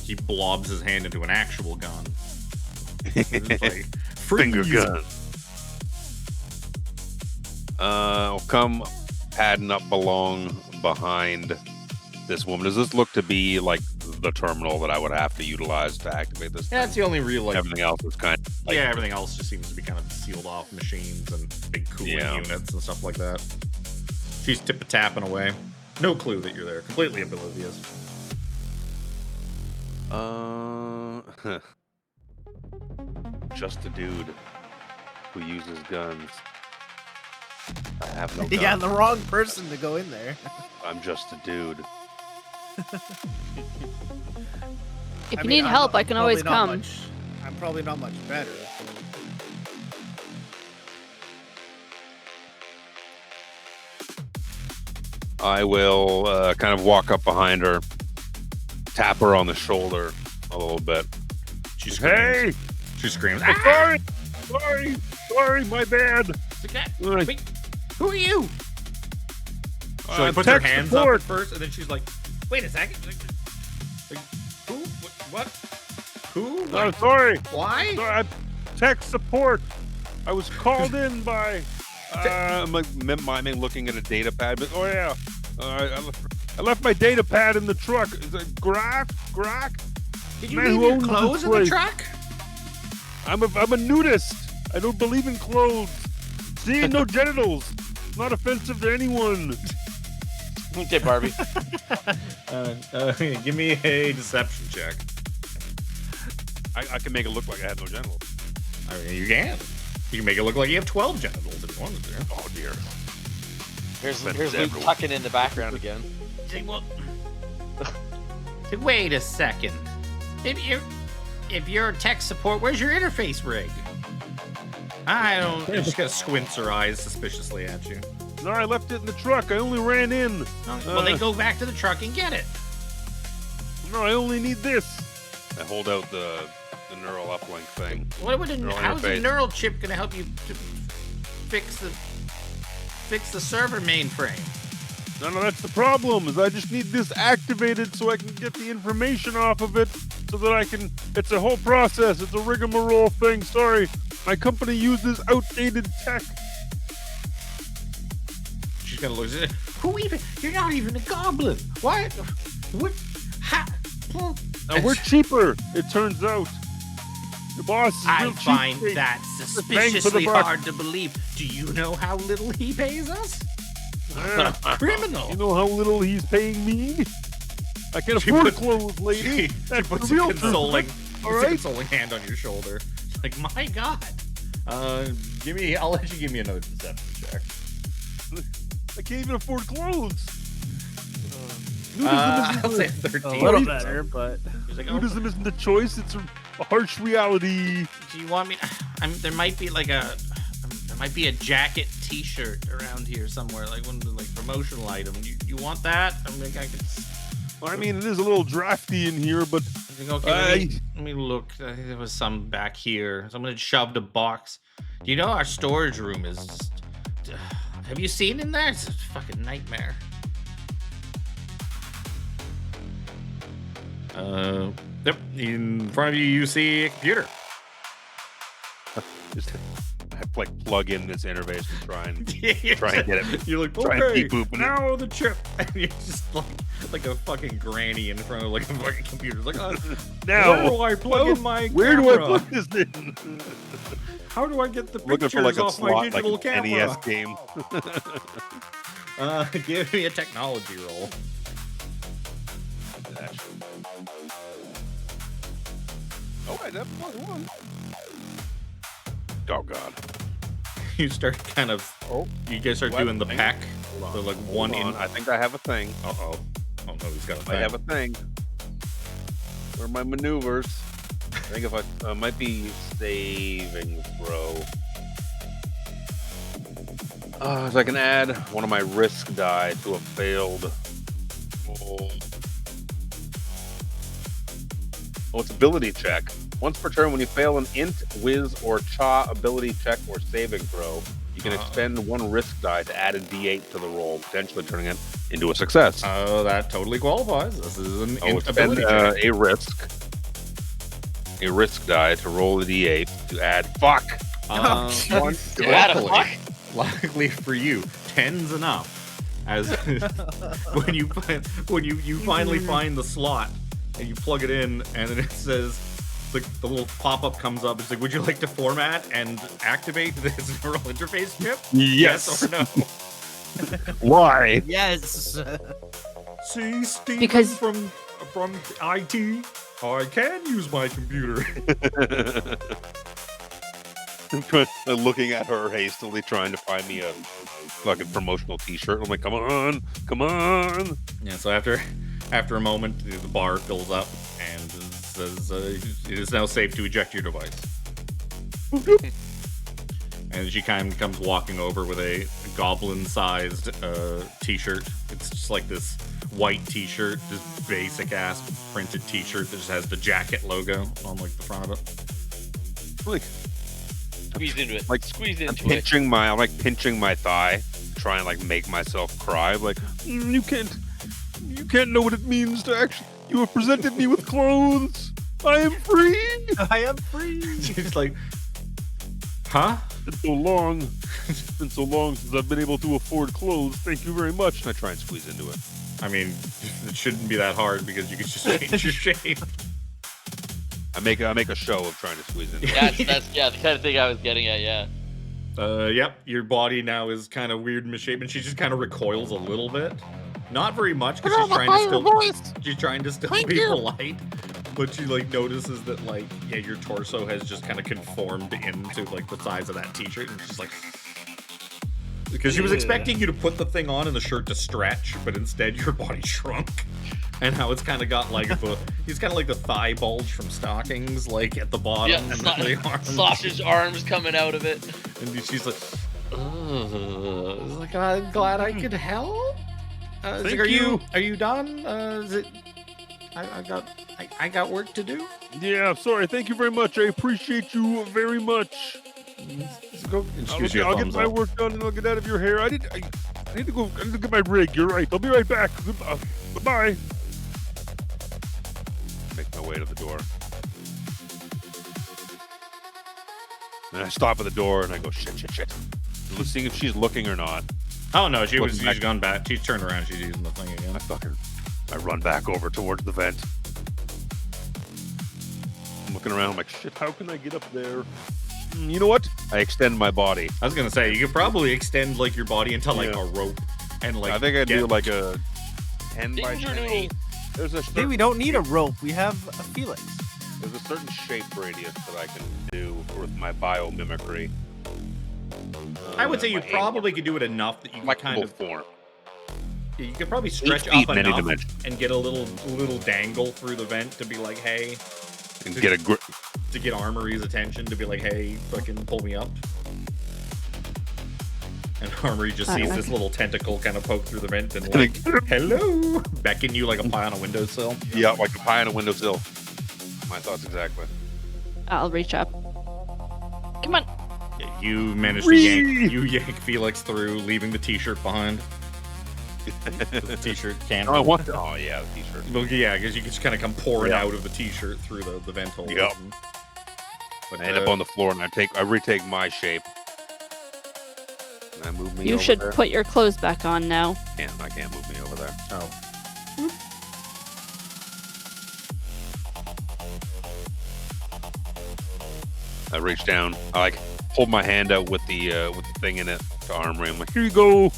he blobs his hand into an actual gun. It's like, Finger freeze. gun. I'll come padding up along behind this woman. Does this look to be like the terminal that I would have to utilize to activate this? Yeah, that's the only real Everything else is kind of like, yeah, everything else just seems to be kind of sealed off machines and big cooling units and stuff like that. She's tip-a-tapping away. No clue that you're there. Completely oblivious. just a dude who uses guns. I have no guns. You got the wrong person to go in there. I'm just a dude. If you need help, I can always come. I'm probably not much better. I will kind of walk up behind her, tap her on the shoulder a little bit. She screams. Hey! She screams. Oh, sorry, my bad. Wait, who are you? She like puts her tech hands support. up at first, and then she's like, "Wait a second. Like, who? What? Who? Oh, What? sorry. Why? Sorry, tech support. I was called in by. I'm like miming looking at a data pad. But, oh yeah, I left my data pad in the truck. Is it Grack? Did you Man, leave who your owns clothes this in the place? truck? I'm a nudist. I don't believe in clothes. See, no genitals. Not offensive to anyone. Okay, Barbie. Give me a deception check. I can make it look like I had no genitals. I mean, you can. You can make it look like you have 12 genitals if you wanted to. Oh dear. Here's Luke everyone. tucking in the background again. Say, well, say, wait a second. If you're tech support, where's your interface rig? I don't. She just kind of squints her eyes suspiciously at you. No, I left it in the truck. I only ran in. Well, then go back to the truck and get it. No, I only need this. I hold out the neural uplink thing. How's a neural chip gonna help you to fix the server mainframe? No, that's the problem. Is I just need this activated so I can get the information off of it, so that I can. It's a whole process. It's a rigmarole thing. Sorry, my company uses outdated tech. She's gonna look at it. Who even? You're not even a goblin. What? What? How? Now we're cheaper. It turns out. The boss is I real cheap. find that Bang for the suspiciously buck. hard to believe. Do you know how little he pays us? Yeah. Criminal. You know how little he's paying me? I can She afford puts- clothes, lady. She That's puts the a real consoling, truth. puts a consoling hand on your shoulder. She's like, my God. I'll let you give me another deception check. I can't even afford clothes. I'll say A 13. little better, but He's like, oh, Nudism isn't a choice. It's a harsh reality. do you want me? There might be there might be a jacket T-shirt around here somewhere, like one of the promotional item. You want that? I mean, I could. I mean, it is a little drafty in here, but I think, okay, let me look. I think there was some back here. Someone had shoved a box. Do you know our storage room is? Have you seen in there? It's a fucking nightmare. Yep. In front of you, you see a computer. just plug in this interface and try and You're try and get it. You're like, Try and okay, keep booping it." now the chip. And you're just like a fucking granny in front of like a fucking computer. It's like, Now, where do I plug in my where do I camera? plug this in? How do I get the Looking pictures for like a off my slot, digital like an camera? NES game. Give me a technology roll. Oh, I never one. Oh God. You start kind of. Oh, You guys start what? doing the Hang pack. hold So on. like Hold one on. in. I think I have a thing. Uh oh. Oh no, he's got a I thing. have a thing. Where are my maneuvers? I think if I might be saving throw. So I can add one of my risk die to a failed. Oh, it's ability check. Once per turn, when you fail an int, whiz, or cha ability check or saving throw, you can expend one risk die to add a d8 to the roll, potentially turning it into a success. Oh, that totally qualifies. This is an Expend ability check. a risk die to roll a d8 to add. Fuck. One, Add a fuck? luckily for you, 10's enough. As when you finally find the slot and you plug it in, and then it says the little pop-up comes up. It's like, would you like to format and activate this neural interface chip? Yes or no? Why? yes. See, Steve Because- from IT. I can use my computer. I'm looking at her hastily, trying to find me a fucking promotional T-shirt. I'm like, come on, come on. Yeah, so after a moment, the bar fills up and it says, it is now safe to eject your device. And she kind of comes walking over with a goblin-sized T-shirt. It's just like this white T-shirt, this basic-ass printed T-shirt that just has the jacket logo on like the front of it. Like, Squeeze into it. Like, Squeeze I'm into it. pinching my thigh, trying to like make myself cry. Like, you can't know what it means to actually. You have presented me with clothes. I am free. I am free. She's like, huh? It's been so long since I've been able to afford clothes. Thank you very much. And I try and squeeze into it. I mean, it shouldn't be that hard because you can just change your shape. I make a show of trying to squeeze into it. That's the kind of thing I was getting at. Yeah. Yep, your body now is kind of weird misshapen. She just kind of recoils a little bit. Not very much because she's trying to still be polite. But she like notices that like your torso has just kind of conformed into like the size of that t-shirt, and she's like, because she was expecting you to put the thing on and the shirt to stretch, but instead your body shrunk. And how it's kind of got like he's kind of like the thigh bulge from stockings, like at the bottom. Yeah, and the arms. sausage arms coming out of it. And she's like, like, I'm glad I could help. Thank Like, you. Are you done? Is it? I got work to do. Yeah, sorry. Thank you very much. I appreciate you very much. Go. I'll get my work done and I'll get out of your hair. I need to go. I need to get my rig. You're right. I'll be right back. Goodbye. Make my way to the door. And I stop at the door and I go, shit. Seeing if she's looking or not. Oh no, she's back. gone back. She's turned around. She's using the thing again. I run back over towards the vent. I'm looking around. I'm like, shit, how can I get up there? You know what? I extend my body. I was gonna say you could probably extend like your body into like a rope, and like I think I'd do like a 10 by Danger 10. noodle. There's a Hey, we don't need a rope. We have a Phelix. There's a certain shape radius that I can do with my biomimicry. I would say you my probably could do it enough that you could kind of form. you could probably stretch 8 feet up in any enough dimension. and get a little dangle through the vent to be like, hey, And get a grip. to get Armory's attention to be like, hey, fucking pull me up. And Armory just sees this little tentacle kind of poke through the vent and like, hello, beckon you like a pie on a windowsill. Yeah, like a pie on a windowsill. My thoughts exactly. I'll reach up. Come on. Yeah, you manage to yank Phelix through, leaving the t-shirt behind. The t-shirt can't. Oh, what? Oh, yeah, the t-shirt. Well, yeah, because you can just kind of come pouring out of the t-shirt through the vent hole. Yep. But, I end up on the floor and I retake my shape. Can I move me You over should there? put your clothes back on now. I can't move me over there. Oh. I reach down. I like hold my hand out with the thing in it to Armry. I'm like, here you go,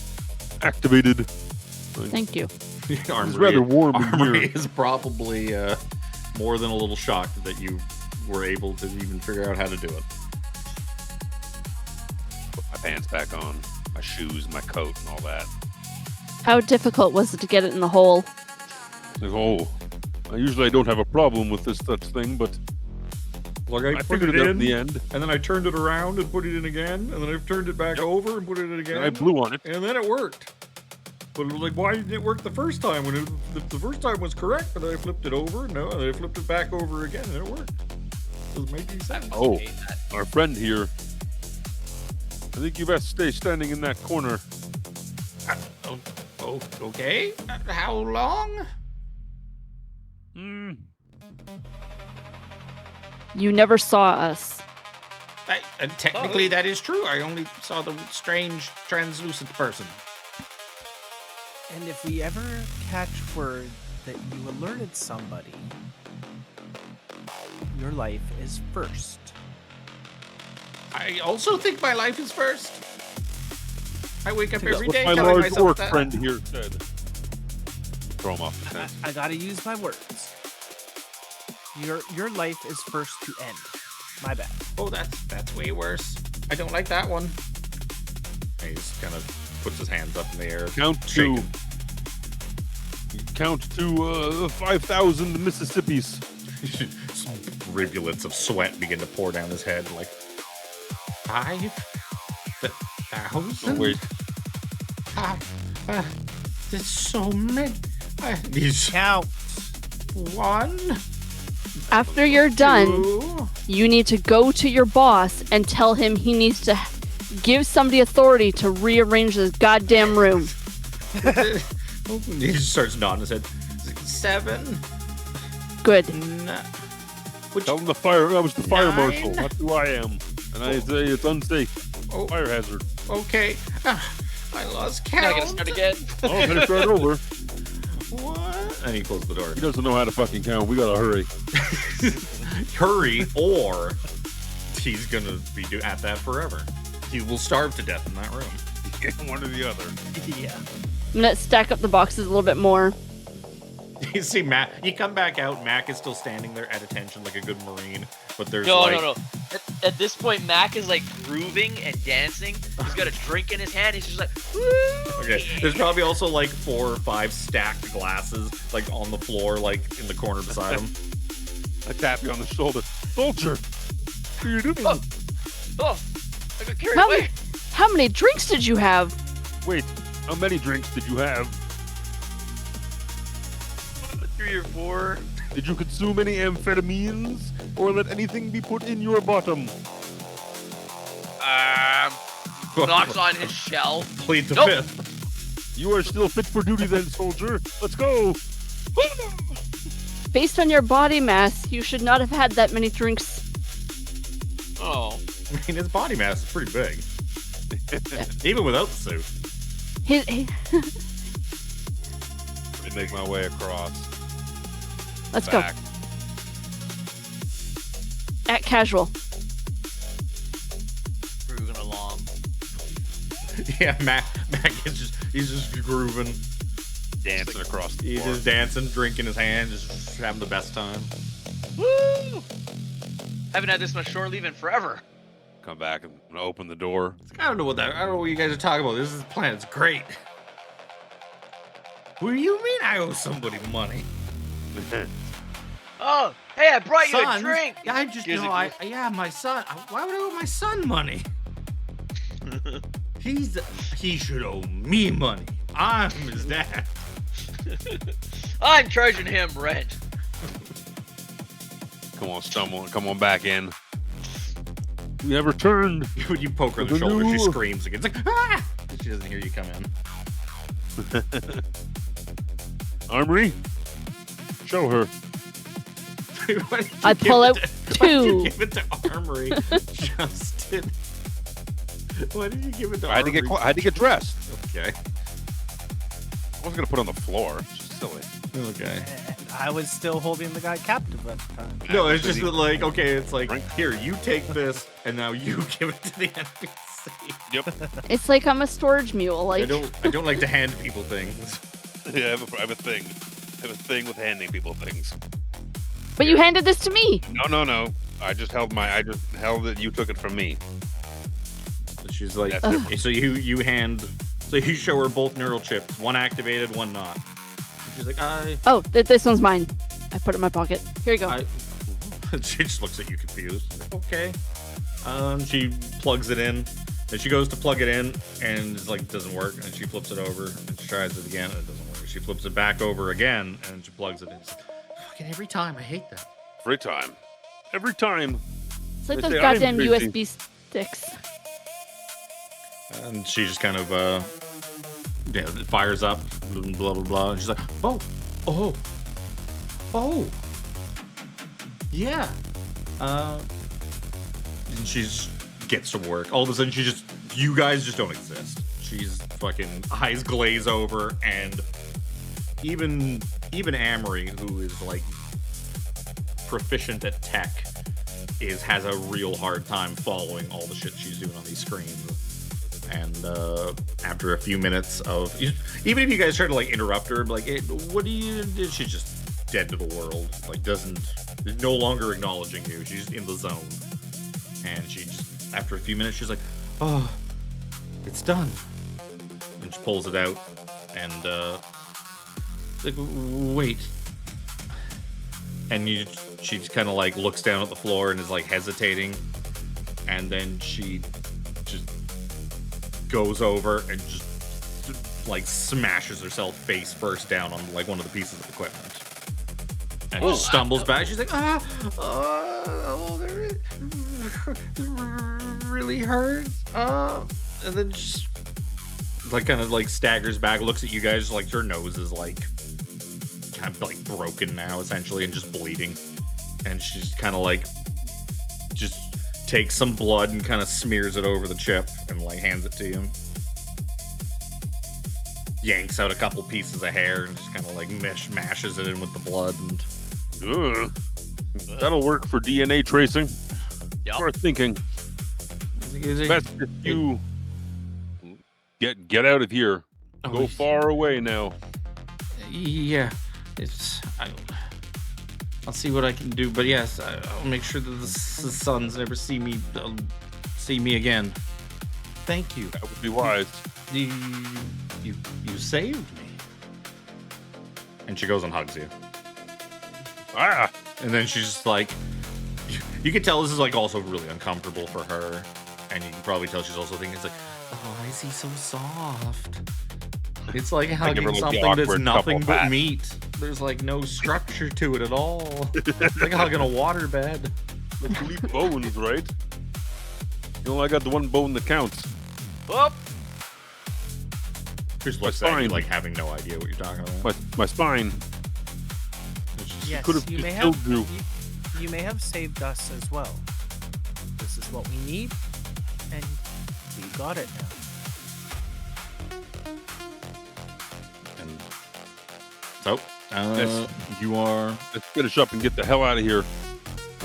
activated. Thank you. It's rather warm in Armory here. is probably more than a little shocked that you were able to even figure out how to do it. Put my pants back on, my shoes, my coat, and all that. How difficult was it to get it in the hole? Like, oh, I don't have a problem with this such thing, but Like I figured it out in the end. and then I turned it around and put it in again, and then I turned it back over and put it in again, And I blew on it. and then it worked. But it was like, why didn't it work the first time? When the first time was correct, but then I flipped it over, and then I flipped it back over again, and it worked. Doesn't make any sense. Oh, our friend here. I think you best stay standing in that corner. Okay. How long? You never saw us. Technically, that is true. I only saw the strange, translucent person. And if we ever catch word that you alerted somebody, your life is first. I also think my life is first. I wake up every What day my telling large myself orc that. friend here said. Throw him off the fence. I gotta use my words. Your life is first to end. My bad. Oh, that's way worse. I don't like that one. And he just kind of puts his hands up in the air. Count to 5,000 Mississippis. Rivulets of sweat begin to pour down his head. Like 5,000. Wait. There's so many. These Count. 1, After you're done, 2. you need to go to your boss and tell him he needs to give somebody authority to rearrange this goddamn room. He just starts nodding his head. 7. Good. Tell him I was the fire 9. marshal. That's who I am. And I say it's unsafe. Oh. Fire hazard. Okay. I lost count. Can I get start again? Oh, better start over. What? And he closed the door. He doesn't know how to fucking count. We gotta hurry. Hurry, or he's gonna be at that forever. He will starve to death in that room. One or the other. Yeah. I'm gonna stack up the boxes a little bit more. You see Mac. You come back out. Mac is still standing there at attention like a good Marine. But there's No. At this point, Mac is like grooving and dancing. He's got a drink in his hand. He's just like, woo! Okay. There's probably also like 4 or 5 stacked glasses like on the floor, like in the corner beside him. I tap you on the shoulder. Soldier, what are you doing? Oh, I got carried away. How many drinks did you have? Wait, how many drinks did you have? 3 or 4. Did you consume any amphetamines or let anything be put in your bottom? Knocks on his shell. Plead the Nope. fifth. You are still fit for duty then, soldier. Let's go. Based on your body mass, you should not have had that many drinks. Oh. I mean, his body mass is pretty big. Even without the suit. Let me make my way across. Let's Back. go. At casual. Grooving along. Yeah, Mac is he's just grooving. Dancing across the He's floor. just dancing, drinking his hand, just having the best time. Woo! Haven't had this much shore leave in forever. Come back and open the door. I don't know what you guys are talking about. This is the plan. It's great. What do you mean I owe somebody money? Oh, hey, I brought you a Sons? drink. Yeah, I just Here's know. a- My son. Why would I owe my son money? He should owe me money. I'm his dad. I'm charging him rent. Come on back in. We have returned. When you poke her in the shoulder, she screams again. It's like, ah! She doesn't hear you come in. Armry, show her. Why did you I give pull it out Why did you 2. give it to Armory, Justin? Why did you give it to I had to Armory? I had to get dressed. Okay. I wasn't gonna put it on the floor. It's just silly. Okay. And I was still holding the guy captive at the time. No, it's just that, like, okay, it's like, Right. here, you take this, and now you give it to the NPC. Yep. It's like I'm a storage mule. Like, I don't like to hand people things. Yeah, I have a thing. I have a thing with handing people things. but you handed this to me. No. I just held it. You took it from me. So she's like, That's different. so you show her both neural chips, one activated, one not. And she's like, Oh, this one's mine. I put it in my pocket. Here you go. she just looks at you confused. Like, okay. She plugs it in. And she goes to plug it in, and it's like, doesn't work. And she flips it over, and she tries it again, and it doesn't work. She flips it back over again, and she plugs it in. It's like, fucking every time. I hate that. Every time. It's like They those say I'm goddamn crazy. USB sticks. And she just kind of, it fires up, blah, blah, blah. And she's like, oh, yeah. And she gets to work. All of a sudden, you guys just don't exist. She's fucking eyes glaze over, and even Armry, who is like proficient at tech, has a real hard time following all the shit she's doing on these screens. And after a few minutes of, even if you guys try to like interrupt her, like, hey, what do you do? She's just dead to the world. Like, is no longer acknowledging you. She's in the zone. And she just, after a few minutes, she's like, oh, it's done. And she pulls it out. And like, wait. And she kind of like looks down at the floor and is like hesitating. And then she just goes over and just like smashes herself face first down on like one of the pieces of equipment. And just stumbles back. She's like, there really hurts. And then just like kind of like staggers back, looks at you guys, like her nose is like kind of like broken now essentially and just bleeding. And she's kind of like just takes some blood and kind of smears it over the chip and like hands it to you. Yanks out a couple pieces of hair and just kind of like mashes it in with the blood. And Ugh. That'll work for DNA tracing. Yep. Worth thinking. Best if you get out of here. Go far away now. Yeah. I'll see what I can do, but yes, I'll make sure that the sons never see me again. Thank you. That would be wise. You saved me. And she goes and hugs you. Ah! And then she's just like, you can tell this is like also really uncomfortable for her, and you can probably tell she's also thinking it's like, oh, why is he so soft? It's like hugging like the something that's awkward nothing couple but pat. meat. There's like no structure to it at all. It's like hugging a waterbed. Let's leave bones, right? You only got the one bone that counts. Whoop! Just My looks at you spine. like having no idea what you're talking about. My spine. Yes, could have you just may killed have. you. You may have saved us as well. This is what we need, and we got it now. And so, Yes. you are. Let's finish up and get the hell out of here.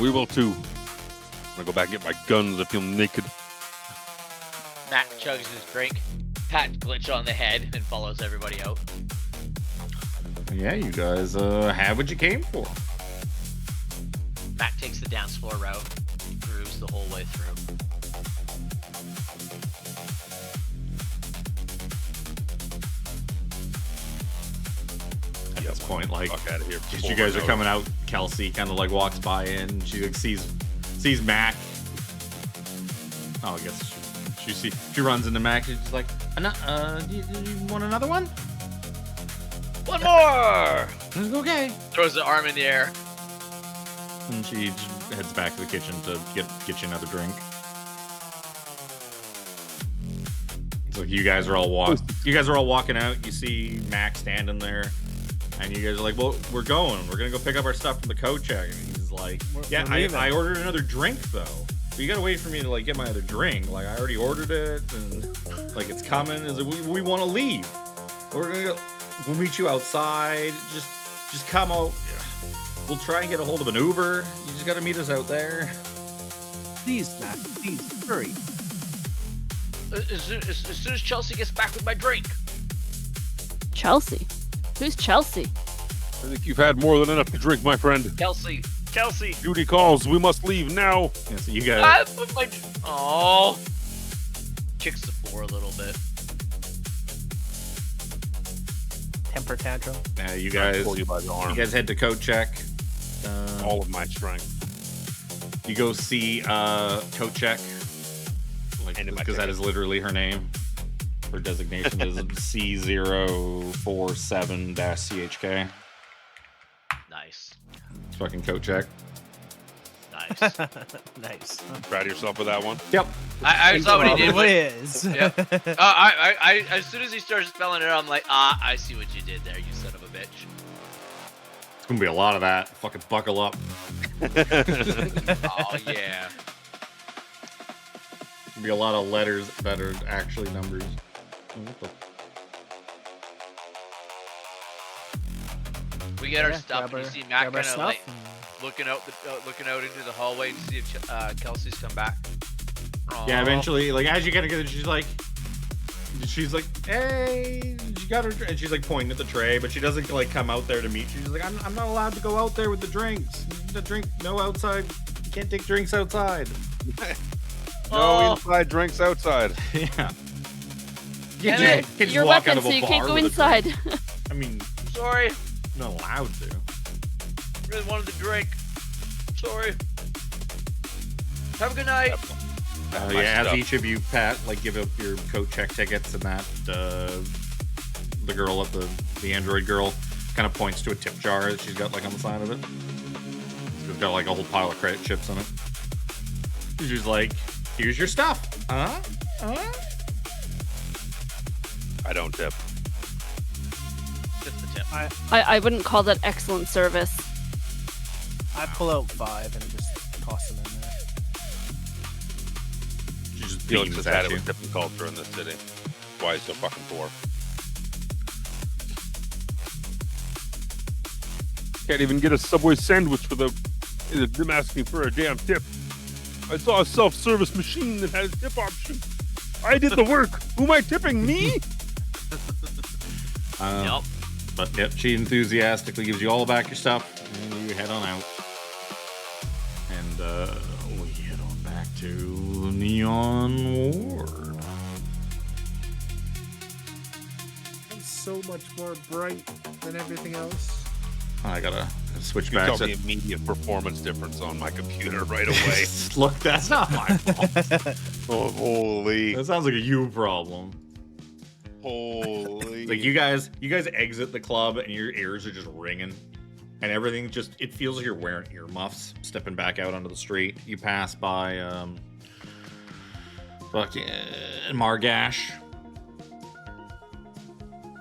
We will too. I'm gonna go back and get my guns. I feel naked. Matt chugs his drink, pat glitch on the head, and follows everybody out. Yeah, you guys have what you came for. Matt takes the dance floor route, grooves the whole way through. At this point, like, Fuck out of here. as you guys are coming out, Kelsey kind of like walks by and she like sees Mac. Oh, I guess she runs into Mac and she's like, do you want another one? One more! Okay. Throws the arm in the air. And she just heads back to the kitchen to get you another drink. So you guys are all walking out. You see Mac standing there, and you guys are like, "Well, we're going. We're gonna go pick up our stuff from the coat check." And he's like, "Yeah, we're leaving." I ordered another drink though. But you gotta wait for me to like get my other drink. Like I already ordered it, and like it's coming. Is like, we want to leave. We're gonna go. We'll meet you outside. Just come out. We'll try and get a hold of an Uber. You just gotta meet us out there." Please, Matt. Please, hurry. As soon as Chelsea gets back with my drink. Chelsea? Who's Chelsea? I think you've had more than enough to drink, my friend. Kelsey. Duty calls. We must leave now. Yeah, so you guys. Oh. Kicks the floor a little bit. Temper tantrum. You I'll guys. pull you by the arm. You guys head to coat check. All of my strength. You go see coat check, like And in my because that ticket. is literally her name. Her designation is C047-CHK. Nice. It's fucking coat check. Nice. Nice. Proud of yourself with that one. Yep. I saw what he did. Probably With, is. yeah. I as soon as he started spelling it out, I'm like, I see what you did there, you son of a bitch. It's gonna be a lot of that. Fucking buckle up. Oh yeah. Gonna be a lot of letters that are actually numbers. What the- We get our Yeah, stuff. grab And you our- see Matt grab our kind of stuff like and- looking out into the hallway to see if Kelsey's come back. Yeah, Aw. eventually, like as you get together, she's like, "Hey, you got her," and she's like pointing at the tray, but she doesn't like come out there to meet you. She's like, "I'm not allowed to go out there with the drinks. No outside. You can't take drinks outside." No inside drinks outside. Yeah. Damn You it. can't just You're a walk out weapon, of so a you can't bar go with a inside. drink. I mean, Sorry, you're not allowed to. really wanted to drink. Sorry. Have a good night. My Yeah, as stuff. each of you, Pat, like give up your coat check tickets, and that the girl at the android girl kind of points to a tip jar that she's got like on the side of it. She's got like a whole pile of credit chips in it. She's like, "Here's your stuff." Huh? I don't tip. Just the tip. I wouldn't call that excellent service. I pull out 5 and just toss them in there. She just Felix beams has had at it you. with tipping culture in this city. That's why he's so fucking poor. Can't even get a Subway sandwich without them asking for a damn tip. I saw a self-service machine that had a tip option. I did the work. Who am I tipping? Me? Nope. But yep, she enthusiastically gives you all back your stuff, and you head on out. And we head on back to Neon Ward. It's so much more bright than everything else. I gotta switch You back tell to... me immediate performance difference on my computer right away. Look, that's not my fault. Oh, holy. That sounds like a you problem. Holy. Like you guys exit the club and your ears are just ringing, and everything just, it feels like you're wearing earmuffs stepping back out onto the street. You pass by fucking Margash,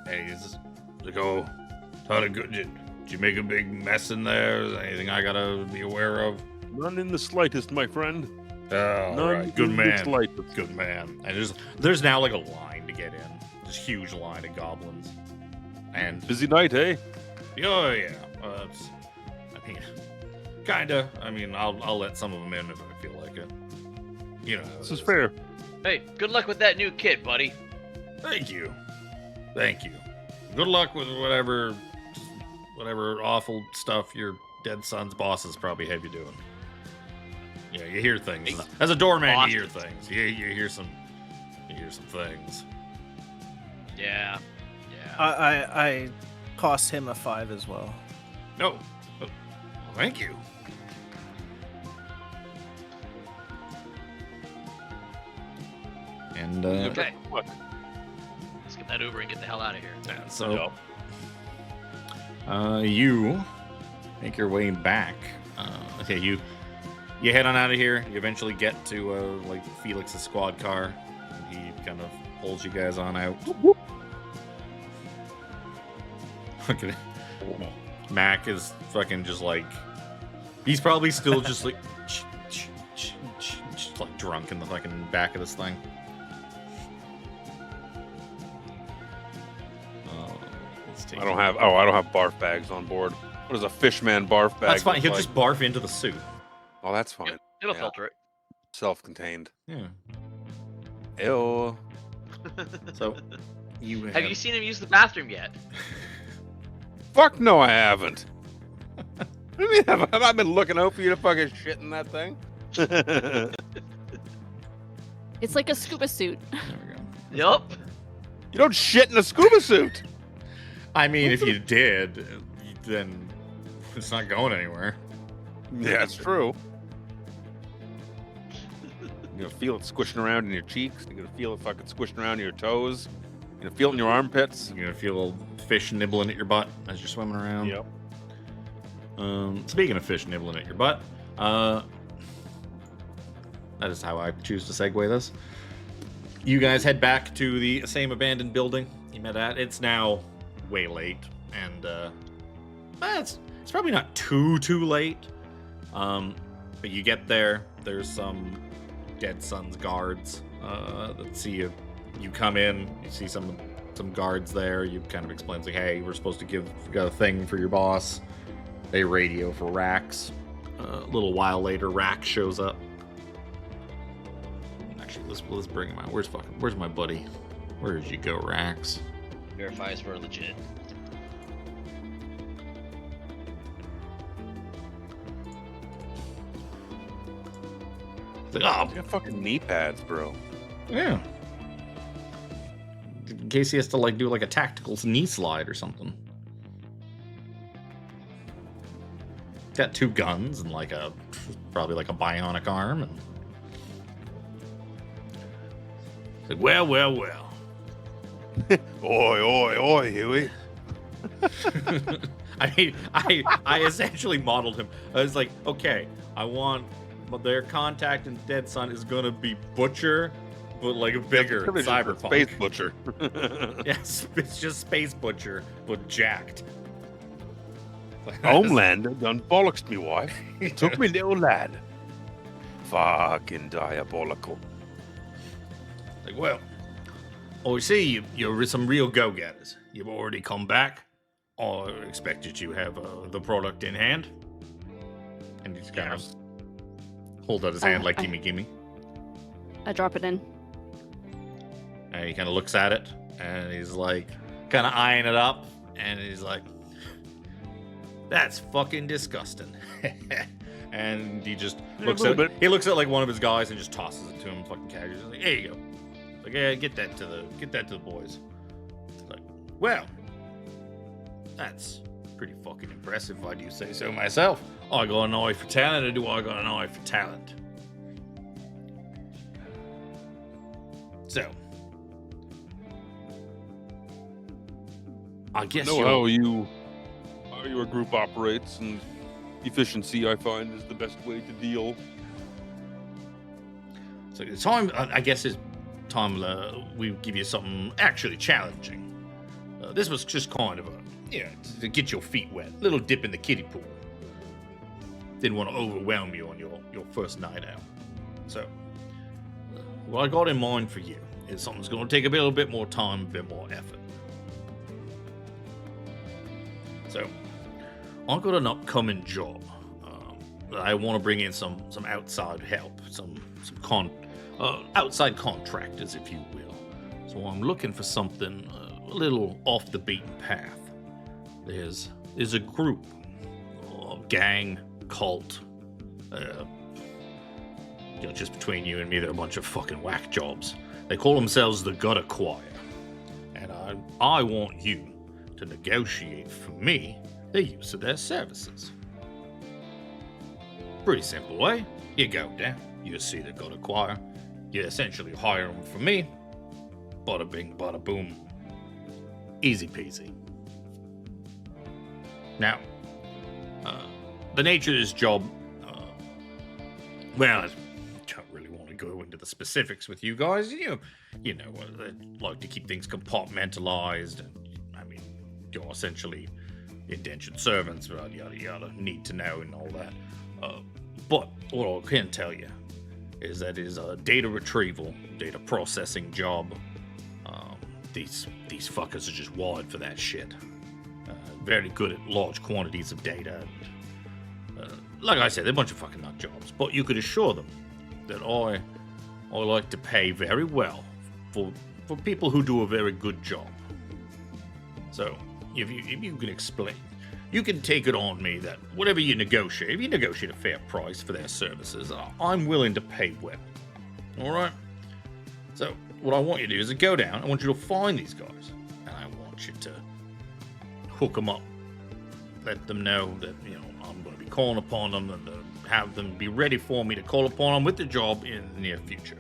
and he's like, "Oh, how to go? Did you make a big mess in there? Is there anything I gotta be aware of?" None in the slightest, my friend. Oh, None right. Good in the man. slightest. Good man. And there's now like a line to get in. This huge line of goblins. And Busy night, eh? oh yeah, I mean, kinda. I mean, I'll let some of them in if I feel like it. You know. how This it is fair. Hey, good luck with that new kit, buddy. Thank you. Good luck with whatever awful stuff your dead son's bosses probably have you doing. Yeah, you hear things. As a doorman, you hear things. You hear some things. Yeah. I cost him a 5 as well. No. Oh, thank you. And Okay. Let's get that Uber and get the hell out of here. so you make your way back. Okay, you head on out of here. You eventually get to like Phelix's squad car, and he kind of pulls you guys on out. Okay. Mac is fucking just like, he's probably still just like just like drunk in the fucking back of this thing. I don't have barf bags on board. What does a fishman barf bag? That's fine. look He'll like? just barf into the suit. Oh, that's fine. Yep, it'll Yeah. filter it. Self-contained. Yeah. Ew. So you Have you seen him use the bathroom yet? Fuck no, I haven't. What do you mean, have I been looking out for you to fucking shit in that thing? It's like a scuba suit. There we go. Yup. You don't shit in a scuba suit. I mean, if you did, then it's not going anywhere. Yeah, it's true. You're gonna feel it squishing around in your cheeks. You're gonna feel it fucking squishing around in your toes. You're gonna feel it in your armpits. You're gonna feel a little fish nibbling at your butt as you're swimming around. Yep. Speaking of fish nibbling at your butt, that is how I choose to segue this. You guys head back to the same abandoned building you met at. It's now way late, and it's probably not too late. But you get there. There's some dead son's guards that see you. You come in. You see some guards there. You kind of explain, like, hey, we're supposed to got a thing for your boss. They radio for Rax. A little while later, Rax shows up. Actually, let's bring him out. Where's my buddy? Where did you go, Rax? Verifies we're legit. Like, oh, You got fucking knee pads, bro. yeah. In case he has to like do like a tactical knee slide or something. Got 2 guns and like probably like a bionic arm, and it's like, well. Oi, Huey. I mean, I essentially modeled him. I was like, okay, I want their contact and dead son is gonna be Butcher, but like a bigger cyberpunk. Space Butcher. Yes, it's just Space Butcher, but jacked. Homelander done bollocks me wife. Took me little lad. Fucking diabolical. Like, well, we see you're some real go-getters. You've already come back. I expected you have the product in hand. And he's kind of hold out his hand like, gimme. I drop it in. And he kind of looks at it, and he's like, kind of eyeing it up. and he's like, "That's fucking disgusting." And he just looks a at little bit. he looks at like one of his guys and just tosses it to him, fucking casually. He's like, "Here you go." Like, yeah, get that to the boys. It's like, well, that's pretty fucking impressive, if I do say so myself. I got an eye for talent, or do I got an eye for talent? So, I guess know how your group operates, and efficiency, I find, is the best way to deal. So the time, I guess, is time we give you something actually challenging. This was just kind of to get your feet wet, little dip in the kiddie pool. Didn't want to overwhelm you on your first night out. So, what I got in mind for you is something's going to take a little bit more time, a bit more effort. So, I've got an upcoming job. I want to bring in some outside help, some outside contractors, if you will. So I'm looking for something a little off the beaten path. There's a group, gang, cult. Just between you and me, they're a bunch of fucking whack jobs. They call themselves the Gutter Choir, and I want you to negotiate for me the use of their services. Pretty simple way. You go down, you see the Gutter Choir, you essentially hire them for me. Bada bing, bada boom. Easy peasy. Now, the nature of this job, well, I don't really want to go into the specifics with you guys. You know, they like to keep things compartmentalized, and I mean, you're essentially indentured servants, yada yada, need to know and all that. But what I can tell you is that it is a data retrieval, data processing job. These fuckers are just wired for that shit. Very good at large quantities of data. And, like I said, they're a bunch of fucking nut jobs. But you could assure them that I like to pay very well for people who do a very good job. So if you can explain, you can take it on me that whatever you negotiate, if you negotiate a fair price for their services, I'm willing to pay well. All right? So what I want you to do is to go down. I want you to find these guys, and I want you to hook them up. Let them know that I'm going to be calling upon them, and have them be ready for me to call upon them with the job in the near future.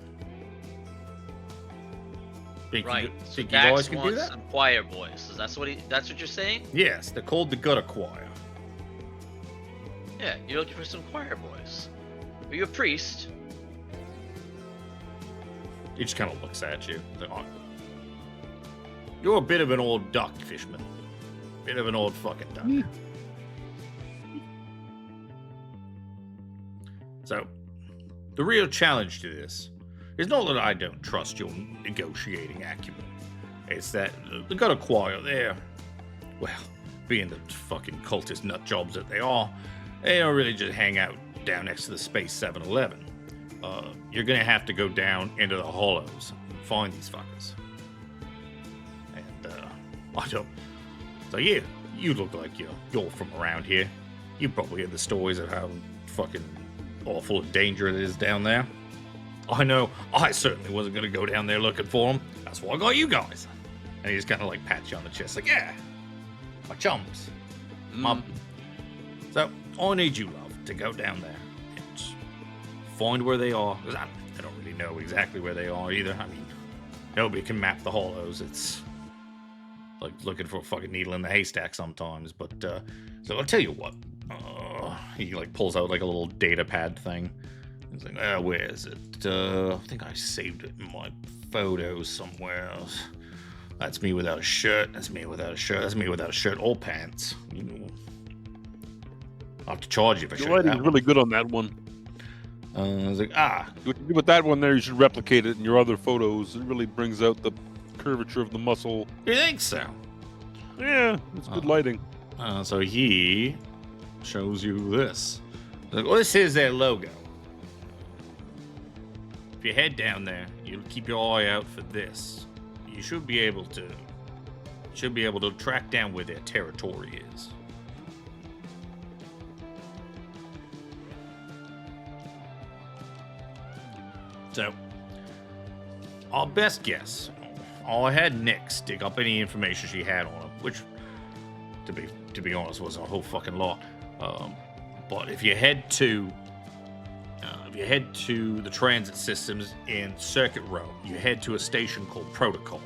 Think Right. you So think you guys Dax can do wants that? some choir boys. That's what you're saying? Yes, they're called the Gutter Choir. Yeah, you're looking for some choir boys. Are you a priest? He just kind of looks at you. Like, "Oh, you're a bit of an old duck, Fishman. Bit of an old fucking duck." So, the real challenge to this is not that I don't trust your negotiating acumen. It's that the Gutter Choir, they're, well, being the fucking cultist nut jobs that they don't really just hang out down next to the Space 7-Eleven. You're gonna have to go down into the hollows and find these fuckers. And I don't. So yeah, you look like you're from around here. You probably heard the stories of how fucking awful and dangerous it is down there. I know. I certainly wasn't gonna go down there looking for them. That's why I got you guys. And he just kind of like pats you on the chest, like, yeah, my chums. So I need you, love, to go down there and find where they are. Because I don't really know exactly where they are either. I mean, nobody can map the hollows. It's like looking for a fucking needle in the haystack sometimes. But so I'll tell you what. He like pulls out like a little data pad thing. He's like, where is it? I think I saved it in my photos somewhere else. That's me without a shirt. That's me without a shirt. That's me without a shirt or pants. I'll have to charge you for Your showing lighting's that really good on that one. I was like, What you do with that one there, you should replicate it in your other photos. It really brings out the curvature of the muscle. you think so? Yeah, it's good lighting. So he shows you this. Like, well, this is their logo. If you head down there, you keep your eye out for this. You should be able to should be able to track down where their territory is. So, our best guess, I had Nyx dig up any information she had on him, which, to be honest, was a whole fucking lot. But if you head to the transit systems in Circuit Row, you head to a station called Protocol.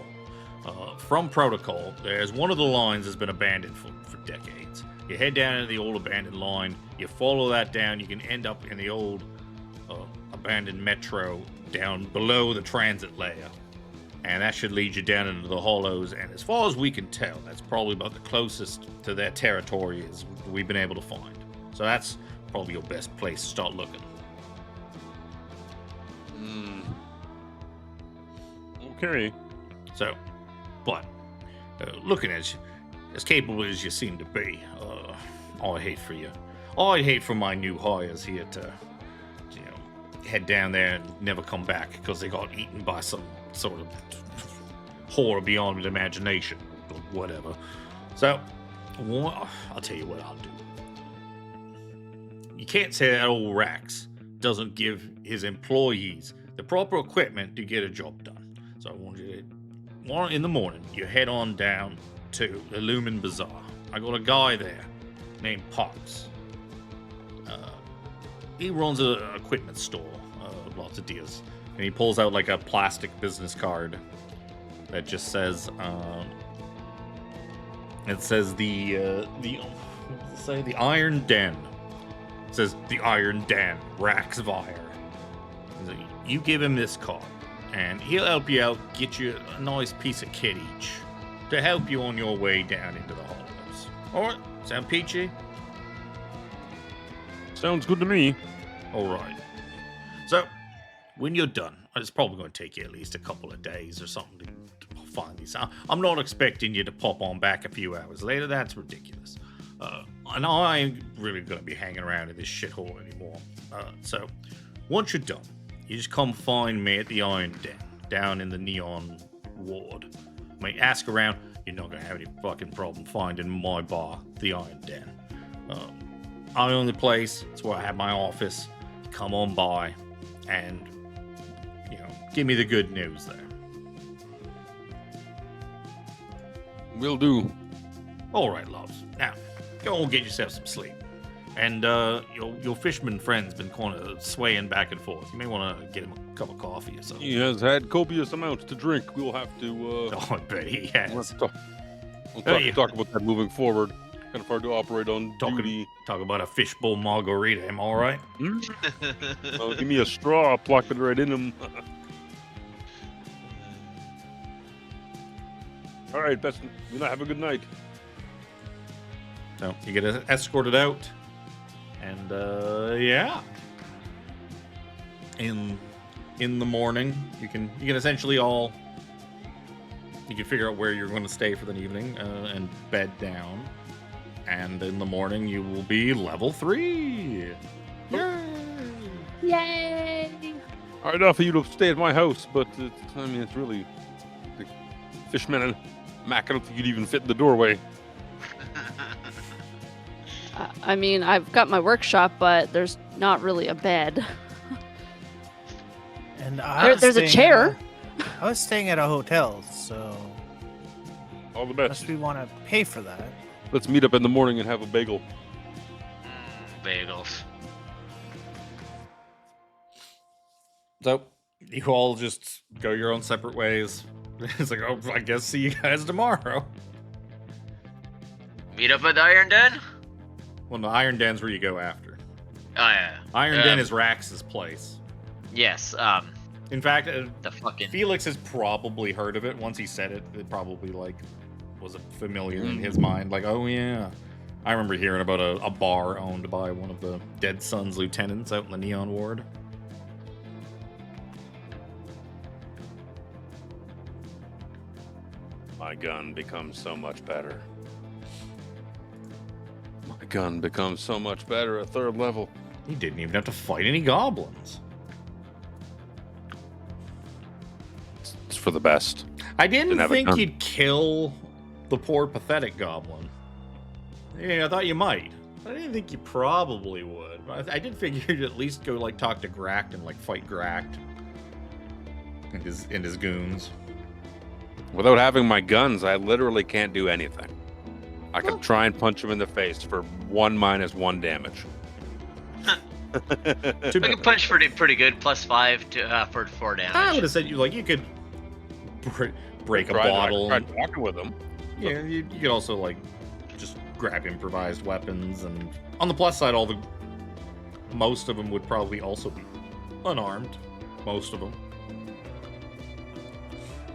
From Protocol, there's one of the lines that's been abandoned for decades. You head down into the old abandoned line, you follow that down, you can end up in the old abandoned metro down below the transit layer. And that should lead you down into the hollows, and as far as we can tell, that's probably about the closest to their territory as we've been able to find. So that's probably your best place to start looking. Okay. So, but looking as capable as you seem to be, I'd hate for you. I'd hate for my new hires here to, head down there and never come back because they got eaten by some sort of horror beyond imagination, or whatever. So, I'll tell you what I'll do. You can't say that old Rax doesn't give his employees the proper equipment to get a job done. So I want you to, in the morning, you head on down to the Lumen Bazaar. I got a guy there named Pox. He runs an equipment store, lots of deals. And he pulls out like a plastic business card that just says, it says the Iron Den. It says the Iron Den, Rax Vire. You give him this card, and he'll help you out, get you a nice piece of kit each to help you on your way down into the hollows. Alright, sound peachy? Sounds good to me. Alright. So, when you're done, it's probably going to take you at least a couple of days or something to find these. I'm not expecting you to pop on back a few hours later. That's ridiculous. And I ain't really going to be hanging around in this shithole anymore. So, once you're done, you just come find me at the Iron Den, down in the Neon Ward. When you ask around, you're not going to have any fucking problem finding my bar, the Iron Den. I own the place. It's where I have my office. Come on by and, give me the good news there. Will do. All right, loves. Now, go and get yourself some sleep. And your fisherman friend's been kind of swaying back and forth. You may want to get him a cup of coffee or something. He has had copious amounts to drink. We'll have to. Oh, I bet he has. We'll talk about that moving forward. Kind of hard to operate on duty. Talk about a fishbowl margarita. Am I all right? Oh, give me a straw. I'll plop it right in him. All right, best. Have a good night. So you get escorted out, and in the morning you can essentially you can figure out where you're going to stay for the evening and bed down, and in the morning you will be level 3. Yay! I'd offer you to stay at my house, but it's really the Fishman and Mac. I don't think you'd even fit in the doorway. I mean, I've got my workshop, but there's not really a bed. And there's a chair. I was staying at a hotel, so All the best. unless we want to pay for that. Let's meet up in the morning and have a bagel. Bagels. So you all just go your own separate ways. It's like, oh, I guess see you guys tomorrow. Meet up at the Iron Den? Well, the Iron Den's where you go after. Oh, yeah. Iron Den is Rax's place. Yes, In fact, the fucking... Phelix has probably heard of it. Once he said it, it probably, was familiar in his mind. Like, oh, yeah. I remember hearing about a bar owned by one of the Dead Sun's lieutenants out in the Neon Ward. My gun becomes so much better. My gun becomes so much better at 3rd level. He didn't even have to fight any goblins. It's for the best. I didn't have a think gun. he'd kill the poor, pathetic goblin. Yeah, I thought you might. I didn't think you probably would. But I did figure you'd at least go, like, talk to Gract and, like, fight Gract. And his goons. Without having my guns, I literally can't do anything. I can try and punch him in the face for 1-1 damage. I can punch pretty good, +5 to for 4 damage. I would have said you could break a bottle. I tried talking with him. Yeah, you could also like just grab improvised weapons, and on the plus side, most of them would probably also be unarmed. Most of them,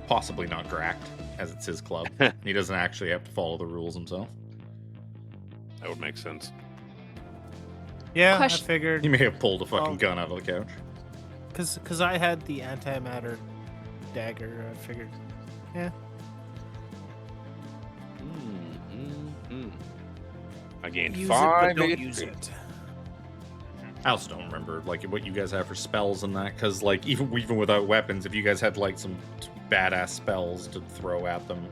possibly not Gract, as it's his club. He doesn't actually have to follow the rules himself. That would make sense. Yeah, Question- I figured. He may have pulled a fucking Oh. gun out of the couch. Because I had the antimatter dagger, I figured. Yeah. I gained Use 5 it, but don't HP. use it. I also don't remember like what you guys have for spells and that, because like even without weapons, if you guys had like some badass spells to throw at them,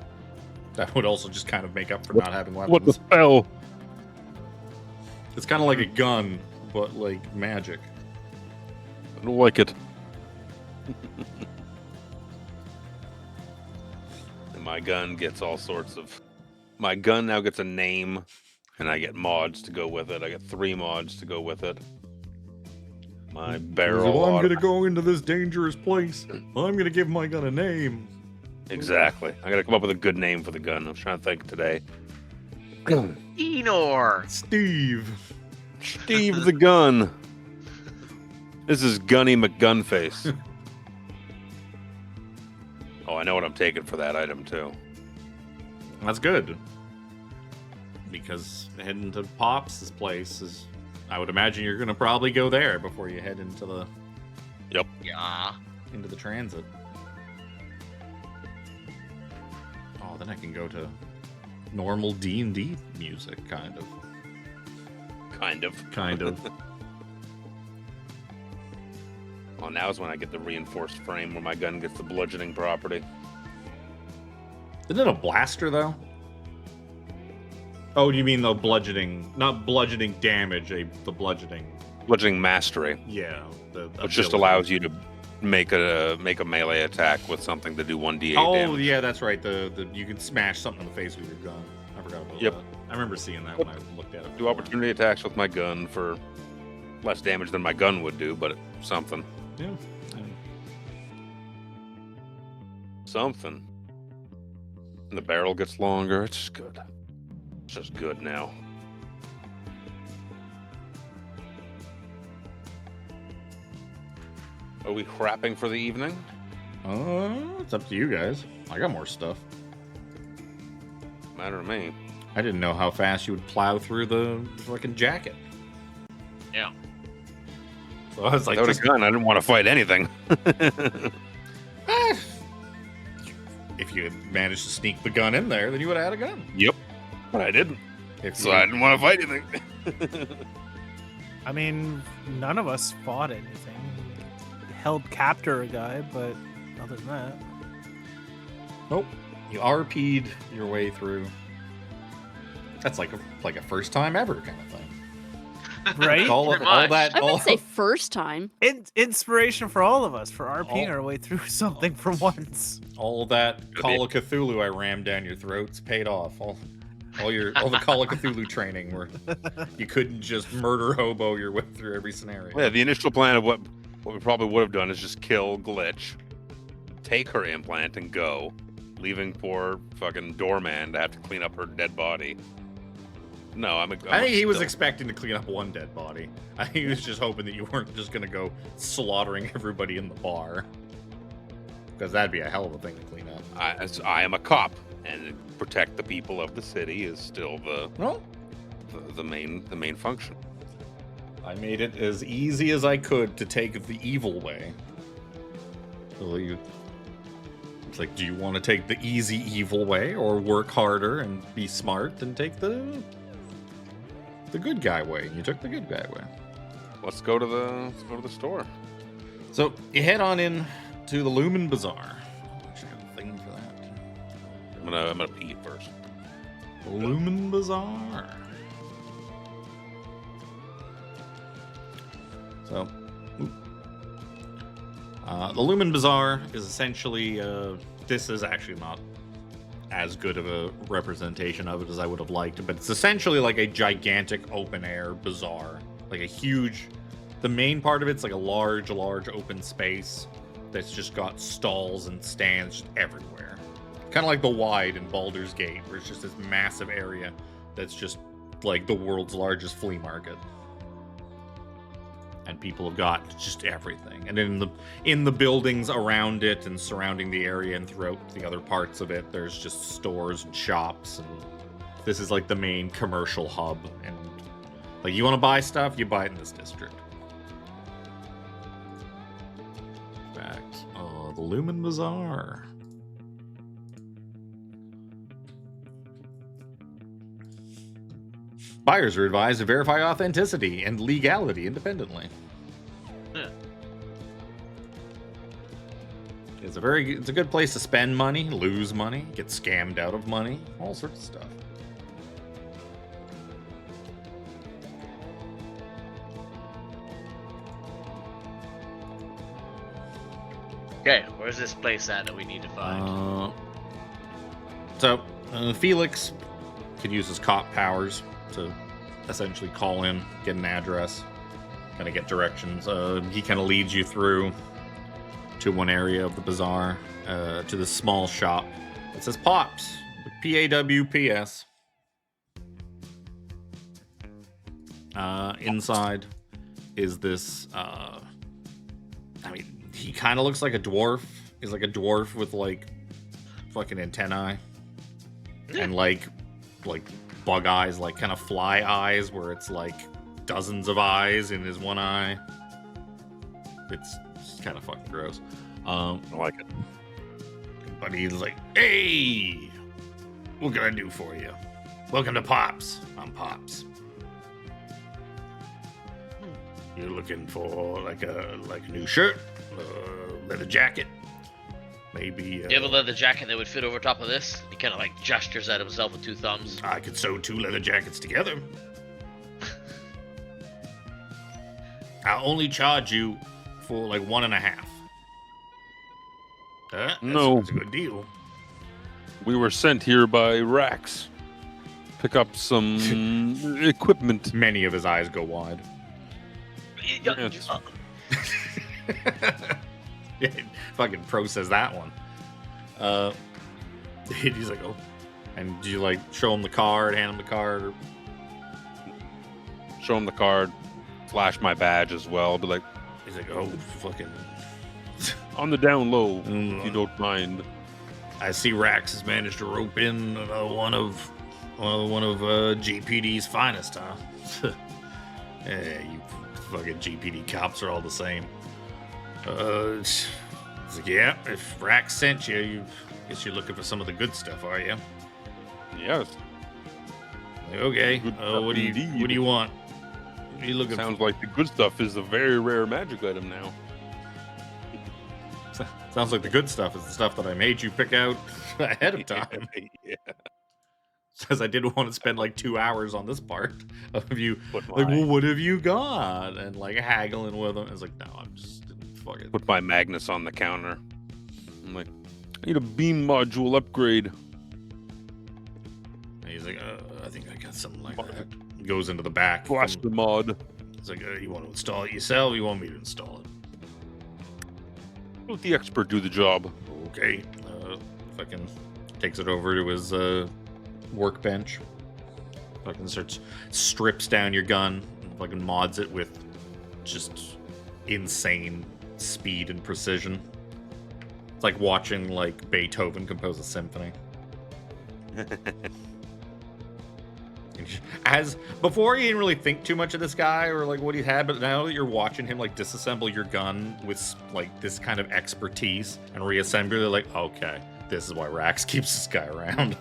that would also just kind of make up for not having weapons. What the spell? It's kind of like a gun, but like magic. I don't like it. And my gun gets all sorts of... My gun now gets a name, and I get mods to go with it. I get 3 mods to go with it. My barrel... So I'm gonna go into this dangerous place. I'm gonna give my gun a name. Exactly. I gotta come up with a good name for the gun. I was trying to think today. Enor. Steve. Steve the Gun. This is Gunny McGunface. Oh, I know what I'm taking for that item, too. That's good. Because heading to Pop's place is, I would imagine you're gonna probably go there before you head into the Yeah. transit. Oh, then I can go to normal D&D music, kind of. Kind of. Well, now's when I get the reinforced frame where my gun gets the bludgeoning property. Isn't it a blaster, though? Oh, you mean the bludgeoning, not bludgeoning damage, the bludgeoning. Bludgeoning mastery, Yeah. which just allows you to make a melee attack with something to do 1d8 Oh, damage. yeah, that's right. The you can smash something in the face with your gun. I forgot about Yep. that. I remember seeing that when I looked at it. Do before. opportunity attacks with my gun for less damage than my gun would do, but something. Yeah. Something. And the barrel gets longer. It's just good. It's just good now. Are we wrapping for the evening? It's up to you guys. I got more stuff. Matter to me. I didn't know how fast you would plow through the fucking jacket. Yeah. So I was like, Without just, a gun, I didn't want to fight anything. if you had managed to sneak the gun in there, then you would have had a gun. Yep. But I didn't. If So you, I didn't want to fight anything. I mean, none of us fought anything. Held captor a guy, but other than that. Nope. You RP'd your way through. That's like a first time ever kind of thing. Right? all Pretty all much. that. I all, wouldn't say first time. Inspiration for all of us for RPing All- our way through something for once. all that Call of Cthulhu I rammed down your throats paid off. All the Call of Cthulhu training where you couldn't just murder hobo your way through every scenario. Yeah, the initial plan of what we probably would have done is just kill Glitch, take her implant, and go, leaving poor fucking doorman to have to clean up her dead body. No, I think he was still- expecting to clean up one dead body. I think he was just hoping that you weren't just gonna go slaughtering everybody in the bar, because that'd be a hell of a thing to clean up. I am a cop, and protect the people of the city is still Well, the main function. I made it as easy as I could to take the evil way. So it's like, do you want to take the easy evil way, or work harder and be smart and take the good guy way? And you took the good guy way. Let's go to the store. So you head on in to the Lumen Bazaar. Actually, I have a thing for that. I'm gonna pee first. Lumen Bazaar. So, the Lumen Bazaar is essentially, this is actually not as good of a representation of it as I would have liked, but it's essentially like a gigantic open air bazaar. Like a huge, the main part of it's like a large open space that's just got stalls and stands just everywhere. Kind of like the Wide in Baldur's Gate, where it's just this massive area that's just like the world's largest flea market. And people have got just everything. And in the buildings around it and surrounding the area and throughout the other parts of it, there's just stores and shops. And this is like the main commercial hub. And like, you want to buy stuff, you buy it in this district. In fact, the Lumen Bazaar. Buyers are advised to verify authenticity and legality independently. Yeah. It's a good place to spend money, lose money, get scammed out of money, all sorts of stuff. Okay, where's this place at that we need to find? Phelix could use his cop powers to essentially call in, get an address, kind of get directions. He kind of leads you through to one area of the bazaar, to this small shop. It says Pops, P-A-W-P-S. Inside is this, he kind of looks like a dwarf. He's like a dwarf with like fucking antennae and like bug eyes, like kind of fly eyes, where it's like dozens of eyes in his one eye. It's kind of fucking gross. I like it. But he's like, "Hey, what can I do for you? Welcome to Pops. I'm Pops. You're looking for like a new shirt, leather jacket, maybe. Do you have a leather jacket that would fit over top of this?" He kind of like gestures at himself with two thumbs. I could sew 2 leather jackets together. I'll only charge you for like 1.5. No. That's a good deal. We were sent here by Rax. Pick up some equipment. Many of his eyes go wide. Yes. Fucking process that one. He's like, "Oh," and do you like show him the card, hand him the card, or... Show him the card. Flash my badge as well. Be like, He's like, "Oh, fucking." on the down low, if you don't mind. I see Rax has managed to rope in one of GPD's finest, huh? Yeah, you fucking GPD cops are all the same. It's like, yeah, if Rax sent you, guess you're looking for some of the good stuff, are you? Yes. Like, okay. Good What do indeed. you want? What are you looking Sounds for? like the good stuff is a very rare magic item now. Sounds like the good stuff is the stuff that I made you pick out ahead of time. Yeah. Says I didn't want to spend like 2 hours on this part of you. But Like, why? well, what have you got? And like haggling with him. It's like, no, I'm just fuck it. Put my Magnus on the counter. I'm like, I need a beam module upgrade. And he's like, I think I got something like that. He goes into the back. Flash the mod. He's like, you want to install it yourself? Or you want me to install it? Let the expert do the job. Okay. Fucking takes it over to his workbench. Fucking strips down your gun. And fucking mods it with just insane speed and precision. It's like watching like Beethoven compose a symphony. As before, you didn't really think too much of this guy or like what he had, but now that you're watching him like disassemble your gun with like this kind of expertise and reassemble, they're like, okay, this is why Rax keeps this guy around.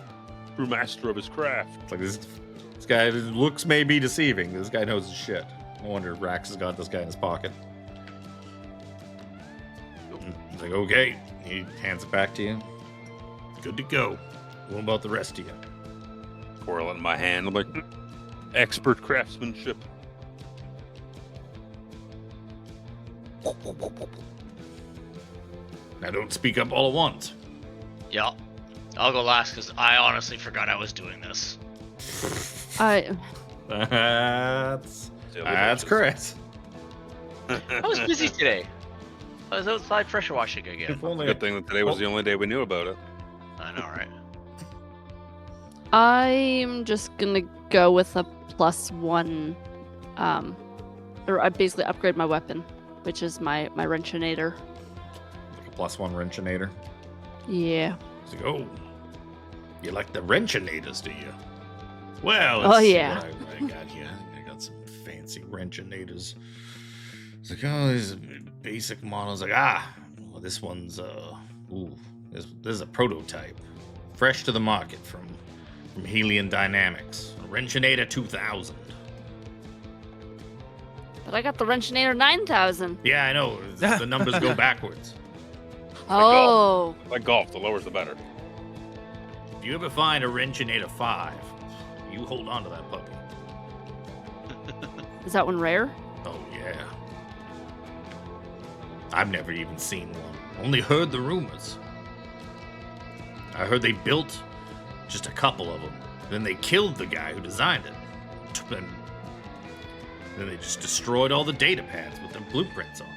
True master of his craft. It's like this guy looks may be deceiving. This guy knows his shit. No wonder Rax has got this guy in his pocket. He's like, okay. He hands it back to you. Good to go. What about the rest of you? Twirl it in my hand. I'm like, expert craftsmanship. Now don't speak up all at once. Yeah. I'll go last because I honestly forgot I was doing this. That's Silly bitches. Chris. I was busy today. I was outside pressure washing again. If only Good thing that today was the only day we knew about it. I know, right? I'm just gonna go with a +1, or I basically upgrade my weapon, which is my wrenchinator. like a +1 wrenchinator. Yeah. It's like, oh, you like the wrenchinators, do you? Well, Oh, let's see yeah. what I got here. I got some fancy wrenchinators. It's like, oh, these are basic models. Like, well, this one's this is a prototype, fresh to the market from Helion Dynamics, a Wrenchinator 2000. But I got the wrenchinator 9000. Yeah, I know. The numbers go backwards. Oh. Like golf, the lower the better. If you ever find a Wrenchinator 5, you hold on to that puppy. Is that one rare? Oh, yeah. I've never even seen one. Only heard the rumors. I heard they built just a couple of them. Then they killed the guy who designed it. And then they just destroyed all the data pads with their blueprints on them.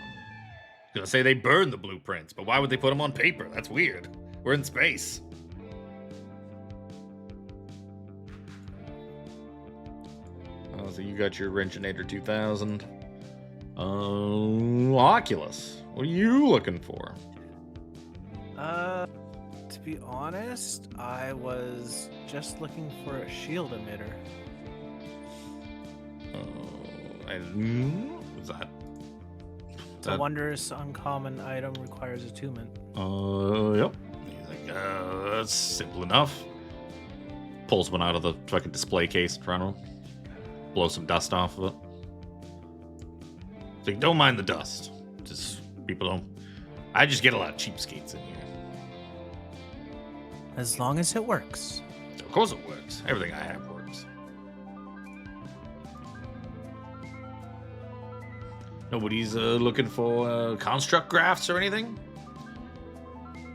Gonna say they burned the blueprints, but why would they put them on paper? That's weird. We're in space. Oh, so you got your Wrenchinator 2000. Oculus. What are you looking for? To be honest, I was just looking for a shield emitter. Was that? The wondrous uncommon item requires attunement. Yep. He's like, that's simple enough. Pulls one out of the fucking display case in front of him. Blow some dust off of it. It's like, don't mind the dust. Just, people don't. I just get a lot of cheapskates in here. As long as it works. Of course it works. Everything I have works. Nobody's looking for construct graphs or anything?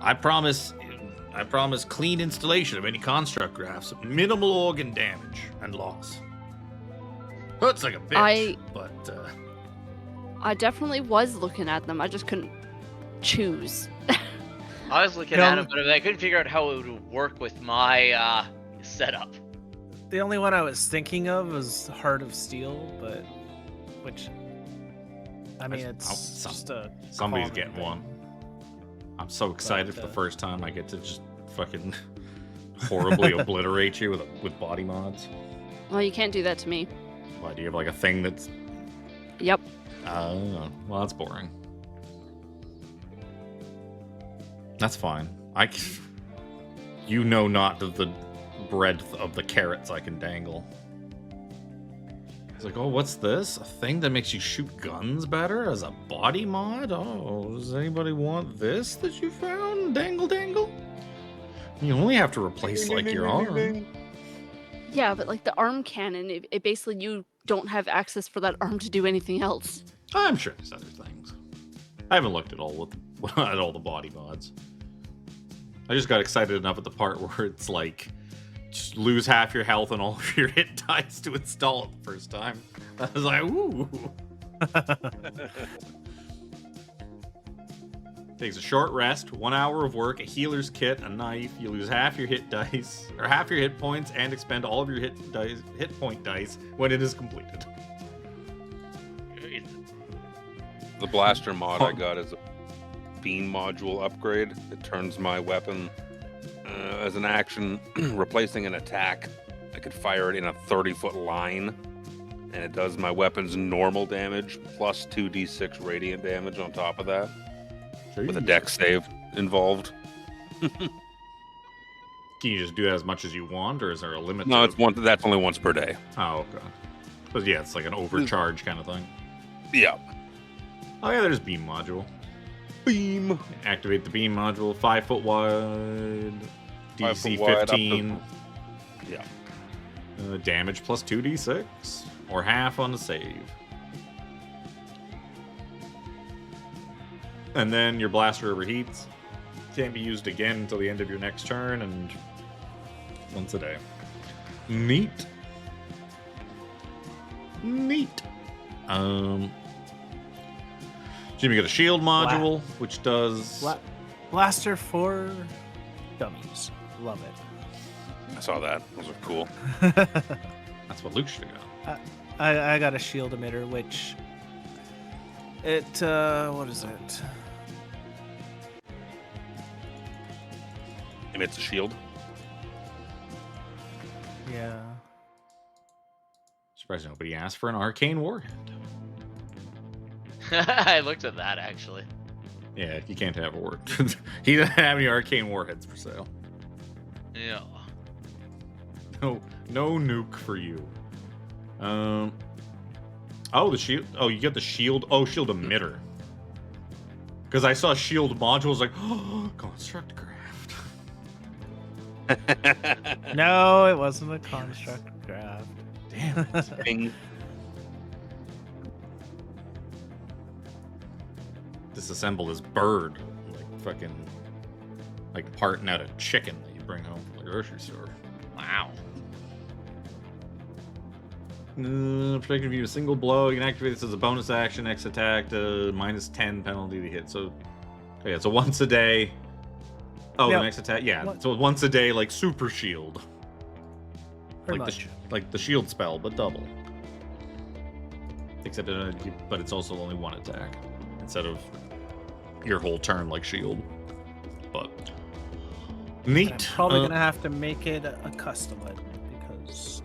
I promise clean installation of any construct graphs, minimal organ damage and loss. Hurts like a bitch, but I definitely was looking at them. I just couldn't choose. I was looking at it, but I couldn't figure out how it would work with my setup. The only one I was thinking of was Heart of Steel, but which I mean it's just a somebody's common getting thing. one. I'm so excited But, for the first time I get to just fucking horribly obliterate you with body mods. Well, you can't do that to me. Why, do you have like a thing that's... Yep. Well, that's boring. That's fine. You know not the breadth of the carrots I can dangle. It's like, oh, what's this? A thing that makes you shoot guns better as a body mod? Oh, does anybody want this that you found? Dangle, dangle? You only have to replace, like, your arm. Yeah, but like the arm cannon, it basically you don't have access for that arm to do anything else. I'm sure there's other things. I haven't looked at all the body mods. I just got excited enough at the part where it's like, just lose half your health and all of your hit dice to install it the first time. I was like, ooh. Takes a short rest, 1 hour of work, a healer's kit, a knife. You lose half your hit dice, or half your hit points, and expend all of your hit point dice when it is completed. The blaster mod I got is a beam module upgrade. It turns my weapon as an action, replacing an attack. I could fire it in a 30-foot line, and it does my weapon's normal damage plus 2d6 radiant damage on top of that, with a dex save involved. Can you just do that as much as you want, or is there a limit? No, to it's that's only once per day. Oh, okay. But yeah, it's like an overcharge kind of thing. Yeah. Oh yeah, there's beam module. Beam. Activate the beam module. 5 foot wide. 5 DC foot wide, up to- 15. Yeah. Damage plus 2d6, or half on the save. And then your blaster overheats. Can't be used again until the end of your next turn, and once a day. Neat. Jimmy got a shield module, which does Blaster for dummies. Love it. I saw that. Those are cool. That's what Luke should have got. I got a shield emitter, which it what is it? Emits a shield. Yeah. Surprised nobody asked for an arcane warhead. I looked at that actually. Yeah, you can't have a word. He doesn't have any arcane warheads for sale. Yeah. No nuke for you. Oh, the shield. Oh, you get the shield. Oh, shield emitter. Because I saw shield modules like, oh, construct craft. No, it wasn't a construct craft. Damn it. Bing. Disassemble this bird, like fucking, like parting out a chicken that you bring home from the grocery store. Wow. Protecting you a single blow. You can activate this as a bonus action. Next attack, minus 10 penalty to hit. So, yeah, so once a day. Oh, Yep. the next attack, yeah. What? So once a day, like super shield, Pretty like much. like the shield spell, but double. Except, but it's also only one attack instead of your whole turn like shield. But neat. I'm probably gonna have to make it a custom item because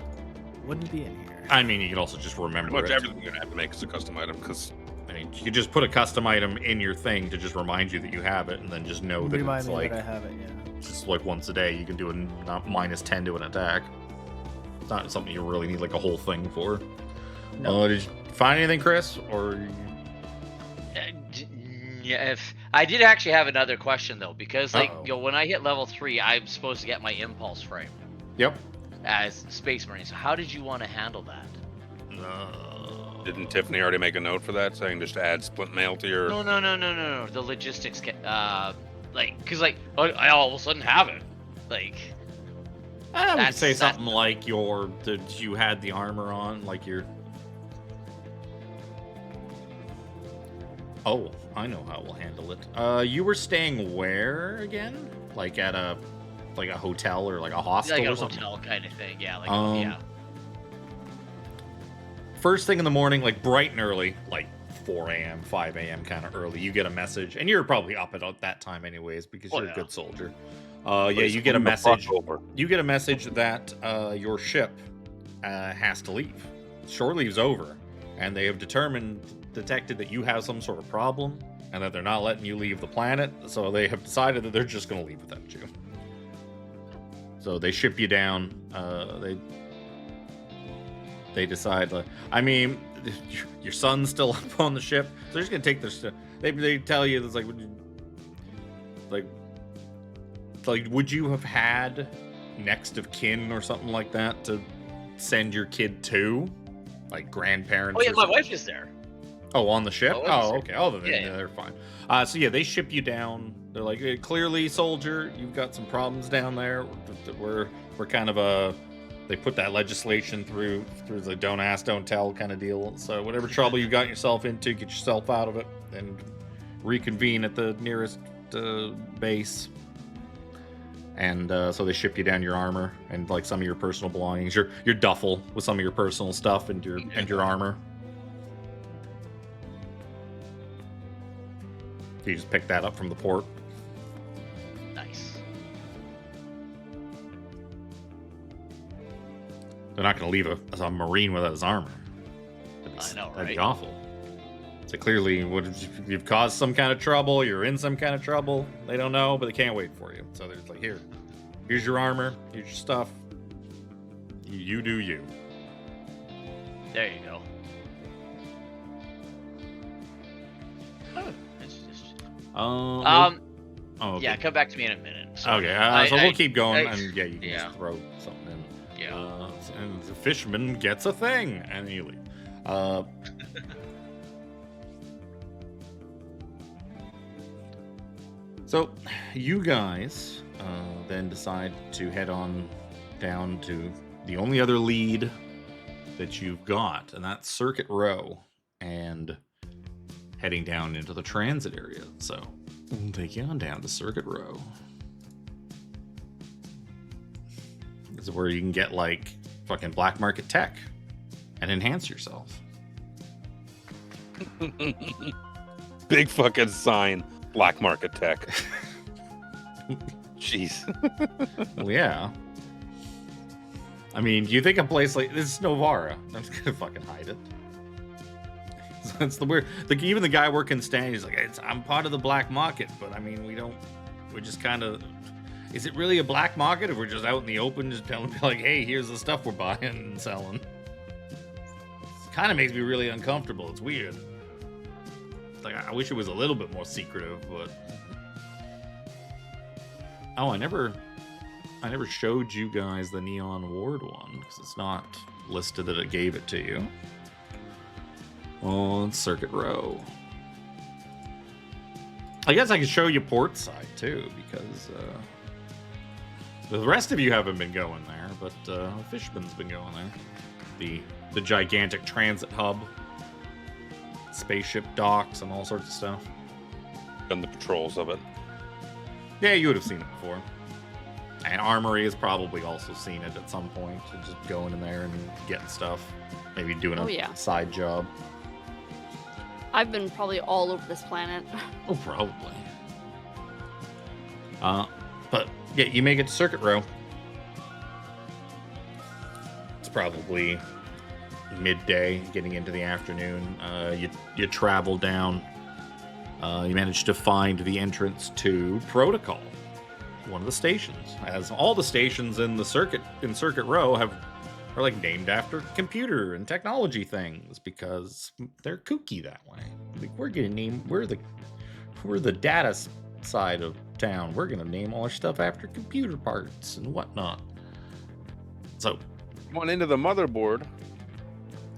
it wouldn't be in here. I mean, you can also just remember Pretty much it. everything you're gonna have to make is a custom item because I mean, you could just put a custom item in your thing to just remind you that you have it, and then just know that Remind it's me like that I have it. Yeah. just like once a day you can do a not minus 10 to an attack. It's not something you really need like a whole thing for. No. Did you find anything, Chris? Or Yeah, if I did actually have another question though, because like Uh-oh. when I hit level 3, I'm supposed to get my impulse frame yep. as Space Marine. So how did you want to handle that? didn't Tiffany already make a note for that, saying just add splint mail to your? No. The logistics, like, cause like I all of a sudden have it, like. We could That's- say that- something like you had the armor on, like your. Oh, I know how we'll handle it. You were staying where again? Like at a hotel or like a hostel Like a or something? hotel kind of thing, yeah. Like Um, yeah. First thing in the morning, like bright and early, like 4 a.m., 5 a.m. kind of early, you get a message, and you're probably up at that time anyways because Oh, you're a yeah. good soldier. Yeah, you get a message. You get a message that your ship has to leave. Shore leave's over, and they have detected that you have some sort of problem, and that they're not letting you leave the planet. So they have decided that they're just going to leave without you. So they ship you down. They decide, like, I mean, your son's still up on the ship, so they're just gonna take their stuff. They tell you it's like, would you have had next of kin or something like that to send your kid to, like grandparents? Oh yeah, or my something? wife is there. Oh, on the ship? Oh, on the Oh, ship. okay. Oh, then Yeah. they're fine. So yeah, they ship you down. They're like, clearly, soldier, you've got some problems down there. We're kind of they put that legislation through the don't ask, don't tell kind of deal. So whatever trouble you got yourself into, get yourself out of it and reconvene at the nearest base. And so they ship you down your armor and like some of your personal belongings, your duffel with some of your personal stuff and your armor. You just pick that up from the port. Nice. They're not going to leave a Marine without his armor. I know, That'd be right? awful. So clearly, you've caused some kind of trouble. You're in some kind of trouble. They don't know, but they can't wait for you. So they're just like, here's your armor. Here's your stuff. You do you. There you go. Oh, it's just... Oh, yeah, okay. come back to me in a minute. So Okay, so we'll keep going, I- and yeah, you can yeah. just throw something in. Yeah. And the fisherman gets a thing, and you leave. So, you guys then decide to head on down to the only other lead that you've got, and that's Circuit Row, and heading down into the transit area. So, we'll take you on down to Circuit Row. This is where you can get, like, fucking black market tech and enhance yourself. Big fucking sign. Black market tech. Jeez. Well, yeah. I mean, you think a place like this is Novara. I'm just gonna fucking hide it. That's the weird. Even the guy working stand, he's like, I'm part of the black market, but I mean, we're just kind of. Is it really a black market if we're just out in the open, just telling people like, hey, here's the stuff we're buying and selling? It kind of makes me really uncomfortable. It's weird. Like, I wish it was a little bit more secretive, but. Oh, I never showed you guys the Neon Ward one because it's not listed that it gave it to you. Oh, it's Circuit Row. I guess I could show you port side too, because the rest of you haven't been going there, but Fishman's been going there. The gigantic transit hub, spaceship docks, and all sorts of stuff. Done the patrols of it. Yeah, you would have seen it before. And Armry has probably also seen it at some point. Just going in there and getting stuff. Maybe doing a side job. I've been probably all over this planet. Oh, probably. But yeah, you make it to Circuit Row. It's probably midday, getting into the afternoon. You travel down. You manage to find the entrance to Protocol, one of the stations. As all the stations in Circuit Row are like named after computer and technology things because they're kooky that way. Like, we're the data side of town. We're gonna name all our stuff after computer parts and whatnot. So, Come on into the motherboard.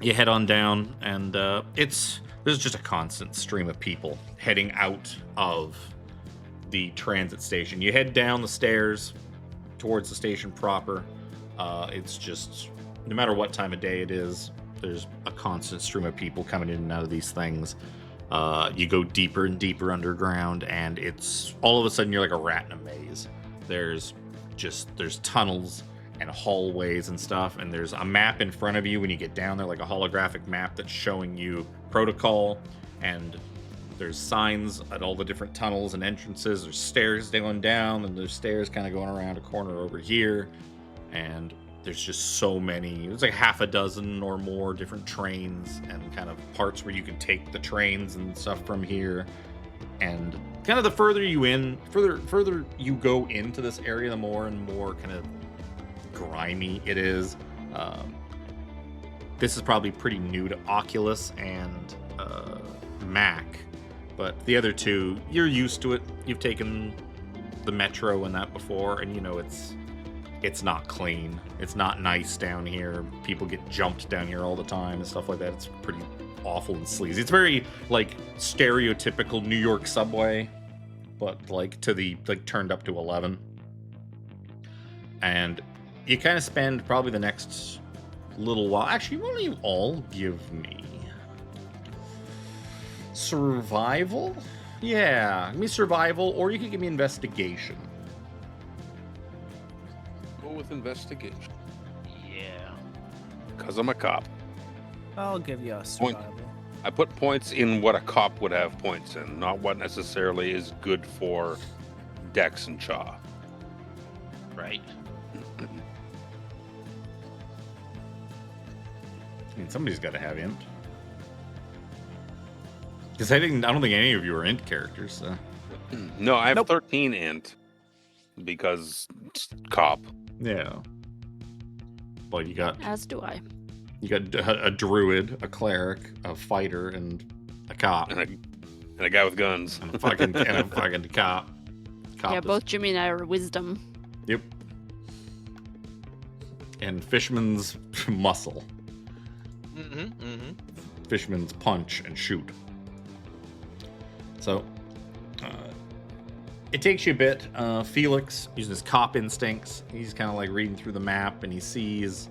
you head on down, and there's just a constant stream of people heading out of the transit station. You head down the stairs towards the station proper. It's just, no matter what time of day it is, there's a constant stream of people coming in and out of these things. You go deeper and deeper underground, and it's all of a sudden you're like a rat in a maze. There's tunnels and hallways and stuff, and there's a map in front of you when you get down there, like a holographic map that's showing you Protocol, and there's signs at all the different tunnels and entrances. There's stairs going down, and there's stairs kind of going around a corner over here, and there's just so many. There's like half a dozen or more different trains and kind of parts where you can take the trains and stuff from here. And kind of the further you go into this area, the more and more kind of grimy it is. This is probably pretty new to Oculus and M.A.A.C, but the other two, you're used to it. You've taken the metro and that before, and you know it's not clean. It's not nice down here. People get jumped down here all the time and stuff like that. It's pretty awful and sleazy. It's very like stereotypical New York subway, but like turned up to 11. And you kind of spend probably the next little while. Actually, why don't you all give me survival? Yeah, give me survival, or you could give me investigation. Go with investigation. Yeah. Because I'm a cop. I'll give you a survival. I put points in what a cop would have points in, not what necessarily is good for Dex and Chaw. Right. I mean, somebody's got to have int. Because I don't think any of you are int characters. So. No, I have 13 int because cop. Yeah. Well, you got As do I. a druid, a cleric, a fighter, and a cop, And a guy with guns. and a fucking cop. Cop Yeah, is- both Jimmy and I are wisdom. Yep. And Fishman's muscle. Fishman's punch and shoot. So, it takes you a bit. Phelix, using his cop instincts, he's kind of like reading through the map, and he sees,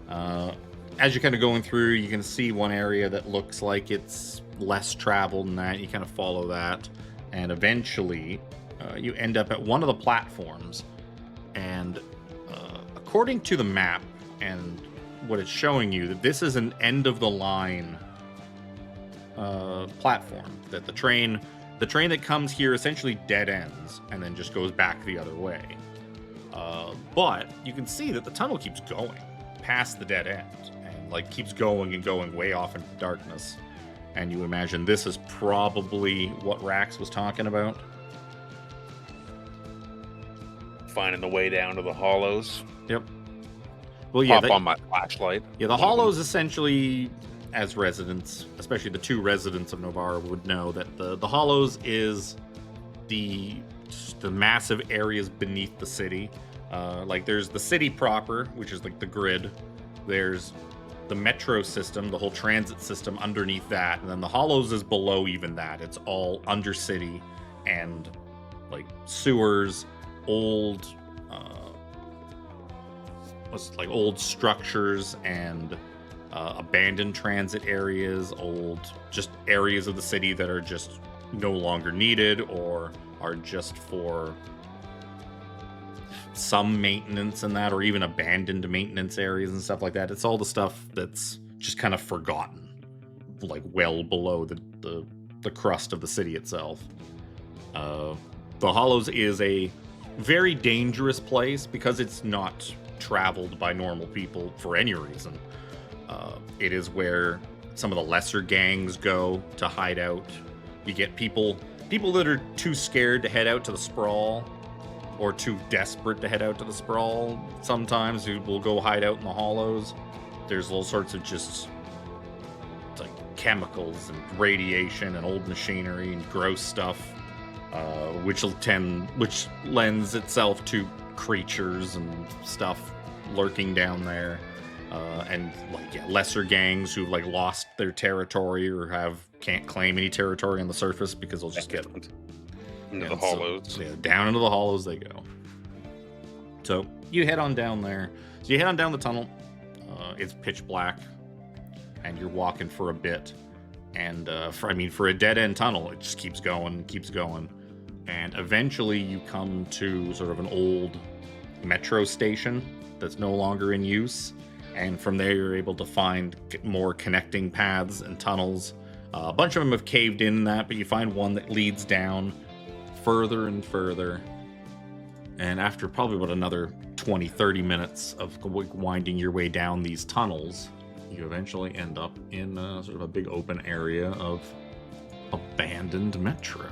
as you're kind of going through, you can see one area that looks like it's less traveled than that. You kind of follow that, and eventually you end up at one of the platforms, and according to the map and what it's showing you, that this is an end of the line platform, that the train that comes here essentially dead ends and then just goes back the other way. But you can see that the tunnel keeps going past the dead end and like keeps going and going way off into darkness. And you imagine this is probably what Rax was talking about. Finding the way down to the hollows. Yep. Well, yeah. Pop on my flashlight. Yeah, the hollows essentially, as residents, especially the 2 residents of Novara, would know that the hollows is the massive areas beneath the city. Like there's the city proper, which is like the grid. There's the metro system, the whole transit system underneath that, and then the hollows is below even that. It's all undercity and like sewers, old old structures and abandoned transit areas, old just areas of the city that are just no longer needed or are just for some maintenance and that, or even abandoned maintenance areas and stuff like that. It's all the stuff that's just kind of forgotten, like well below the crust of the city itself. The Hollows is a very dangerous place because it's not traveled by normal people for any reason. It is where some of the lesser gangs go to hide out. You get people that are too scared to head out to the sprawl or too desperate to head out to the sprawl sometimes who will go hide out in the hollows. There's all sorts of just like chemicals and radiation and old machinery and gross stuff, which lends itself to creatures and stuff lurking down there. And lesser gangs who've like lost their territory or can't claim any territory on the surface because they'll just get into the hollows. So, down into the hollows they go. So you head on down there. So you head on down the tunnel. It's pitch black, and you're walking for a bit. And for a dead end tunnel, it just keeps going, and eventually you come to sort of an old metro station that's no longer in use. And from there, you're able to find more connecting paths and tunnels. A bunch of them have caved in that, but you find one that leads down further and further. And after probably about another 20, 30 minutes of winding your way down these tunnels, you eventually end up in sort of a big open area of abandoned metro.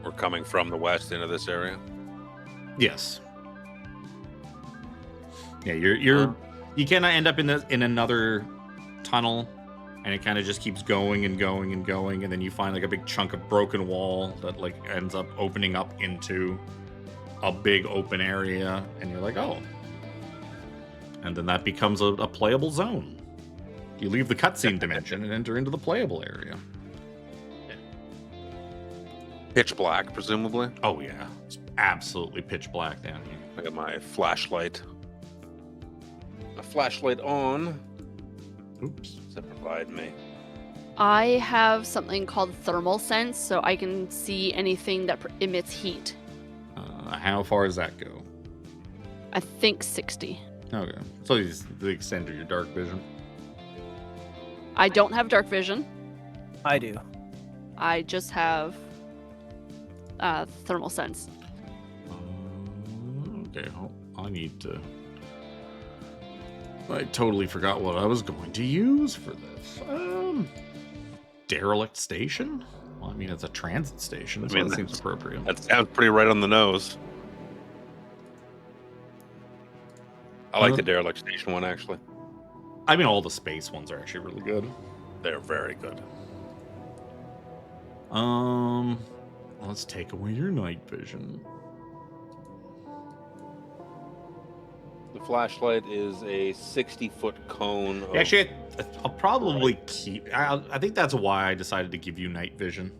We're coming from the west into this area. Yes. Yeah, you kind of end up in another tunnel, and it kind of just keeps going and going and going, and then you find like a big chunk of broken wall that like ends up opening up into a big open area, and you're like, oh. And then that becomes a playable zone. You leave the cutscene dimension and enter into the playable area. Pitch black, presumably. Oh yeah, it's absolutely pitch black down here. I got my flashlight. A flashlight on. Oops. Does that provide me? I have something called thermal sense, so I can see anything that emits heat. How far does that go? I think 60. Okay, so it's the extent of your dark vision. I don't have dark vision. I do. I just have thermal sense. Okay, I need to... I totally forgot what I was going to use for this. Derelict station? Well, I mean, it's a transit station, so that seems appropriate. That sounds pretty right on the nose. I like the derelict station one, actually. I mean, all the space ones are actually really good. They're very good. Let's take away your night vision. The flashlight is a 60-foot cone. Of... Actually, I'll probably keep. I think that's why I decided to give you night vision.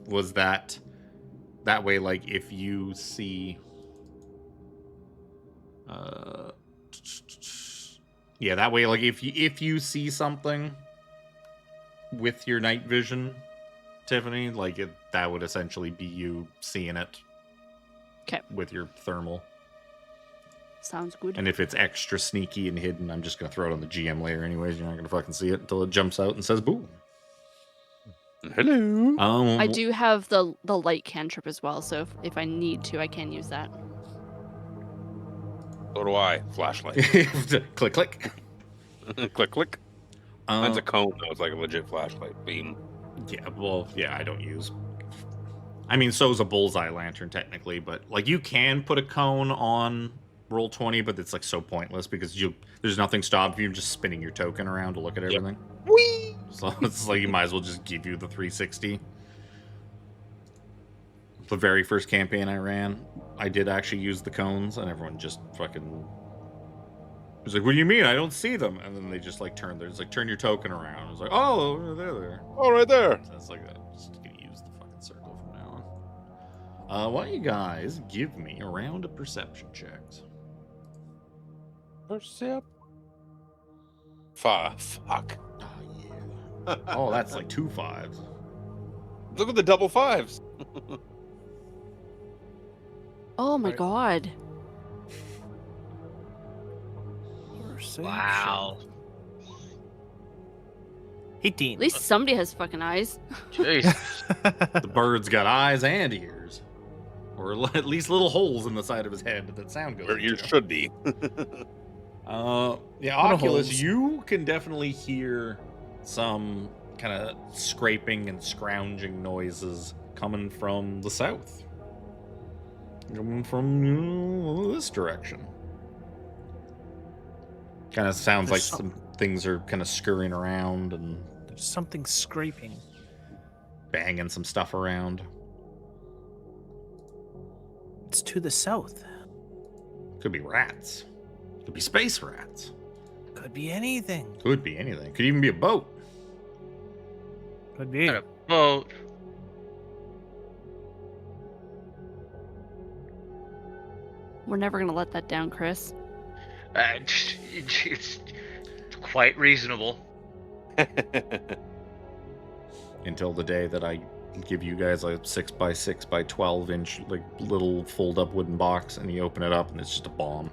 Was that way? Like, if you see, yeah, that way. Like, if you see something with your night vision, Tiffany, like that would essentially be you seeing it. Okay. With your thermal. Sounds good. And if it's extra sneaky and hidden, I'm just going to throw it on the GM layer anyways. You're not going to fucking see it until it jumps out and says boom. Hello. I do have the light cantrip as well, so if I need to, I can use that. So do I. Flashlight. Click, click. Click, click. Mine's a cone, though. It's like a legit flashlight beam. Yeah, well, yeah, I don't use... I mean, so's a bullseye lantern, technically, but, like, you can put a cone on Roll20, but it's, like, so pointless because there's nothing stopping you just spinning your token around to look at everything. Whee! So it's like you might as well just give you the 360. The very first campaign I ran, I did actually use the cones, and everyone just fucking was like, "What do you mean? I don't see them." And then they just like turned there. It's like, turn your token around. It's like, "Oh, they're there." Oh, right there. So it's like that. Just gonna use the fucking circle from now on. Why don't you guys give me a round of perception checks? Percep. Fuck. Oh, that's like 2 5s. Look at the double 5s. Oh my god. Wow. 18. At least somebody has fucking eyes. Jeez. The bird's got eyes and ears. Or at least little holes in the side of his head that sound goes Where ears into. should be. Yeah, Little Oculus, holes. you can definitely hear some kind of scraping and scrounging noises coming from the south. Coming from this direction. Kind of sounds like There's some things are kind of scurrying around and There's something scraping. banging some stuff around. It's to the south. Could be rats. Could be space rats. Could be anything. Could be anything. Could even be a boat. Could be. Got a boat. We're never gonna let that down, Chris. It's quite reasonable. Until the day that I give you guys a 6x6 by 12 inch like little fold up wooden box and you open it up and it's just a bomb.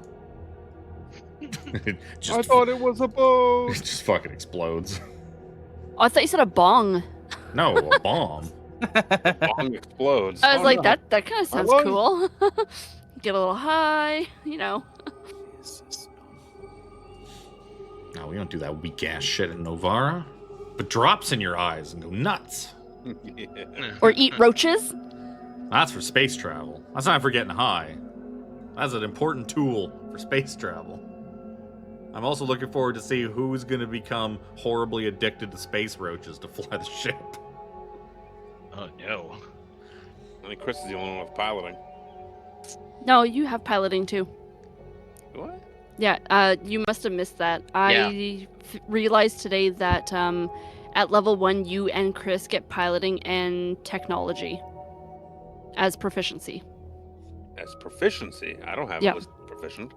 It I thought it was a boat. It just fucking explodes. Oh, I thought you said a bong. No, a bomb. Bomb explodes. I was Oh, like, no. that kind of sounds was- cool. Get a little high, you know. No, we don't do that weak ass shit in Novara. But drops in your eyes and go nuts. Yeah. Or eat roaches. That's for space travel. That's not for getting high. That's an important tool for space travel. I'm also looking forward to see who's going to become horribly addicted to space roaches to fly the ship. Oh no. I think Chris is the only one with piloting. No, you have piloting too. What? Yeah, you must have missed that. I realized today that at level 1, you and Chris get piloting and technology as proficiency. As proficiency. I don't have Yeah. it listed proficient.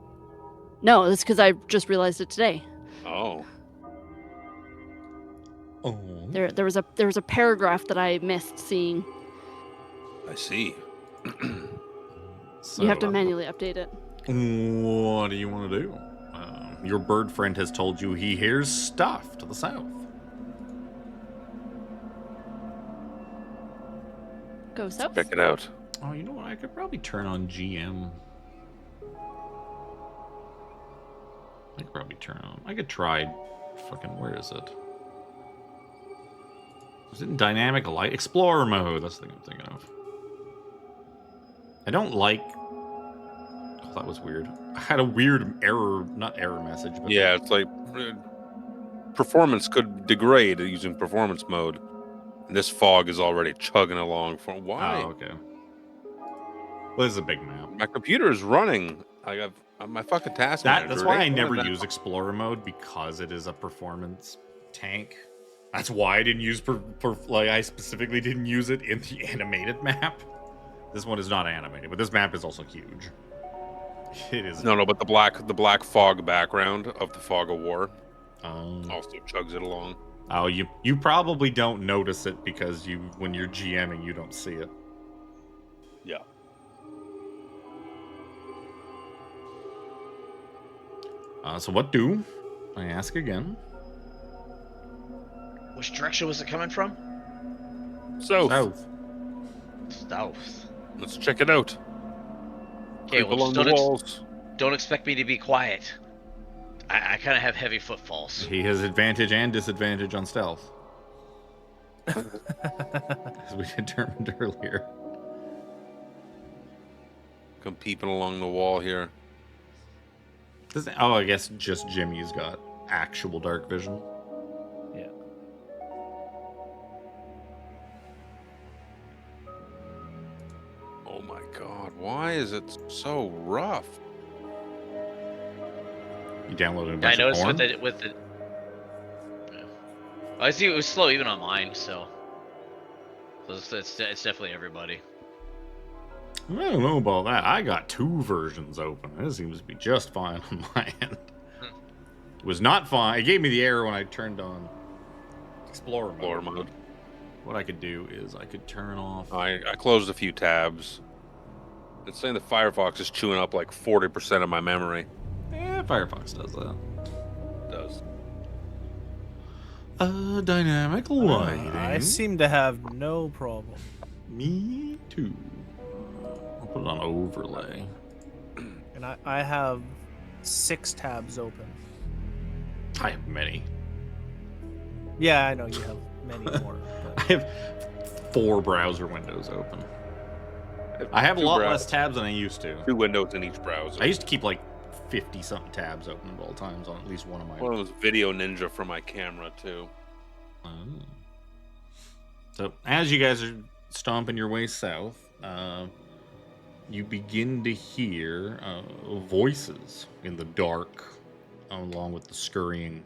No, that's because I just realized it today. Oh. Oh. There was a paragraph that I missed seeing. I see. You have to manually update it. What do you want to do? Your bird friend has told you he hears stuff to the south. Go south. Check it out. Oh, you know what? I could probably turn on GM. I could probably turn on. I could try. Fucking, where is it? Is it in dynamic light? Explorer mode. That's the thing I'm thinking of. I don't like. Oh, that was weird. I had a weird error, not error message, but Yeah, it's like performance could degrade using performance mode. And this fog is already chugging along. For why? Oh, okay. Well, this is a big map. My computer is running. I have my fucking task manager. That's why I ain't never doing that. use Explorer mode, because it is a performance tank. That's why I didn't use like I specifically didn't use it in the animated map. This one is not animated, but this map is also huge. It is. No, but the black fog background of the fog of war also chugs it along. Oh, you probably don't notice it because when you're GMing, you don't see it. Yeah. So what do I ask again? Which direction was it coming from? South. South. Let's check it out. Okay, Creep well, along just the walls. don't expect me to be quiet. I kind of have heavy footfalls. He has advantage and disadvantage on stealth, as we determined earlier. Come peeping along the wall here. I guess just Jimmy's got actual dark vision. Yeah. Oh my god, why is it so rough? You downloaded a I bunch of noticed porn? with the. Yeah. I see it was slow even on mine, so it's definitely everybody. I don't know about that. I got 2 versions open. This seems to be just fine on my end. It was not fine. It gave me the error when I turned on Explorer mode. What I could do is I could turn off. I closed a few tabs. It's saying that Firefox is chewing up like 40% of my memory. Yeah, Firefox does that. It does. Dynamic lighting. I seem to have no problem. Me too. I'll put it on overlay. And I have 6 tabs open. I have many. Yeah, I know you have many more. I But have 4 browser windows open. I have a 2 lot less tabs than I used to. 2 windows in each browser. I used to keep like 50-something tabs open at all times on at least one of my. One of those Video Ninja for my camera too. So as you guys are stomping your way south, you begin to hear voices in the dark, along with the scurrying.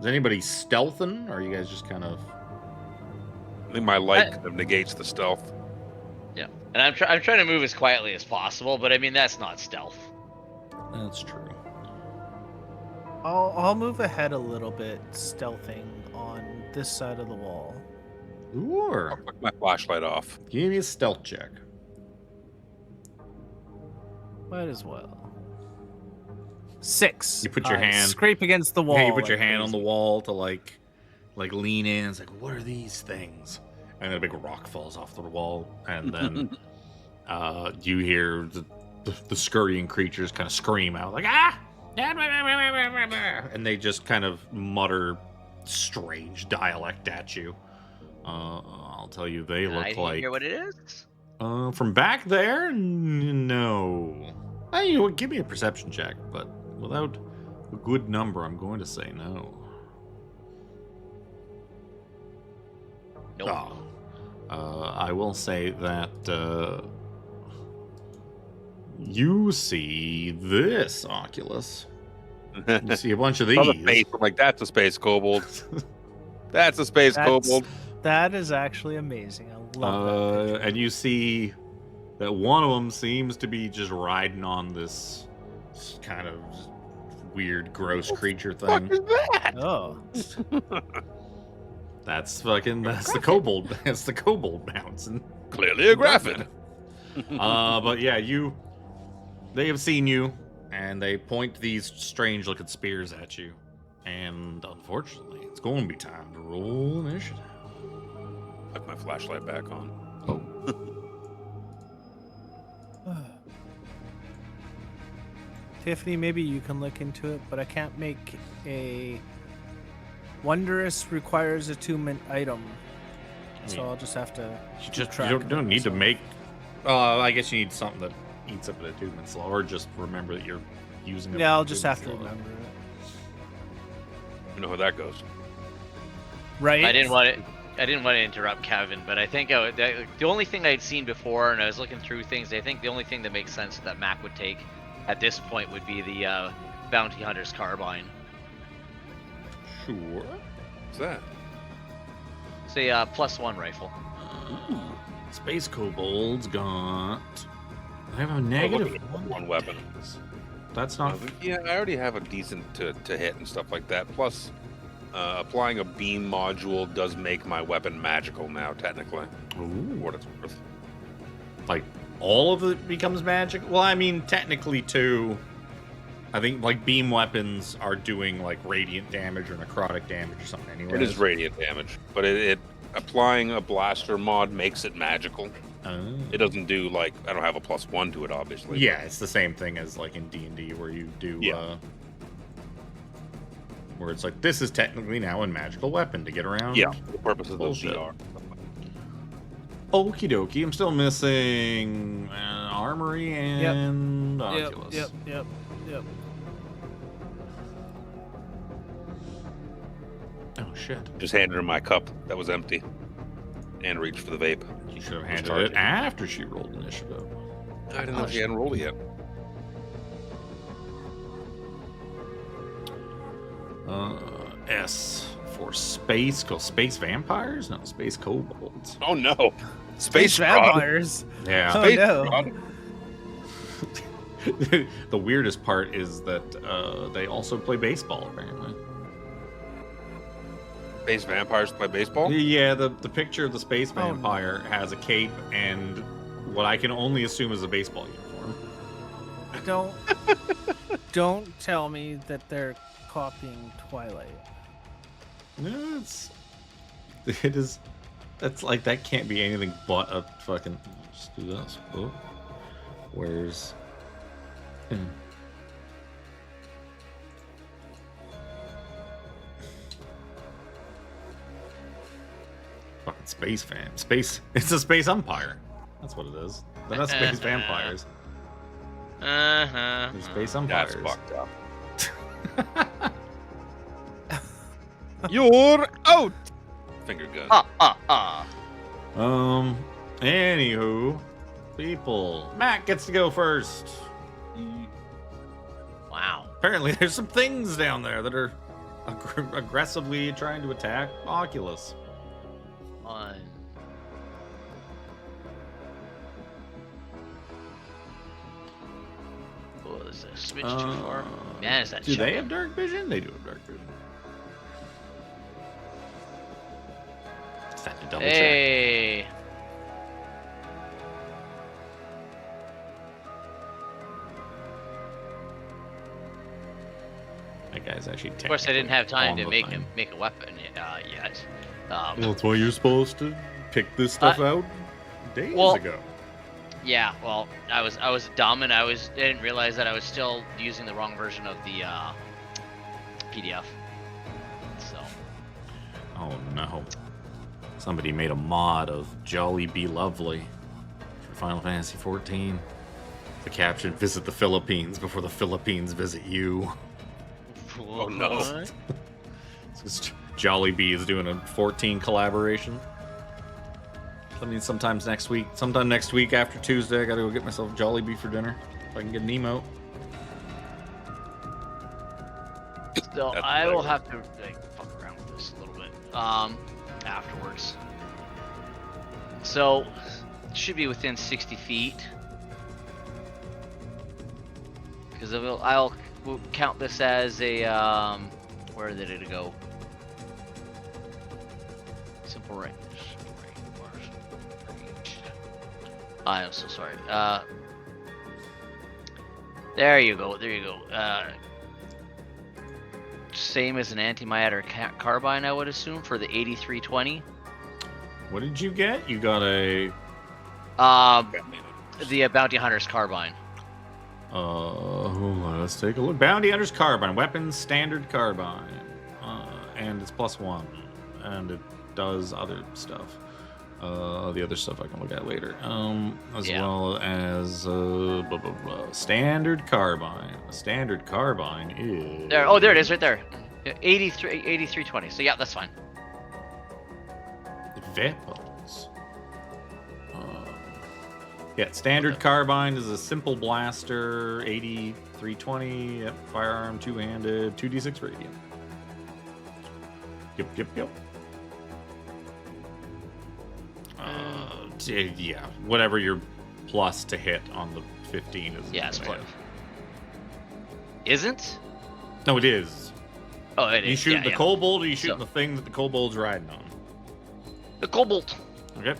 Is anybody stealthing, or are you guys just kind of? I think my light kind of negates the stealth. Yeah, and I'm trying to move as quietly as possible, but I mean that's not stealth. That's true. I'll move ahead a little bit, stealthing on this side of the wall. I'll Sure. put my flashlight off. Give me a stealth check. Might as well. 6. You put your I hand- scrape against the wall. Yeah, you put your like hand on the crazy. wall to like lean in. It's like, what are these things? And then a big rock falls off the wall, and then you hear the scurrying creatures kind of scream out like ah, and they just kind of mutter strange dialect at you. I'll tell you, they I look didn't like hear what it is. from back there. No, you know what, give me a perception check, but without a good number, I'm going to say no. Nope. I will say that you see this, Oculus. You see a bunch of these. Saw the face. I'm like, that's a space kobold. That's a space kobold. That is actually amazing. I love that. And you see that one of them seems to be just riding on this kind of weird, gross creature thing. Oh. That's the kobold. That's the kobold bouncing. Clearly a graphid. But yeah, they have seen you, and they point these strange-looking spears at you. And unfortunately, it's going to be time to roll initiative. Put my flashlight back on. Tiffany, maybe you can look into it, but I can't make a wondrous requires attunement item. So I'll just have to. You don't need to make. I guess you need something that eats up an attunement slot, or just remember that you're using it. Yeah, I'll just have to remember it. You know how that goes. Right? I didn't want to interrupt Kevin, but I think the only thing I'd seen before, and I was looking through things, I think the only thing that makes sense that M.A.A.C would take at this point would be the Bounty Hunter's Carbine. Sure. What's that? It's a +1 rifle. Ooh. Space Kobolds got. I have a Oh, negative look at one. one weapon. That's not. Yeah, I already have a decent to hit and stuff like that. Plus, applying a beam module does make my weapon magical now, technically. Ooh. For what it's worth. Like all of it becomes magic. Well, I mean, technically too. I think like beam weapons are doing like radiant damage or necrotic damage or something. Anyway, It is radiant damage, but it applying a blaster mod makes it magical. It doesn't do like I don't have a +1 to it, obviously. Yeah, it's the same thing as like in D&D where you do. Yeah. Where it's like this is technically now a magical weapon to get around. Yeah, for the purposes of Bullshit. VR. Okie dokie. I'm still missing Armry and Oculus. Yep. Oh shit! Just handed her my cup that was empty, and reached for the vape. You should have handed charging. it after she rolled initiative. I didn't know if she hadn't rolled it yet. S for space. Space vampires? No, space kobolds. Oh no, Space fraud. vampires. Yeah. Oh Space no. fraud. The weirdest part is that they also play baseball, apparently. Space vampires play baseball. Yeah, the picture of the space vampire has a cape and what I can only assume is a baseball uniform. Don't tell me that they're copying Twilight. No, it is. That's like that can't be anything but a fucking. Just do this. Oh, where's? Fucking space fan. Space. It's a space umpire. That's what it is. They're not space vampires. They're space umpires. That's fucked up. You're out. Finger gun. Anywho, people. Matt gets to go first. Wow. Apparently, there's some things down there that are aggressively trying to attack Oculus. One. Oh, is that a switch too far? Man, is that Do they shot? have dark vision? They do have dark vision. Just have to double check. Hey. That guy's actually. Of course, I didn't have time on to the make thing. him make a weapon yet. Well, that's why you're supposed to pick this stuff out days ago. Yeah, well, I was dumb and I didn't realize that I was still using the wrong version of the PDF. So. Oh no! Somebody made a mod of Jolly Be Lovely for Final Fantasy XIV. The caption: "Visit the Philippines before the Philippines visit you." Oh no. Jollibee is doing a 14 collaboration. That means sometime next week after Tuesday, I gotta go get myself Jollibee for dinner. If I can get an emote. So That's I will hilarious. have to fuck around with this a little bit afterwards. So it should be within 60 feet. Because I'll count this as a where did it go? Simple range. I am so sorry. There you go. Same as an antimatter carbine, I would assume, for the 8320. What did you get? You got a The Bounty Hunter's carbine. hold on, let's take a look. Bounty Hunter's Carbine, weapons standard carbine, and it's +1, and it does other stuff. The other stuff I can look at later. As well as blah blah blah. Standard carbine. A standard carbine is There. Oh, there it is, right there. 8320. So yeah, that's fine. Weapons. Yeah, standard carbine is a simple blaster, 8320. Yep, firearm, two-handed, 2d6 radiant. Yep. Yeah, whatever your plus to hit on the 15 is. Yeah, it's plus. Isn't? No, it is. Oh, it is. You shoot the kobold, or you shooting So- the thing that the kobold's riding on? The kobold. Okay.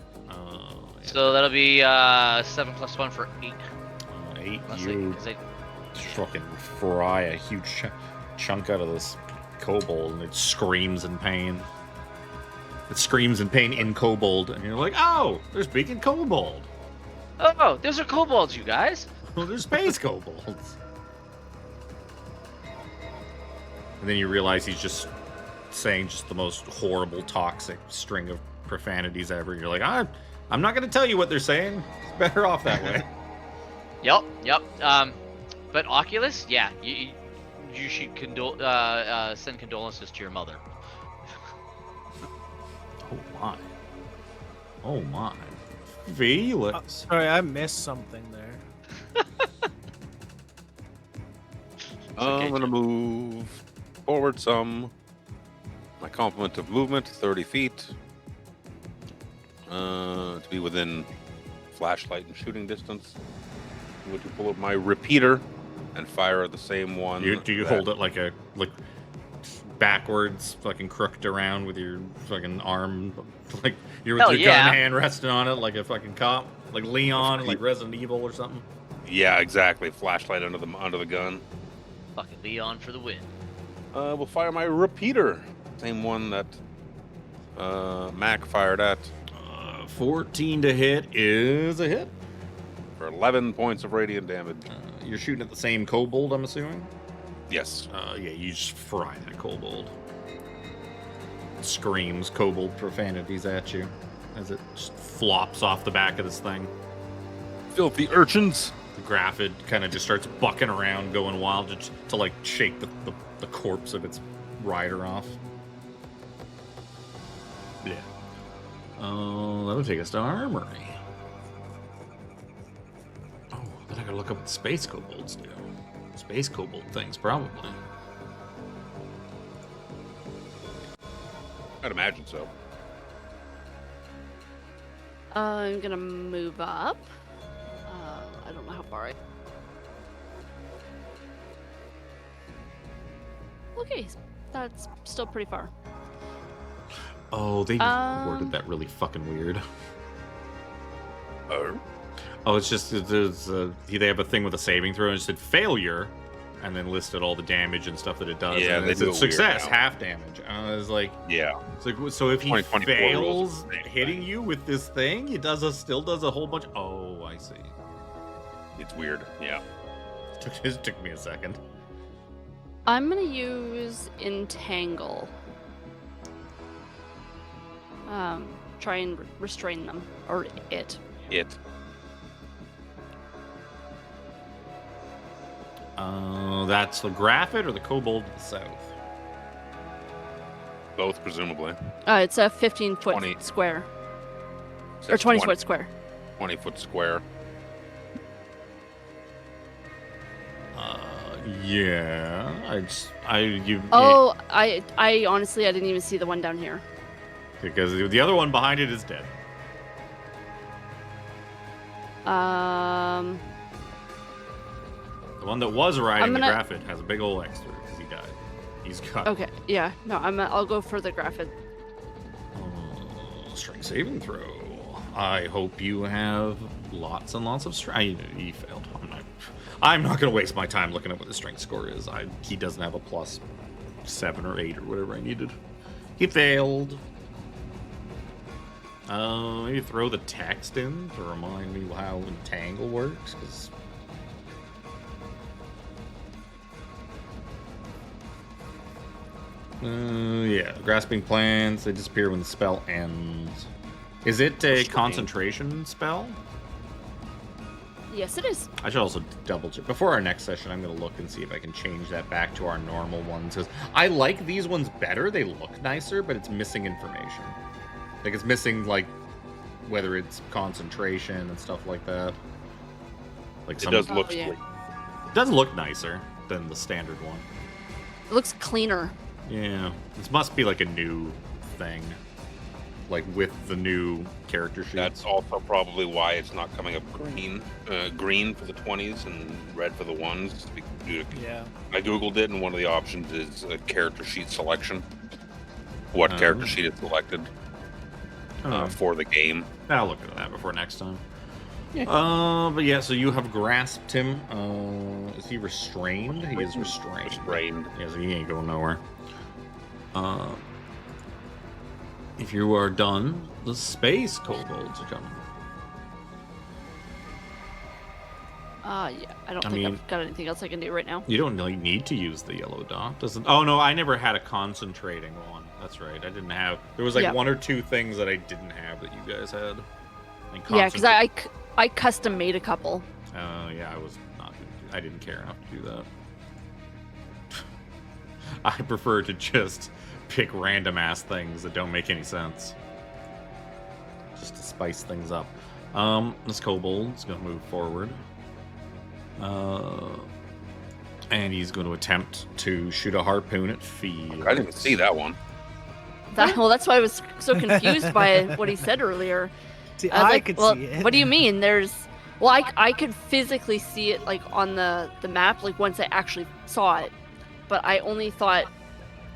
So that'll be 7 + 1 for 8. 8. Unless You because I fucking fry a huge chunk out of this kobold, and it screams in pain. It screams in pain in kobold, and you're like, oh, they're speaking kobold. Oh, those are kobolds, you guys. Well, they're space kobolds. And then you realize he's just saying just the most horrible, toxic string of profanities ever. You're like, I'm not going to tell you what they're saying. It's better off that way. Yep. But Oculus, yeah, you should send condolences to your mother. Oh my. Phelix. Sorry, I missed something there. I'm gonna move forward some. My complement of movement, 30 feet. To be within flashlight and shooting distance. I'm going to pull up my repeater and fire at the same one. Do you hold it like backwards, fucking crooked around with your fucking arm, like you're with your gun hand resting on it like a fucking cop, like Leon, like Resident Evil or something? Yeah, exactly. Flashlight under the gun. Fucking Leon for the win. We'll fire my repeater. Same one that M.A.A.C fired at. 14 to hit is a hit. For 11 points of radiant damage. You're shooting at the same kobold, I'm assuming? Yes. Yeah, you just fry that kobold. It screams kobold profanities at you as it just flops off the back of this thing. Filthy urchins. The Graphid kind of just starts bucking around, going wild to like shake the corpse of its rider off. Yeah. That'll take us to Armry. Oh, then I gotta look up what space kobolds do. Space kobold things, probably. I'd imagine so. I'm gonna move up. I don't know how far Okay, that's still pretty far. Oh, they worded that really fucking weird. Oh, it's just they have a thing with a saving throw and it said failure, and then listed all the damage and stuff that it does. Yeah, and they it do said it success, weird now. half damage. I was like, yeah. It's like, so if he 2024 rules fails are the same hitting thing. you with this thing, it still does a whole bunch. Oh, I see. It's weird. Yeah. It took me a second. I'm gonna use Entangle. Try and restrain them, or it. That's the Graphid or the Kobold to the south? Both, presumably. It's a 15-foot 20. square, or Says 20-foot square. 20-foot square. Yeah. I honestly, I didn't even see the one down here. Because the other one behind it is dead. Um, The one that was riding the gonna- Graphid has a big old X through because he died. He's got okay, yeah, no, I'll go for the Graphid. strength saving throw. I hope you have lots and lots of strength. He failed. I'm not going to waste my time looking up what the strength score is. He doesn't have a +7 or 8 or whatever I needed. He failed. Maybe throw the text in to remind me how Entangle works, because yeah, grasping plants, they disappear when the spell ends. Is it a concentration spell? Yes, it is. I should also double check. Before our next session, I'm going to look and see if I can change that back to our normal ones. Because I like these ones better. They look nicer, but it's missing information. Like, it's missing, like, whether it's concentration and stuff like that. Like It does look Oh, yeah. sweet. It does look nicer than the standard one. It looks cleaner. Yeah. This must be, like, a new thing. Like, with the new character sheets. That's also probably why it's not coming up green. Green for the 20s and red for the 1s. Yeah. I googled it, and one of the options is a character sheet selection. What Oh. character sheet is selected for the game. I'll look at that before next time. But yeah, so you have grasped him. Is he restrained? He is restrained. Restrained. Yeah, so he ain't going nowhere. If you are done, the space kobolds are coming. Yeah. I don't I think mean- I've got anything else I can do right now. You don't really need to use the yellow dot. Doesn't? Oh no, I never had a concentrating one. That's right. I didn't have. There was like Yeah. one or two things that I didn't have that you guys had. And Yeah, because I custom made a couple. Yeah, I was not. I didn't care enough to do that. I prefer to just pick random ass things that don't make any sense, just to spice things up. This kobold's gonna move forward, and he's going to attempt to shoot a harpoon at Phelix. I didn't see that one. Well, that's why I was so confused by what he said earlier. See, I was I like, could well, see it. what do you mean? Well, I could physically see it like on the map, like once I actually saw it, but I only thought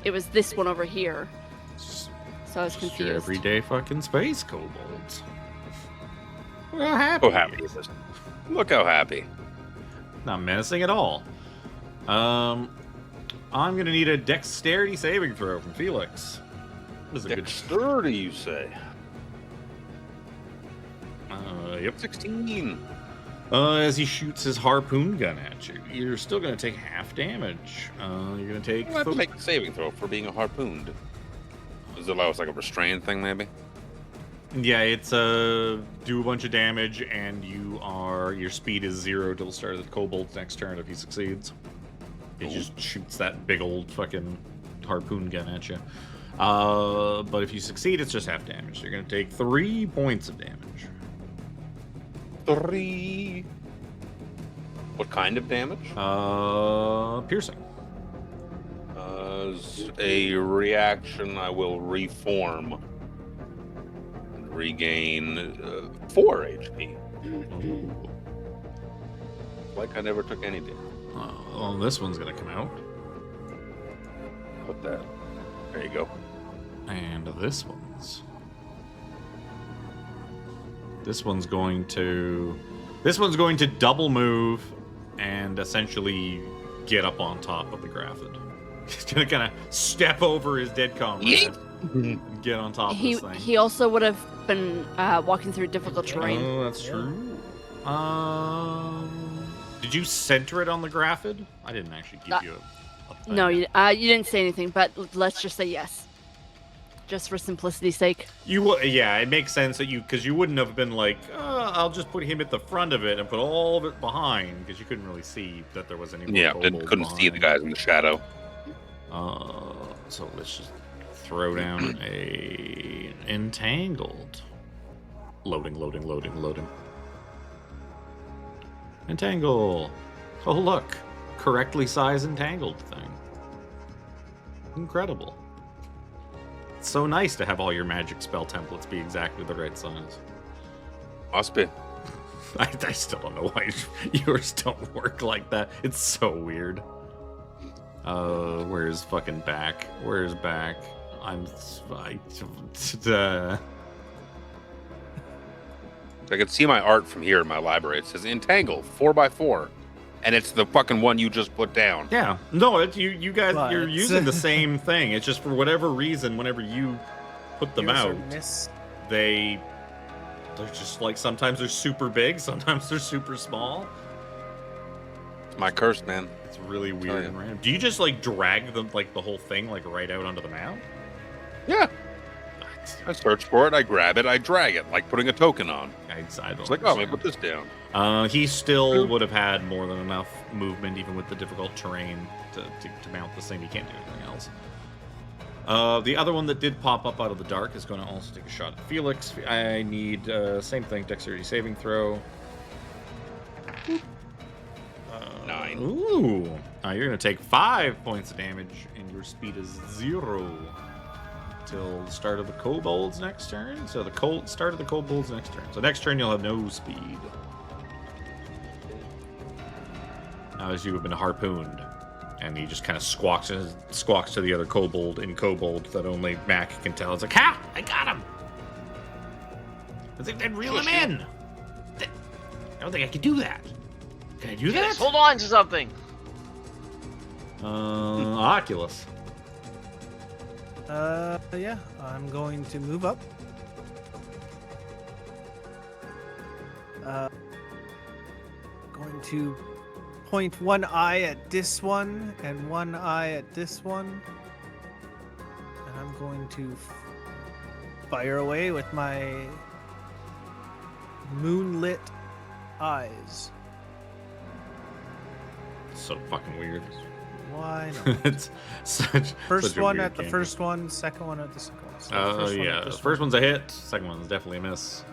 it was this one over here, so I was Just your confused. everyday fucking space kobolds. Well, happy. Oh, happy is this? Look how happy. Not menacing at all. I'm gonna need a dexterity saving throw from Phelix. This is a good. Dexterity, you say? Yep. 16. As he shoots his harpoon gun at you, you're still gonna take half damage. You're gonna take. You have to make a saving throw for being a harpooned. Does it allow us like a restrained thing, maybe? Yeah, it's do a bunch of damage, and your speed is 0 till the start of the kobold's next turn if he succeeds. He just shoots that big old fucking harpoon gun at you. But if you succeed, it's just half damage. You're gonna take 3 points of damage. 3. What kind of damage? Piercing. As a reaction, I will reform and regain 4 HP. Like I never took any damage. Well, this one's gonna come out, Put that. There you go. and this one's going to double move and essentially get up on top of the Graphid. He's gonna kind of step over his dead comrade, and get on top of this thing. He also would have been walking through difficult terrain. Oh, that's true. Did you center it on the Graphid? I didn't actually give you a thing. No, you didn't say anything, but let's just say yes, just for simplicity's sake. Yeah, it makes sense that because you wouldn't have been like, I'll just put him at the front of it and put all of it behind, because you couldn't really see that there was any more Yeah, kobolds couldn't see the behind. guys in the shadow. So let's just throw down a entangled. Loading. Entangle. Oh look, correctly sized entangled thing. Incredible. It's so nice to have all your magic spell templates be exactly the right size. Must be. I still don't know why yours don't work like that. It's so weird. Where's fucking back? Where's back? I can see my art from here in my library. It says Entangle 4x4, and it's the fucking one you just put down. Yeah. No, you guys, But you're it's- using the same thing. It's just for whatever reason, whenever you put them out, they're just like, sometimes they're super big, sometimes they're super small. It's my curse, man. It's really Oh, weird yeah. and random. Do you just like drag them, like the whole thing, like right out onto the map? Yeah. I search for it, I grab it, I drag it, like putting a token on. I It's don't like, oh, let me understand. put this down. He still would have had more than enough movement, even with the difficult terrain, to mount this thing. He can't do anything else. The other one that did pop up out of the dark is going to also take a shot at Phelix. I need, same thing, dexterity saving throw. 9. Ooh. You're going to take 5 points of damage, and your speed is 0 till the start of the kobold's next turn. So the start of the kobold's next turn. So next turn you'll have no speed. As you have been harpooned, and he just kind of squawks to the other kobold in kobold that only Mac can tell. It's like, ha! I got him! I think they'd reel him in! I don't think I can do that. Can I do that? Yes, hold on to something. Oculus. Yeah, I'm going to move up. Going to point one eye at this one and one eye at this one. And I'm going to fire away with my moonlit eyes. So fucking weird. Why not? It's such First such a one weird at the cantrip. first one, second one at the second one. So Oh first one yeah, at this first one. one's a hit. Second one's definitely a miss.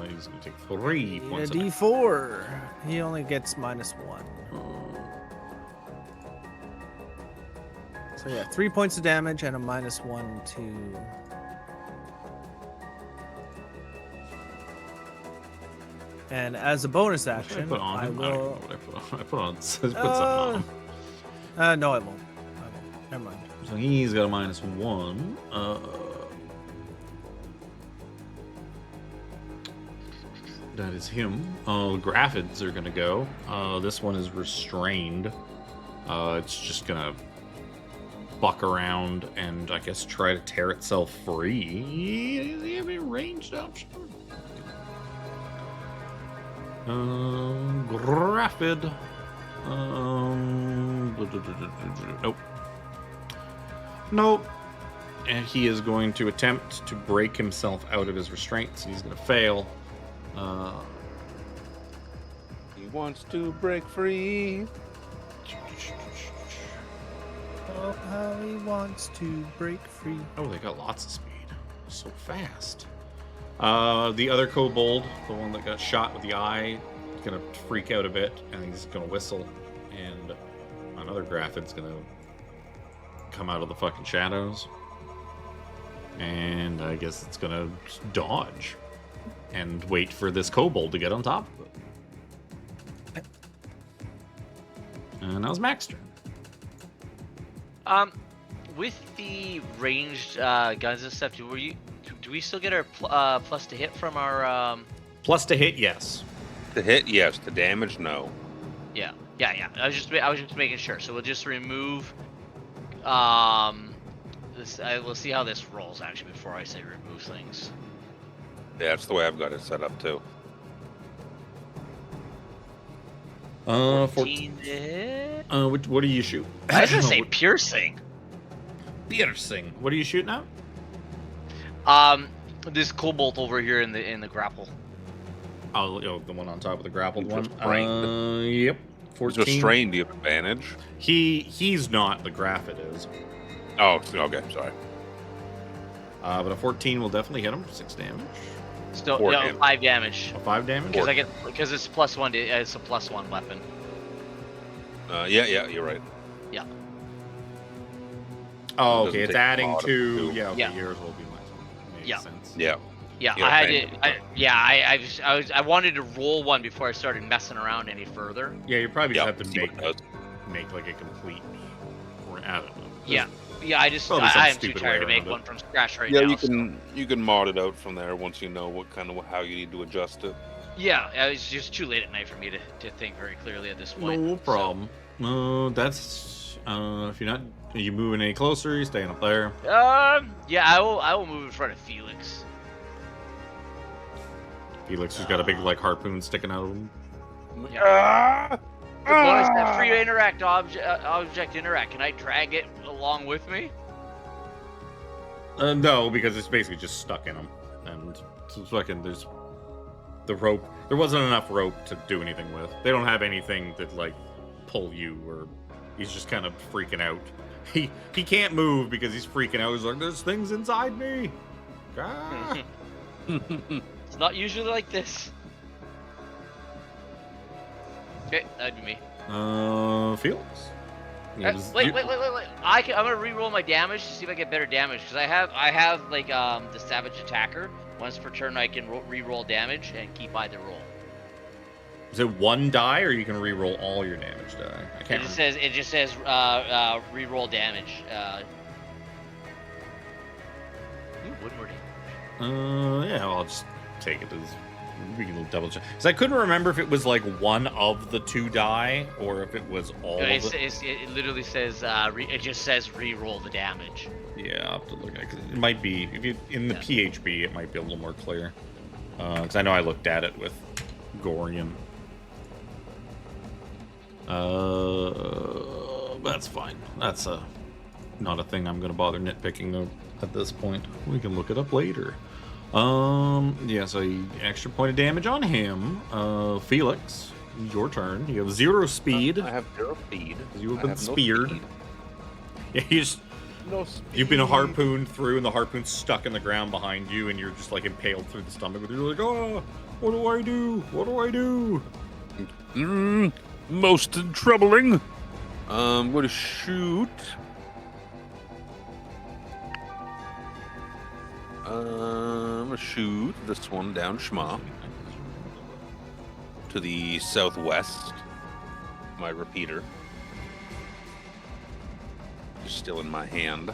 He's gonna take 3 A points. of damage. D4. He only gets -1. So yeah, 3 points of damage and a -1 to. And as a bonus What did I action, put on I him? I don't will. know what I put on. I put on. Put something on him. No, I won't. Never mind. So he's got a -1. That is him. Graphids are gonna go. This one is restrained. It's just gonna buck around and I guess try to tear itself free. Does he have a ranged option? Graphid. Nope. Nope. And he is going to attempt to break himself out of his restraints. He's going to fail. He wants to break free. Oh, how he wants to break free. Oh, they got lots of speed. So fast. The other kobold, the one that got shot with the eye, is going to freak out a bit, and he's going to whistle. And another graphid's going to come out of the fucking shadows. And I guess it's going to dodge and wait for this kobold to get on top of it. And that was Mac's turn. With the ranged guns and stuff, do we still get our plus to hit from our? Plus to hit, yes. To hit, yes. To damage, no. Yeah. I was just making sure. So we'll just remove. We'll see how this rolls actually before I say remove things. Yeah, that's the way I've got it set up too. 14. to hit. What do you shoot? I was gonna say piercing. Piercing. What are you shooting at? This cobalt over here in the grapple. Oh, the one on top of the grappled one. Restrained. Yep. He's 14. restrained, do you have advantage? He's not. The graphid is. Oh, okay, sorry. But a 14 will definitely hit him for 6 damage. Still, 4 no, damage. 5 damage. A 5 damage. Because it's +1. It's a +1 weapon. Yeah, you're right. Yeah. Oh, Doesn't okay. It's take a adding lot of to. two. Yeah. Okay. Yeah. Yours will be -1. Makes Yeah. sense. Yeah. Yeah, Yeah, I had thank it. you. I wanted to roll one before I started messing around any further. Yeah, you probably just Yep, have to see what it does. make like a complete. I don't know. Yeah, I just probably some I am too stupid tired way to make around it. one from scratch right Yeah, now. you can mod it out from there once you know how you need to adjust it. Yeah, it's just too late at night for me to think very clearly at this point. No problem. That's if you're not, are you moving any closer? You staying up there? Yeah, I will move in front of Phelix. Felix has got a big like harpoon sticking out of him. Ah! The bonus that free interact object interact. Can I drag it along with me? No, because it's basically just stuck in him, and so fucking there's the rope. There wasn't enough rope to do anything with. They don't have anything that like pull you, or he's just kind of freaking out. He can't move because he's freaking out. He's like, "There's things inside me." Ah. It's not usually like this. Okay, that'd be me. Felix. Wait. I'm gonna re-roll my damage to see if I get better damage because I have like the savage attacker. Once per turn, I can re-roll damage and keep either roll. Is it one die, or you can re-roll all your damage die? I can't. It just says re-roll damage. Ooh, one more damage. Yeah, I'll just take it as we can double check. Because I couldn't remember if it was like one of the 2 die or if it was all of it. It literally says it just says re-roll the damage. Yeah, I'll have to look at it. 'Cause it might be if you in the PHB, it might be a little more clear. Because I know I looked at it with Gorian. That's fine. That's not a thing I'm gonna bother nitpicking at this point. We can look it up later. Yeah, so extra point of damage on him. Felix, your turn. You have 0 speed. I have 0 speed. You have I been have no speared. speed. Yeah, No speed. you've been harpooned through, and the harpoon's stuck in the ground behind you, and you're just like impaled through the stomach. You're like, oh, what do I do? What do I do? Most troubling. I'm going to shoot. I'm going to shoot this one down Shma to the southwest. My repeater is still in my hand.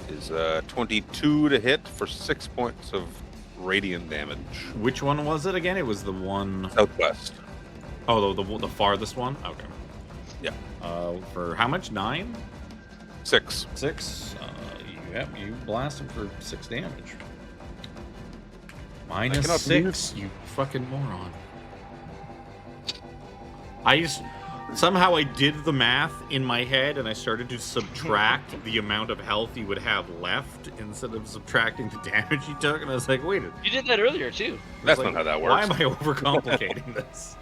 Is 22 to hit for 6 points of radiant damage. Which one was it again? It was the one. Southwest. Oh, the farthest one. Okay. Yeah. For how much? 9? 6. 6. You blast him for 6 damage. Minus cannot 6. You fucking moron. Somehow I did the math in my head, and I started to subtract the amount of health he would have left instead of subtracting the damage he took, and I was like, wait. You did that earlier too. That's like, not how that Why works. am I overcomplicating this?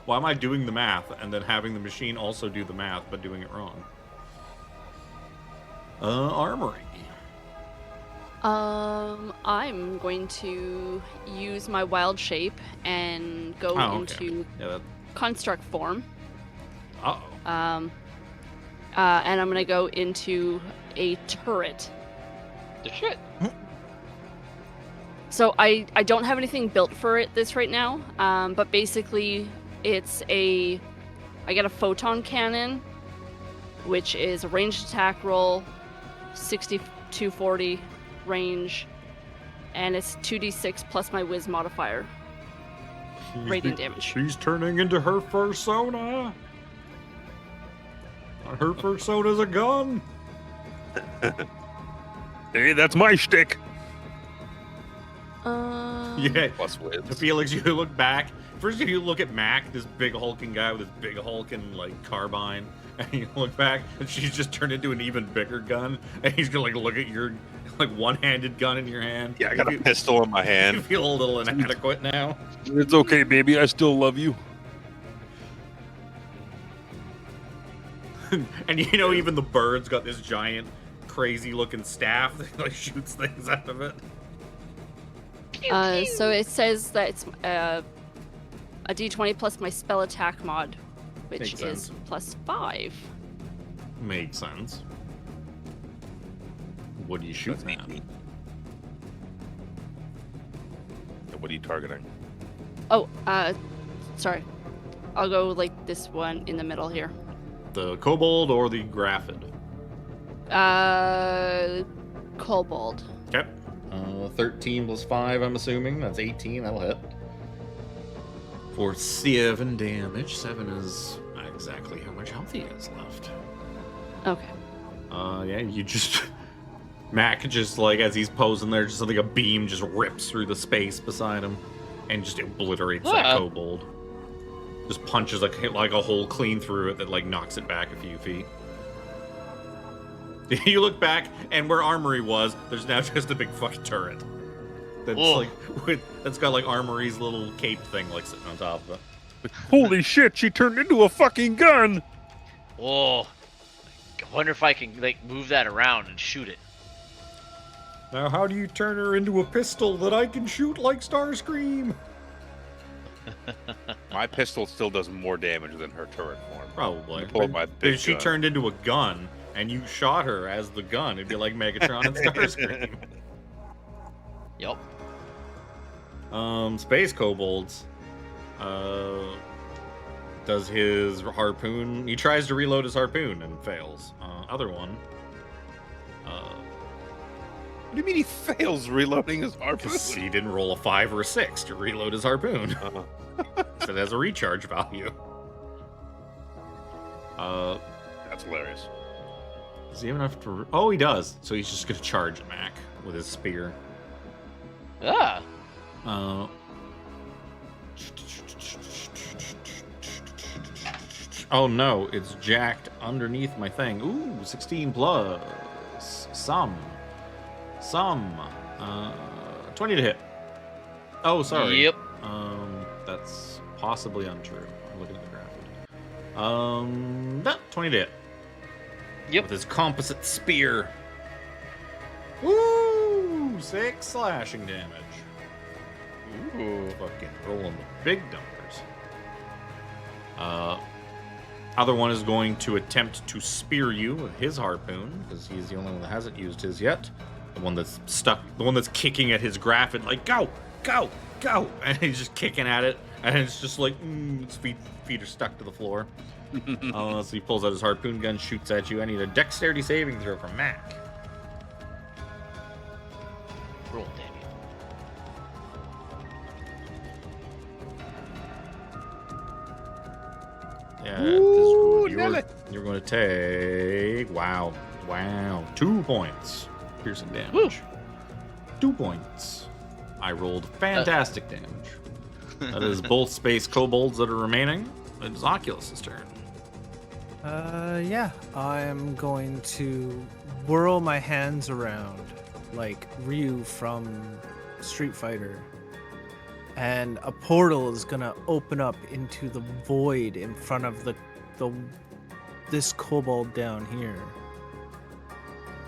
Why am I doing the math and then having the machine also do the math but doing it wrong? Armory. I'm going to use my wild shape and go into construct form. Uh-oh. And I'm gonna go into a turret. The shit. So I don't have anything built for this right now, but basically I get a photon cannon, which is a ranged attack roll, 60 to 40 range, and it's 2d6 plus my whiz modifier. Radiant damage. She's turning into her persona. Her persona's a gun. Hey, that's my shtick. Yeah. Plus whiz. Felix, you look back. First, you look at Mac, this big hulking guy with this big hulking like carbine, and you look back, and she's just turned into an even bigger gun. And he's gonna like look at your like one-handed gun in your hand. Yeah, I got a pistol in my You hand. feel a little inadequate now. It's okay, baby. I still love you. And you know, even the bird's got this giant, crazy-looking staff that like shoots things out of it. So it says that it's a d20 plus my spell attack mod, which Makes is sense. plus 5. Makes sense. What are you shooting at? What are you targeting? Oh, sorry. I'll go like this one in the middle here. The kobold or the graphid? Kobold. Okay. 13 plus 5, I'm assuming. That's 18. That'll hit. For 7 damage. 7 is not exactly how much health he has left. Okay. Yeah, you just... Mac just, like, as he's posing there, just like a beam just rips through the space beside him and just obliterates that kobold. Just punches like a hole clean through it that, like, knocks it back a few feet. You look back, and where Armory was, there's now just a big fucking turret. That's Whoa. that's got like Armory's little cape thing like sitting on top of it. Holy shit, she turned into a fucking gun! Oh, I wonder if I can like move that around and shoot it. Now, how do you turn her into a pistol that I can shoot like Starscream? My pistol still does more damage than her turret form. Probably. Pull up my big If she gun. turned into a gun and you shot her as the gun, it'd be like Megatron and Starscream. Yep. Space Kobolds. Does his harpoon. He tries to reload his harpoon and fails. Other one. What do you mean he fails reloading his harpoon? Because he didn't roll a 5 or a 6 to reload his harpoon. So it has a recharge value. That's hilarious. Does he have enough to... Oh, he does. So he's just going to charge Mac with his spear. Ah. Oh no, it's jacked underneath my thing. Ooh, 16 plus. Some. 20 to hit. Oh, sorry. Yep. That's possibly untrue. I'm looking at the graphic. No, 20 to hit. Yep. With his composite spear. Woo! 6 slashing damage. Ooh, fucking rolling the big numbers. Other one is going to attempt to spear you with his harpoon, because he's the only one that hasn't used his yet. The one that's stuck, the one that's kicking at his graphic, like, go, go, go! And he's just kicking at it, and it's just like, its feet are stuck to the floor. So he pulls out his harpoon gun, shoots at you. I need a dexterity saving throw from Mac. Roll, damn you. Yeah, Ooh, you're going to take, wow, 2 points piercing damage. Woo. 2 points. I rolled fantastic damage. That is both space kobolds that are remaining. It's Oculus' turn. Yeah. I'm going to whirl my hands around like Ryu from Street Fighter. And a portal is gonna open up into the void in front of this kobold down here.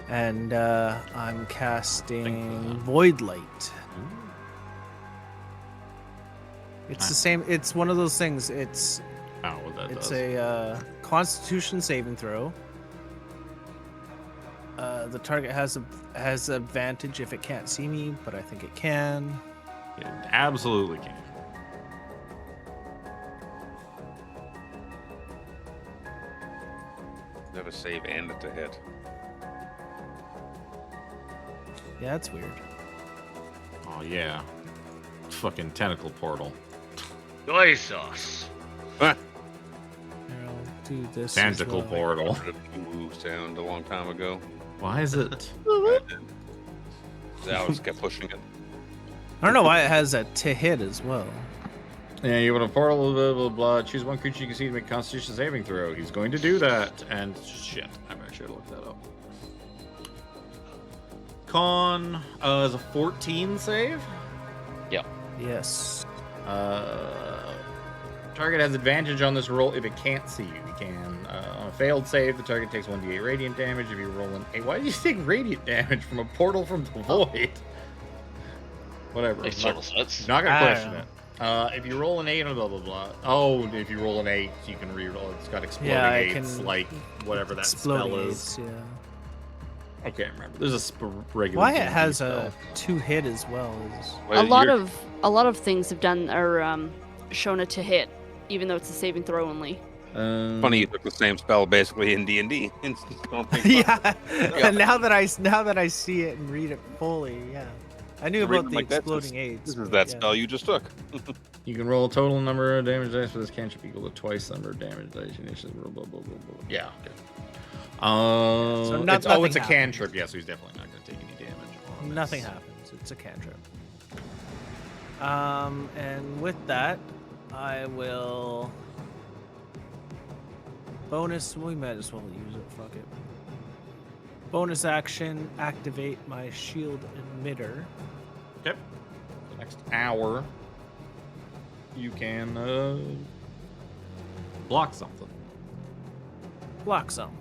And I'm casting Void Light. It's the same. It's one of those things. It's What that it's does. a Constitution saving throw. The target has advantage if it can't see me, but I think it can. It absolutely can. You have a save and it to hit. Yeah, that's weird. Oh, yeah. Fucking tentacle portal. Soy sauce. Here, I'll do this. as Tentacle well. portal. Heard a Ooh sound a long time ago. Why is it? Alex kept pushing it. I don't know why it has a to hit as well. Yeah, you want a portal, blah, blah, blah. Choose one creature you can see to make a Constitution saving throw. He's going to do that. And shit, I should have looked that up. Con is a 14 save. Yes. Target has advantage on this roll if it can't see you. You can. On a failed save, the target takes 1d8 radiant damage. If you roll an 8, why do you take radiant damage from a portal from the void? Whatever. Makes total sense. Not gonna I don't question know. it. If you roll an 8 or blah blah blah. Oh, if you roll an 8, you can reroll. It's got exploding Yeah, I 8s, can- like whatever that Exploding spell is. eights, yeah. I can't remember. There's a regular. Why it D&D has spell. a to hit as well is Well, A lot you're- of things have done or shown it to hit, even though it's a saving throw only. Funny you took the same spell basically in D&D. yeah. And now that I see it and read it fully, yeah. I knew about the Like, that's exploding just- aids. This is but that yeah. spell you just took. You can roll a total number of damage dice for this cantrip equal to twice the number of damage dice you initially roll. Blah, blah, blah, blah. Yeah. Okay. So It's nothing a happens. cantrip. Yeah, so he's definitely not going to take any damage. On Nothing this. happens. It's a cantrip. And with that, I will bonus. We might as well use it. Fuck it. Bonus action, activate my shield emitter. Okay. The next hour, you can block something. Block some.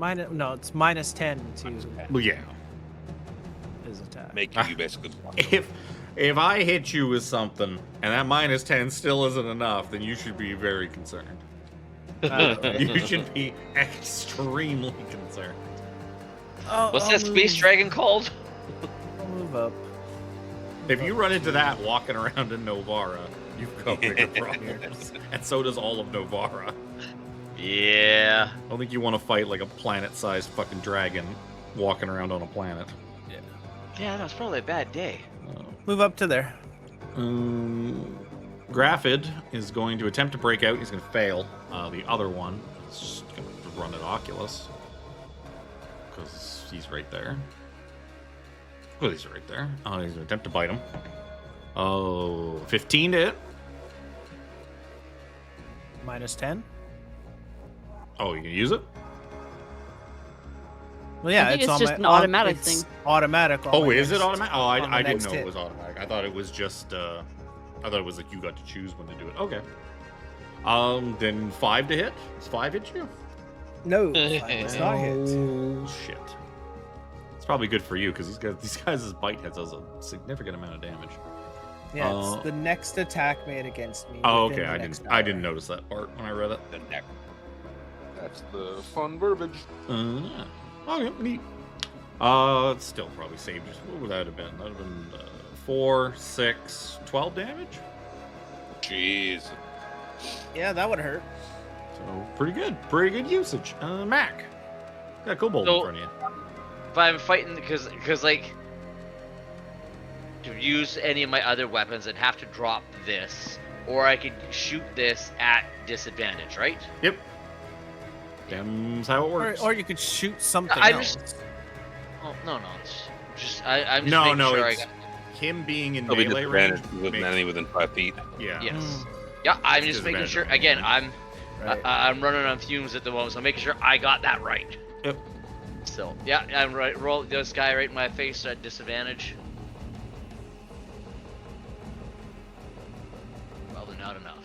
It's -10 to Well, yeah. his attack. Make you basically block them. If I hit you with something and that -10 still isn't enough, then you should be very concerned. You should be extremely concerned. What's that space dragon called? I'll move up. If you run into that walking around in Novara, you've got bigger problems. And so does all of Novara. Yeah. I don't think you want to fight like a planet-sized fucking dragon walking around on a planet. Yeah, no, it's probably a bad day. Move up to there. Graphid is going to attempt to break out. He's going to fail. The other one is just going to run at Oculus. Because he's right there. Oh, he's right there. Oh, he's going to attempt to bite him. Oh, 15 to hit. -10. Oh, you can use it? Well, yeah, I think it's it's on just my, an automatic it's thing. Automatic. on Oh, my is it next- automatic? Oh, on my I didn't next know hit. it was automatic. I thought it was just, I thought it was like you got to choose when to do it. Okay. Then 5 to hit? Does 5 hit you? No, it's not hit. Oh, shit. It's probably good for you, because these guys' bite hits does a significant amount of damage. Yeah, it's the next attack made against me. Oh, within okay. the next I hour. didn't notice that part when I read it. The neck. That's the fun verbiage. Okay, neat. It's still probably saved. What would that have been? That would have been 4, 6, 12 damage? Jeez. Yeah, that would hurt. So, pretty good. Pretty good usage. Mac. Got a kobold in So- front of you. If I'm fighting, because like, to use any of my other weapons, I'd have to drop this, or I could shoot this at disadvantage, right? Yep. That's how it works. Or you could shoot something I else. just- Oh no, it's just I'm just No, making no, sure it's I got. him being in He'll be melee range. disadvantaged with an makes- enemy within 5 feet. Yeah. Yes. Yeah, I'm It's just making sure. disadvantage. Again, Right. I'm running on fumes at the moment, so I'm making sure I got that right. Yep. So yeah, I'm right. Roll this guy right in my face at disadvantage. Probably not enough.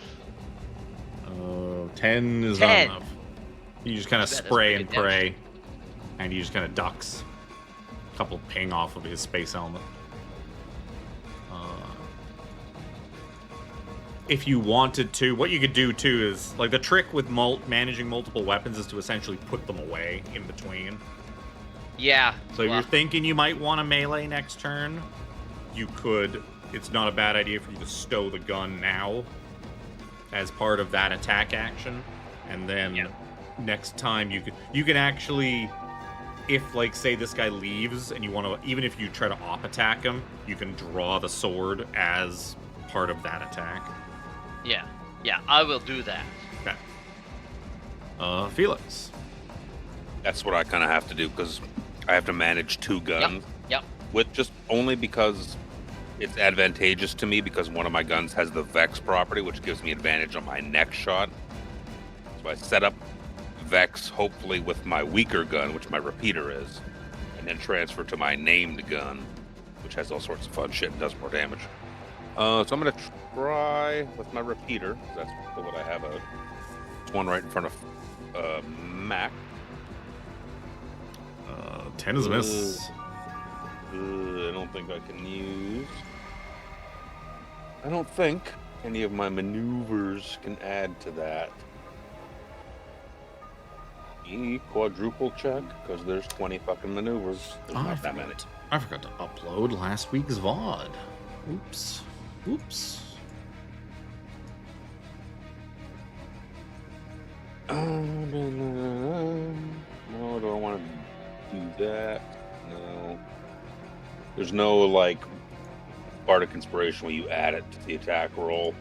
10 is 10. not enough. You just kind of That's spray pretty and good pray, and he just kind of ducks. A couple ping off of his space helmet. If you wanted to, what you could do too is, like, the trick with managing multiple weapons is to essentially put them away in between. Yeah. So if well, you're thinking you might want to melee next turn, you could. It's not a bad idea for you to stow the gun now as part of that attack action, and then next time you can actually, if like say this guy leaves and you want to, even if you try to op attack him, you can draw the sword as part of that attack. yeah, I will do that. Okay. Felix. That's what I kind of have to do because I have to manage 2 guns. Yep. With just only because it's advantageous to me because one of my guns has the Vex property, which gives me advantage on my next shot. So I set up Vex, hopefully with my weaker gun, which my repeater is, and then transfer to my named gun, which has all sorts of fun shit and does more damage. So I'm gonna try with my repeater. 'Cause that's what I have. It's one right in front of Mac. 10 is a miss. I don't think I can use. I don't think any of my maneuvers can add to that. Quadruple check because there's 20 fucking maneuvers. There's not that many. I forgot to upload last week's VOD. Oops. No, do I want to do that? No. There's no like Bardic Inspiration where you add it to the attack roll.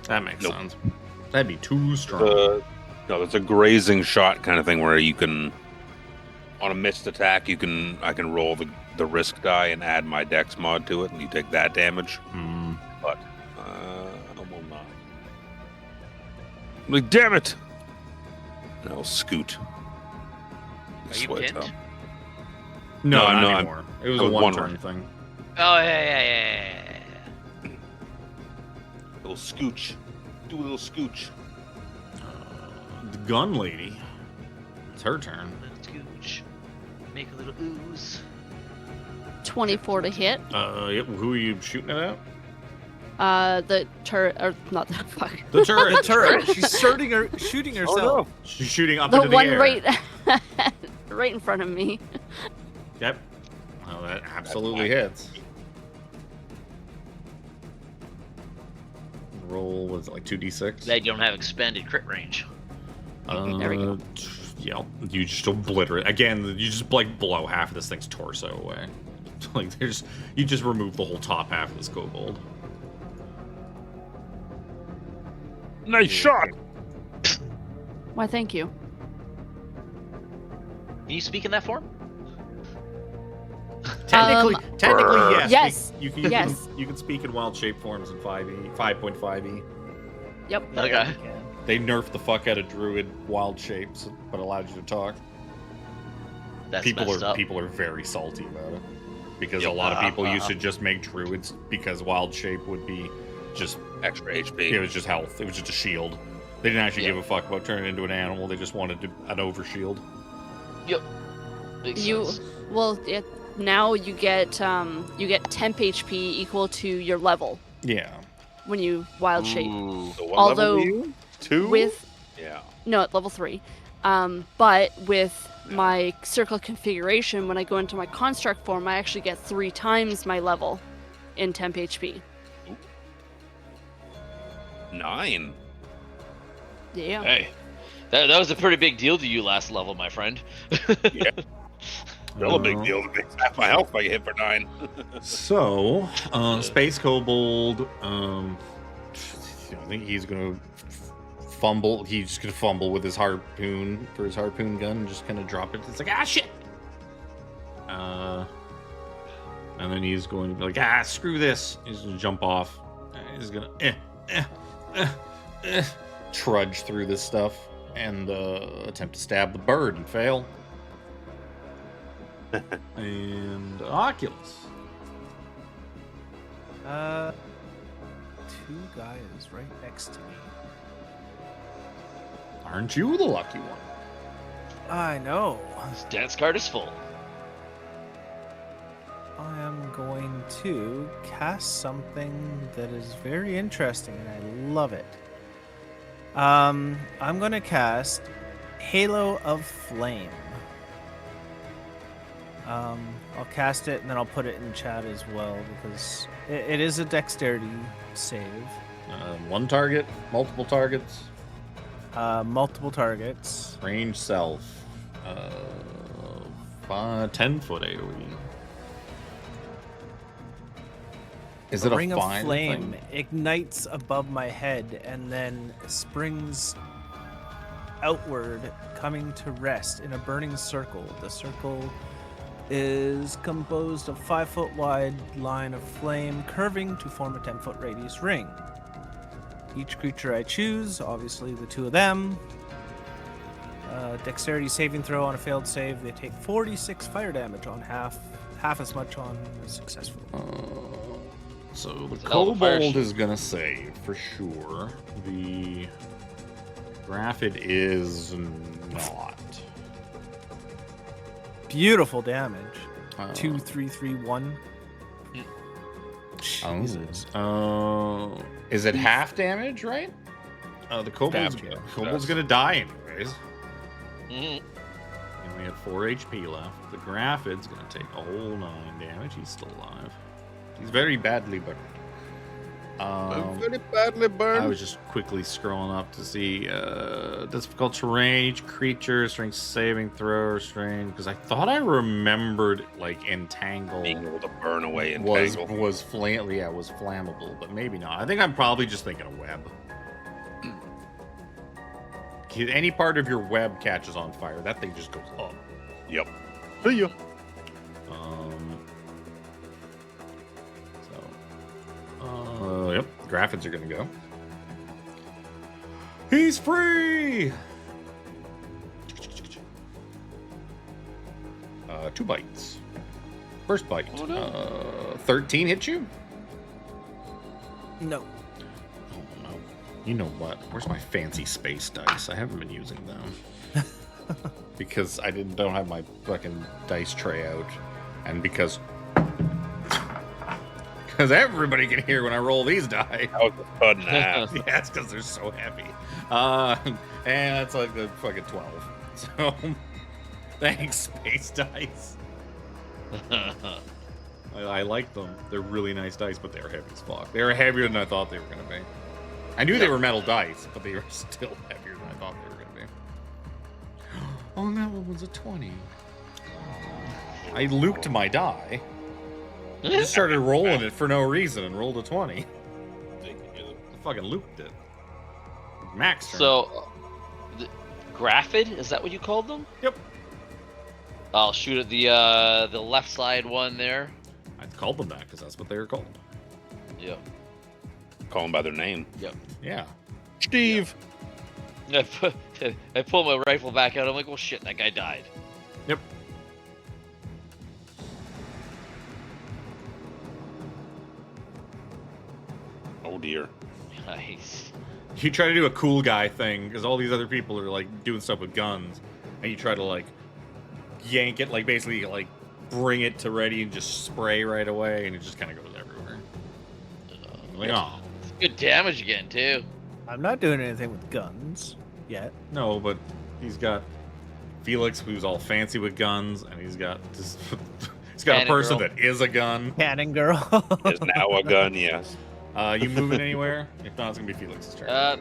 That makes Nope. sense. That'd be too strong. No, it's a grazing shot kind of thing where you can, on a missed attack, I can roll the risk die and add my dex mod to it, and you take that damage. But I will not. I'm like, damn it! And I'll scoot. Are you Sweat, pinned? huh? No, No, not no, I'm- anymore. It was I a was one-turn one thing. Oh yeah. Little scooch. Do a little scooch. The gun lady. It's her turn. Little scooch. Make a little ooze. 24 to hit. Yep. Who are you shooting it at? The turret, or not the fuck. The turret. The turret. She's shooting herself. She's shooting up The into the one air. right in front of me. Yep. Oh, that absolutely hits. Roll was it like 2d6? They don't have expanded crit range. There we go. Yeah, you just obliterate. Again, you just like blow half of this thing's torso away. Like you just remove the whole top half of this kobold. Nice shot. Why, thank you. Can you speak in that form? Technically, yes. yes. You Yes. you can speak in wild shape forms in 5.5e. Yep. Okay. They nerfed the fuck out of druid wild shapes, but allowed you to talk. That's people messed up. are very salty about it because Yep. a lot of people used to just make druids because wild shape would be just Extra HP. it was just health. It was just a shield. They didn't actually Yep. give a fuck about turning into an animal. They just wanted an overshield. Yep. Makes sense. Well, now you get temp HP equal to your level Yeah. when you wild shape. Ooh. So what Although level were you? 2? with Yeah. no at level 3, but with my circle configuration, when I go into my construct form, I actually get 3 times my level in temp HP. 9. Yeah. Hey, that was a pretty big deal to you last level, my friend. Yeah. Still a big deal. It makes half my health if I get hit for 9. So, Space Kobold, I think he's gonna fumble. He's just gonna fumble with his harpoon for his harpoon gun and just kind of drop it. It's like, ah, shit! And then he's going to be like, ah, screw this. He's gonna jump off. He's gonna trudge through this stuff and attempt to stab the bird and fail. And Oculus. 2 guys right next to me. Aren't you the lucky one? I know. This dance card is full. I am going to cast something that is very interesting and I love it. I'm going to cast Halo of Flame. I'll cast it and then I'll put it in chat as well because it is a dexterity save. One target, multiple targets, Multiple targets. range self, 10-foot AoE. Is it A a ring of fine flame thing? ignites above my head and then springs outward, coming to rest in a burning circle. The circle is composed of 5-foot wide line of flame curving to form a 10-foot radius ring. Each creature I choose, obviously the 2 of them, dexterity saving throw on a failed save, they take 46 fire damage on half as much on a successful. So the It's an elven fire kobold shield. is gonna save for sure. The graphid is not. Beautiful damage. Uh, 2, 3, 3, 1. Jesus. Is it half damage, right? The kobold's Half, gonna die anyways. Mhm. He only had 4 HP left. The graphid's gonna take a whole 9 damage. He's still alive. He's very badly burned. Very badly burned. I was just quickly scrolling up to see difficult terrain, each creature, strength saving throw, or strain, because I thought I remembered like entangle being able to burn away and was tangle. was flammable, but maybe not. I think I'm probably just thinking of web. Any part of your web catches on fire, that thing just goes up. Yep. See ya. Yep, graphics are gonna go. He's free! 2 bites. First bite. Oh, no. 13 hit you? No. Oh no. You know what? Where's my fancy space dice? I haven't been using them. Because I don't have my fucking dice tray out. And because everybody can hear when I roll these die. That was a fun nap. Yeah, it's because they're so heavy. And it's like the fucking 12. So, thanks, space dice. I like them. They're really nice dice, but they're heavy as fuck. They were heavier than I thought they were going to be. I knew they were metal dice, but they were still heavier than I thought they were going to be. Oh, that one was a 20. I luked my die. I just started rolling it for no reason and rolled a 20. I fucking luked it. Max turn. So, Graphid, is that what you called them? Yep. I'll shoot at the left side one there. I called them that because that's what they were called. Yep. Call them by their name. Yep. Yeah. Steve. I pull my rifle back out. I'm like, well, shit, that guy died. Yep. Oh dear. Nice. You try to do a cool guy thing because all these other people are like doing stuff with guns, and you try to like yank it, like basically like bring it to ready and just spray right away, and it just kind of goes everywhere. Like, oh Good damage again, too. I'm not doing anything with guns yet. no, but he's got Phelix, who's all fancy with guns, and he's got this. He's got Cannon a person girl. that is a gun. Cannon girl. Is now a gun, yes. You moving anywhere? If not, it's gonna be Felix's turn.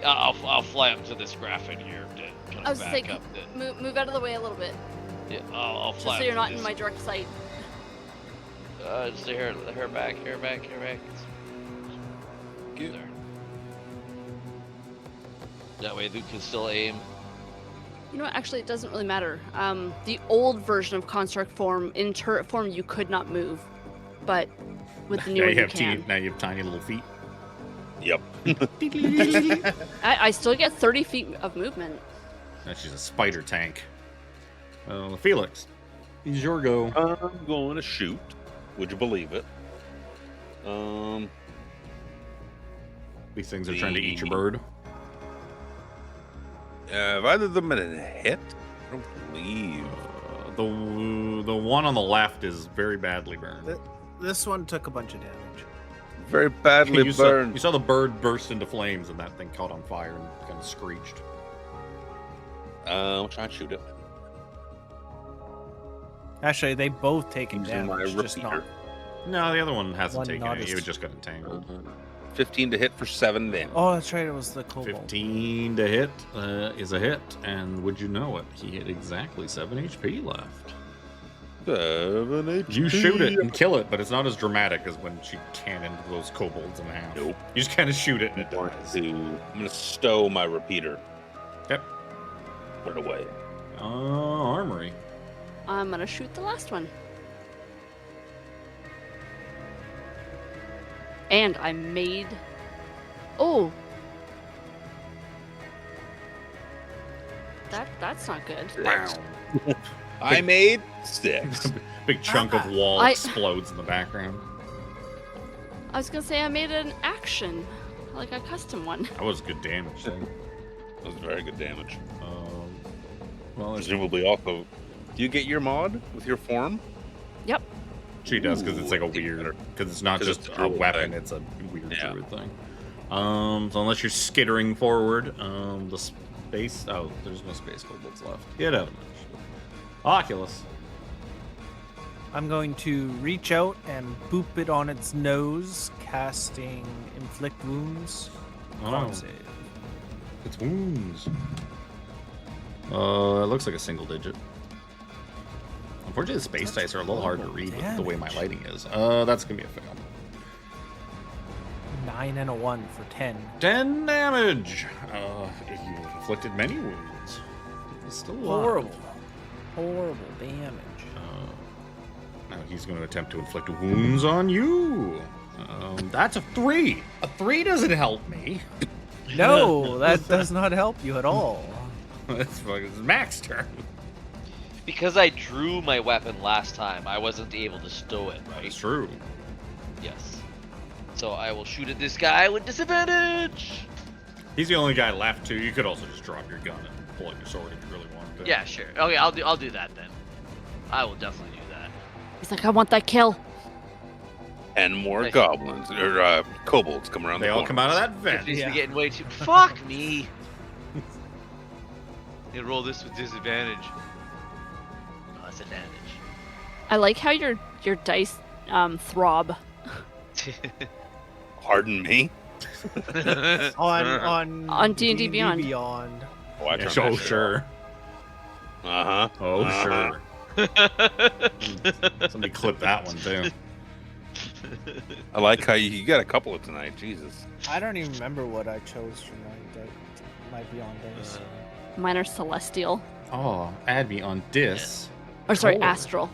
I'll fly up to this Graphid here to kind I of was back like, up. move out of the way a little bit, Yeah, I'll just fly so up you're to not this. in my direct sight. Just her back. There. That way Luke can still aim. You know what? Actually, it doesn't really matter. The old version of construct form, in turret form, you could not move, but with the new Now one, you you have can. now you have tiny little feet. Yep. I still get 30 feet of movement. She's a spider tank. Felix, it's your go. I'm going to shoot. Would you believe it? These things are trying to eat your bird. Have either of them been a hit? I don't believe. The one on the left is very badly burned. This one took a bunch of damage. Very badly You saw, burned. you saw the bird burst into flames and that thing caught on fire and kind of screeched. I'll try and shoot it. Actually, they both taken Using my damage, just repeater. not. No, the other one hasn't One taken not it. as- You just got entangled. 15 to hit for 7 damage. Oh, that's right. It was the kobold. 15 to hit is a hit, and would you know it? He had exactly 7 HP left. 7 HP. You shoot it and kill it, but it's not as dramatic as when she cannoned those kobolds in half. Nope. You just kind of shoot it and it I'm dies. gonna stow my repeater. Yep. Put it away. Armory. I'm gonna shoot the last one. And I made... Oh! That's not good. Wow. I made 6. Big chunk of wall explodes in the background. I was gonna say I made an action. Like a custom one. That was good damage. Though. That was very good damage. Well, Presumably also. Do you get your mod with your form? Yep. she does because it's like a weird, because it's not 'Cause just it's a a druid weapon, thing. it's a weird Yeah. druid thing. So unless you're skittering forward, the space, oh, there's no space kobolds left. Get out of it. Oculus. I'm going to reach out and boop it on its nose, casting Inflict Wounds. Oh, Con save. it's wounds. It looks like a single digit. Unfortunately, the space dice are a little hard to read with the way my lighting is. That's gonna be a fail. 9 and a 1 for 10. 10 damage. You inflicted many wounds. It's still alive. Horrible. Horrible damage. Now he's going to attempt to inflict wounds on you. That's a 3. A 3 doesn't help me. No, that does not help you at all. It's Max turn. Because I drew my weapon last time, I wasn't able to stow it, right? It's true. Yes. So I will shoot at this guy with disadvantage. He's the only guy left too. You could also just drop your gun and pull out your sword if you really wanted to. Yeah, sure. Okay, I'll do that then. I will definitely do that. He's like, I want that kill. And more Nice. goblins or kobolds come around. They the all corner. come out of that vent. Tiffany's Yeah. getting way too. Fuck me. You roll this with disadvantage. Plus advantage. I like how your dice throb. Pardon me. On D&D Beyond. Beyond. Oh, I Yeah, turned that shit sure. off. Oh, Uh-huh. sure. Somebody clip that one too. I like how you got a couple of tonight. Jesus. I don't even remember what I chose for my Beyond dice. Mine are celestial. Oh, add me on dis. Or sorry, Cool. astral.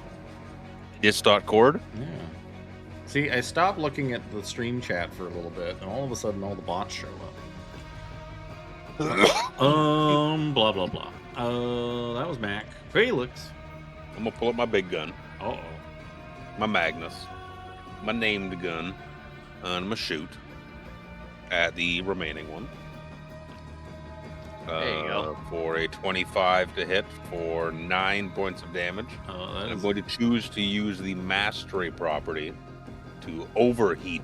Dis.cord. Yeah. See, I stopped looking at the stream chat for a little bit, and all of a sudden, all the bots show up. Blah blah blah. That was Mac. Phelix. I'm gonna pull up my big gun, Uh-oh. my Magnus, my named gun, and I'm gonna shoot at the remaining one. There you go. For a 25 to hit for 9 points of damage. Oh, that I'm is... going to choose to use the mastery property to overheat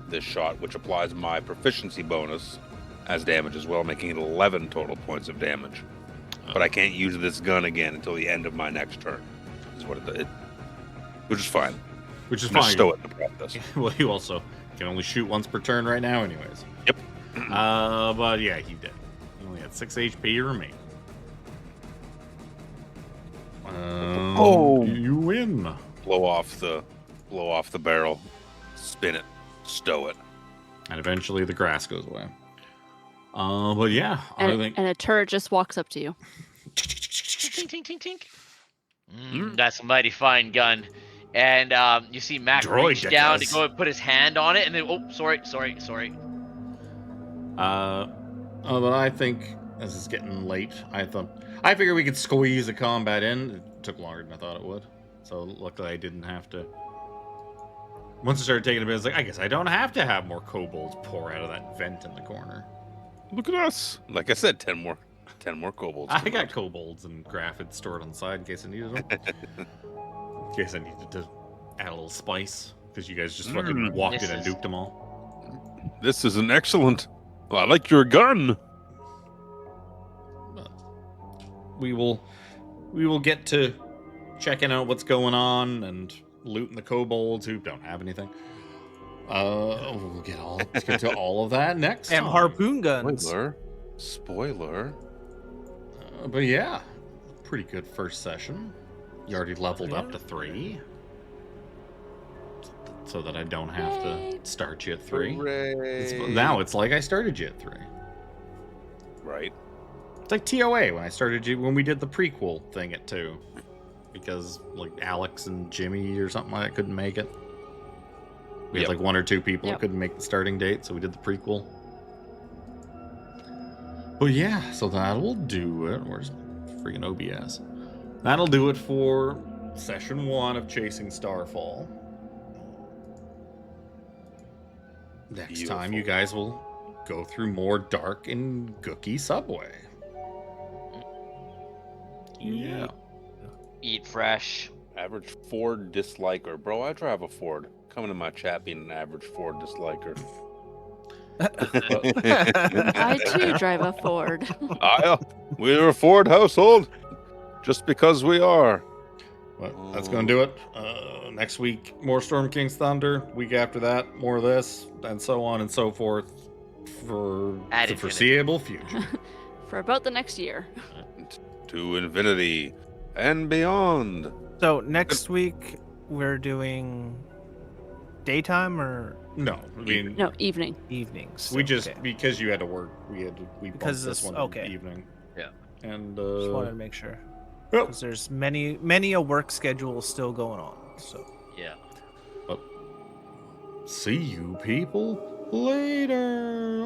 this shot, which applies my proficiency bonus as damage as well, making it 11 total points of damage. But I can't use this gun again until the end of my next turn. Is what it did. Which is fine. Which is I'm gonna fine. stow it in the process. Well, you also can only shoot once per turn right now, anyways. Yep. But yeah, he did. He only had 6 HP remaining. Oh. You win. Blow off the barrel, spin it, stow it. And eventually the grass goes away. But yeah, I And, think and a turret just walks up to you. Tink, tink, tink, tink. That's a mighty fine gun. And you see Mac Droid reach down to decals. go and put his hand on it, and then sorry. But I think as it's getting late, I figured we could squeeze the combat in. It took longer than I thought it would. So luckily I didn't have to. Once I started taking a bit, I was like, I guess I don't have to have more kobolds pour out of that vent in the corner. Look at us. Like I said, 10 more kobolds. I got kobolds and graphids stored on the side in case I needed them. In case I needed to add a little spice. Because you guys just fucking walked in and This is- nuked them all. This is an excellent. Well, I like your gun. But we will get to checking out what's going on and looting the kobolds who don't have anything. We'll get to all of that next And time. harpoon guns. Spoiler. But yeah, pretty good first session. You already leveled up to 3. So that I don't have to start you at 3. Hooray. Now it's like I started you at 3. Right. It's like TOA when we did the prequel thing at 2. Because like Alex and Jimmy or something like that couldn't make it. We had Yep. like 1 or 2 people Yep. that couldn't make the starting date, so we did the prequel. But yeah, so that'll do it. Where's my freaking OBS? That'll do it for session 1 of Chasing Starfall. Next time, you guys will go through more dark and gooky subway. Yeah. Eat fresh. Average Ford disliker. Bro, I drive a Ford. Coming in my chat being an average Ford disliker. I too drive a Ford. We're a Ford household. Just because we are. But that's going to do it. Next week, more Storm King's Thunder. Week after that, more of this, and so on and so forth for Ad the infinitum. foreseeable future. For about the next year. To infinity and beyond. So next week we're doing daytime or No, I mean, No, evening. evenings. we just, Okay. because you had to work, we bumped Because this this- one okay. in the evening. Yeah. And, Just wanted to make sure Yep. because there's many a work schedule still going on. So Yeah. see you people later.